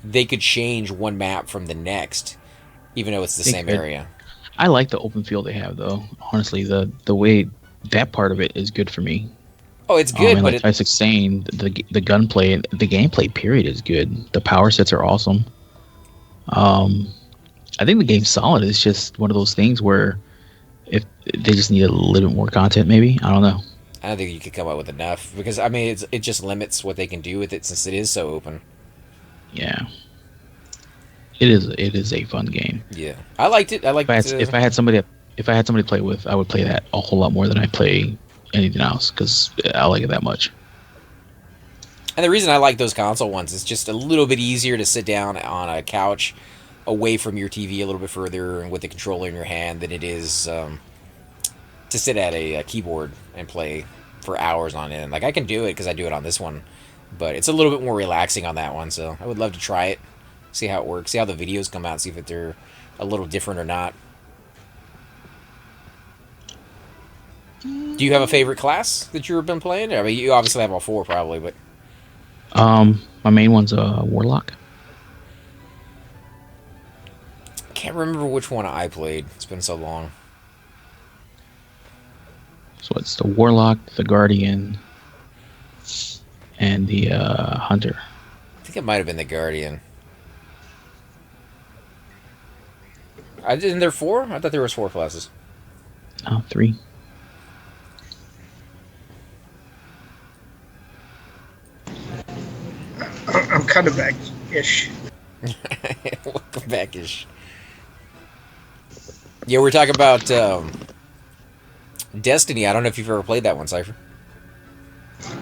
they could change one map from the next, even though it's the same area. I like the open field they have, though. Honestly, the way that part of it is good for me. Oh, it's good, And but like Isaac saying, the gunplay, the gameplay period is good. The power sets are awesome. I think the game's solid. It's just one of those things where if they just need a little bit more content, maybe. I don't know. I don't think you could come up with enough because I mean it just limits what they can do with it since it is so open. Yeah, it is a fun game. Yeah, I liked it. If I had somebody to play with, I would play that a whole lot more than I play anything else because I like it that much. And the reason I like those console ones is just a little bit easier to sit down on a couch away from your TV a little bit further and with the controller in your hand than it is to sit at a keyboard and play for hours on end. Like I can do it because I do it on this one, but it's a little bit more relaxing on that one. So I would love to try it, see how it works, see how the videos come out, see if they're a little different or not. Do you have a favorite class that you've been playing? I mean, you obviously have all four probably, but my main one's a warlock. I can't remember which one I played. It's been so long. So it's the warlock, the guardian, and the hunter. I think it might have been the guardian. Isn't there four? I thought there was four classes. Oh, 3. I'm kind of back-ish. Welcome back-ish. Yeah, we're talking about Destiny. I don't know if you've ever played that one, Cypher.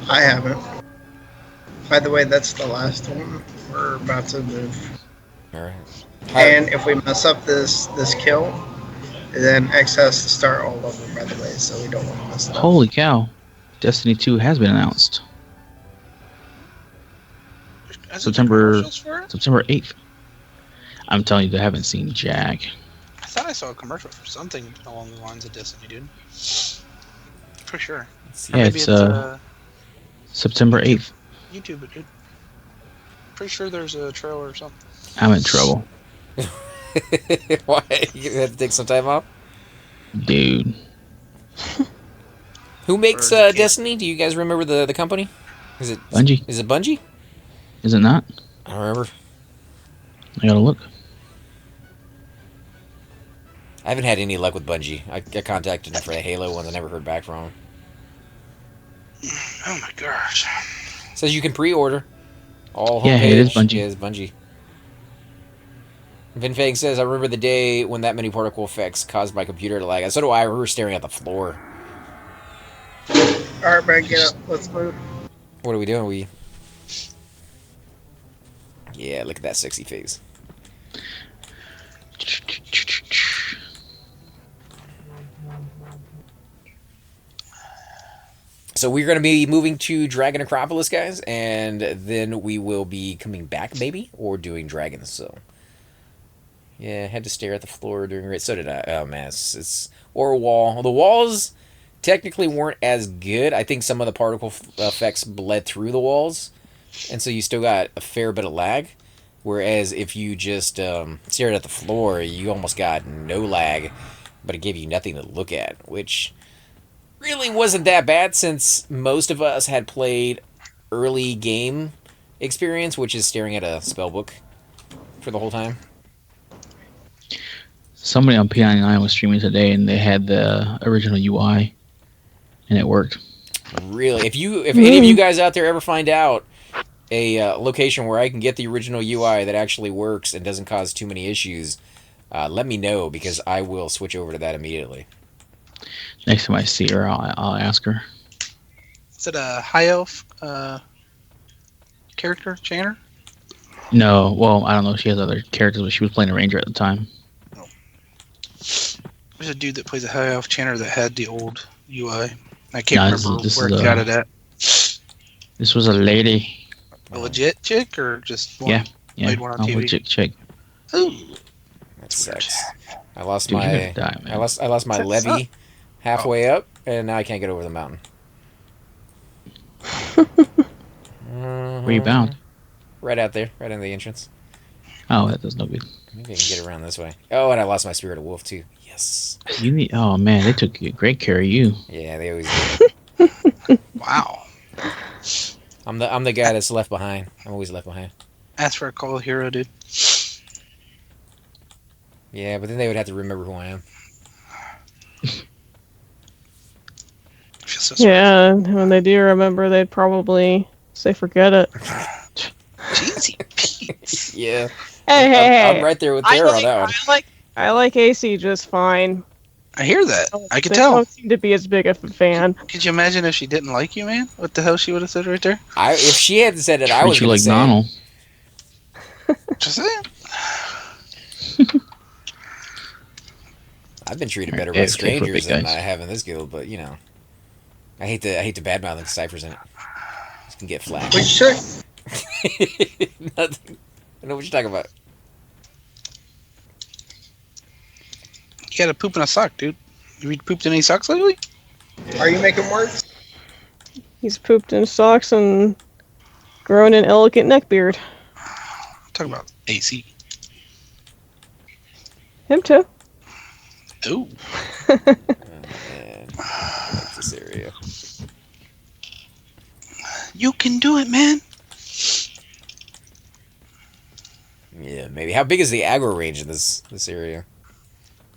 I haven't. By the way, that's the last one. We're about to move. Alright. And if we mess up this kill, then X has to start all over, by the way, so we don't want to mess it up. Holy cow. Destiny 2 has been announced. September 8th. I'm telling you, they haven't seen Jack. I thought I saw a commercial for something along the lines of Destiny, dude. For sure. Yeah, it's September 8th. YouTube it, dude. Pretty sure there's a trailer or something. I'm in trouble. Why? You have to take some time off? Dude. Who makes Destiny? Do you guys remember the company? Is it Bungie? Is it Bungie? Is it not? I don't remember. I gotta look. I haven't had any luck with Bungie. I contacted them for the Halo ones. I never heard back from them. Oh my gosh. Says you can pre-order. All homepage. Yeah, it is Bungie. Yeah, it's Bungie. Vinfang says, I remember the day when that many particle effects caused my computer to lag. And so do I. We were staring at the floor. Alright, man, get up. Let's move. What are we doing? Yeah, look at that sexy face. So we're going to be moving to Dragon Acropolis, guys, and then we will be coming back, maybe, or doing Dragons. So, yeah, I had to stare at the floor during it. So did I. Oh, man, or a wall. The walls technically weren't as good. I think some of the particle effects bled through the walls, and so you still got a fair bit of lag. Whereas if you just stared at the floor, you almost got no lag, but it gave you nothing to look at, which really wasn't that bad since most of us had played early game experience, which is staring at a spellbook for the whole time. Somebody on p99 was streaming today, and they had the original UI, and it worked. Really? If any of you guys out there ever find out a location where I can get the original UI that actually works and doesn't cause too many issues, let me know, because I will switch over to that immediately. Next time I see her, I'll ask her. Is it a high elf character, Channer? No, well, I don't know if she has other characters, but she was playing a ranger at the time. Oh. There's a dude that plays a high elf Channer that had the old UI. I can't remember where he got it at. This was a lady. A legit chick, or just one? Yeah, Played one on TV? legit chick. Ooh, That sucks. I lost my die, I lost my That's levy halfway up, and now I can't get over the mountain. Where you bound? Right out there, right in the entrance. Oh, that does no good. Maybe I can get around this way. Oh, and I lost my spirit of wolf too. Yes. You need. Oh man, they took great care of you. Yeah, they always do. Wow. I'm the guy that's left behind. I'm always left behind. Ask for a call hero, dude. Yeah, but then they would have to remember who I am. I feel so sorry. Yeah, when they do remember, they'd probably say forget it. Jeezy Pete. Yeah. Hey, I'm right there with Tara on that one. I like AC just fine. I hear that. I could They tell. don't seem to be as big of a fan. Could you imagine if she didn't like you, man? What the hell she would have said right there? If she hadn't said it, I Treat was you going like to say Donald. Just saying. I've been treated better Yeah, by for strangers big than guys. I have in this guild, but you know, I hate to badmouth the ciphers in it. This can get flat. What'd you say? Nothing. I know what you're talking about. You gotta poop in a sock, dude. You pooped in any socks lately? Are you making words? He's pooped in socks and grown an elegant neckbeard. Talk about AC. Him too. Ooh. Oh, man. I like this area. You can do it, man. Yeah, maybe. How big is the aggro range in this area?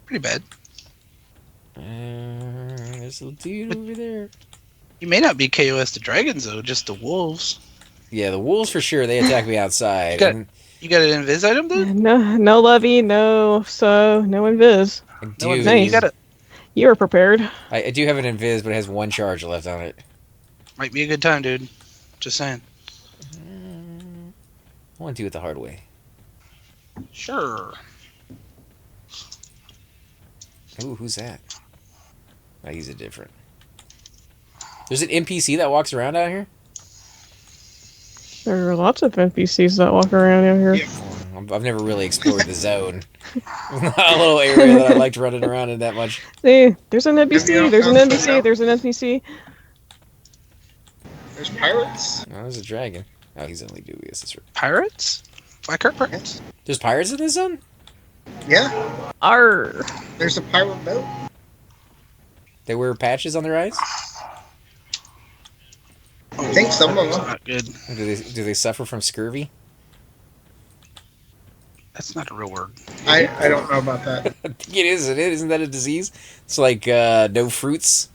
Pretty bad. There's a little dude over there. You may not be KOS the dragons, though, just the wolves. Yeah, the wolves for sure. They attack me outside. You got an invis item, dude? No levy, no invis. You were prepared. I do have an invis, but it has one charge left on it. Might be a good time, dude. Just saying. I want to do it the hard way. Sure. Ooh, who's that? I use it different. There's an NPC that walks around out here? There are lots of NPCs that walk around out here. Yeah. I've never really explored the zone. Not a little area that I liked running around in that much. See, there's an NPC, there's an Have you NPC, found there's an NPC. There's pirates. Oh, there's a dragon. Oh, he's only dubious. That's right. Pirates? Blackheart pirates? There's pirates in this zone? Yeah, Arr. there's a pirate boat. They wear patches on their eyes? I think some of That's them. not good. Do they suffer from scurvy? That's not a real word. I don't know about that. I think it is. Isn't that a disease? It's like no fruits.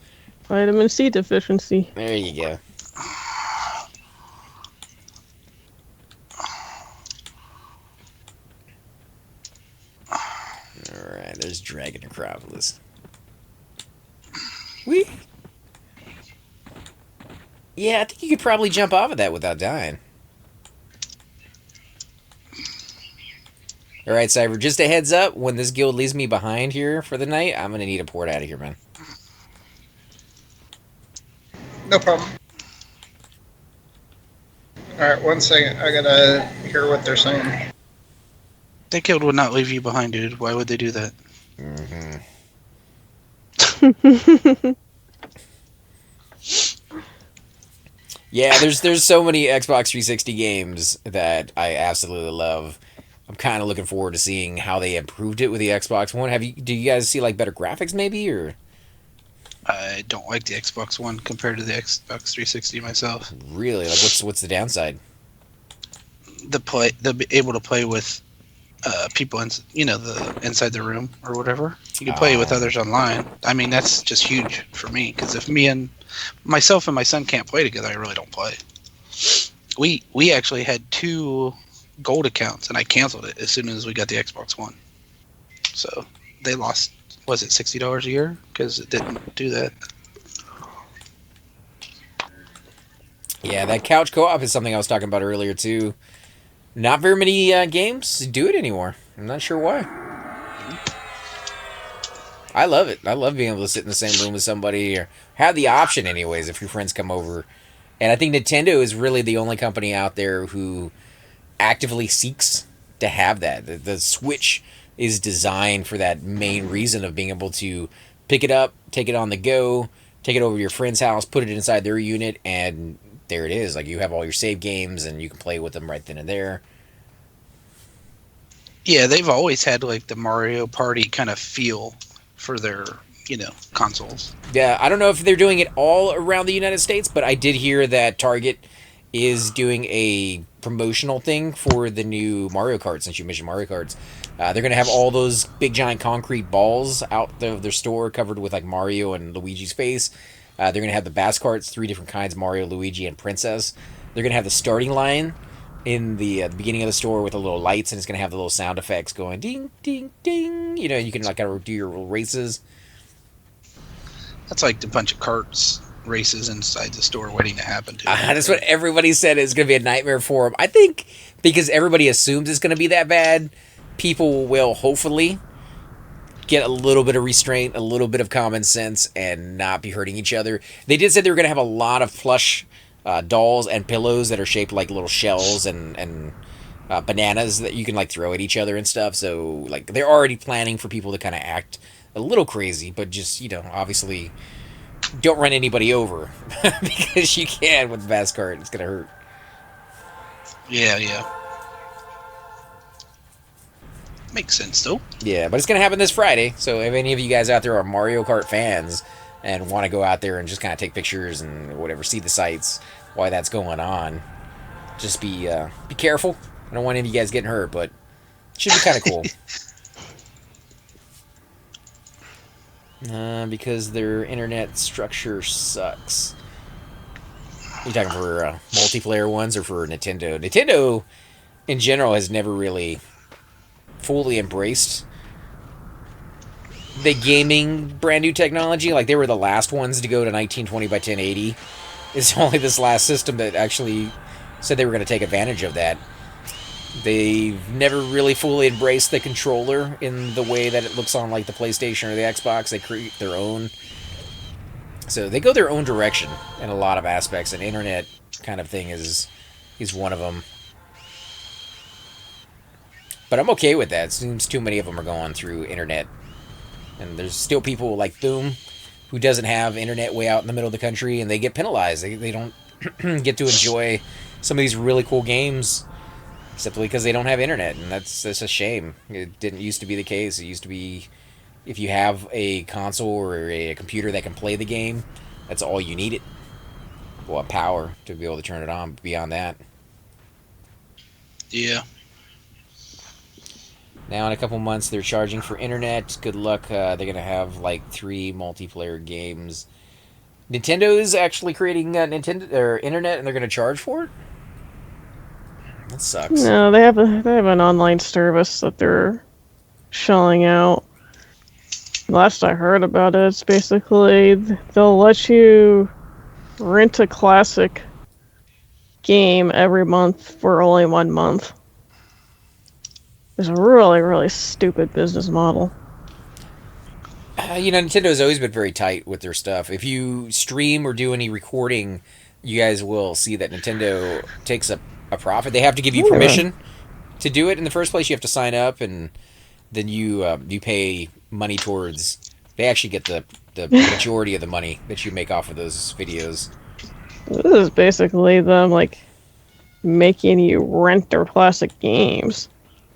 Vitamin C deficiency. There you go. Alright, there's Dragon Acropolis. Whee! Yeah, I think you could probably jump off of that without dying. Alright, Cyber, just a heads up, when this guild leaves me behind here for the night, I'm gonna need a port out of here, man. No problem. Alright, 1 second. I gotta hear what they're saying. That guild would not leave you behind, dude. Why would they do that? Mm-hmm. Yeah, there's so many Xbox 360 games that I absolutely love. I'm kind of looking forward to seeing how they improved it with the Xbox One. Do you guys see like better graphics maybe, or? I don't like the Xbox One compared to the Xbox 360 myself. Really? Like what's the downside? The able to play with people inside the room or whatever. You can play with others online. I mean, that's just huge for me, because if myself and my son can't play together, I really don't play. We actually had 2 gold accounts, and I canceled it as soon as we got the Xbox One. So they lost, was it $60 a year? Because it didn't do that. Yeah, that couch co-op is something I was talking about earlier too. Not very many games do it anymore. I'm not sure why. I love it. I love being able to sit in the same room with somebody, or have the option anyways if your friends come over. And I think Nintendo is really the only company out there who actively seeks to have that. The Switch is designed for that main reason of being able to pick it up, take it on the go, take it over to your friend's house, put it inside their unit, and there it is. Like, you have all your save games, and you can play with them right then and there. Yeah, they've always had like the Mario Party kind of feel for their, consoles. Yeah, I don't know if they're doing it all around the United States, but I did hear that Target is doing a promotional thing for the new Mario Kart, since you mentioned Mario Karts. They're going to have all those big giant concrete balls out of their store covered with like Mario and Luigi's face. They're going to have the Bass Carts, 3 different kinds, Mario, Luigi, and Princess. They're going to have the starting line in the beginning of the store with the little lights, and it's going to have the little sound effects going ding, ding, ding. You can like kind of do your little races. That's like a bunch of carts races inside the store waiting to happen. That's what everybody said. It's going to be a nightmare for them. I think because everybody assumes it's going to be that bad, people will hopefully get a little bit of restraint, a little bit of common sense, and not be hurting each other. They did say they were going to have a lot of plush dolls and pillows that are shaped like little shells and bananas that you can like throw at each other and stuff. So like they're already planning for people to kind of act a little crazy, but just, obviously don't run anybody over because you can with the Bass Cart. It's going to hurt. Yeah. Makes sense, though. Yeah, but it's going to happen this Friday. So if any of you guys out there are Mario Kart fans and want to go out there and just kind of take pictures and whatever, see the sights while that's going on, just be careful. I don't want any of you guys getting hurt, but it should be kind of cool. Because their internet structure sucks. You talking for multiplayer ones or for Nintendo? Nintendo, in general, has never really fully embraced the gaming brand new technology. Like, they were the last ones to go to 1920 by 1080. It's only this last system that actually said they were going to take advantage of that. They've never really fully embraced the controller in the way that it looks on like the PlayStation or the Xbox. They create their own. So they go their own direction in a lot of aspects, and internet kind of thing is one of them. But I'm okay with that. It seems too many of them are going through internet. And there's still people like Boom who doesn't have internet way out in the middle of the country, and they get penalized. They don't get to enjoy some of these really cool games simply because they don't have internet, and that's a shame. It didn't used to be the case. It used to be if you have a console or a computer that can play the game, that's all you needed. Well, power to be able to turn it on. Beyond that, yeah. Now in a couple months they're charging for internet. Good luck. They're gonna have like 3 multiplayer games. Nintendo is actually creating Nintendo or internet, and they're gonna charge for it. That sucks. No, they have an online service that they're shelling out. Last I heard about it, it's basically they'll let you rent a classic game every month for only 1 month. It's a really, really stupid business model. Nintendo's always been very tight with their stuff. If you stream or do any recording, you guys will see that Nintendo takes a profit. They have to give you permission to do it in the first place. You have to sign up, and then you pay money towards. They actually get the majority of the money that you make off of those videos. This is basically them like making you rent their classic games.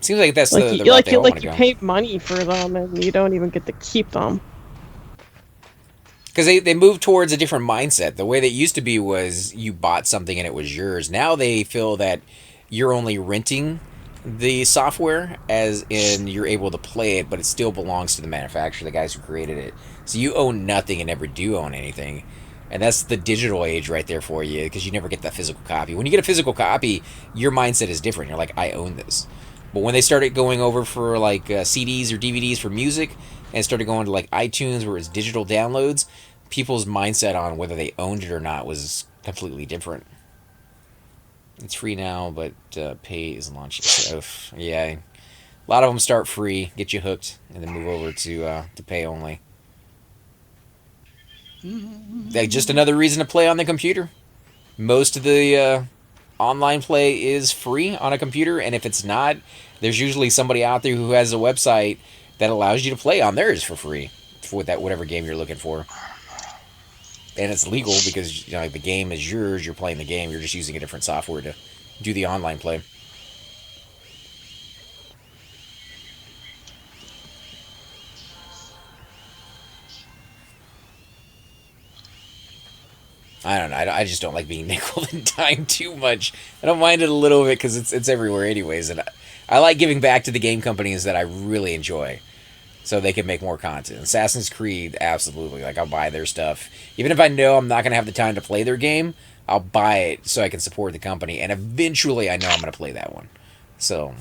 Seems like that's like the you, route they all want to you go. pay money for them and you don't even get to keep them. Because they moved towards a different mindset. The way that it used to be was you bought something and it was yours. Now they feel that you're only renting the software, as in you're able to play it, but it still belongs to the manufacturer, the guys who created it. So you own nothing and never do own anything. And that's the digital age right there for you, because you never get that physical copy. When you get a physical copy, your mindset is different. You're like, I own this. But when they started going over for like CDs or DVDs for music, and started going to like iTunes where it's digital downloads, people's mindset on whether they owned it or not was completely different. It's free now, but pay is launching. So, yeah, a lot of them start free, get you hooked, and then move over to pay only. Just another reason to play on the computer. Most of the online play is free on a computer, and if it's not, there's usually somebody out there who has a website that allows you to play on theirs for free for that whatever game you're looking for. And it's legal because the game is yours. You're playing the game. You're just using a different software to do the online play. I don't know. I just don't like being nickeled and dimed too much. I don't mind it a little bit because it's everywhere anyways. And I like giving back to the game companies that I really enjoy, so they can make more content. Assassin's Creed, absolutely. Like, I'll buy their stuff. Even if I know I'm not going to have the time to play their game, I'll buy it so I can support the company. And eventually I know I'm going to play that one. So,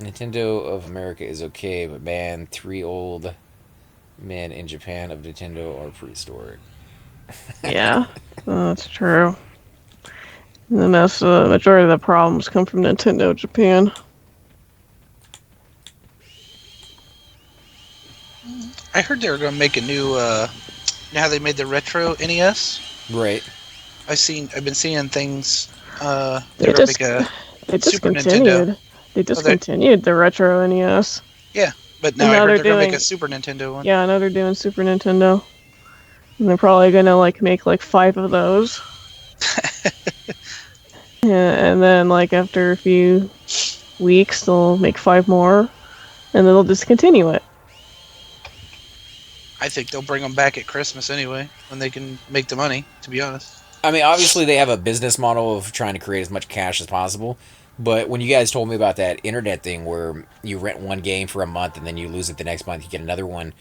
Nintendo of America is okay, but man, 3 old men in Japan of Nintendo are prehistoric. Yeah, that's true. And the majority of the problems come from Nintendo Japan. I heard they were going to make a new, you know how they made the retro NES? Right. I've been seeing things, They they're going to make a Super Nintendo. They discontinued the retro NES. Yeah, but now I heard they're going to make a Super Nintendo one. Yeah, I know they're doing Super Nintendo. And they're probably going to make 5 of those. Yeah, and then after a few weeks they'll make 5 more, and then they'll discontinue it. I think they'll bring them back at Christmas anyway, when they can make the money, to be honest. I mean, obviously they have a business model of trying to create as much cash as possible, but when you guys told me about that internet thing where you rent one game for a month and then you lose it the next month, you get another one,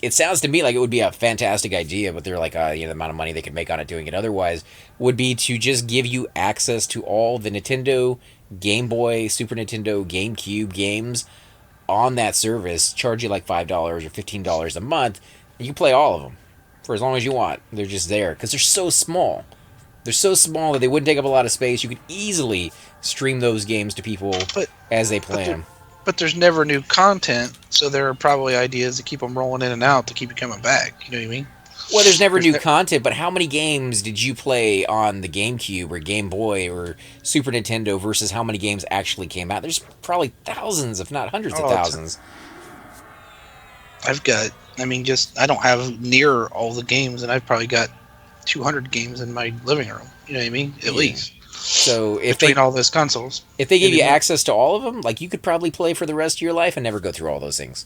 it sounds to me like it would be a fantastic idea, but they're like, the amount of money they could make on it doing it otherwise would be to just give you access to all the Nintendo, Game Boy, Super Nintendo, GameCube games on that service, charge you $5 or $15 a month, and you can play all of them for as long as you want. They're just there because they're so small. They're so small that they wouldn't take up a lot of space. You could easily stream those games to people as they play them. But there's never new content, so there are probably ideas to keep them rolling in and out to keep you coming back. You know what I mean? Well, there's never new content, but how many games did you play on the GameCube or Game Boy or Super Nintendo versus how many games actually came out? There's probably thousands, if not hundreds of thousands. I don't have near all the games, and I've probably got 200 games in my living room. You know what I mean? At least. So between all those consoles, if they gave you access to all of them, you could probably play for the rest of your life and never go through all those things.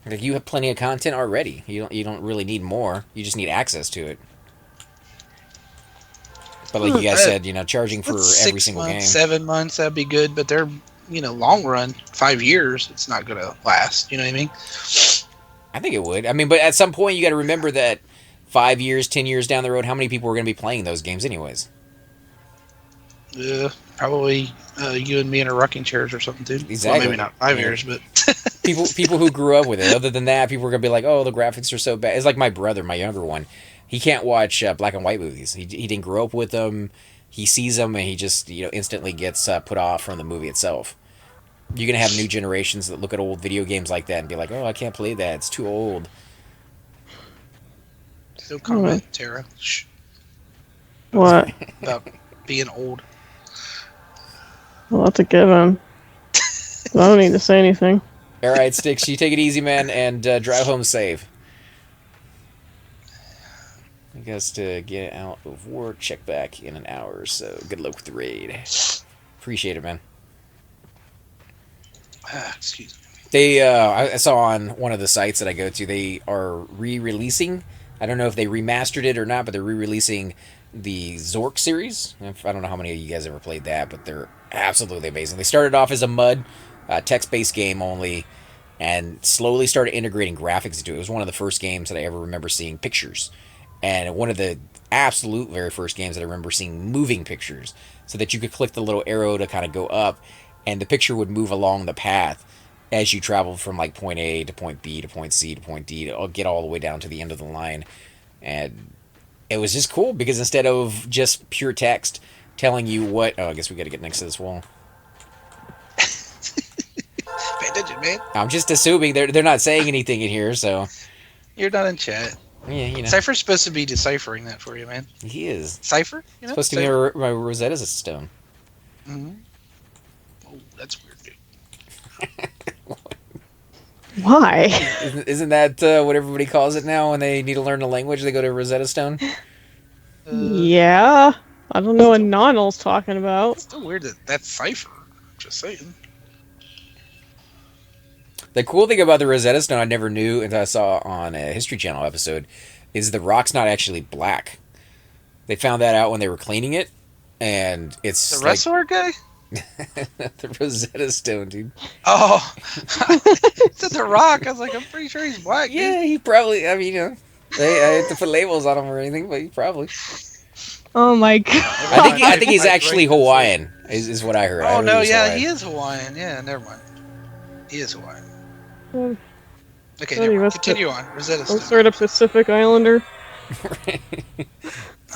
You have plenty of content already. You don't really need more. You just need access to it. But like you guys said, charging for every single game. 7 months, that'd be good. But they're, long run, 5 years, it's not gonna last. You know what I mean? I think it would. But at some point you got to remember that 5 years, 10 years down the road, how many people are going to be playing those games anyways? Probably you and me in our rocking chairs or something, dude. Exactly. Well, maybe not 5 years, but people who grew up with it. Other than that, people are gonna be like, "Oh, the graphics are so bad." It's like my brother, my younger one. He can't watch black and white movies. He didn't grow up with them. He sees them and he just instantly gets put off from the movie itself. You're gonna have new generations that look at old video games like that and be like, "Oh, I can't play that. It's too old." No comment, Tara. Shh. What? About being old. Well, that's a given. I don't need to say anything. All right, Sticks, you take it easy, man, and drive home safe. I guess to get out of work, check back in an hour or so. Good luck with the raid. Appreciate it, man. Excuse me. They, I saw on one of the sites that I go to, they are re-releasing. I don't know if they remastered it or not, but they're re-releasing the Zork series. I don't know how many of you guys ever played that, but they're absolutely amazing. They started off as a MUD, text-based game only, and slowly started integrating graphics into it. It was one of the first games that I ever remember seeing pictures, and one of the absolute very first games that I remember seeing moving pictures, so that you could click the little arrow to kind of go up, and the picture would move along the path as you traveled from point A to point B to point C to point D to get all the way down to the end of the line. And it was just cool because instead of just pure text telling you what... Oh, I guess we got to get next to this wall. Pay attention, man. I'm just assuming they're not saying anything in here, so... You're not in chat. Yeah, Cypher's supposed to be deciphering that for you, man. He is. Cypher? Supposed to be my Rosetta's Stone. Mm-hmm. Oh, that's weird, dude. Why? Isn't that what everybody calls it now when they need to learn a language? They go to Rosetta Stone? Yeah. I don't know what Nonal's talking about. It's still weird that that's cipher. Just saying. The cool thing about the Rosetta Stone I never knew until I saw on a History Channel episode is the rock's not actually black. They found that out when they were cleaning it, and it's the Resor guy? The Rosetta Stone, dude. Oh, it's the rock. I was like, I'm pretty sure he's black. Yeah, he probably. I mean, I have to put labels on him or anything, but he probably. Oh my god! I think he's actually Hawaiian. Is what I heard. Oh no, yeah, he is Hawaiian. Yeah, never mind. He is Hawaiian. Okay, never mind. Continue on. Rosetta Stone. Some sort of Pacific Islander.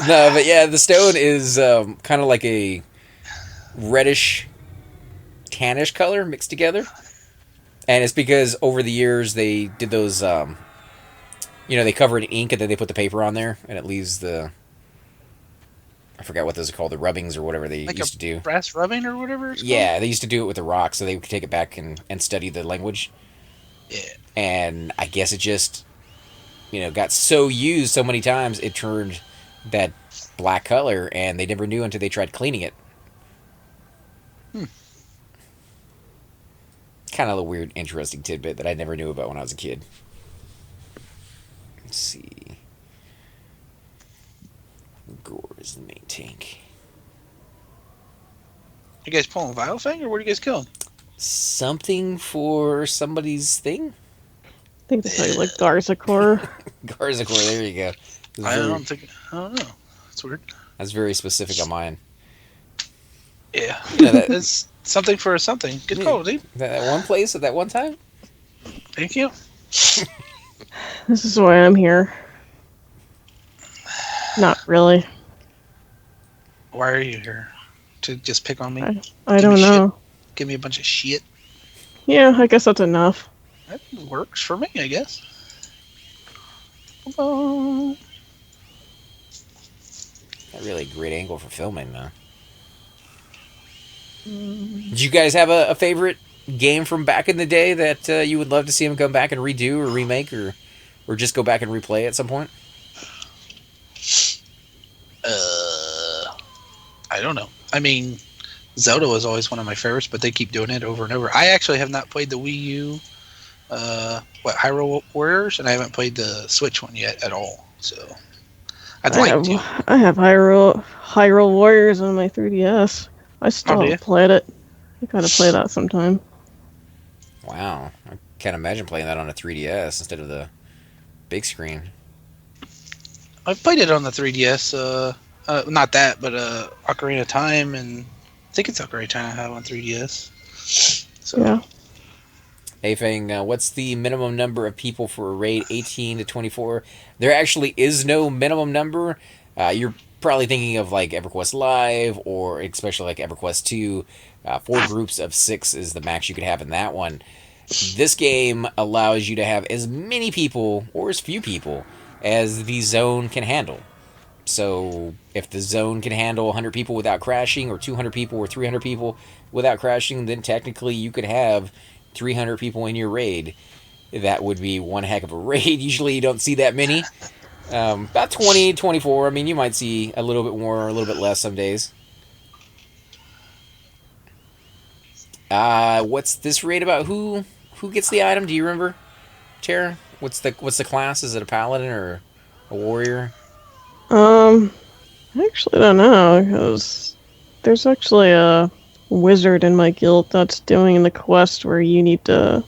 No, but yeah, the stone is kind of like a reddish, tannish color mixed together, and it's because over the years they did those, they cover it in ink and then they put the paper on there, and it leaves the. I forgot what those are called, the rubbings or whatever they used to do. Brass rubbing or whatever it's called? Yeah, they used to do it with the rock so they could take it back and study the language. Yeah. And I guess it just, got so used so many times it turned that black color, and they never knew until they tried cleaning it. Kind of a weird, interesting tidbit that I never knew about when I was a kid. Let's see. Gore is the main tank. You guys pulling Vilefang, or what are you guys killing? Something for somebody's thing? I think that's how you like Garzakor. Garzakor, there you go. I don't know. That's weird. That's very specific on mine. Yeah. That's something for something. Good call, dude. That one place at that one time? Thank you. This is why I'm here. Not really. Why are you here? To just pick on me? I don't know. Shit? Give me a bunch of shit? Yeah, I guess that's enough. That works for me, I guess. Oh. Not really a great angle for filming, though. Did you guys have a favorite game from back in the day that you would love to see them come back and redo or remake or just go back and replay at some point? I don't know. I mean, Zelda was always one of my favorites, but they keep doing it over and over. I actually have not played the Wii U, Hyrule Warriors, and I haven't played the Switch one yet at all. So I'd like to. I have Hyrule Warriors on my 3DS. I still haven't played it. I gotta play that sometime. Wow, I can't imagine playing that on a 3DS instead of the big screen. I've played it on the 3DS. Not that, but Ocarina of Time, and I think it's Ocarina of Time I have on 3DS. So. Yeah. Hey, Fang, what's the minimum number of people for a raid 18 to 24? There actually is no minimum number. You're probably thinking of like Everquest Live, or especially like Everquest 2. 4 groups of 6 is the max you could have in that one. This game allows you to have as many people, or as few people, as the zone can handle. So if the zone can handle 100 people without crashing, or 200 people, or 300 people without crashing, then technically you could have 300 people in your raid. That would be one heck of a raid. Usually you don't see that many. About 20, 24. I mean, you might see a little bit more or a little bit less some days. What's this raid about? Who gets the item? Do you remember, Tara? What's the class? Is it a paladin or a warrior? I actually don't know, because there's actually a wizard in my guild that's doing the quest where you need to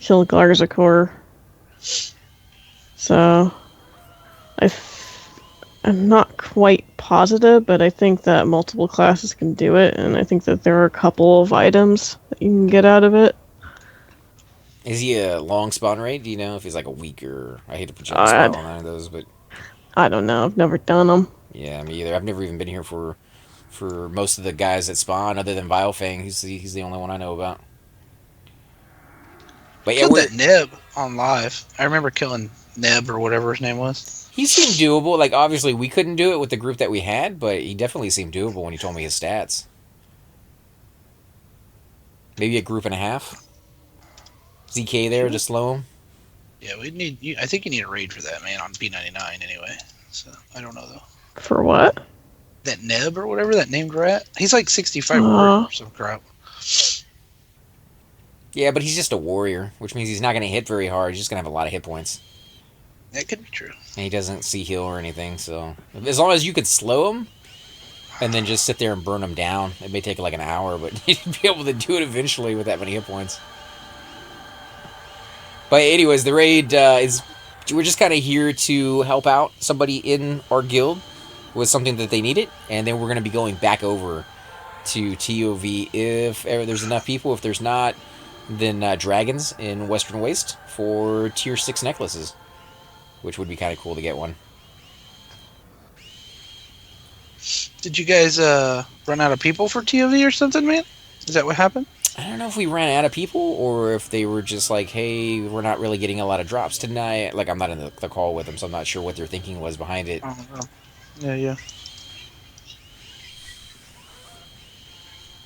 kill Garzakor. So, I'm not quite positive, but I think that multiple classes can do it, and I think that there are a couple of items that you can get out of it. Is he a long spawn raid? Do you know if he's like a week or... I hate to put you on the spot on any of those, but... I don't know. I've never done them. Yeah, me either. I've never even been here for most of the guys that spawn, other than Vilefang. He's the only one I know about. But yeah, killed that Neb on live. I remember killing Neb or whatever his name was. He seemed doable. Like, obviously, we couldn't do it with the group that we had, but he definitely seemed doable when he told me his stats. Maybe a group and a half. ZK there to slow him. Yeah, we need. I think you need a raid for that, man, on p99 anyway. So I don't know though. For what? That Neb or whatever that named rat. He's like 65 warrior or some crap. Yeah, but he's just a warrior, which means he's not going to hit very hard. He's just going to have a lot of hit points. That could be true. And he doesn't see heal or anything, so as long as you could slow him and then just sit there and burn him down, it may take like an hour, but you'd be able to do it eventually with that many hit points. But anyways, the raid is... We're just kind of here to help out somebody in our guild with something that they needed, and then we're going to be going back over to TOV if ever there's enough people. If there's not, then dragons in Western Waste for tier 6 necklaces, which would be kind of cool to get one. Did you guys run out of people for TOV or something, man? Is that what happened? I don't know if we ran out of people or if they were just like, hey, we're not really getting a lot of drops tonight. Like, I'm not in the call with them, so I'm not sure what their thinking was behind it. I don't know. Yeah.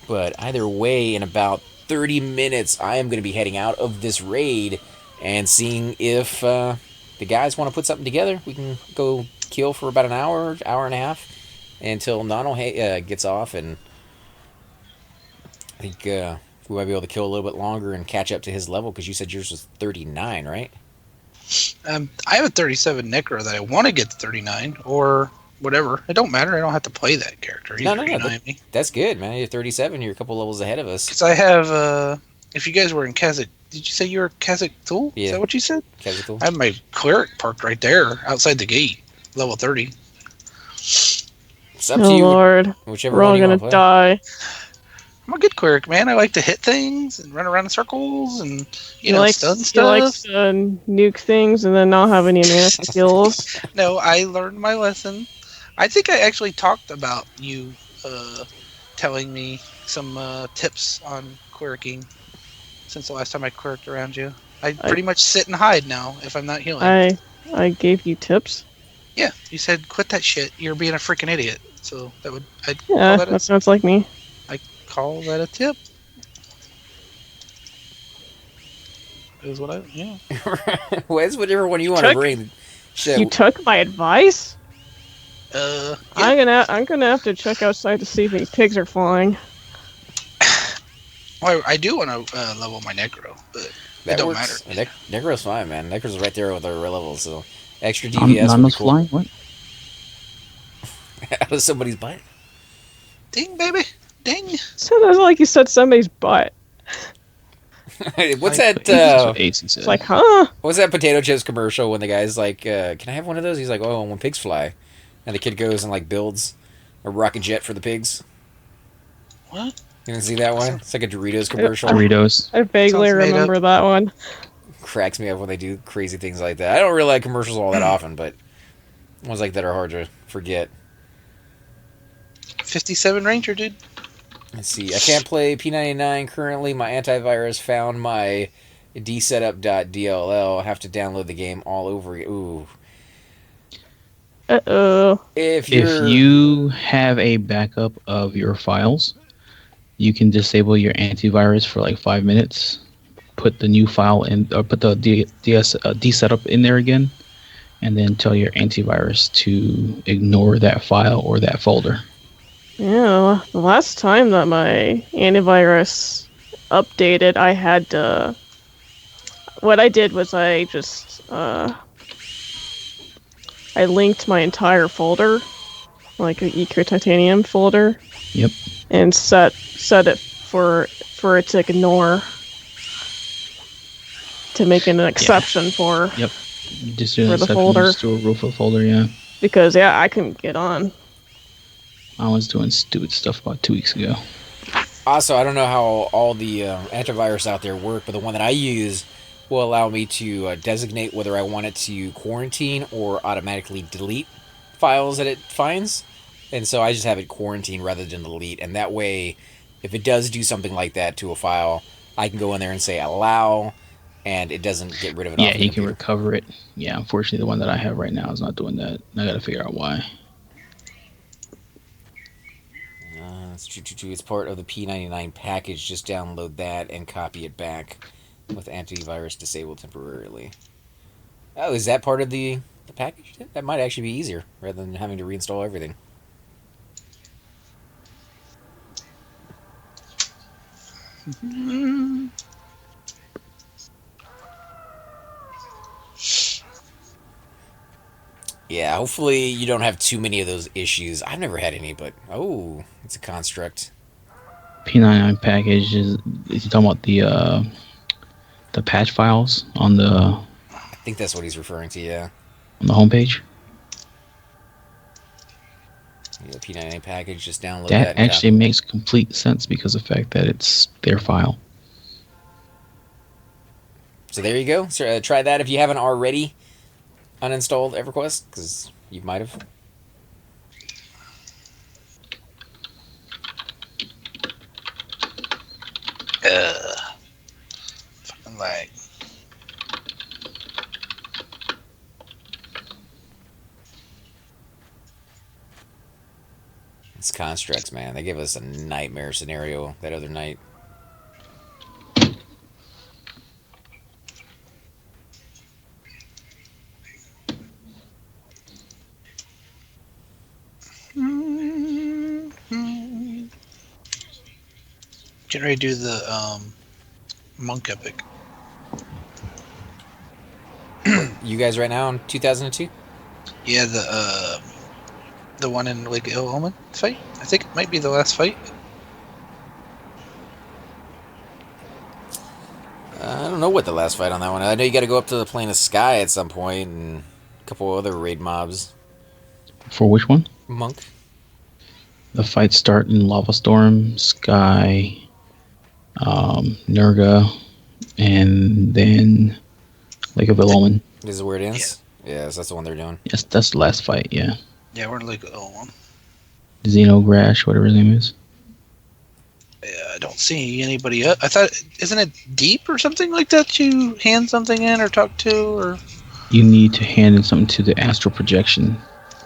But either way, in about 30 minutes, I am going to be heading out of this raid and seeing if the guys want to put something together. We can go kill for about an hour, hour and a half, until Nano gets off, and I think we might be able to kill a little bit longer and catch up to his level, because you said yours was 39, right? I have a 37 Necro that I want to get to 39, or whatever. It don't matter. I don't have to play that character. He's No. That's good, man. You're 37. You're a couple levels ahead of us. Because I have, if you guys were in Kazakh, did you say you were Kazakh Tool? Yeah. Is that what you said? Kazakh Tool. I have my Cleric parked right there, outside the gate, level 30. It's up Oh to you. Lord, Whichever we're all one you gonna want to play. die. I'm a good Cleric, man. I like to hit things and run around in circles and, He stun likes stuff. to nuke things and then not have any mana skills. No, I learned my lesson. I think I actually talked about you telling me some tips on clericking since the last time I clericed around you. I pretty much sit and hide now if I'm not healing. I gave you tips. Yeah, you said quit that shit. You're being a freaking idiot. So I'd Yeah, call that sounds like me. call that a tip. Is what yeah. Well, it's whatever one you want to bring. Shit. You took my advice? Yeah. I'm gonna have to check outside to see if any pigs are flying. Well, I do want to level my Necro, but it don't matter. Necro's fine, man. Necro's right there with our levels, so extra DPS would be cool. Flying? What? Out of somebody's butt. Ding, baby. Ding. Sounds like you said somebody's butt. What's that? It's like, huh? What's that potato chips commercial when the guy's like, "Can I have one of those?" He's like, "Oh, when pigs fly," and the kid goes and like builds a rocket jet for the pigs. What? You didn't see that one? It's like a Doritos commercial. Doritos. I vaguely remember that one. Cracks me up when they do crazy things like that. I don't really like commercials all that often, but ones like that are hard to forget. 57 Ranger, dude. Let's see. I can't play P99 currently. My antivirus found my dsetup.dll. I have to download the game all over again. Ooh. Uh-oh. If you have a backup of your files, you can disable your antivirus for like 5 minutes, put the new file in, or put the dsetup in there again, and then tell your antivirus to ignore that file or that folder. Yeah, the last time that my antivirus updated, I had to... What I did was I just... I linked my entire folder, like an Eco Titanium folder. Yep. And set it for it to ignore, to make an exception for. Yep. Just do an for exception, the folder. just do a rule for the folder, yeah. Because I couldn't get on. I was doing stupid stuff about 2 weeks ago. Also, I don't know how all the antivirus out there work, but the one that I use will allow me to designate whether I want it to quarantine or automatically delete files that it finds. And so I just have it quarantine rather than delete. And that way, if it does do something like that to a file, I can go in there and say allow, and it doesn't get rid of it. Yeah, you can recover it. Yeah, unfortunately, the one that I have right now is not doing that. I got to figure out why. It's part of the P99 package. Just download that and copy it back. with antivirus disabled temporarily. Oh, is that part of the package? That might actually be easier rather than having to reinstall everything. Yeah, hopefully you don't have too many of those issues. I've never had any, but oh, it's a construct. p99 package is you talking about the patch files on the I think that's what he's referring to. Yeah, homepage? the P99 package. Just download that. That And actually makes complete sense because of the fact that it's their file. So there you go. So, try that if you haven't already uninstalled Everquest, because you might have. Fucking lag. It's constructs, man. They gave us a nightmare scenario that other night. Getting ready to do the Monk Epic. You guys right now in 2002? Yeah, the one in Lake Illumin fight. I think it might be the last fight. I don't know what the last fight on that one. I know you got to go up to the plane of sky at some point, and a couple other raid mobs. For which one? Monk. The fights start in Lava Storm, Sky, Nurga, and then Lake of Illumin. This is where it ends? Yeah, so that's the one they're doing. Yes, that's the last fight, yeah. Yeah, we're in Lake Illumin. Xenogrash, whatever his name is. Yeah, I don't see anybody up. I thought, isn't it deep or something like that? You hand something in or talk to, or You need to hand in something to the astral projection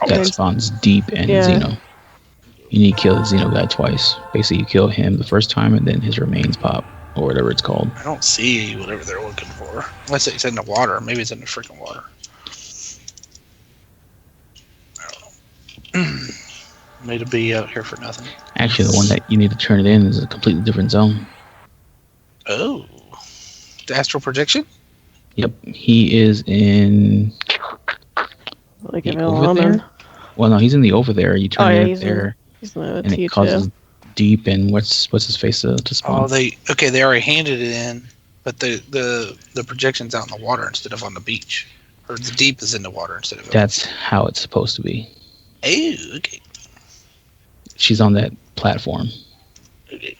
that spawns deep and Xeno. You need to kill the Xeno guy twice. Basically, you kill him the first time, and then his remains pop, or whatever it's called. I don't see whatever they're looking for. Unless it's in the water. Maybe it's in the freaking water. I don't know. Made to be out here for nothing. Actually, the one that you need to turn it in is a completely different zone. Oh. The astral projection? Yep, he is in... Like the an over there? Illumin. Well, no, he's in the over there. You turn it there, He's in the and it T2. causes deep and what's his face to spawn. Oh, they already handed it in, but the projection's out in the water instead of on the beach. Or the deep is in the water instead of... That's how it's supposed to be. Oh, okay. She's on that platform. Okay.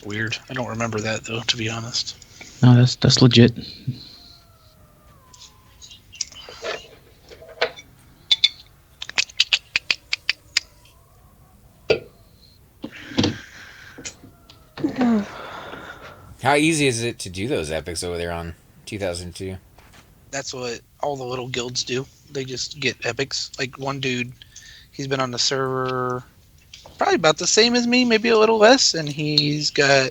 Weird. I don't remember that, though, to be honest. No, that's legit. How easy is it to do those epics over there on 2002? That's what all the little guilds do. They just get epics. Like one dude, he's been on the server probably about the same as me, maybe a little less, and he's got...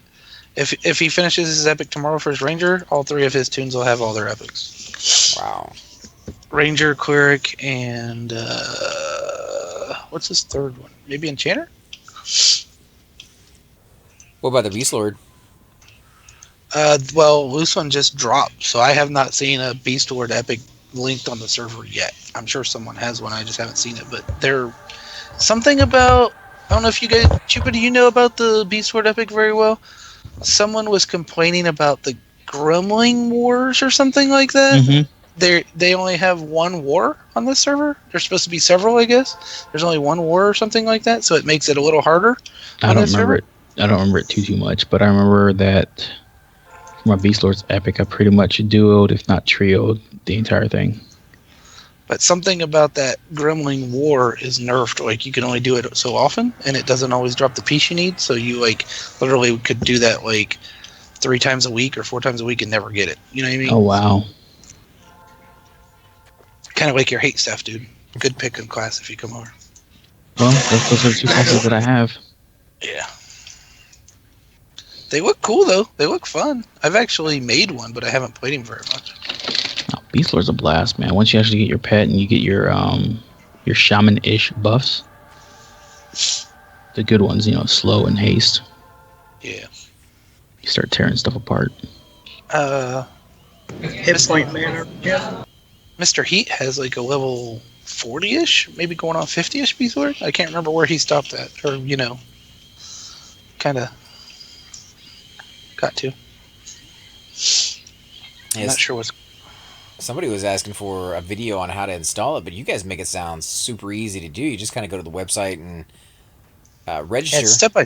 If he finishes his epic tomorrow for his ranger, all three of his tunes will have all their epics. Wow. Ranger, cleric, and what's his third one? Maybe enchanter? What about the Beast Lord? Well, loose one just dropped, so I have not seen a Beast Lord epic linked on the server yet. I'm sure someone has one, I just haven't seen it. But they're something about... I don't know if you guys... Chupa, do you know about the Beast Lord epic very well? Someone was complaining about the Gremling Wars or something like that. Mm-hmm. They only have one war on this server. There's supposed to be several, I guess. There's only one war or something like that, so it makes it a little harder. I don't remember it too much, but I remember that for my Beast Lord's epic, I pretty much duoed, if not trioed, the entire thing. But something about that Gremling War is nerfed. Like, you can only do it so often, and it doesn't always drop the piece you need. So you, like, literally could do that, like, 3 times a week or 4 times a week and never get it. You know what I mean? Oh, wow. Kind of like your hate stuff, dude. Good pick in class if you come over. Well, those are 2 classes that I have. Yeah. They look cool though. They look fun. I've actually made one, but I haven't played him very much. Oh, Beast Lord's a blast, man. Once you actually get your pet and you get your shaman-ish buffs, the good ones, slow and haste. Yeah. You start tearing stuff apart. Hit point manner. Yeah. Mr. Heat has like a level 40-ish, maybe going on 50-ish Beast Lord. I can't remember where he stopped at, or kind of got to. I'm not sure what's. Somebody was asking for a video on how to install it, but you guys make it sound super easy to do. You just kind of go to the website and register. Yeah, it's step by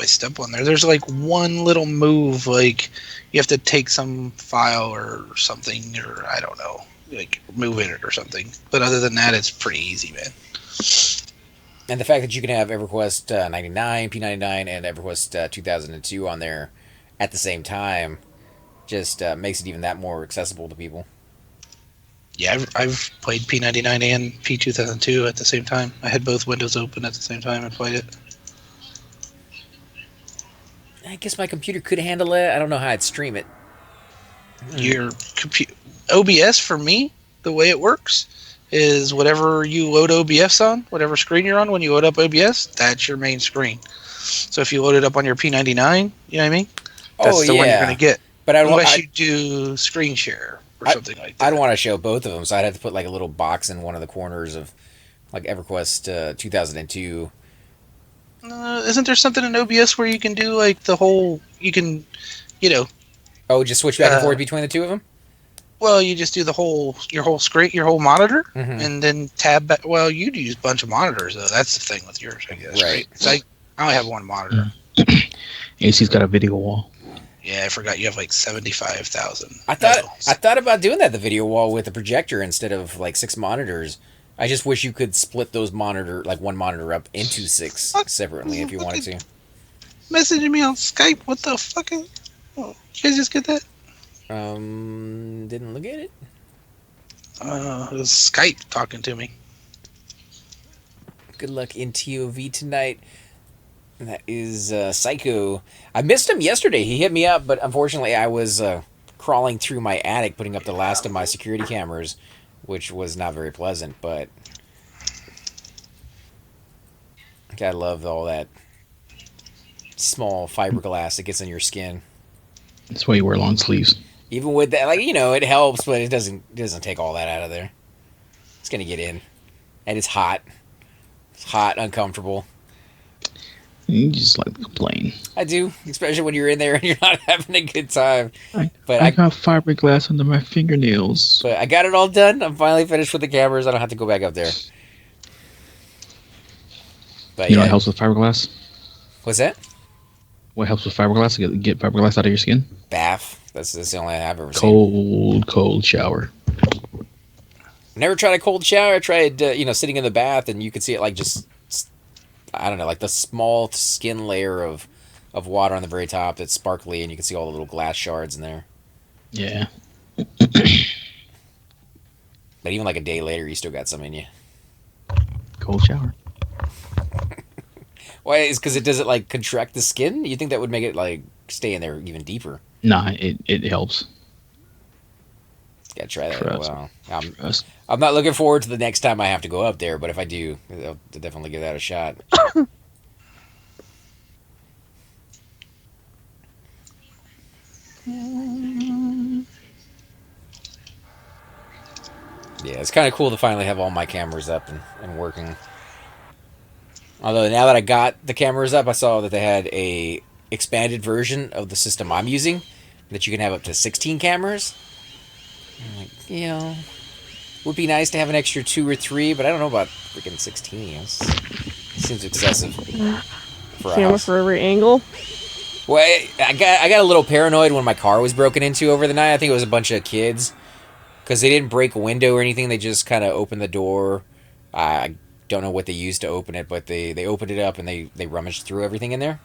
step on there. There's like one little move, like you have to take some file or something, or I don't know, like move it or something. But other than that, it's pretty easy, man. And the fact that you can have Everquest 99, p99, and Everquest 2002 on there at the same time just makes it even that more accessible to people. Yeah, I've played P99 and P2002 at the same time. I had both windows open at the same time and played it. I guess my computer could handle it. I don't know how I'd stream it. Your OBS, for me, the way it works is whatever you load OBS on, whatever screen you're on when you load up OBS, that's your main screen. So if you load it up on your P99, you know what I mean? That's the one you're going to get. But unless you do screen share or something like that. I'd want to show both of them, so I'd have to put like a little box in one of the corners of like Everquest 2002. Isn't there something in OBS where you can do like the whole, Oh, just switch back and forth between the two of them? Well, you just do your whole screen, your whole monitor, and then tab back. Well, you'd use a bunch of monitors, though. That's the thing with yours, I guess. Right. So I only have one monitor. AC's got a video wall. Yeah, I forgot you have like 75,000. I thought about doing that, the video wall with a projector instead of like 6 monitors. I just wish you could split those one monitor up into 6 separately if you wanted to. Messaging me on Skype. What the fuck? You guys just get that? Didn't look at it. It was Skype talking to me. Good luck in TOV tonight. That is Psycho. I missed him yesterday. He hit me up, but unfortunately I was crawling through my attic putting up the last of my security cameras, which was not very pleasant, but I love all that small fiberglass that gets in your skin. That's why you wear long sleeves. Even with that, it helps, but it doesn't take all that out of there. It's gonna get in, and it's hot. It's hot, uncomfortable. You just like to complain. I do, especially when you're in there and you're not having a good time. But I got fiberglass under my fingernails. But I got it all done. I'm finally finished with the cameras. I don't have to go back up there. But you know what helps with fiberglass? What's that? What helps with fiberglass? Get fiberglass out of your skin? Bath. That's the only I've ever seen. Cold shower. Never tried a cold shower. I tried, sitting in the bath, and you could see it like just, I don't know, like the small skin layer of water on the very top that's sparkly, and you can see all the little glass shards in there. Yeah. But even like a day later, you still got some in you. Cold shower. Why? Is because it doesn't like contract the skin? You think that would make it like stay in there even deeper? Nah, it helps. Gotta try that. Well, I'm not looking forward to the next time I have to go up there, but if I do, I'll definitely give that a shot. Yeah, it's kind of cool to finally have all my cameras up and working. Although now that I got the cameras up, I saw that they had a expanded version of the system I'm using that you can have up to 16 cameras. I'm like, would be nice to have an extra 2 or 3, but I don't know about freaking 16. It seems excessive. Camera for every angle. Well, I got a little paranoid when my car was broken into over the night. I think it was a bunch of kids because they didn't break a window or anything. They just kind of opened the door. I don't know what they used to open it, but they opened it up and they rummaged through everything in there.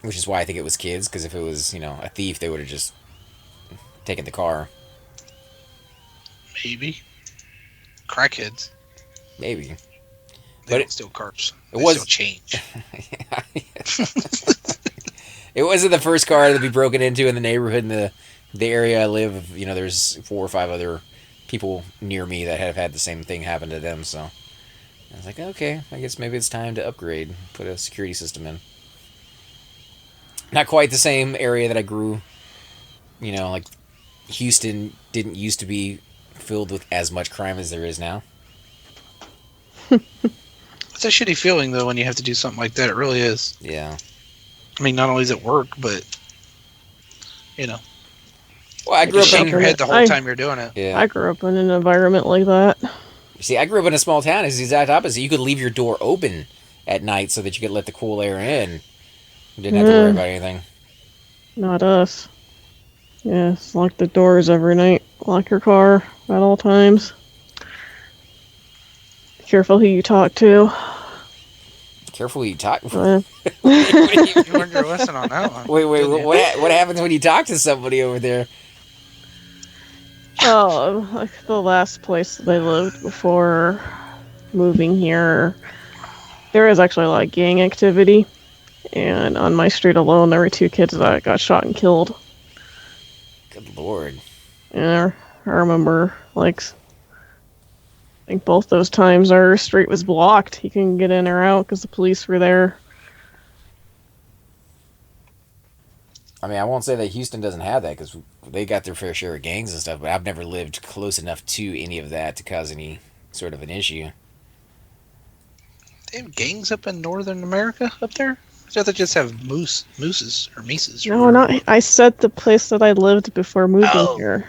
Which is why I think it was kids, because if it was, a thief, they would have just taken the car. Maybe. Crackheads. Maybe. They don't steal cars. They was steal change. It wasn't the first car to be broken into in the neighborhood in the area I live. You know, there's 4 or 5 other people near me that have had the same thing happen to them. So I was like, okay, I guess maybe it's time to upgrade, put a security system in. Not quite the same area that I grew. You know, like Houston didn't used to be filled with as much crime as there is now. It's a shitty feeling though when you have to do something like that. It really is. Yeah. I mean, not only is it work, but you know, Well, I grew up shaking in your head the whole time you're doing it. Yeah. I grew up in an environment like that. See, I grew up in a small town. It's the exact opposite. You could leave your door open at night so that you could let the cool air in. You didn't have to worry about anything. Not us. Yeah, just lock the doors every night. Lock your car at all times. Careful who you talk to. Careful who you talk. Uh, You learned your lesson on that one. Wait, didn't you? what happens when you talk to somebody over there? Oh, like the last place that I lived before moving here, there was actually a lot of gang activity. And on my street alone, there were 2 kids that got shot and killed. Good lord. And I remember, like, I think both those times our street was blocked. You couldn't get in or out because the police were there. I mean, I won't say that Houston doesn't have that because they got their fair share of gangs and stuff, but I've never lived close enough to any of that to cause any sort of an issue. They have gangs up in Northern America up there? I thought they just have mooses or mises. Or No, not. I said the place that I lived before moving here.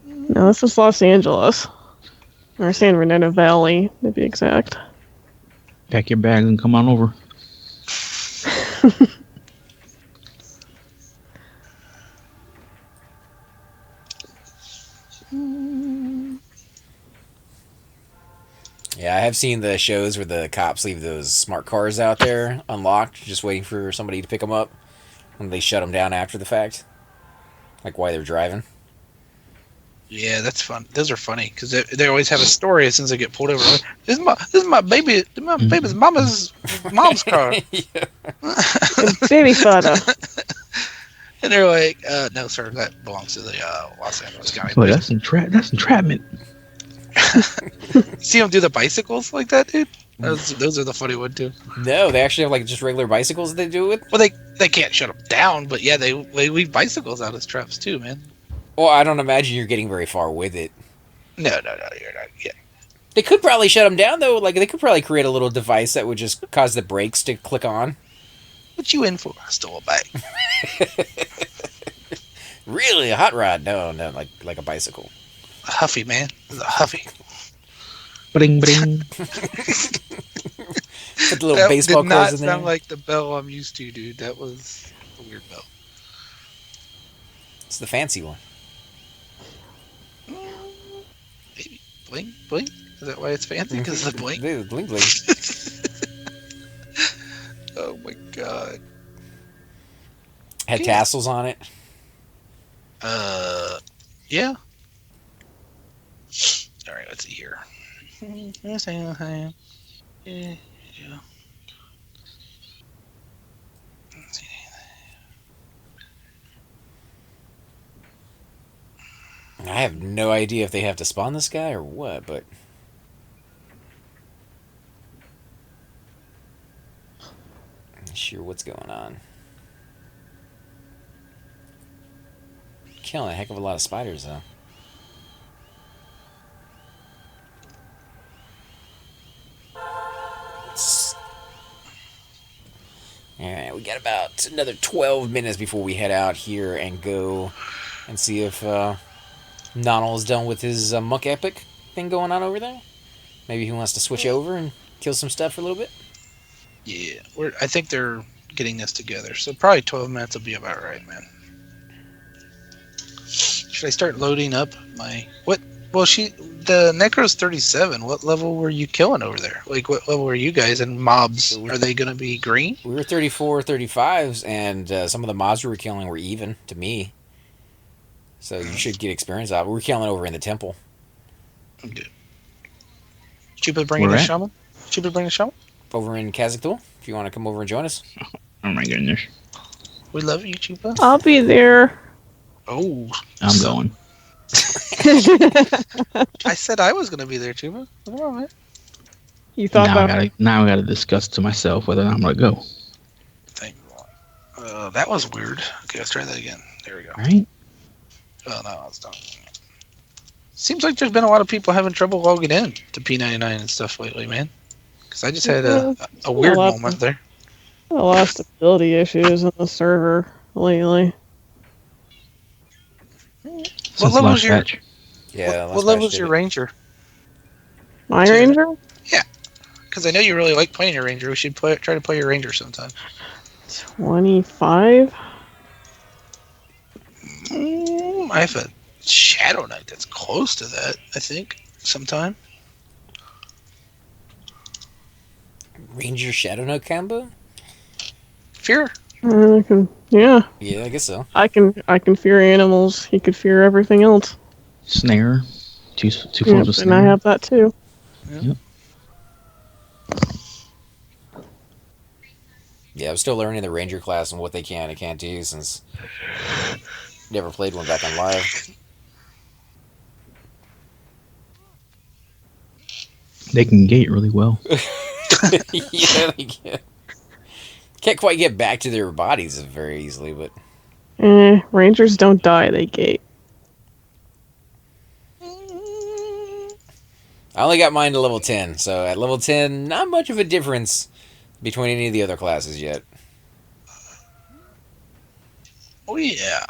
No, this is Los Angeles. Or San Fernando Valley, to be exact. Pack your bags and come on over. Yeah, I have seen the shows where the cops leave those smart cars out there unlocked, just waiting for somebody to pick them up when they shut them down after the fact. Like while they're driving. Yeah, that's fun. Those are funny because they always have a story as soon as they get pulled over. This is my baby. My baby's mom's car. Baby photo. And they're like, "No, sir, that belongs to the Los Angeles County." Boy, that's entrapment. See them do the bicycles like that, dude. Those are the funny one too. No, they actually have like just regular bicycles that they do it with. Well, they can't shut them down, but yeah, they leave bicycles out as traps too, man. Well, I don't imagine you're getting very far with it. No, you're not. Yeah. They could probably shut them down though. Like they could probably create a little device that would just cause the brakes to click on. What you in for? I stole a bike. Really, a hot rod? No, like a bicycle. A Huffy, man. It's a Huffy. Bring, bring. Put the little baseball did cars not in there. sound like the bell I'm used to, dude. That was a weird bell. It's the fancy one. Maybe bling bling. Is that why it's fancy? Because of the bling. Bling bling. Oh my god. Had Okay. tassels on it. Yeah. All right, let's see here. Yeah. I have no idea if they have to spawn this guy or what, but I'm not sure what's going on. Killing a heck of a lot of spiders though. Alright, we got about another 12 minutes before we head out here and go and see if Nonal is done with his Muck Epic thing going on over there. Maybe he wants to switch over and kill some stuff for a little bit. Yeah, I think they're getting this together, so probably 12 minutes will be about right, man. Should I start loading up my what? Well, the Necro's 37. What level were you killing over there? Like, what level were you guys? And mobs, are they going to be green? We were 34, 35s, and some of the mobs we were killing were even to me. So you should get experience out. We were killing over in the temple. Okay. Chupa bringing Where a at? shaman? Chupa bringing a shaman? Over in Kazakhstan, if you want to come over and join us. Oh my goodness. We love you, Chupa. I'll be there. Oh, I'm going. I said I was going to be there, Chupa. Come on, man. You thought Now I gotta discuss to myself whether I'm gonna go. Thank you. That was weird. Okay, let's try that again. There we go. Right? Oh, no, it's done. Seems like there's been a lot of people having trouble logging in to p99 and stuff lately, man. Because I just had a weird moment there. a lot of stability issues on the server lately. What level is your patch. Yeah. what level is your ranger? My Two. ranger? Because I know you really like playing your ranger. We should try to play your ranger sometime. 25? I have a Shadow Knight that's close to that, I think, sometime. Ranger Shadow Note combo? Fear. Yeah. Yeah, I guess so. I can fear animals. He could fear everything else. Snare. Two forms of snare. And I have that too. Yep. Yeah, I'm still learning the Ranger class and what they can and can't do since never played one back on live. They can gate really well. Yeah, they can. Can't quite get back to their bodies very easily, but Rangers don't die, they gate. I only got mine to level 10, so at level 10, not much of a difference between any of the other classes yet. Oh, yeah.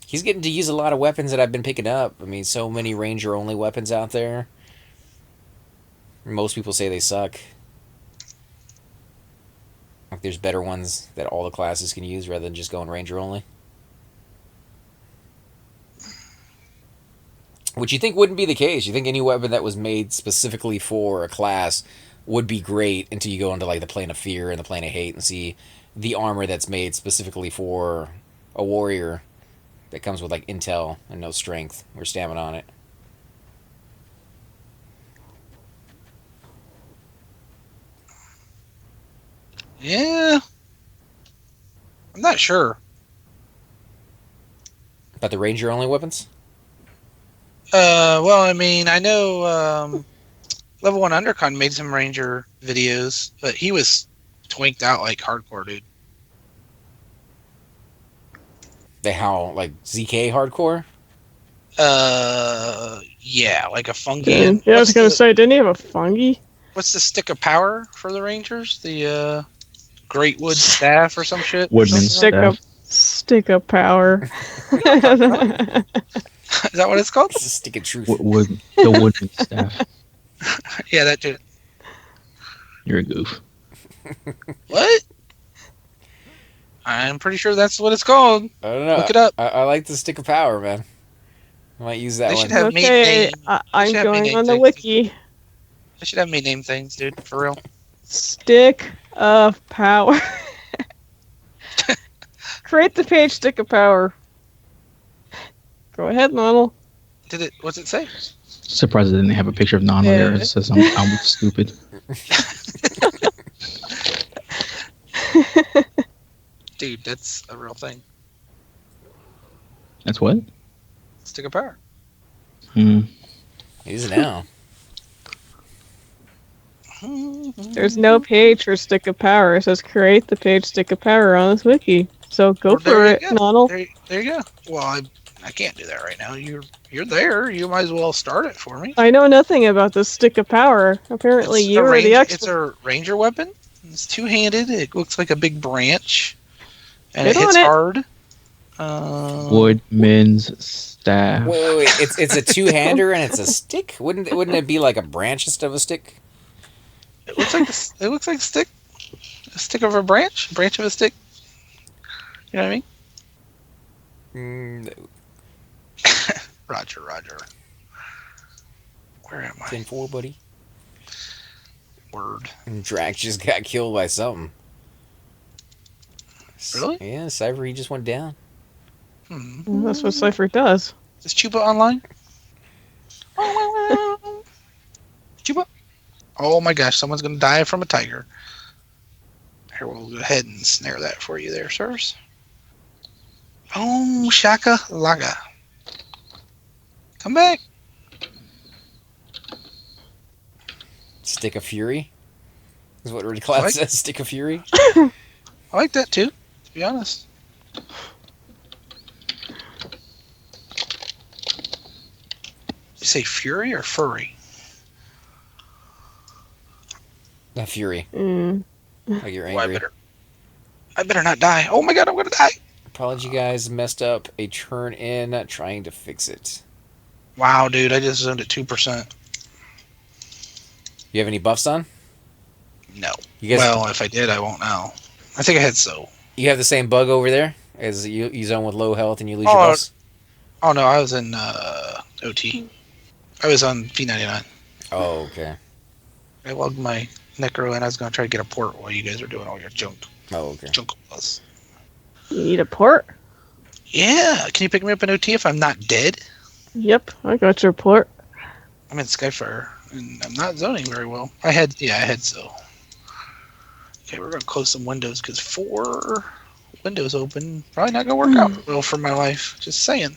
He's getting to use a lot of weapons that I've been picking up. I mean, so many Ranger-only weapons out there. Most people say they suck. Like, there's better ones that all the classes can use rather than just going Ranger-only. Which you think wouldn't be the case. You think any weapon that was made specifically for a class would be great until you go into like the plane of fear and the plane of hate and see the armor that's made specifically for a warrior that comes with like intel and no strength or stamina on it. Yeah. I'm not sure. About the Ranger only weapons? Well, I mean, I know Level 1 Undercon made some Ranger videos, but he was twinked out like hardcore, dude. They how, like ZK hardcore? Yeah, like a fungi. Yeah, I was gonna say, didn't he have a fungi? What's the stick of power for the Rangers? The Great Wood Staff or some shit? Woodman Something Stick of power. Is that what it's called? It's a stick of truth. The woodman staff. Yeah, that dude. You're a goof. What? I'm pretty sure that's what it's called. I don't know. Look it up. I like the stick of power, man. I might use that They one. should have me Okay, name. I'm should have me going name on the things. wiki. They should have me name things, dude. For real. Stick of power. Create the page Stick of Power. Go ahead, Nonal. What's it say? Surprised I didn't have a picture of Nana there. It says I'm stupid. Dude, that's a real thing. That's what? Stick of power. Use it now. There's no page for Stick of Power. It says create the page Stick of Power on this wiki. So go Well, for there it, you go. Nonal. There you go. Well, I can't do that right now. You're there. You might as well start it for me. I know nothing about this Stick of Power. Apparently It's you a were the ranger- expert. It's a ranger weapon. It's two-handed. It looks like a big branch, and Hit it hits on it. hard. Woodman's staff. Wait. It's a two-hander and it's a stick? Wouldn't it be like a branch instead of a stick? It looks like it looks like a stick of a branch of a stick. You know what I mean? No. Roger. Where am I? 10-4, buddy. Word. Drax just got killed by something. Really? Yeah, Cypher, he just went down. That's what Cypher does. Is Chupa online? Chupa. Oh my gosh, someone's gonna die from a tiger. Here, we'll go ahead and snare that for you there, sirs. Oh, Shaka Laga. Come back. Stick of Fury is what Red Cloud says. Stick of Fury. I like that too, to be honest. You say Fury or Furry? Fury. Like you're Oh, angry. I better not die. Oh my god, I'm gonna die. Apology, guys. Messed up a turn in trying to fix it. Wow, dude, I just zoned at 2%. You have any buffs on? No. You guys, Well, if I did, I won't now. I think I had so. you have the same bug over there as you zone with low health and you lose your buffs? Oh no, I was in OT. I was on p99. Oh, okay. I logged my necro and I was gonna try to get a port while you guys are doing all your junk. Oh, okay. Junk plus. You need a port? Yeah, can you pick me up in OT if I'm not dead? Yep, I got your port. I'm in Skyfire and I'm not zoning very well. I had so. Okay, we're gonna close some windows because 4 windows open. Probably not gonna work out well for my life. Just saying.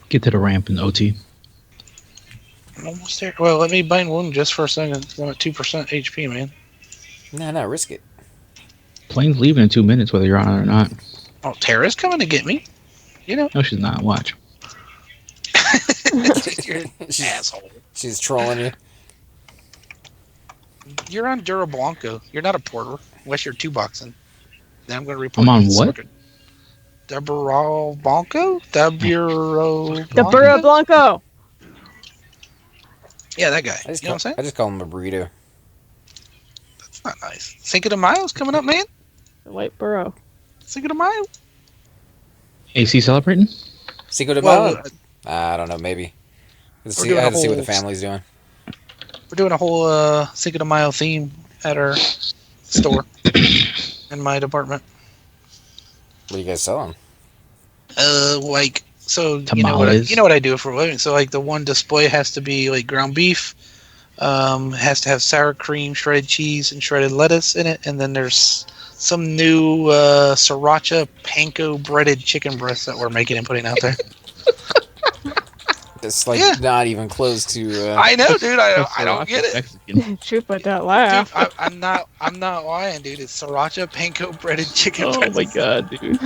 Get to the ramp in OT. I'm almost there. Well, let me bind wound just for a second. I'm at 2% HP, man. No, risk it. Plane's leaving in 2 minutes, whether you're on it or not. Oh, Tara's coming to get me. You know. No, she's not. Watch. You're an asshole. She's trolling you. You're on Dura Blanco. You're not a porter unless you're 2-boxing. Then I'm going to report. I'm on you to what? Smucker. Dura Blanco? The Burro Blanco! Yeah, that guy. I just, You know what I'm saying? I just call him a burrito. That's not nice. Cinco de Mayo's coming up, man. The White Burro. Cinco de Mayo. AC celebrating? Cinco de Well, Mayo? I don't know, maybe. I have doing a to see what the whole- family's doing. we're doing a whole Cinco de Mayo theme at our store in my department. What are you guys selling? Like, so Tamales. you know what I do for a living. So like the one display has to be like ground beef, has to have sour cream, shredded cheese, and shredded lettuce in it, and then there's some new sriracha panko breaded chicken breast that we're making and putting out there. It's like not even close to. I know, dude. I don't get it. Mexican. Shoot, but that laugh. Dude, I'm not lying, dude. It's sriracha panko breaded chicken Oh breast. my god, dude.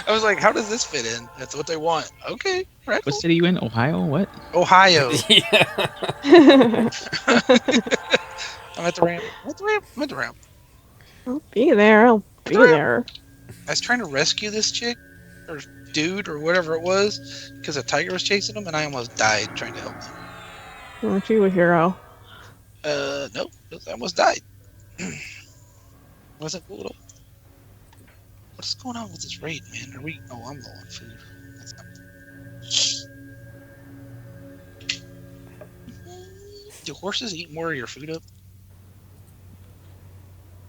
I was like, how does this fit in? That's what they want. Okay, right. What city are you in? Ohio? What? Ohio. Yeah. I'm at the ramp. I'm at the ramp. I'll be there. I'll be there. I was trying to rescue this chick, or dude, or whatever it was, because a tiger was chasing him, and I almost died trying to help him. Aren't you a hero? No, I almost died. Wasn't cool at all. What's going on with this raid, man? Are we? Oh, I'm low on food. That's not... Do horses eat more of your food up?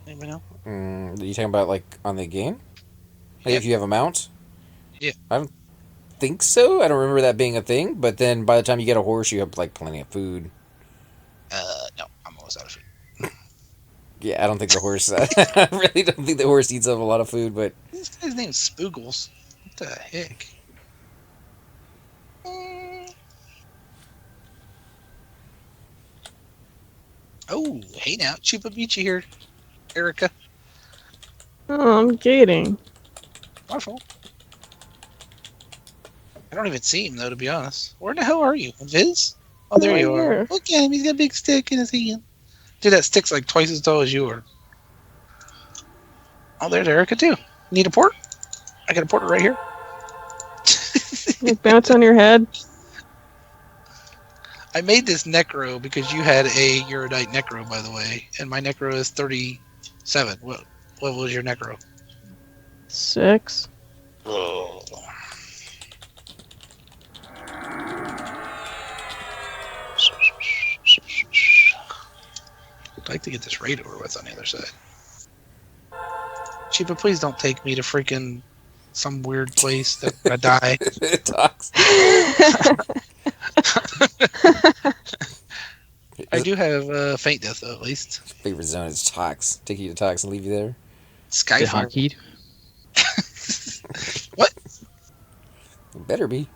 Anybody know? Are you talking about like on the game? Like if you have a mount? Yeah. I don't think so. I don't remember that being a thing. But then by the time you get a horse, you have like plenty of food. No, I'm almost out of food. Yeah, I don't think the horse. I really don't think the horse eats up a lot of food. But This guy's name's Spoogles. What the heck? Oh, hey now, Chupa Beachy here, Erica. Oh, I'm gating. My fault. I don't even see him though, to be honest. Where the hell are you, Viz? Oh, there Right you are. here. Look at him. He's got a big stick in his hand. Dude, that stick's like twice as tall as you are. Oh, there's Erica too. Need a port? I got a port right here. Like bounce on your head. I made this necro because you had a Eurodite necro, by the way, and my necro is 37. What level is your necro? 6. Oh. I'd like to get this raid over with on the other side. Chiba, please don't take me to freaking some weird place that I die. Tox. I do have faint death though, at least. Favorite zone is Tox. Take you to Tox and leave you there. Is it Skyfire. hotkeyed? What? It better be.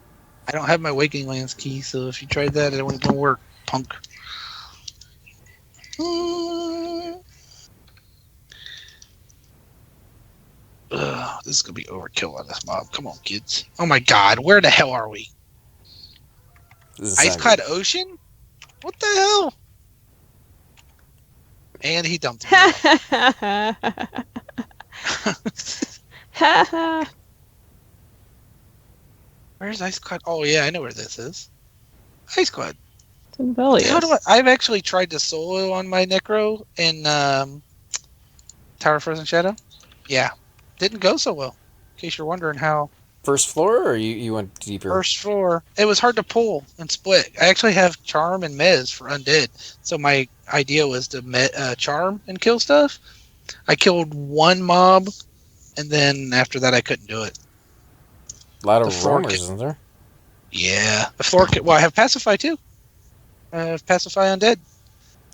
I don't have my Waking Lands key, so if you tried that, it wasn't gonna work, punk. This is gonna be overkill on this mob. Come on, kids. Oh my god, where the hell are we? Ice-clad ocean? What the hell? And he dumped me. Where's Ice-clad? Oh yeah, I know where this is. Ice-clad. It's in Velius. How do I've actually tried to solo on my Necro in Tower of Frozen Shadow. Yeah, didn't go so well. In case you're wondering how. First floor, or you went deeper? First floor. It was hard to pull and split. I actually have Charm and Mez for Undead. So my idea was to Charm and kill stuff. I killed one mob, and then after that I couldn't do it. A lot of The floor roamers, kit. isn't there? Yeah. The floor kit. Well, I have Pacify too. I have Pacify Undead.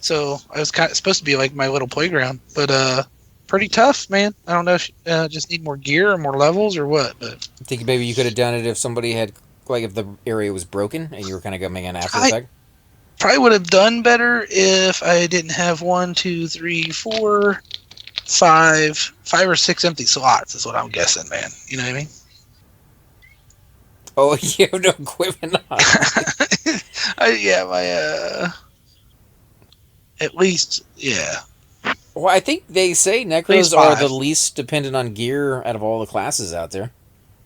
So I was kind of supposed to be like my little playground. But pretty tough, man. I don't know if just need more gear or more levels or what. But I think maybe you could have done it if somebody had, like, if the area was broken and you were kind of coming in after the fact. probably would have done better if I didn't have 1, 2, 3, 4, 5 or 6 empty slots. Is what I'm guessing, man. You know what I mean? Oh, you have no equipment on. At least, yeah. Well, I think they say Necros Please are five. the least dependent on gear out of all the classes out there.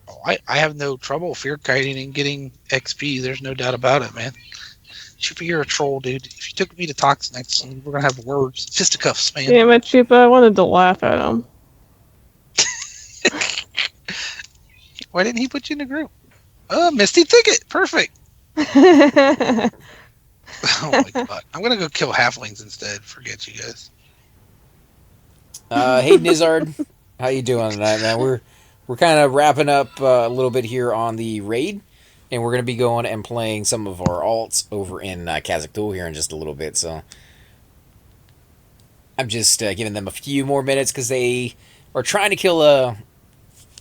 Oh, I have no trouble fear kiting and getting XP. There's no doubt about it, man. Chupa, you're a troll, dude. If you took me to Tox next, we're gonna have words, fisticuffs, man. Damn it, Chupa, I wanted to laugh at him. Why didn't he put you in a group? Oh, Misty Thicket, perfect. Oh my god, I'm gonna go kill halflings instead. Forget you guys. Hey, Nizard, how you doing tonight, man? We're kind of wrapping up a little bit here on the raid, and we're gonna be going and playing some of our alts over in Kazakh here in just a little bit. So I'm just giving them a few more minutes because they are trying to kill a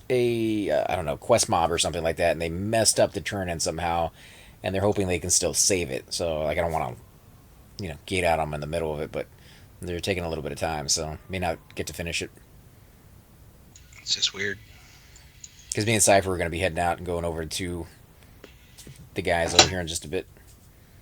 I don't know, quest mob or something like that, and they messed up the turn-in somehow, and they're hoping they can still save it. So like I don't want to, gate out them in the middle of it, but they're taking a little bit of time, so may not get to finish it. It's just weird. Because me and Cypher are going to be heading out and going over to the guys over here in just a bit.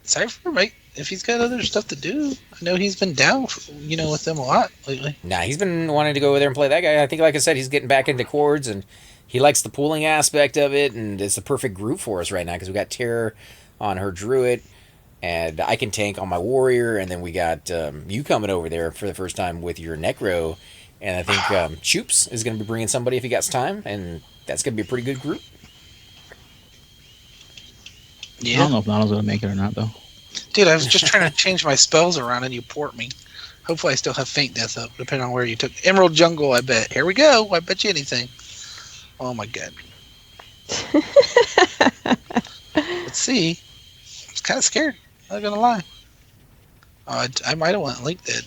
Cypher, right? If he's got other stuff to do, I know he's been down, with them a lot lately. Nah, he's been wanting to go over there and play that guy. I think, like I said, he's getting back into chords, and he likes the pooling aspect of it, and it's the perfect group for us right now, because we got Terror on her Druid, and I can tank on my Warrior, and then we got you coming over there for the first time with your Necro, and I think Choops is going to be bringing somebody if he got time, and that's going to be a pretty good group. I don't know if Donald's gonna make it or not, though. Dude, I was just trying to change my spells around and you port me. Hopefully I still have Faint Death up, depending on where you took. Emerald Jungle, I bet. Here we go. I bet you anything. Oh my god. Let's see. I was kind of scared. I'm not gonna lie. I might have went Link Dead.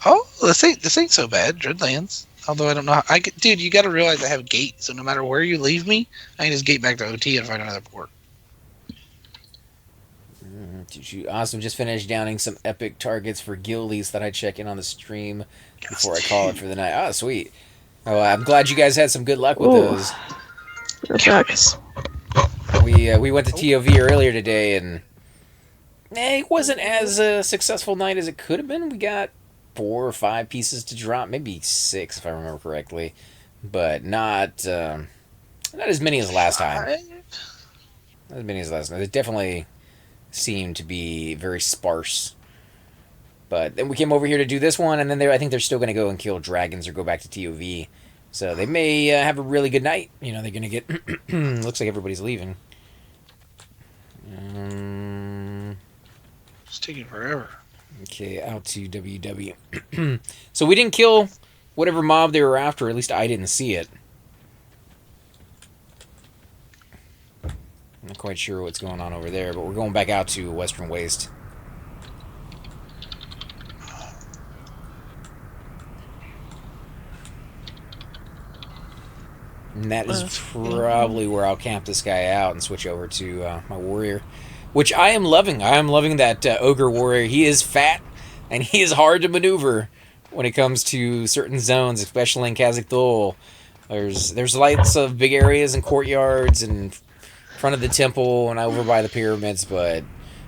Oh, this ain't so bad. Dreadlands. Although I don't know how, dude, you gotta realize I have gate, so no matter where you leave me, I can just gate back to OT and find another port. Awesome. Just finished downing some epic targets for guildies. Thought I'd check in on the stream before I call it for the night. Oh, sweet. Oh, I'm glad you guys had some good luck with those. You're back. We went to TOV earlier today, and it wasn't as a successful night as it could have been. We got 4 or 5 pieces to drop, maybe 6 if I remember correctly, but not as many as last time. Not as many as last time. It definitely seemed to be very sparse. But then we came over here to do this one, and then I think they're still going to go and kill dragons or go back to TOV. So they may have a really good night. They're going to get... looks like everybody's leaving. It's taking forever. Okay, out to WW. So we didn't kill whatever mob they were after. At least I didn't see it. I'm not quite sure what's going on over there, but we're going back out to Western Waste. And that is probably where I'll camp this guy out and switch over to my warrior, which I am loving. I am loving that ogre warrior. He is fat, and he is hard to maneuver when it comes to certain zones, especially in Khazad-dûl. There's lots of big areas and courtyards and front of the temple and over by the pyramids, but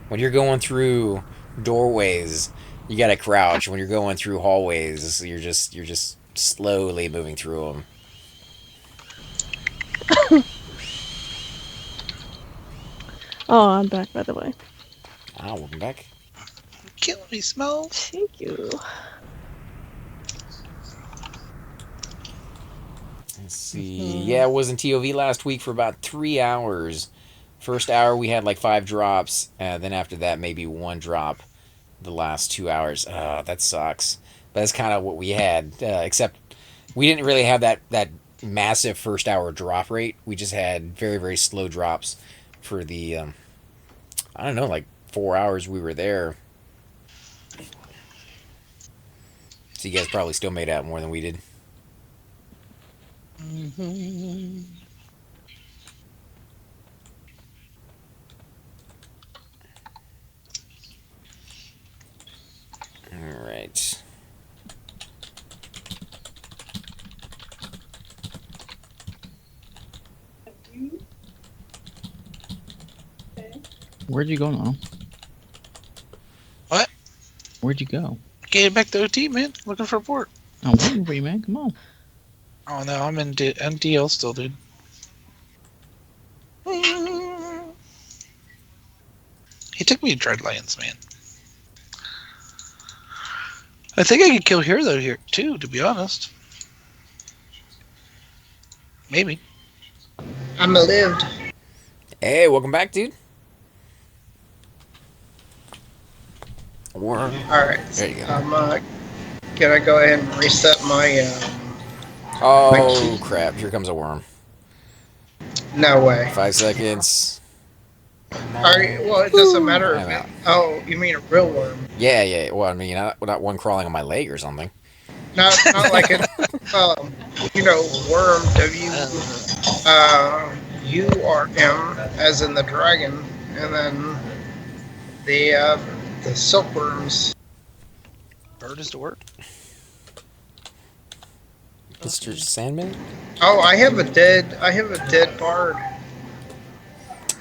when you're going through doorways, you gotta crouch. When you're going through hallways, you're just slowly moving through them. Oh, I'm back, by the way. Ah, welcome back. Kill me, Smells. Thank you. Let's see. Yeah, I was in TOV last week for about 3 hours. First hour we had like 5 drops, and then after that maybe 1 drop. The last 2 hours. That sucks. But that's kind of what we had. Except we didn't really have that massive first hour drop rate. We just had very, very slow drops for the I don't know, like 4 hours we were there. So you guys probably still made out more than we did. Mm-hmm. All right. Where'd you go now? What? Where'd you go? Getting back to OT, man. Looking for a port. I'm waiting for you, man. Come on. Oh no, I'm in DL still, dude. He took me to Dreadlands, man. I think I could kill Hero here too, to be honest. Maybe. I'm lived. Hey, welcome back, dude. Worm. Alright. There you go. Can I go ahead and reset my, Oh, crap. Here comes a worm. No way. 5 seconds. Well, it doesn't matter I'm if out. Oh, you mean a real worm. Yeah. Well, I mean, not one crawling on my leg or something. Not like a, worm, W-U-R-M, as in the dragon, and then the silkworms. Bird is to work. Mr. Sandman? Oh, I have a dead bard.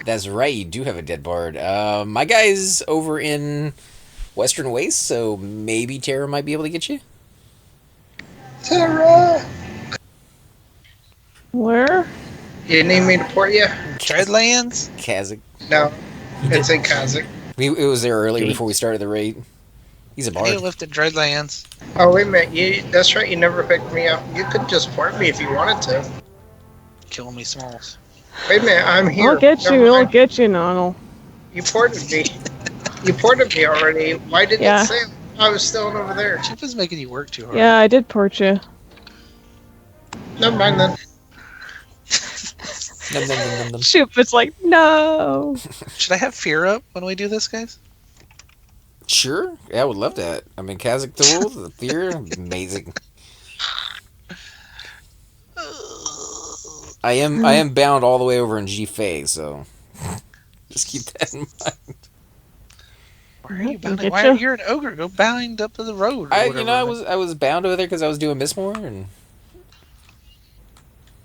That's right, you do have a dead bard. My guy's over in Western Waste, so maybe Terra might be able to get you. Tara! Where? You need me to port you? Dreadlands? Kazakh. No, it's in Kazakh. It was there earlier before we started the raid. He's a He bard. lifted Dreadlands. Oh, wait a minute. That's right, you never picked me up. You could just port me if you wanted to. Killing me, Smalls. Wait a minute, I'm here. I'll get you. Never I'll mind. get you, Nonal. You ported me. You ported me already. Why didn't Yeah. it say I was still over there? Chupa's making you work too hard. Yeah, I did port you. Never mind then. Nom. Shoot, it's like, no. Should I have fear up when we do this, guys? Sure. Yeah, I would love that. I mean, Khazad-dûl, the fear, amazing. I am bound all the way over in G-Fei, so just keep that in mind. Where are you bound? Get Why ya. are you an ogre? Go bind up to the road. Or I whatever. was bound over there because I was doing Mistmore, and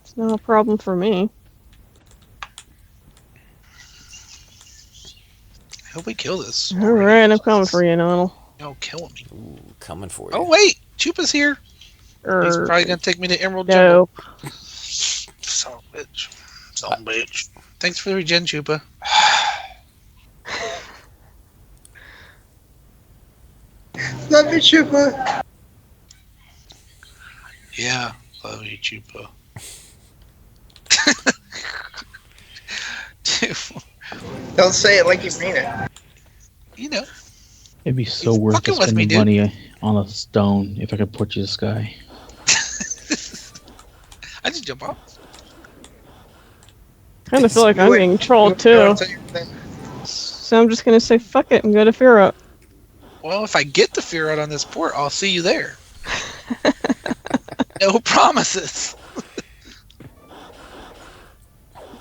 It's not a problem for me. I hope we kill this. Alright, I'm coming for you, Nonal. No, kill me. ooh, coming for you. Oh wait, Chupa's here. He's probably gonna take me to Emerald Jungle. No. Son of a bitch. Son of a bitch. Thanks for the regen, Chupa. Love you, Chupa. Yeah, love you, Chupa. Dude, Don't say it like you mean it. you know, It'd be so He's worth fucking it with me, spending dude. money on a stone if I could put you this guy. I just jump off. kind of feel like You I'm would- being you trolled would go too. into your thing. So I'm just gonna say fuck it and go to Fear Up. Well, if I get the fear out on this port, I'll see you there. No promises.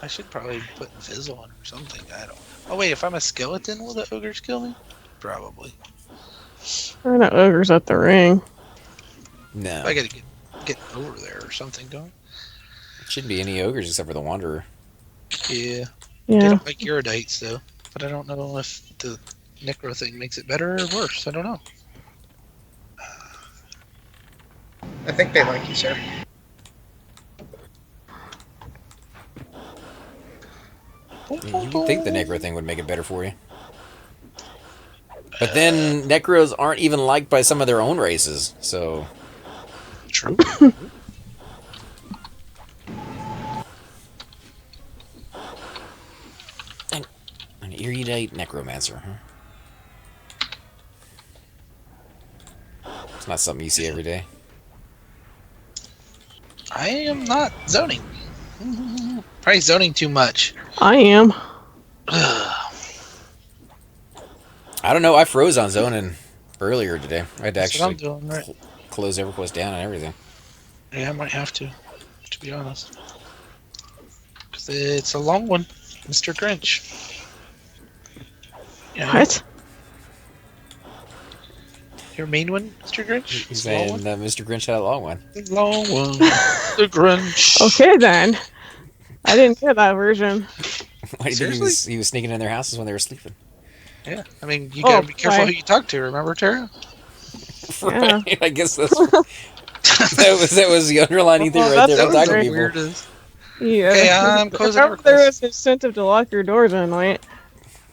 I should probably put Fizz on or something. I don't. Oh wait, if I'm a skeleton, will the ogres kill me? Probably. There are no ogres at the ring. No. I gotta get over there or something, don't I? Shouldn't be any ogres except for the Wanderer. Yeah. They Yeah. don't like Iridites though, but I don't know if the Necro thing makes it better or worse. I don't know. I think they like you, sir. You would think the Necro thing would make it better for you. But then Necros aren't even liked by some of their own races, so... True. An erudite necromancer, huh? It's not something you see every day. I am not zoning. Probably zoning too much. I am. I don't know, I froze on zoning earlier today. I had to That's what I'm actually doing, right? close Everquest down and everything. Yeah, I might have to be honest. 'Cause it's a long one, Mr. Grinch. Yeah, What? your main one, Mr. Grinch? He's The long saying one? Mr. Grinch had a long one. The long one. The Grinch. Okay then. I didn't hear that version. Why do you think he was sneaking in their houses when they were sleeping? Yeah, I mean, you gotta be careful who you talk to, remember, Tara? Right? Yeah. I guess that's... that was the underlining thing right there. That Don't was talk to very people. Weird as... Yeah. Okay, I'm closing Remember there Everquest. was incentive to lock your doors at night.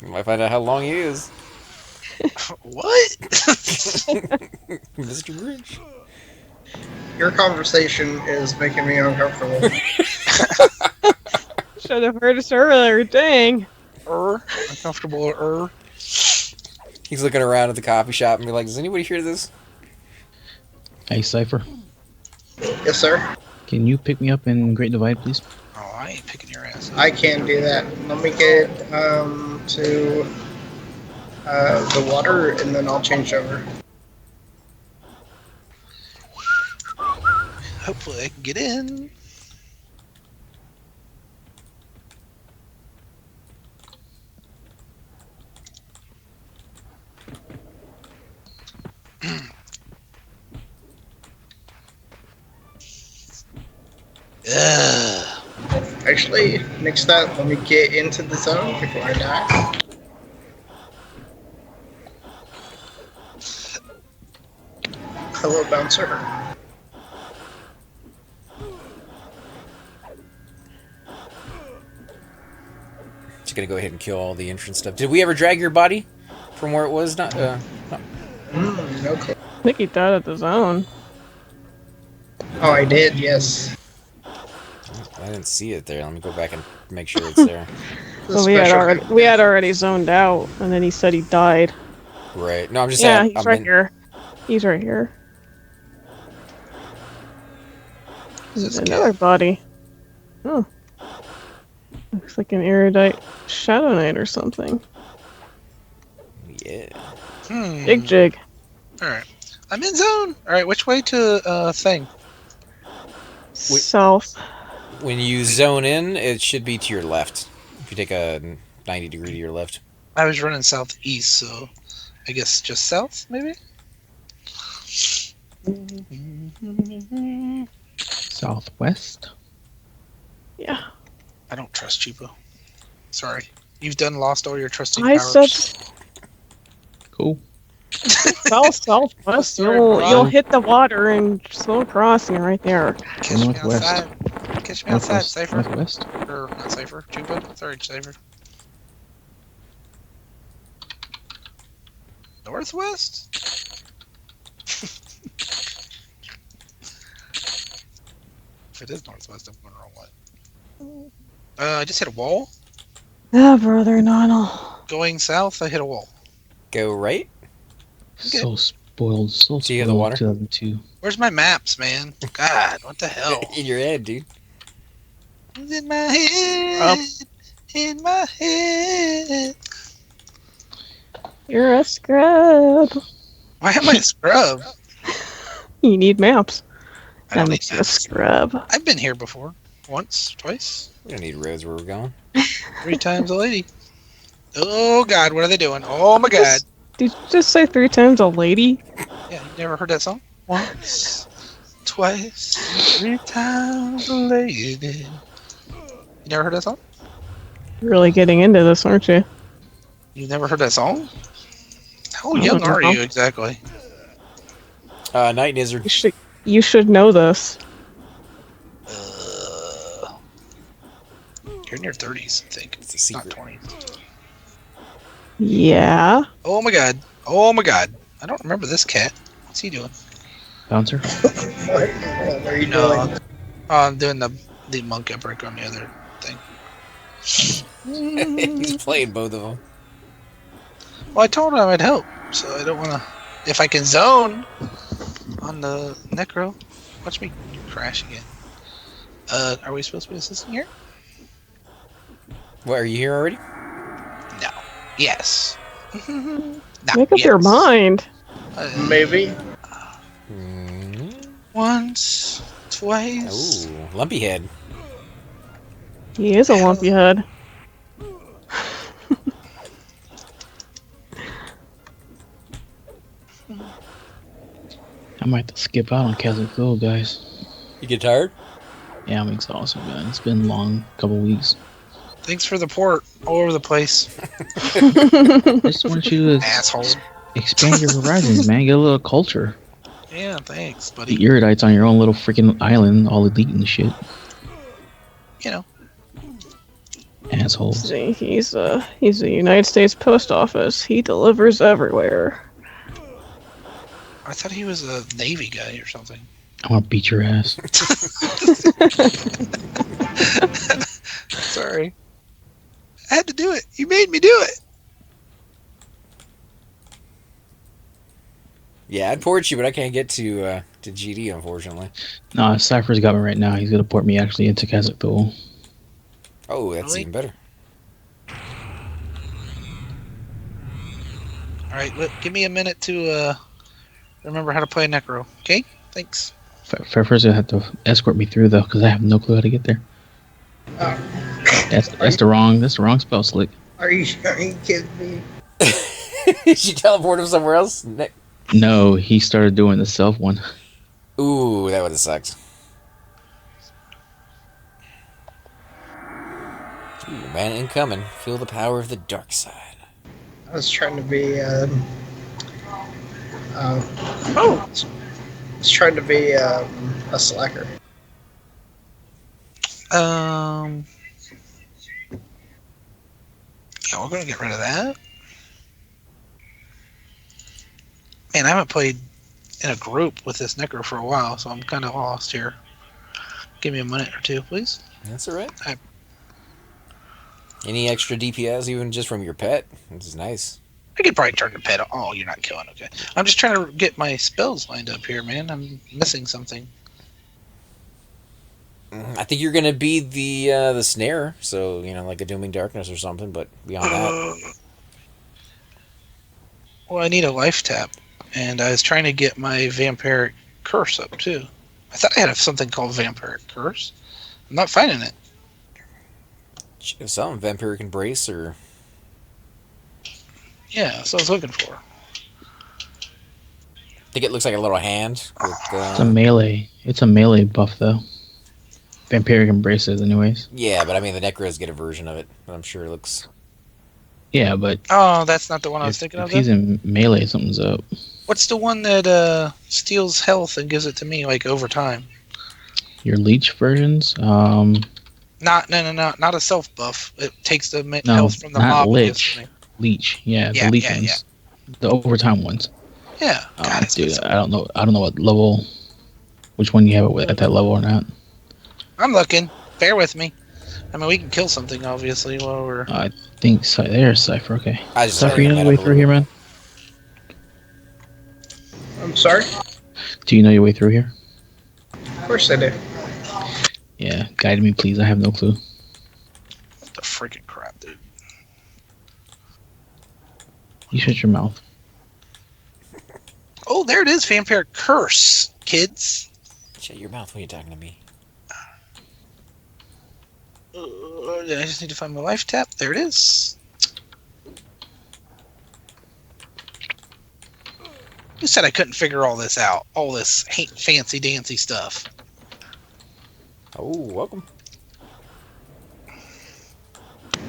You might find out how long he is. What? Mr. Grinch. Your conversation is making me uncomfortable. Should have heard us earlier. Dang. Uncomfortable. He's looking around at the coffee shop and be like, does anybody hear this? Hey, Cypher, Yes, sir. can you pick me up in Great Divide, please? Oh, I ain't picking your ass up. I can do that. Let me get to the water, and then I'll change over. Hopefully I can get in. Ugh. Actually, next up, let me get into the zone before I die. Hello, bouncer. Just gonna go ahead and kill all the entrance stuff. Did we ever drag your body from where it was? Not. No. No clue. I think he died at the zone. Oh, I did, yes. I didn't see it there. Let me go back and make sure it's there. The Well, special- we had already zoned out, and then he said he died. Right. No, I'm just Yeah, saying. he's right here. He's right here. There's another body. Oh. Looks like an erudite shadow knight or something. Yeah. Big jig. Alright. I'm in zone! Alright, which way to, thing? South. When you zone in, it should be to your left. If you take a 90 degree to your left. I was running southeast, so I guess just south, maybe? Southwest? Yeah. I don't trust Cheapo. Sorry. You've done lost all your trusting I powers. said Cool. southwest. You'll hit the water and slow crossing right there. Catch me Northwest. outside. Catch me outside, Northwest. Cypher. Northwest? Or not Cypher, Chupa. Sorry, Cypher. Northwest? If it is northwest, I'm going the wrong way. I just hit a wall. Ah, brother Nonal. Going south, I hit a wall. Go right. So spoiled. So Do you spoiled. have the water? 2002. Where's my maps, man? God, what the hell? In your head, dude. It's in my head. In my head. You're a scrub. Why am I a scrub? You need maps. I don't That need makes you a maps. scrub. I've been here before. Once, twice, We don't need roads where we're going. 3 times a lady. Oh God, what are they doing? Oh my God. Did you just say 3 times a lady? Yeah, you never heard that song? Once, twice, 3 times a lady. You never heard that song? You're really getting into this, aren't you? You never heard that song? How I young don't are know. you exactly? Night Lizard. You should know this. You're in your 30s, I think. It's a secret. Not 20s. Yeah. Oh my God. Oh my God. I don't remember this cat. What's he doing? Bouncer. What are you doing? I'm doing the monk epic on the other thing. He's playing both of them. Well, I told him I would help, so I don't want to. If I can zone on the necro, watch me crash again. Are we supposed to be assisting here? What, are you here already? No. Yes. No, Make up your yes. mind. Maybe. Once, twice. Ooh, lumpy head. He is a lumpy head. I might have to skip out on Catholic School, guys. You get tired? Yeah, I'm exhausted, man. It's been a long couple weeks. Thanks for the port all over the place, I just want you to asshole. expand your horizons, man. Get a little culture. Yeah, thanks, The buddy. Erudites on your own little freaking island, all elite and shit. You know, Assholes. See, he's the United States Post Office. He delivers everywhere. I thought he was a Navy guy or something. I want to beat your ass. Sorry. I had to do it. You made me do it. Yeah, I'd port you, but I can't get to GD, unfortunately. No, Cypher's got me right now. He's gonna port me actually into Kazakhstan. Oh, that's Really? even better. All right, give me a minute to remember how to play Necro. Okay, thanks. Cypher's gonna have to escort me through though, because I have no clue how to get there. That's the wrong spell, Slick. Are you kidding me? Did you teleport him somewhere else? No, he started doing the self one. Ooh, that would have sucked. Ooh, man incoming. Feel the power of the dark side. I was trying to be. I was trying to be a slacker. Yeah, we're gonna get rid of that. Man, I haven't played in a group with this Necro for a while, so I'm kind of lost here. Give me a minute or two, please. That's alright. I- Any extra DPS, even just from your pet? This is nice. I could probably turn the pet on. Oh, you're not killing. Okay. I'm just trying to get my spells lined up here, man. I'm missing something. I think you're gonna be the snare, so like a Dooming Darkness or something. But beyond that, Well, I need a life tap, and I was trying to get my vampiric curse up too. I thought I had something called vampiric curse. I'm not finding it. something Vampiric Embrace or Yeah, that's what I was looking for. I think it looks like a little hand. With, It's a melee. It's a melee buff though. Vampiric Embraces, anyways. yeah, but I mean the Necros get a version of it. But I'm sure it looks. Yeah, but Oh, that's not the one I was if, thinking if of. he's Then? in melee, something's up. What's the one that steals health and gives it to me like over time? Your leech versions, Not a self buff. It takes the no, health from the not mob. and gives it lich. to me. Leech, yeah, Yeah, the leech yeah, ones, the overtime ones. Yeah, God, it's Dude, missing. I don't know what level, which one you have it with at that level or not. I'm looking. Bear with me. I mean, we can kill something obviously while we're. I think there's Cypher. Okay, I just Cypher, you know had your way it up a through here, man. I'm sorry. Do you know your way through here? Of course I do. Yeah, guide me, please. I have no clue. What the freaking crap, dude? You shut your mouth. Oh, there it is. Vampire Curse, kids. Shut your mouth when you're talking to me. I just need to find my life tap. There it is. You said I couldn't figure all this out. All this fancy dancy stuff. Oh, welcome.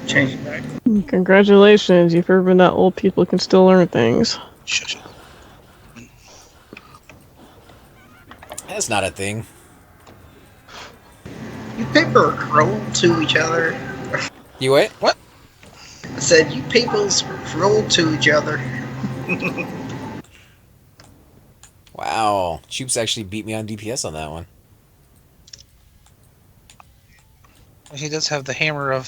Change it back. Congratulations, you've proven that old people can still learn things. Shush it. That's not a thing. You people roll to each other. You what? What? I said you peoples roll to each other. Wow. Choops actually beat me on DPS on that one. He does have the hammer of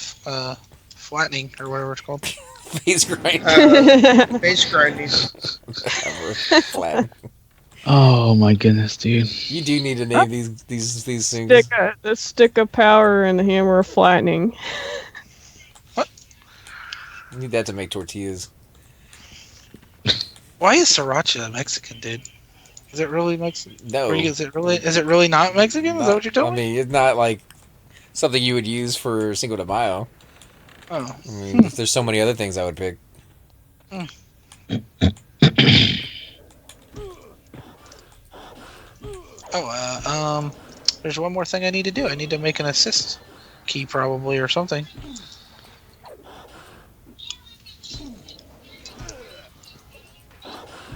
flattening, or whatever it's called. Face grind. Face grinding. Flat. Oh my goodness, dude. You do need to name these things. The stick of power and the hammer of flattening. You need that to make tortillas. Why is sriracha Mexican, dude? Is it really Mexican? No. Or is it really not Mexican? Is that what you're telling me? I mean, it's not like something you would use for Cinco de Mayo. Oh. I mean, there's so many other things I would pick. There's one more thing I need to do. I need to make an assist key probably or something.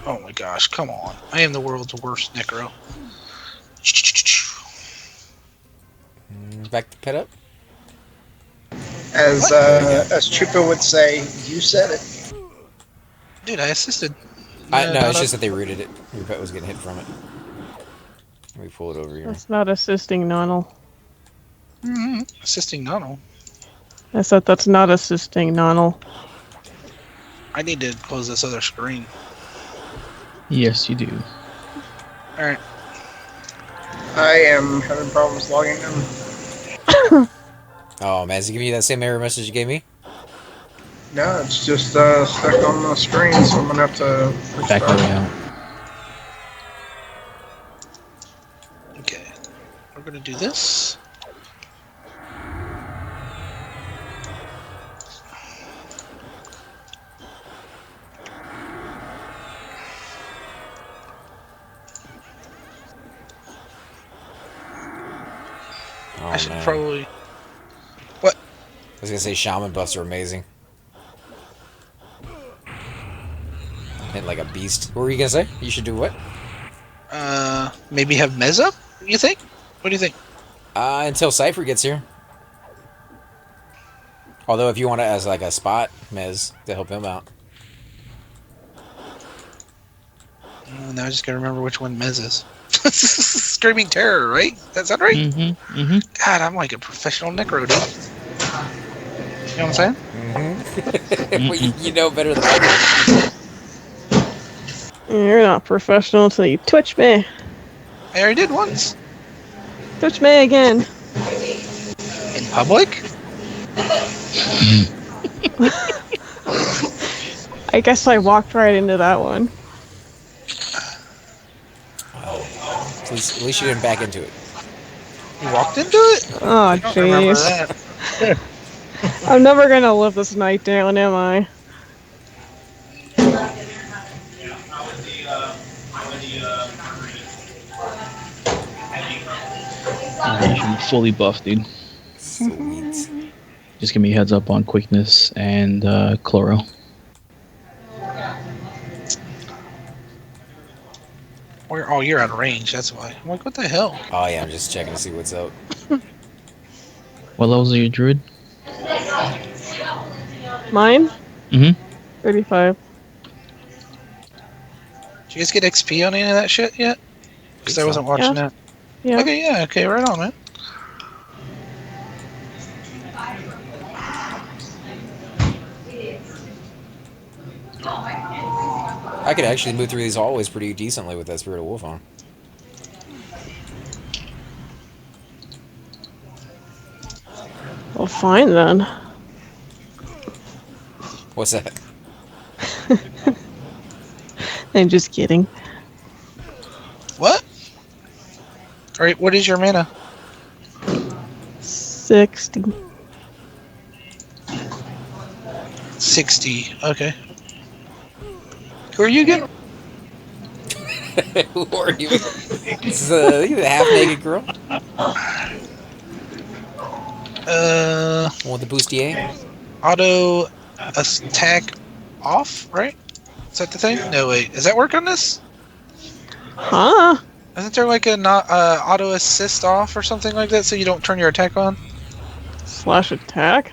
Oh my gosh, come on. I am the world's worst necro. Back to pet up. As Chupa would say, you said it. Dude, I assisted. No, it's just that they rooted it. Your pet was getting hit from it. Let me pull it over here. That's not assisting Nonal. Assisting Nonal. I said that's not assisting Nonal. I need to close this other screen. Yes, you do. Alright. I am having problems logging in. Oh man, is it giving you that same error message you gave me? No, it's just stuck on the screen, so I'm gonna have to Back restart. way out. Okay. We're gonna do this. Oh, I should man. probably... I was gonna say shaman buffs are amazing. Hit like a beast. What were you gonna say? You should do what? Maybe have Mez up, you think? What do you think? Until Cypher gets here. Although if you want it as like a spot, Mez, to help him out. Now I just gotta remember which one Mez is. Screaming Terror, right? That sound right? Mm-hmm. Mm-hmm. God, I'm like a professional necro, dude. You know what I'm saying? You know better than I You're not professional until you twitch me. I already did once. Twitch me again. In public? I guess I walked right into that one. At least you didn't back into it. You walked into it? Oh, I don't remember jeez. that. I'm never gonna live this night down, am I? You should be fully buffed, dude. Sweet. Just give me a heads up on quickness and chloro. Oh, you're out of range, that's why. I'm like, what the hell? Oh yeah, I'm just checking to see what's up. What levels are your druid? Mine? Mm-hmm. 35. Did you guys get XP on any of that shit yet? Because I wasn't watching that. Yeah. Okay, yeah, okay, right on, man. I could actually move through these hallways pretty decently with that Spirit of Wolf on. Well, fine then. What's that? I'm just kidding. What? All right, what is your mana? 60. 60. Okay. Who are you again? Who are you? It's the half-naked girl. Want the bustier? Auto attack off, right? Is that the thing? No, wait. Does that work on this? Huh? Isn't there like a not auto assist off or something like that, so you don't turn your attack on? Slash attack?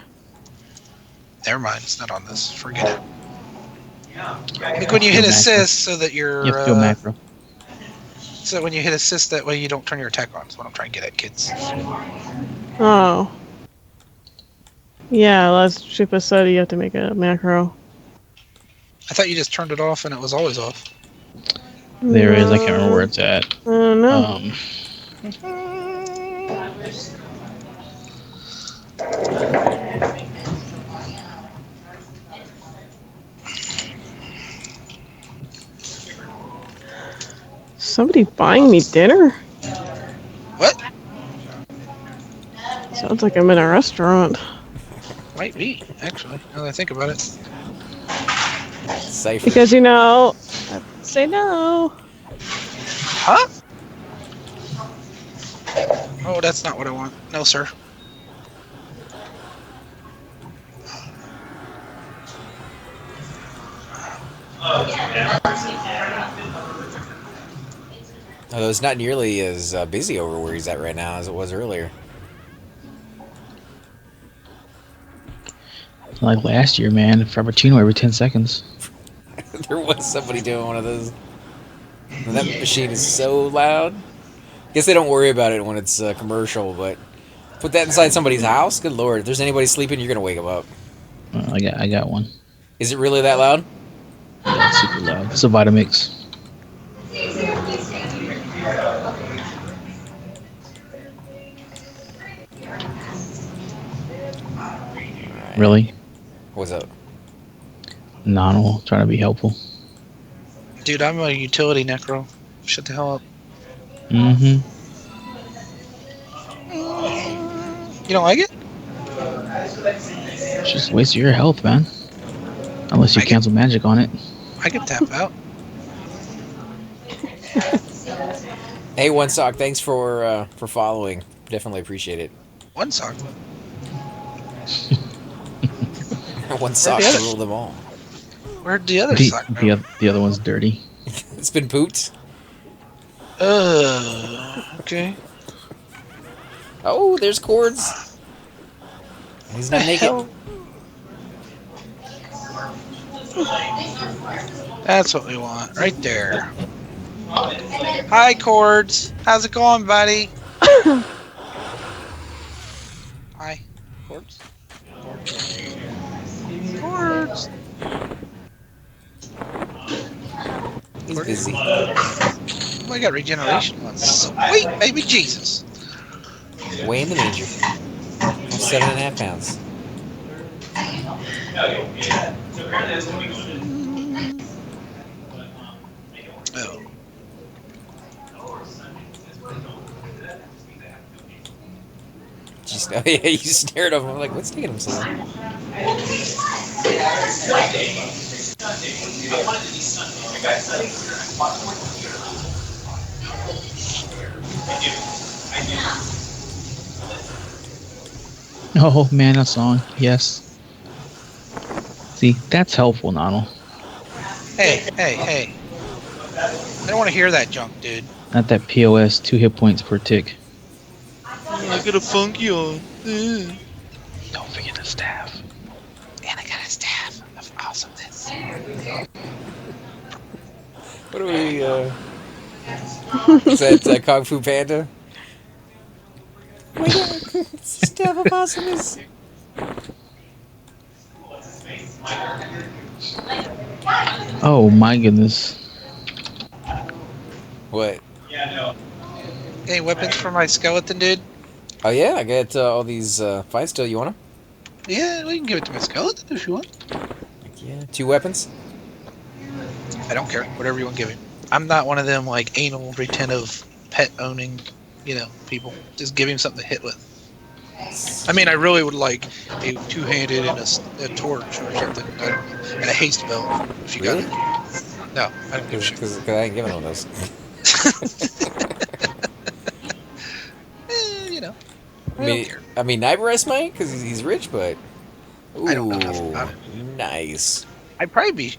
Never mind. It's not on this. Forget it. Like when you hit assist, so that you're. You have to go macro. So when you hit assist, that way you don't turn your attack on. That's what I'm trying to get at, kids. Oh. Yeah, last Chupa said you have to make a macro. I thought you just turned it off and it was always off. There is. I can't remember where it's at. No. Somebody buying me dinner? What? Sounds like I'm in a restaurant. Might be, actually, now that I think about it. Cypher. Because, you know, I say no. Huh? Oh, that's not what I want. No, sir. Although it's not nearly as busy over where he's at right now as it was earlier. Like last year, man. Frappuccino every 10 seconds. There was somebody doing one of those. And that machine is so loud. Guess they don't worry about it when it's commercial, but put that inside somebody's house? Good lord. If there's anybody sleeping, you're going to wake them up. I got one. Is it really that loud? Yeah, it's super loud. It's a Vitamix. Right. Really? What's up? Nano, trying to be helpful. Dude, I'm a utility necro. Shut the hell up. Mm-hmm. You don't like it? It's just a waste of your health, man. Unless you cancel magic on it. I can tap out. Hey, One Sock, thanks for following. Definitely appreciate it. One sock. One Sock the to other? rule them all. Where'd the other sock go? The other one's dirty. It's been pooped. Okay. Oh, there's cords. He's not naked. Hell? That's what we want, right there. Hi, Cords. How's it going, buddy? Hi, Cords. Cords. He's busy. Oh, I got regeneration ones. Sweet baby Jesus. Way in the manger. 7.5 pounds. Oh. Just, oh, yeah, you stared at him. I'm like, what's taking him so long? Oh, man, a song. Yes. See, that's helpful, Nano. Hey. I don't want to hear that junk, dude. Not that POS, 2 hit points per tick. I got a funky on. Don't forget the staff. And I got a staff of awesomeness. What are we, is that Kung Fu Panda? Oh my god, staff of awesomeness. Oh, my goodness. What? Any weapons for my skeleton, dude? Oh yeah, I got all these fight still. You want them? Yeah, we can give it to my skeleton if you want. Yeah. 2 weapons. I don't care. Whatever you want to give him. I'm not one of them like anal retentive pet owning, people. Just give him something to hit with. I mean, I really would like a 2-handed and a torch or something, and a haste belt. If you Really? got it. No, I don't give a shit. Because I ain't giving one of those. I don't care. I mean, Nyberest might, because he's rich, but... Ooh, I don't know enough about it. Nice. I probably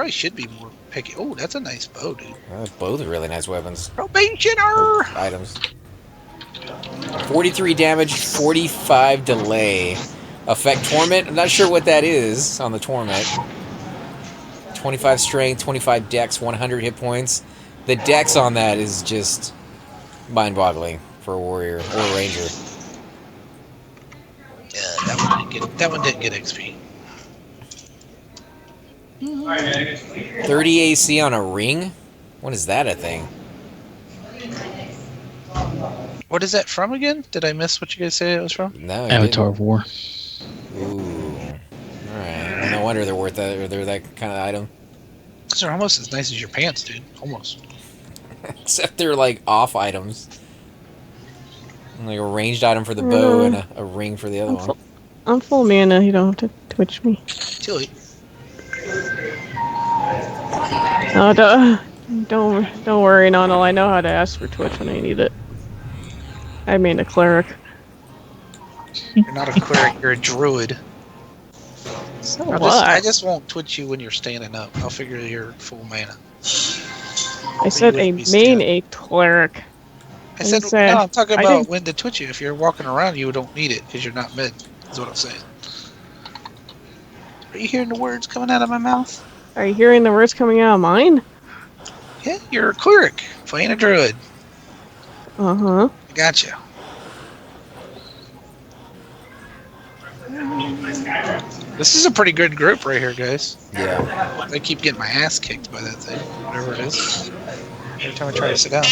should be more picky. Oh, that's a nice bow, dude. Both are really nice weapons. Probationer! Items. 43 damage, 45 delay. Effect Torment. I'm not sure what that is on the Torment. 25 strength, 25 dex, 100 hit points. The dex on that is just mind-boggling for a warrior or a ranger. Yeah, that one didn't get XP. 30 AC on a ring? What is that a thing? What is that from again? Did I miss what you guys say it was from? No. Avatar of War. Ooh. Alright. Well, no wonder they're worth that, or they're that kind of item. Because they're almost as nice as your pants, dude. Almost. Except they're like off items. Like a ranged item for the bow and a ring for the other one. I'm full mana. You don't have to twitch me. Too late. No, don't worry, Nonal. I know how to ask for twitch when I need it. I mean a cleric. You're not a cleric. You're a druid. So what? I just won't twitch you when you're standing up. I'll figure you're full mana. I said a cleric. I said, no, I'm talking about when to twitch you. If you're walking around, you don't need it because you're not mid. Is what I'm saying. Are you hearing the words coming out of my mouth? Are you hearing the words coming out of mine? Yeah, you're a cleric playing a druid. Uh-huh. I gotcha. This is a pretty good group right here, guys. Yeah. I keep getting my ass kicked by that thing, whatever it is. Every time I try to sit down.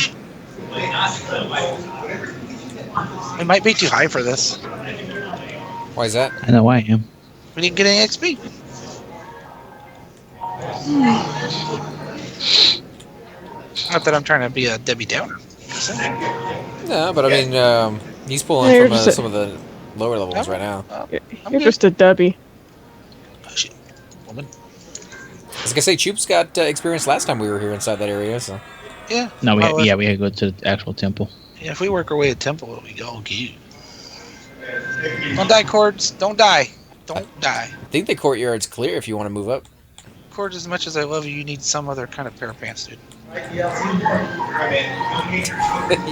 We might be too high for this. Why is that? I know I am. We didn't get any XP. Not that I'm trying to be a Debbie Downer. No, but I mean, he's pulling from some of the lower levels right now. You're just a Debbie. Oh, shit. Woman. I was gonna say, Choop's got experience last time we were here inside that area, so. Yeah. No, we had to go to the actual temple. Yeah, if we work our way to temple, it'll be all good. Don't die, Cords. Don't die. Don't die. I think the courtyard's clear if you want to move up. Cords, as much as I love you, you need some other kind of pair of pants, dude.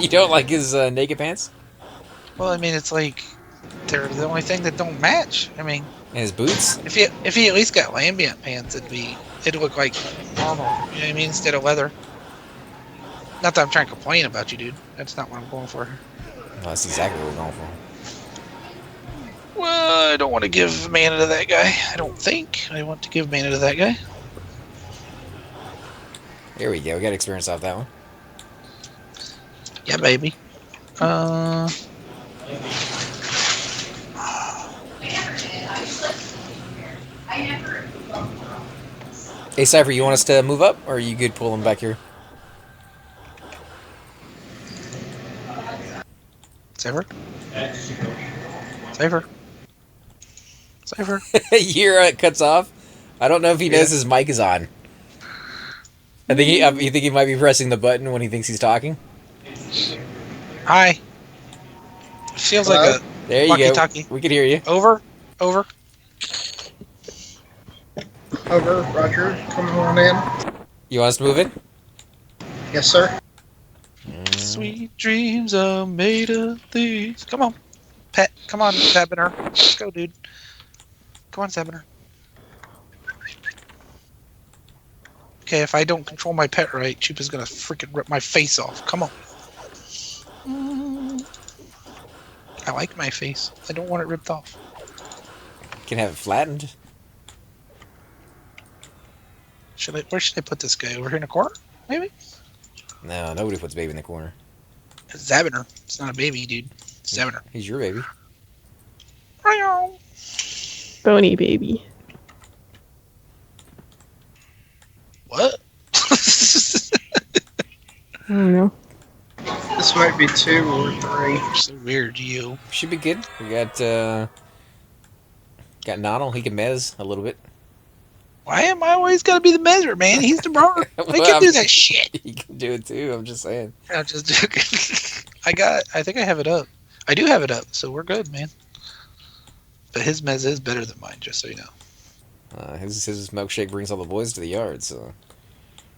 You don't like his naked pants? Well, I mean, it's like they're the only thing that don't match. I mean, And his boots? if he at least got lambient pants, it'd look like normal. You know what I mean? Instead of leather. Not that I'm trying to complain about you, dude. That's not what I'm going for. No, that's exactly what we're going for. Well, I don't want to give mana to that guy. I don't think I want to give mana to that guy. Here we go. We got experience off that one. Yeah, baby. Hey, Cypher, you want us to move up, or are you good pulling back here? Cypher? Cypher? Cypher? Here cuts off. I don't know if he knows his mic is on. I think you think he might be pressing the button when he thinks he's talking. Hi. Feels like a There you walkie-talkie. go. We can hear you. Over. Over, Roger. Come on in. You want us to move in? Yes, sir. Sweet dreams are made of these. Come on, pet. Come on, Sabiner. Let's go, dude. Come on, Sabiner. Okay, if I don't control my pet right, Chupa's gonna freaking rip my face off. Come on. I like my face. I don't want it ripped off. You can have it flattened. Where should I put this guy? Over here in the corner? Maybe? No, nobody puts baby in the corner. It's Zabiner. It's not a baby, dude. Sevener. He's your baby. Bony baby. What? I don't know. This might be 2 or 3. So weird, you. Should be good. We got Noddle. He can mez a little bit. Why am I always gotta be the measure, man? He's the bar. Well, I can do that shit. He can do it too. I'm just saying. I'm just joking. I think I have it up. I do have it up, so we're good, man. But his mez is better than mine, just so you know. His milkshake brings all the boys to the yard. So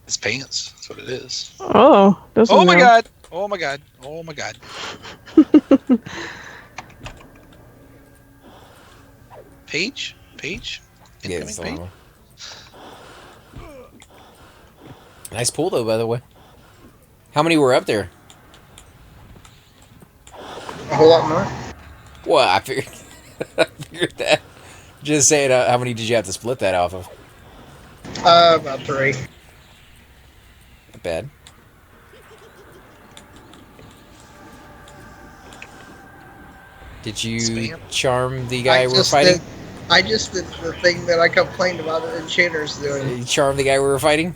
His pants. That's what it is. Oh, doesn't Oh my know. god. Oh my god. Oh my god. Paige? Paige? yeah, Incoming it's the Paige? one. Nice pool though, by the way. How many were up there? A whole lot more. Well, I figured, I figured that. Just saying, how many did you have to split that off of? About 3. Not bad. Did you Spam. charm the guy we were fighting? I just did the thing that I complained about the enchanters doing. You charm the guy we were fighting?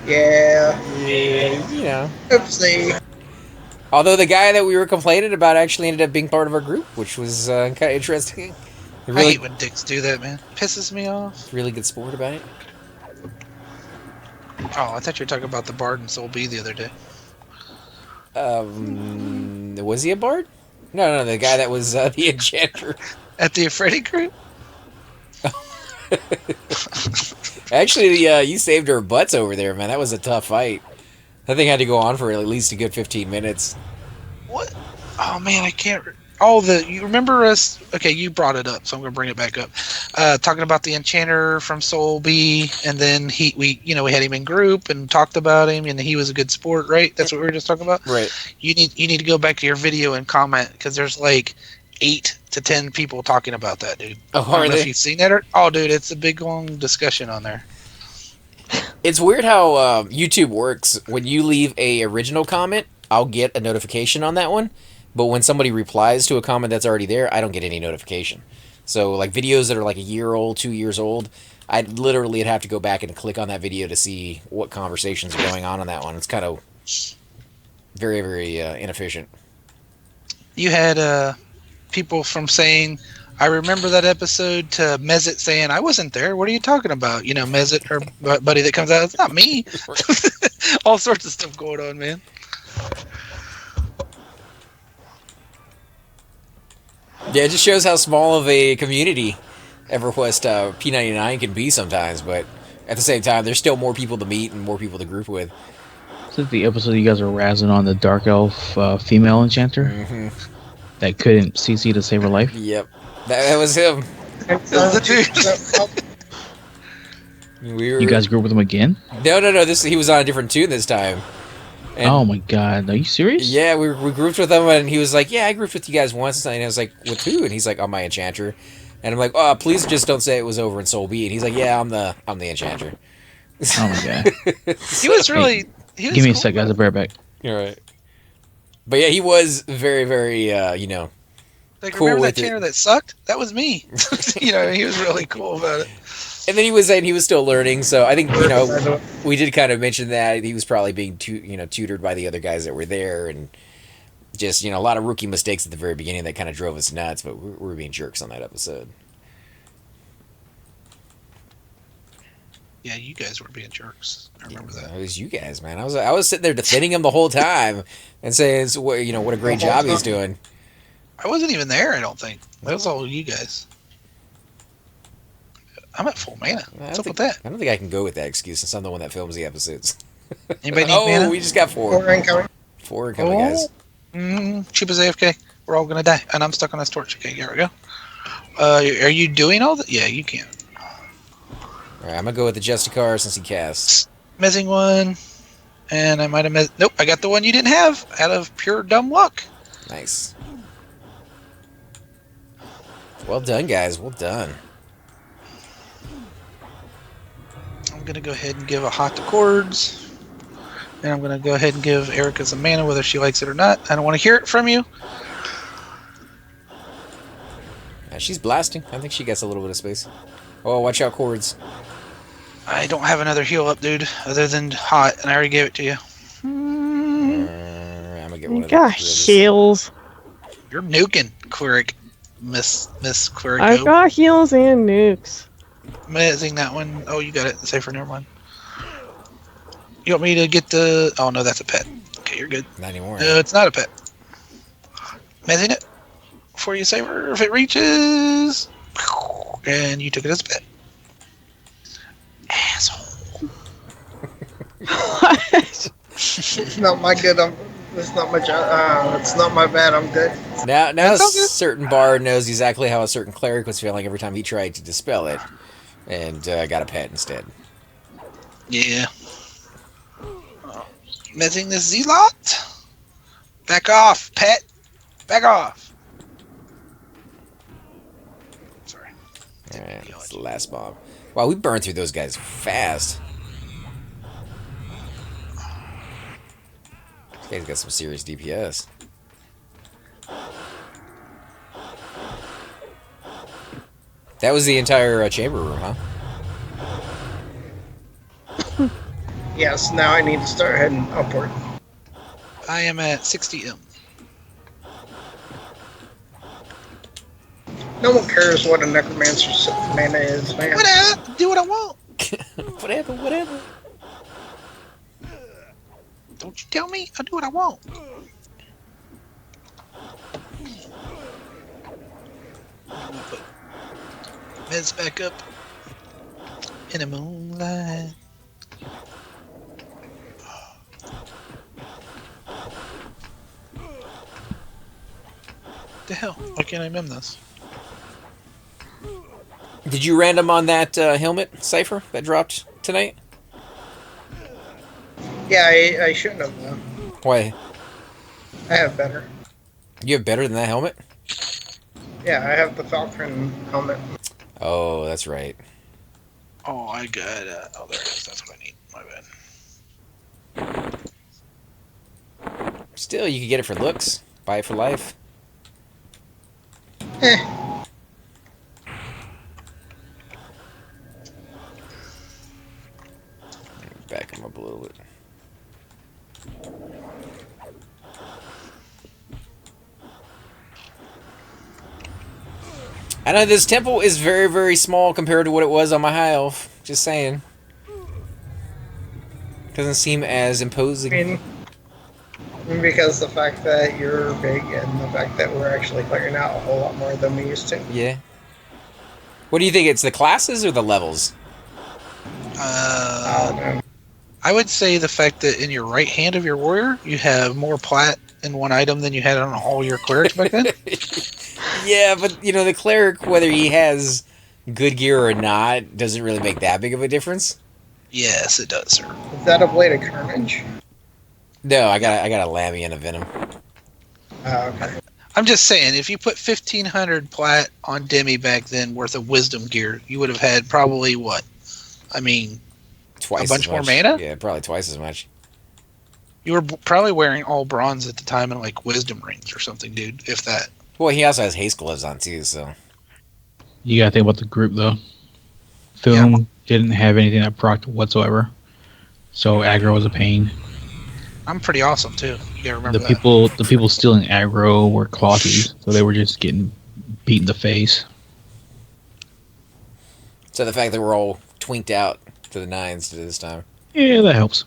Yeah. Yeah, you know. Oopsie. Although the guy that we were complaining about actually ended up being part of our group, which was kind of interesting. I Really, hate when dicks do that, man. Pisses me off. really good sport about it. Oh, I thought you were talking about the Bard and Soul B the other day. Was he a bard? No, the guy that was the enchanter. At the Freddy group? Actually, you saved our butts over there, man. That was a tough fight. That thing had to go on for at least a good 15 minutes. What? Oh, man, I can't... Oh, you remember us? Okay, you brought it up, so I'm going to bring it back up. Talking about the enchanter from Soul B, and then we had him in group and talked about him, and he was a good sport, right? That's what we were just talking about? Right. You need to go back to your video and comment, because there's like 8 to 10 people talking about that, dude. Oh, I don't are know if they? you've seen that oh, dude, it's a big long discussion on there. It's weird how YouTube works. When you leave a original comment, I'll get a notification on that one. But when somebody replies to a comment that's already there, I don't get any notification. So, like, videos that are like a year old, 2 years old, I'd literally have to go back and click on that video to see what conversations are going on that one. It's kind of very, very inefficient. You had people from saying, I remember that episode, to Mezit saying, I wasn't there. What are you talking about? You know, Mezit, or buddy that comes out, it's not me. All sorts of stuff going on, man. Yeah, it just shows how small of a community Everquest p99 can be sometimes, but at the same time, there's still more people to meet and more people to group with. This is the episode you guys are razzing on the Dark Elf female enchanter that couldn't CC to save her life. Yep, that was him. You guys grew up with him again? No. He was on a different tune this time. And oh my god, are you serious? Yeah, we grouped with him, and he was like, "Yeah, I grouped with you guys once." And I was like, "With who?" And he's like, "On my enchanter." And I'm like, "Oh, please just don't say it was over in Soul B." And he's like, "Yeah, I'm the enchanter." Oh my god. He was really. He was Give me cool, a sec, guys. I'll be right back. You're right. But yeah, he was very, very, Like, cool remember with that channel it. that sucked? That was me. He was really cool about it. And then he was saying he was still learning, so I think, we did kind of mention that he was probably being tutored by the other guys that were there, and just, a lot of rookie mistakes at the very beginning that kind of drove us nuts, but we were being jerks on that episode. Yeah, you guys were being jerks. I remember that. It was you guys, man. I was sitting there defending him the whole time and saying, what a great job he's doing. I wasn't even there, I don't think. That was all you guys. I'm at full mana. What's up with that? I don't think I can go with that excuse since I'm the one that films the episodes. Anybody need mana? We just got 4. 4 incoming. 4 incoming, guys. Cheap as AFK. We're all gonna die, and I'm stuck on this torch. Okay, here we go. Are you doing all that? Yeah, you can. Alright, I'm gonna go with the Justicar since he casts. Mezzing one, and I might have nope, I got the one you didn't have out of pure dumb luck. Nice. Well done, guys. Well done. I'm gonna go ahead and give a hot to chords, and I'm gonna go ahead and give Erica some mana, whether she likes it or not. I don't want to hear it from you. She's blasting. I think she gets a little bit of space. Oh, watch out, cords. I don't have another heal up, dude, other than hot, and I already gave it to you. I'm gonna get one of got those. heals. You're nuking, Cleric. Miss Cleric. I've got heals and nukes. Amazing that one. Oh, you got it. Safer, never mind. You want me to get the... Oh, no, that's a pet. Okay, you're good. Not anymore. No, it's not a pet. Amazing it. Before you Saber, if it reaches... And you took it as a pet. Asshole. What? It's not my good. It's not my job. It's not my bad. I'm good. Now a That's okay. certain bard knows exactly how a certain cleric was feeling every time he tried to dispel it, and got a pet instead. Yeah. Messing this Z-lot? Back off, pet. Back off. Sorry. Alright, that's the last bomb. Wow, we burned through those guys fast. This guy's got some serious DPS. That was the entire chamber room, huh? Yes. Now I need to start heading upward. I am at 60M. No one cares what a necromancer's mana is, man. Whatever. Do what I want. Whatever. Don't you tell me. I'll do what I want. I'm gonna put meds back up in the moonlight. The hell? Why can't I mem this? Did you random on that helmet, Cypher, that dropped tonight? Yeah, I shouldn't have though. Why? I have better. You have better than that helmet? Yeah, I have the Falcon helmet. Oh, that's right. Oh, I got. Oh, there it is. That's what I need. My bad. Still, you could get it for looks. Buy it for life. Back him up a little bit. I know this temple is very, very small compared to what it was on my high elf. Just saying. Doesn't seem as imposing. I mean, because the fact that you're big and the fact that we're actually clearing out a whole lot more than we used to. Yeah. What do you think? It's the classes or the levels? Man. I would say the fact that in your right hand of your warrior, you have more plat in one item than you had on all your clerics back then. Yeah, but, you know, the cleric, whether he has good gear or not, doesn't really make that big of a difference. Yes, it does, sir. Is that a Blade of Carnage? No, I got a Lammy and a Venom. Oh, okay. I'm just saying, if you put 1,500 plat on Demi back then worth of wisdom gear, you would have had probably what? I mean, Twice a bunch as more much. mana? Yeah, probably twice as much. You were probably wearing all bronze at the time and like wisdom rings or something, dude, if that. Well, he also has haste gloves on too, so. You gotta think about the group though. Film didn't have anything that procced whatsoever, so aggro was a pain. I'm pretty awesome too. You gotta remember The that. people stealing aggro were clothies, so they were just getting beat in the face. So the fact that we're all twinked out to the nines to this time. Yeah, that helps.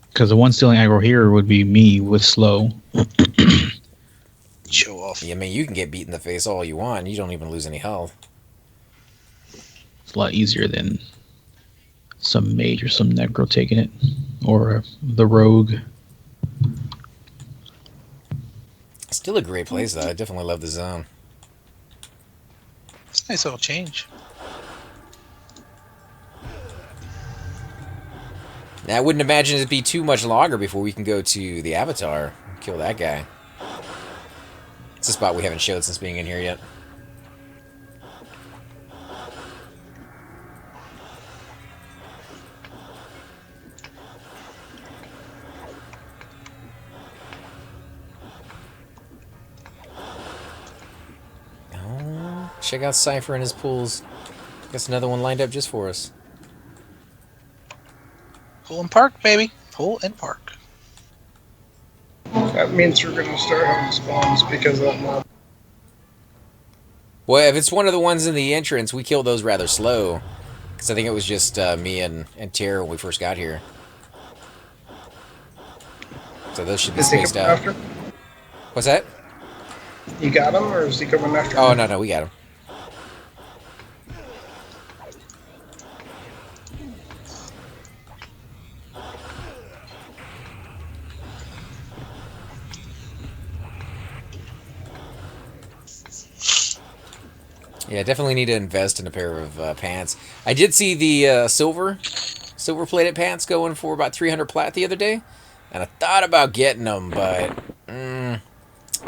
Because the one stealing aggro here would be me with slow. Show off. Yeah, I mean, you can get beat in the face all you want. You don't even lose any health. It's a lot easier than some mage or some necro taking it, or the rogue. Still a great place, though. I definitely love the zone. It's a nice little change. Now, I wouldn't imagine it'd be too much longer before we can go to the Avatar. Kill that guy. It's a spot we haven't showed since being in here yet. Oh, Check out Cypher and his pools. Guess another one lined up just for us. Pool and park, baby. Pool and park. That means we're gonna start having spawns because of that mob. Well, if it's one of the ones in the entrance, we killed those rather slow. Because I think it was just me and Tara when we first got here. So those should be Is he spaced coming out. after? What's that? You got him, or is he coming after? Oh, him? no, we got him. Yeah, definitely need to invest in a pair of pants. I did see the silver plated pants going for about 300 plat the other day, and I thought about getting them, but I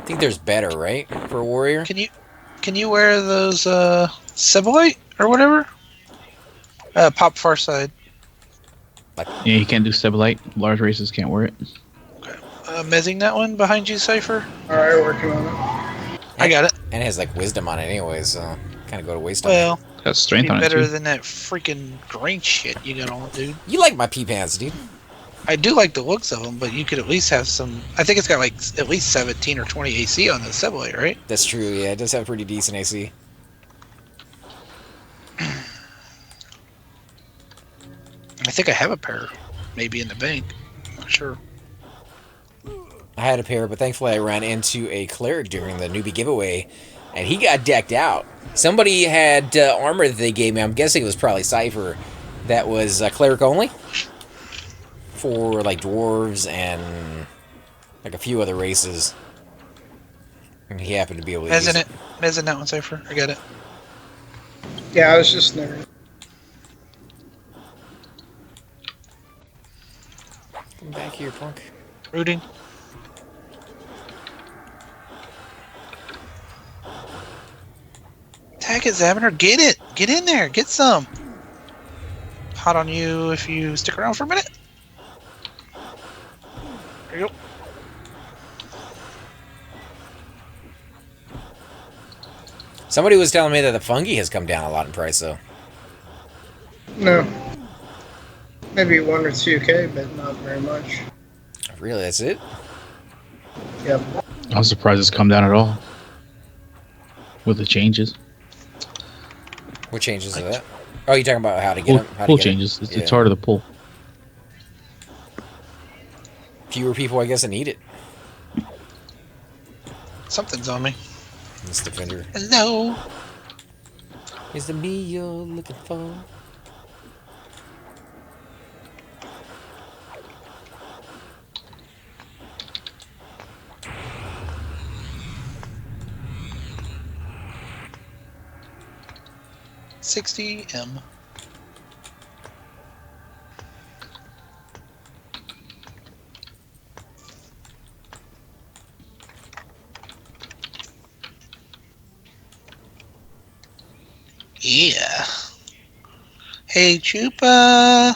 think there's better, right, for a warrior. Can you wear those Cibolite or whatever? Pop far side. Yeah, you can't do Stebolite. Large races can't wear it. Mezzing that one behind you, Cypher. All right, working on it. I got it. And it has like wisdom on it anyway, so kind of go to waste Well, on it. Got strength be on it better too. than that freaking green shit you got on, dude. You like my pea pants, dude. I do like the looks of them, but you could at least have some. I think it's got like at least 17 or 20 AC on the Cibolite, right? That's true, yeah. It does have pretty decent AC. I think I have a pair, maybe in the bank. I'm not sure. I had a pair, but thankfully I ran into a Cleric during the newbie giveaway, and he got decked out. Somebody had armor that they gave me. I'm guessing it was probably Cypher. That was Cleric only for like dwarves and like a few other races. And he happened to be able to use it. Mez in that one, Cypher. I got it. Yeah, I was just never. Come back here, punk. Rooting. Tag it, Zabiner. Get it. Get in there. Get some. Hot on you if you stick around for a minute. There you go. Somebody was telling me that the fungi has come down a lot in price, though. No. Maybe 1 or 2K, but not very much. Really, that's it? Yep. I was surprised it's come down at all. With the changes. What changes is that? Oh, you're talking about how to get Pool, them? How to pool get 'em? changes. It's Yeah. harder to pull. Fewer people, I guess, that need it. Something's on me. This defender. Hello. Is the me you're looking for? $60M. Yeah. Hey, Chupa.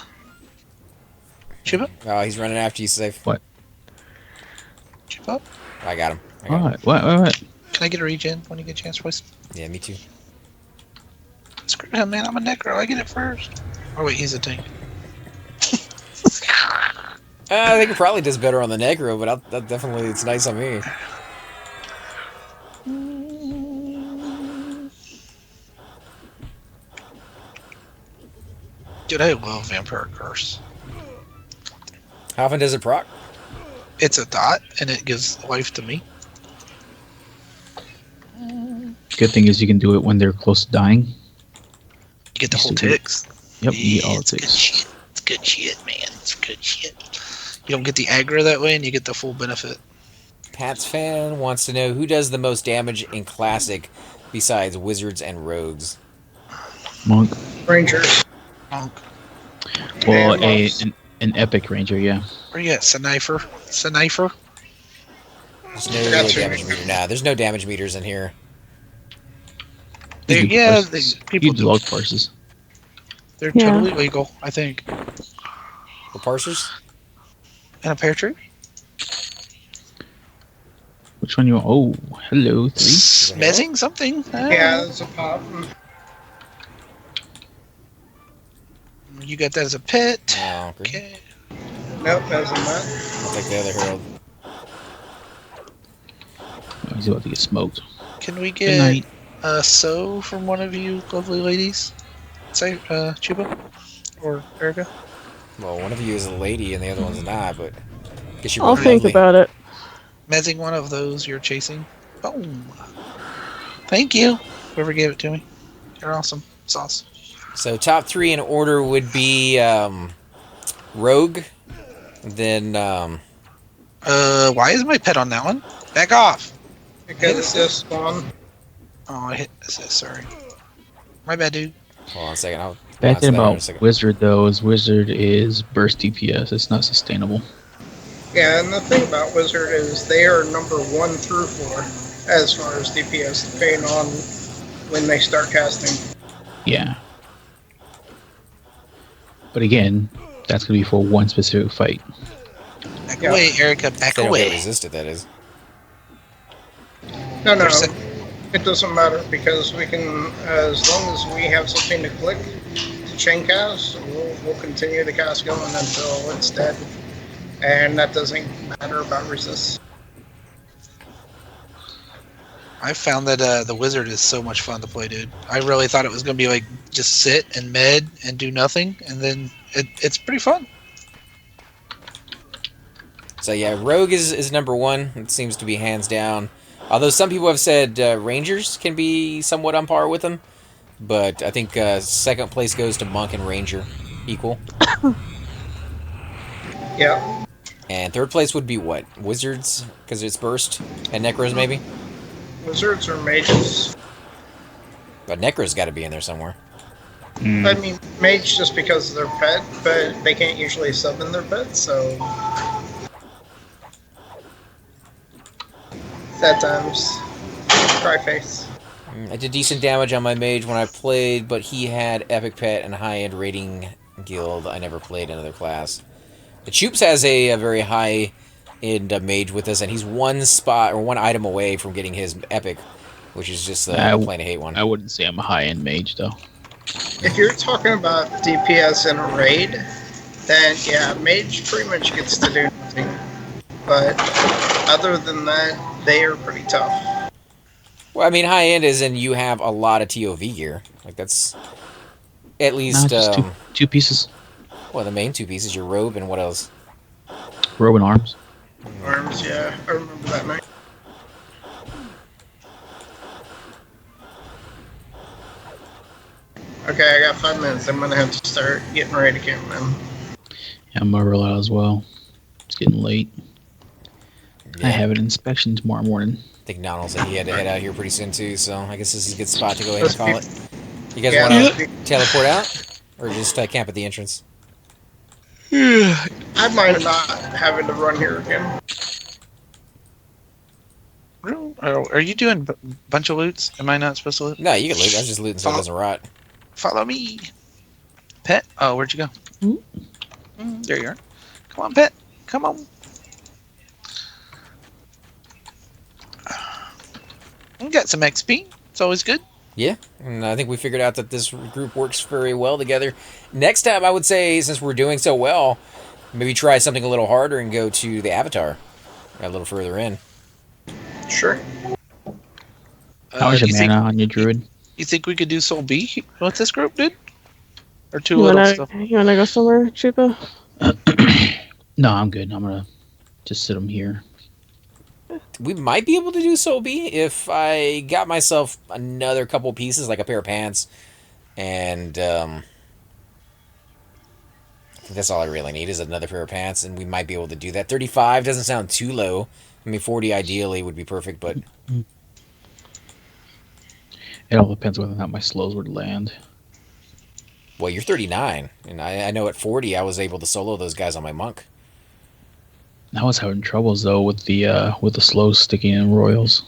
Chupa? Oh, he's running after you, safe. What? Chupa? I got him. I got him. Alright, what? Can I get a regen when you get a chance, please? Yeah, me too. Screw him, man. I'm a necro. I get it first. Oh, wait, he's a tank. I think it probably does better on the Negro, but that definitely, it's nice on me. Dude, I love Vampire Curse. How often does it proc? It's a dot, and it gives life to me. Good thing is you can do it when they're close to dying. You get the whole Super. ticks. Yep, you get all the it's good ticks. shit. It's good shit, man. It's good shit. You don't get the aggro that way, and you get the full benefit. Pat's fan wants to know who does the most damage in Classic besides wizards and rogues. Monk. Rangers. Monk. Well, And monks. an epic ranger, yeah. Where you at, Sniper? Sniper? There's no Gotcha. damage meter. Nah, there's no damage meters in here. They, You do yeah, parses. people You do do. log parses. They're Yeah. totally legal, I think. The parsers? And a pear tree? Which one you want? Oh, hello, 3. Messing something? Yeah, there's a pop. You got that as a pet. Oh, Okay. Nope, that's not. I'll take the other herald. Oh, he's about to get smoked. Can we Good get night. a so from one of you lovely ladies? Say, Chuba? Or Erica? Well, one of you is a lady and the other one's not, but I guess you're I'll both think lovely. about it. Messing one of those you're chasing. Boom. Thank you. Whoever gave it to me. You're awesome. Sauce. So top 3 in order would be Rogue, then Why is my pet on that one? Back off! Because it's this one. Oh, I hit assist, sorry. My bad, dude. hold on a second. I'll Bad answer thing that in a about second. Wizard though is Wizard is burst DPS. It's not sustainable. Yeah, and the thing about Wizard is they are number 1 through 4 as far as DPS, depending on when they start casting. Yeah. But again, that's gonna be for one specific fight. Back Yeah. away, Erica. Back They don't get away. resisted, that is. No, Percent- it doesn't matter because we can, as long as we have something to click to chain cast, we'll continue the cast going until it's dead. And that doesn't matter about resist. I found that the wizard is so much fun to play, dude. I really thought it was gonna be like just sit and med and do nothing, and then it's pretty fun. So yeah, Rogue is number 1. It seems to be hands down. Although some people have said Rangers can be somewhat on par with them, but I think second place goes to Monk and Ranger, equal. Yeah. And third place would be what? Wizards, because it's burst, and Necros maybe. Wizards or mages. But Necros got to be in there somewhere. I mean, mage just because of their pet, but they can't usually summon their pet, so. Sad times. Cry face. I did decent damage on my mage when I played, but he had epic pet and high-end rating guild. I never played another class. The Choops has a very high-end mage with us, and he's one spot or one item away from getting his epic, which is just the plain hate one. I wouldn't say I'm a high-end mage though. If you're talking about DPS in a raid, then yeah, mage pretty much gets to do nothing. But other than that, they are pretty tough. Well, I mean, high-end is in you have a lot of TOV gear. Like, that's at least... Just two pieces. Well, the main 2 pieces, your robe and what else? Robe and arms. Arms, yeah, I remember that night. Okay, I got 5 minutes. I'm gonna have to start getting ready to camp, man. Yeah, I'm gonna roll out as well. It's getting late. Yeah. I have an inspection tomorrow morning. I think Donald said he had to head out here pretty soon, too, so I guess this is a good spot to go ahead and call it. You guys Yeah, want to teleport out? Or just camp at the entrance? I mind not having to run here again. Are you doing a bunch of loots? Am I not supposed to loot? No, you can loot. I was just looting so it doesn't rot. Follow me. Pet? Oh, where'd you go? There you are. Come on, pet. Come on. We got some XP. It's always good. Yeah, and I think we figured out that this group works very well together. Next time, I would say, since we're doing so well, maybe try something a little harder and go to the Avatar a little further in. Sure. How was your you mana think, on your druid? you think we could do Soul B with this group, dude? Or too You little wanna, stuff? you wanna go somewhere, Chupa? No, I'm good. I'm gonna just sit them here. We might be able to do Soul B if I got myself another couple pieces, like a pair of pants, and I think that's all I really need is another pair of pants, and we might be able to do that. 35 doesn't sound too low. I mean, 40 ideally would be perfect, but It all depends whether or not my slows would land. well, you're 39, and I know at 40 I was able to solo those guys on my monk. I was having troubles though with the slows sticking in royals.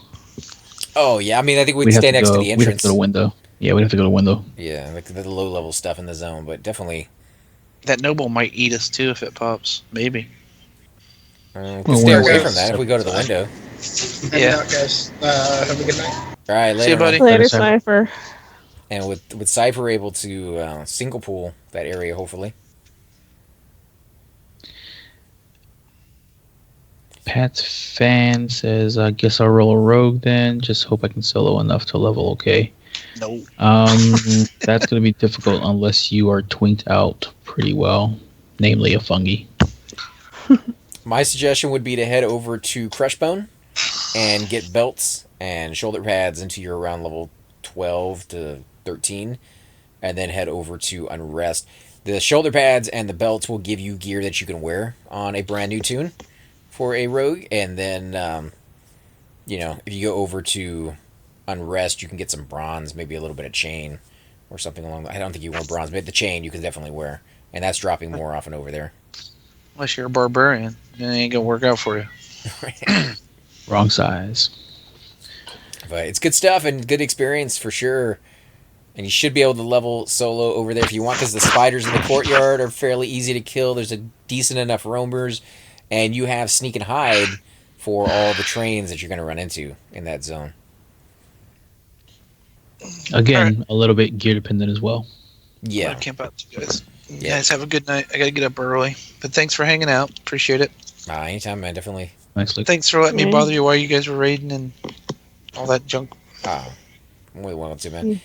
Oh yeah, I mean I think we'd have stay to next go, to the We'd have to entrance. go to window. Yeah, we'd have to go to window. Yeah, like the low level stuff in the zone, but definitely That noble might eat us too if it pops. Maybe. we Well, stay where away is from that if we go to the window. Heading out, guys. Have a good night. All right, See you, later, buddy. man. Later, Cypher. Cypher. And with Cypher able to single pool that area, hopefully. Pat's fan says, I guess I'll roll a rogue then. Just hope I can solo enough to level okay. No. That's going to be difficult unless you are twinked out pretty well, namely a fungi. My suggestion would be to head over to Crushbone and get belts and shoulder pads until you're around level 12 to 13, and then head over to Unrest. The shoulder pads and the belts will give you gear that you can wear on a brand new tune for a rogue, and then if you go over to Unrest, you can get some bronze, maybe a little bit of chain or something along I don't think you want bronze, but the chain you can definitely wear, and that's dropping more often over there. Unless you're a barbarian, it ain't gonna work out for you. Wrong size. But it's good stuff and good experience for sure. And you should be able to level solo over there if you want, because the spiders in the courtyard are fairly easy to kill. There's a decent enough roamers, and you have sneak and hide for all the trains that you're going to run into in that zone. Again, a little bit gear dependent as well. Yeah. I'll camp out, you guys. You Yeah. guys have a good night. I gotta get up early, but thanks for hanging out. Appreciate it. Anytime, man. Definitely. Nice look. Thanks for letting me bother you while you guys were raiding and all that junk. More than welcome to, man. Mm.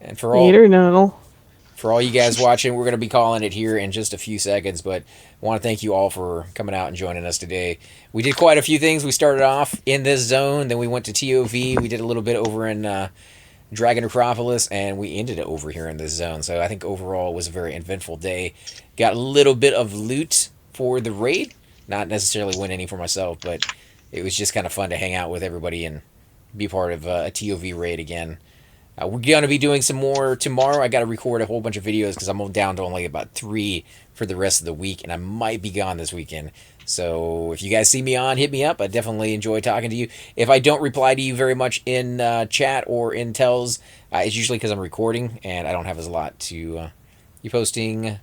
And for all you guys watching, we're going to be calling it here in just a few seconds, but I want to thank you all for coming out and joining us today. We did quite a few things. We started off in this zone, then we went to TOV. We did a little bit over in Dragon Acropolis, and we ended it over here in this zone. So I think overall it was a very eventful day. Got a little bit of loot for the raid. Not necessarily win any for myself, but it was just kind of fun to hang out with everybody and be part of a TOV raid again. We're going to be doing some more tomorrow. I got to record a whole bunch of videos because I'm down to only about 3 for the rest of the week, and I might be gone this weekend. So if you guys see me on, hit me up. I definitely enjoy talking to you. If I don't reply to you very much in chat or in tells, it's usually because I'm recording, and I don't have as a lot to... you posting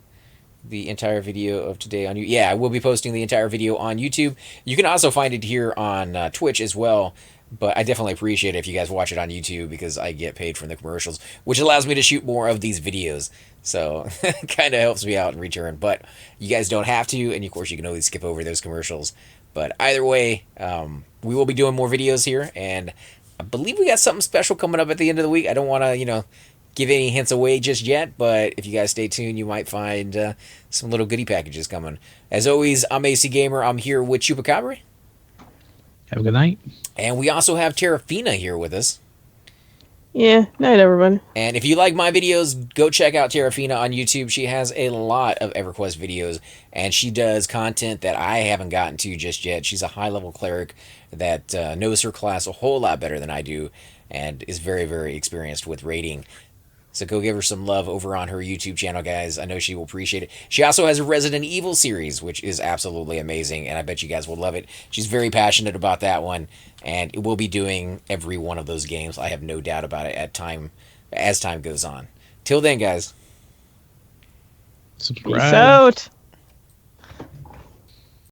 the entire video of today on YouTube? Yeah, I will be posting the entire video on YouTube. You can also find it here on Twitch as well. But I definitely appreciate it if you guys watch it on YouTube, because I get paid from the commercials, which allows me to shoot more of these videos. So it kind of helps me out in return. But you guys don't have to, and of course you can always skip over those commercials. But either way, we will be doing more videos here, and I believe we got something special coming up at the end of the week. I don't want to, give any hints away just yet, but if you guys stay tuned, you might find some little goodie packages coming. As always, I'm AC Gamer. I'm here with Chupacabra. Have a good night. And we also have Terrafina here with us. Yeah, night everybody. And if you like my videos, go check out Terrafina on YouTube. She has a lot of Everquest videos, and she does content that I haven't gotten to just yet. She's a high-level cleric that knows her class a whole lot better than I do, and is very, very experienced with raiding. So go give her some love over on her YouTube channel, guys. I know she will appreciate it. She also has a Resident Evil series, which is absolutely amazing, and I bet you guys will love it. She's very passionate about that one, and it will be doing every one of those games. I have no doubt about it as time goes on. Till then, guys. Subscribe. Peace out.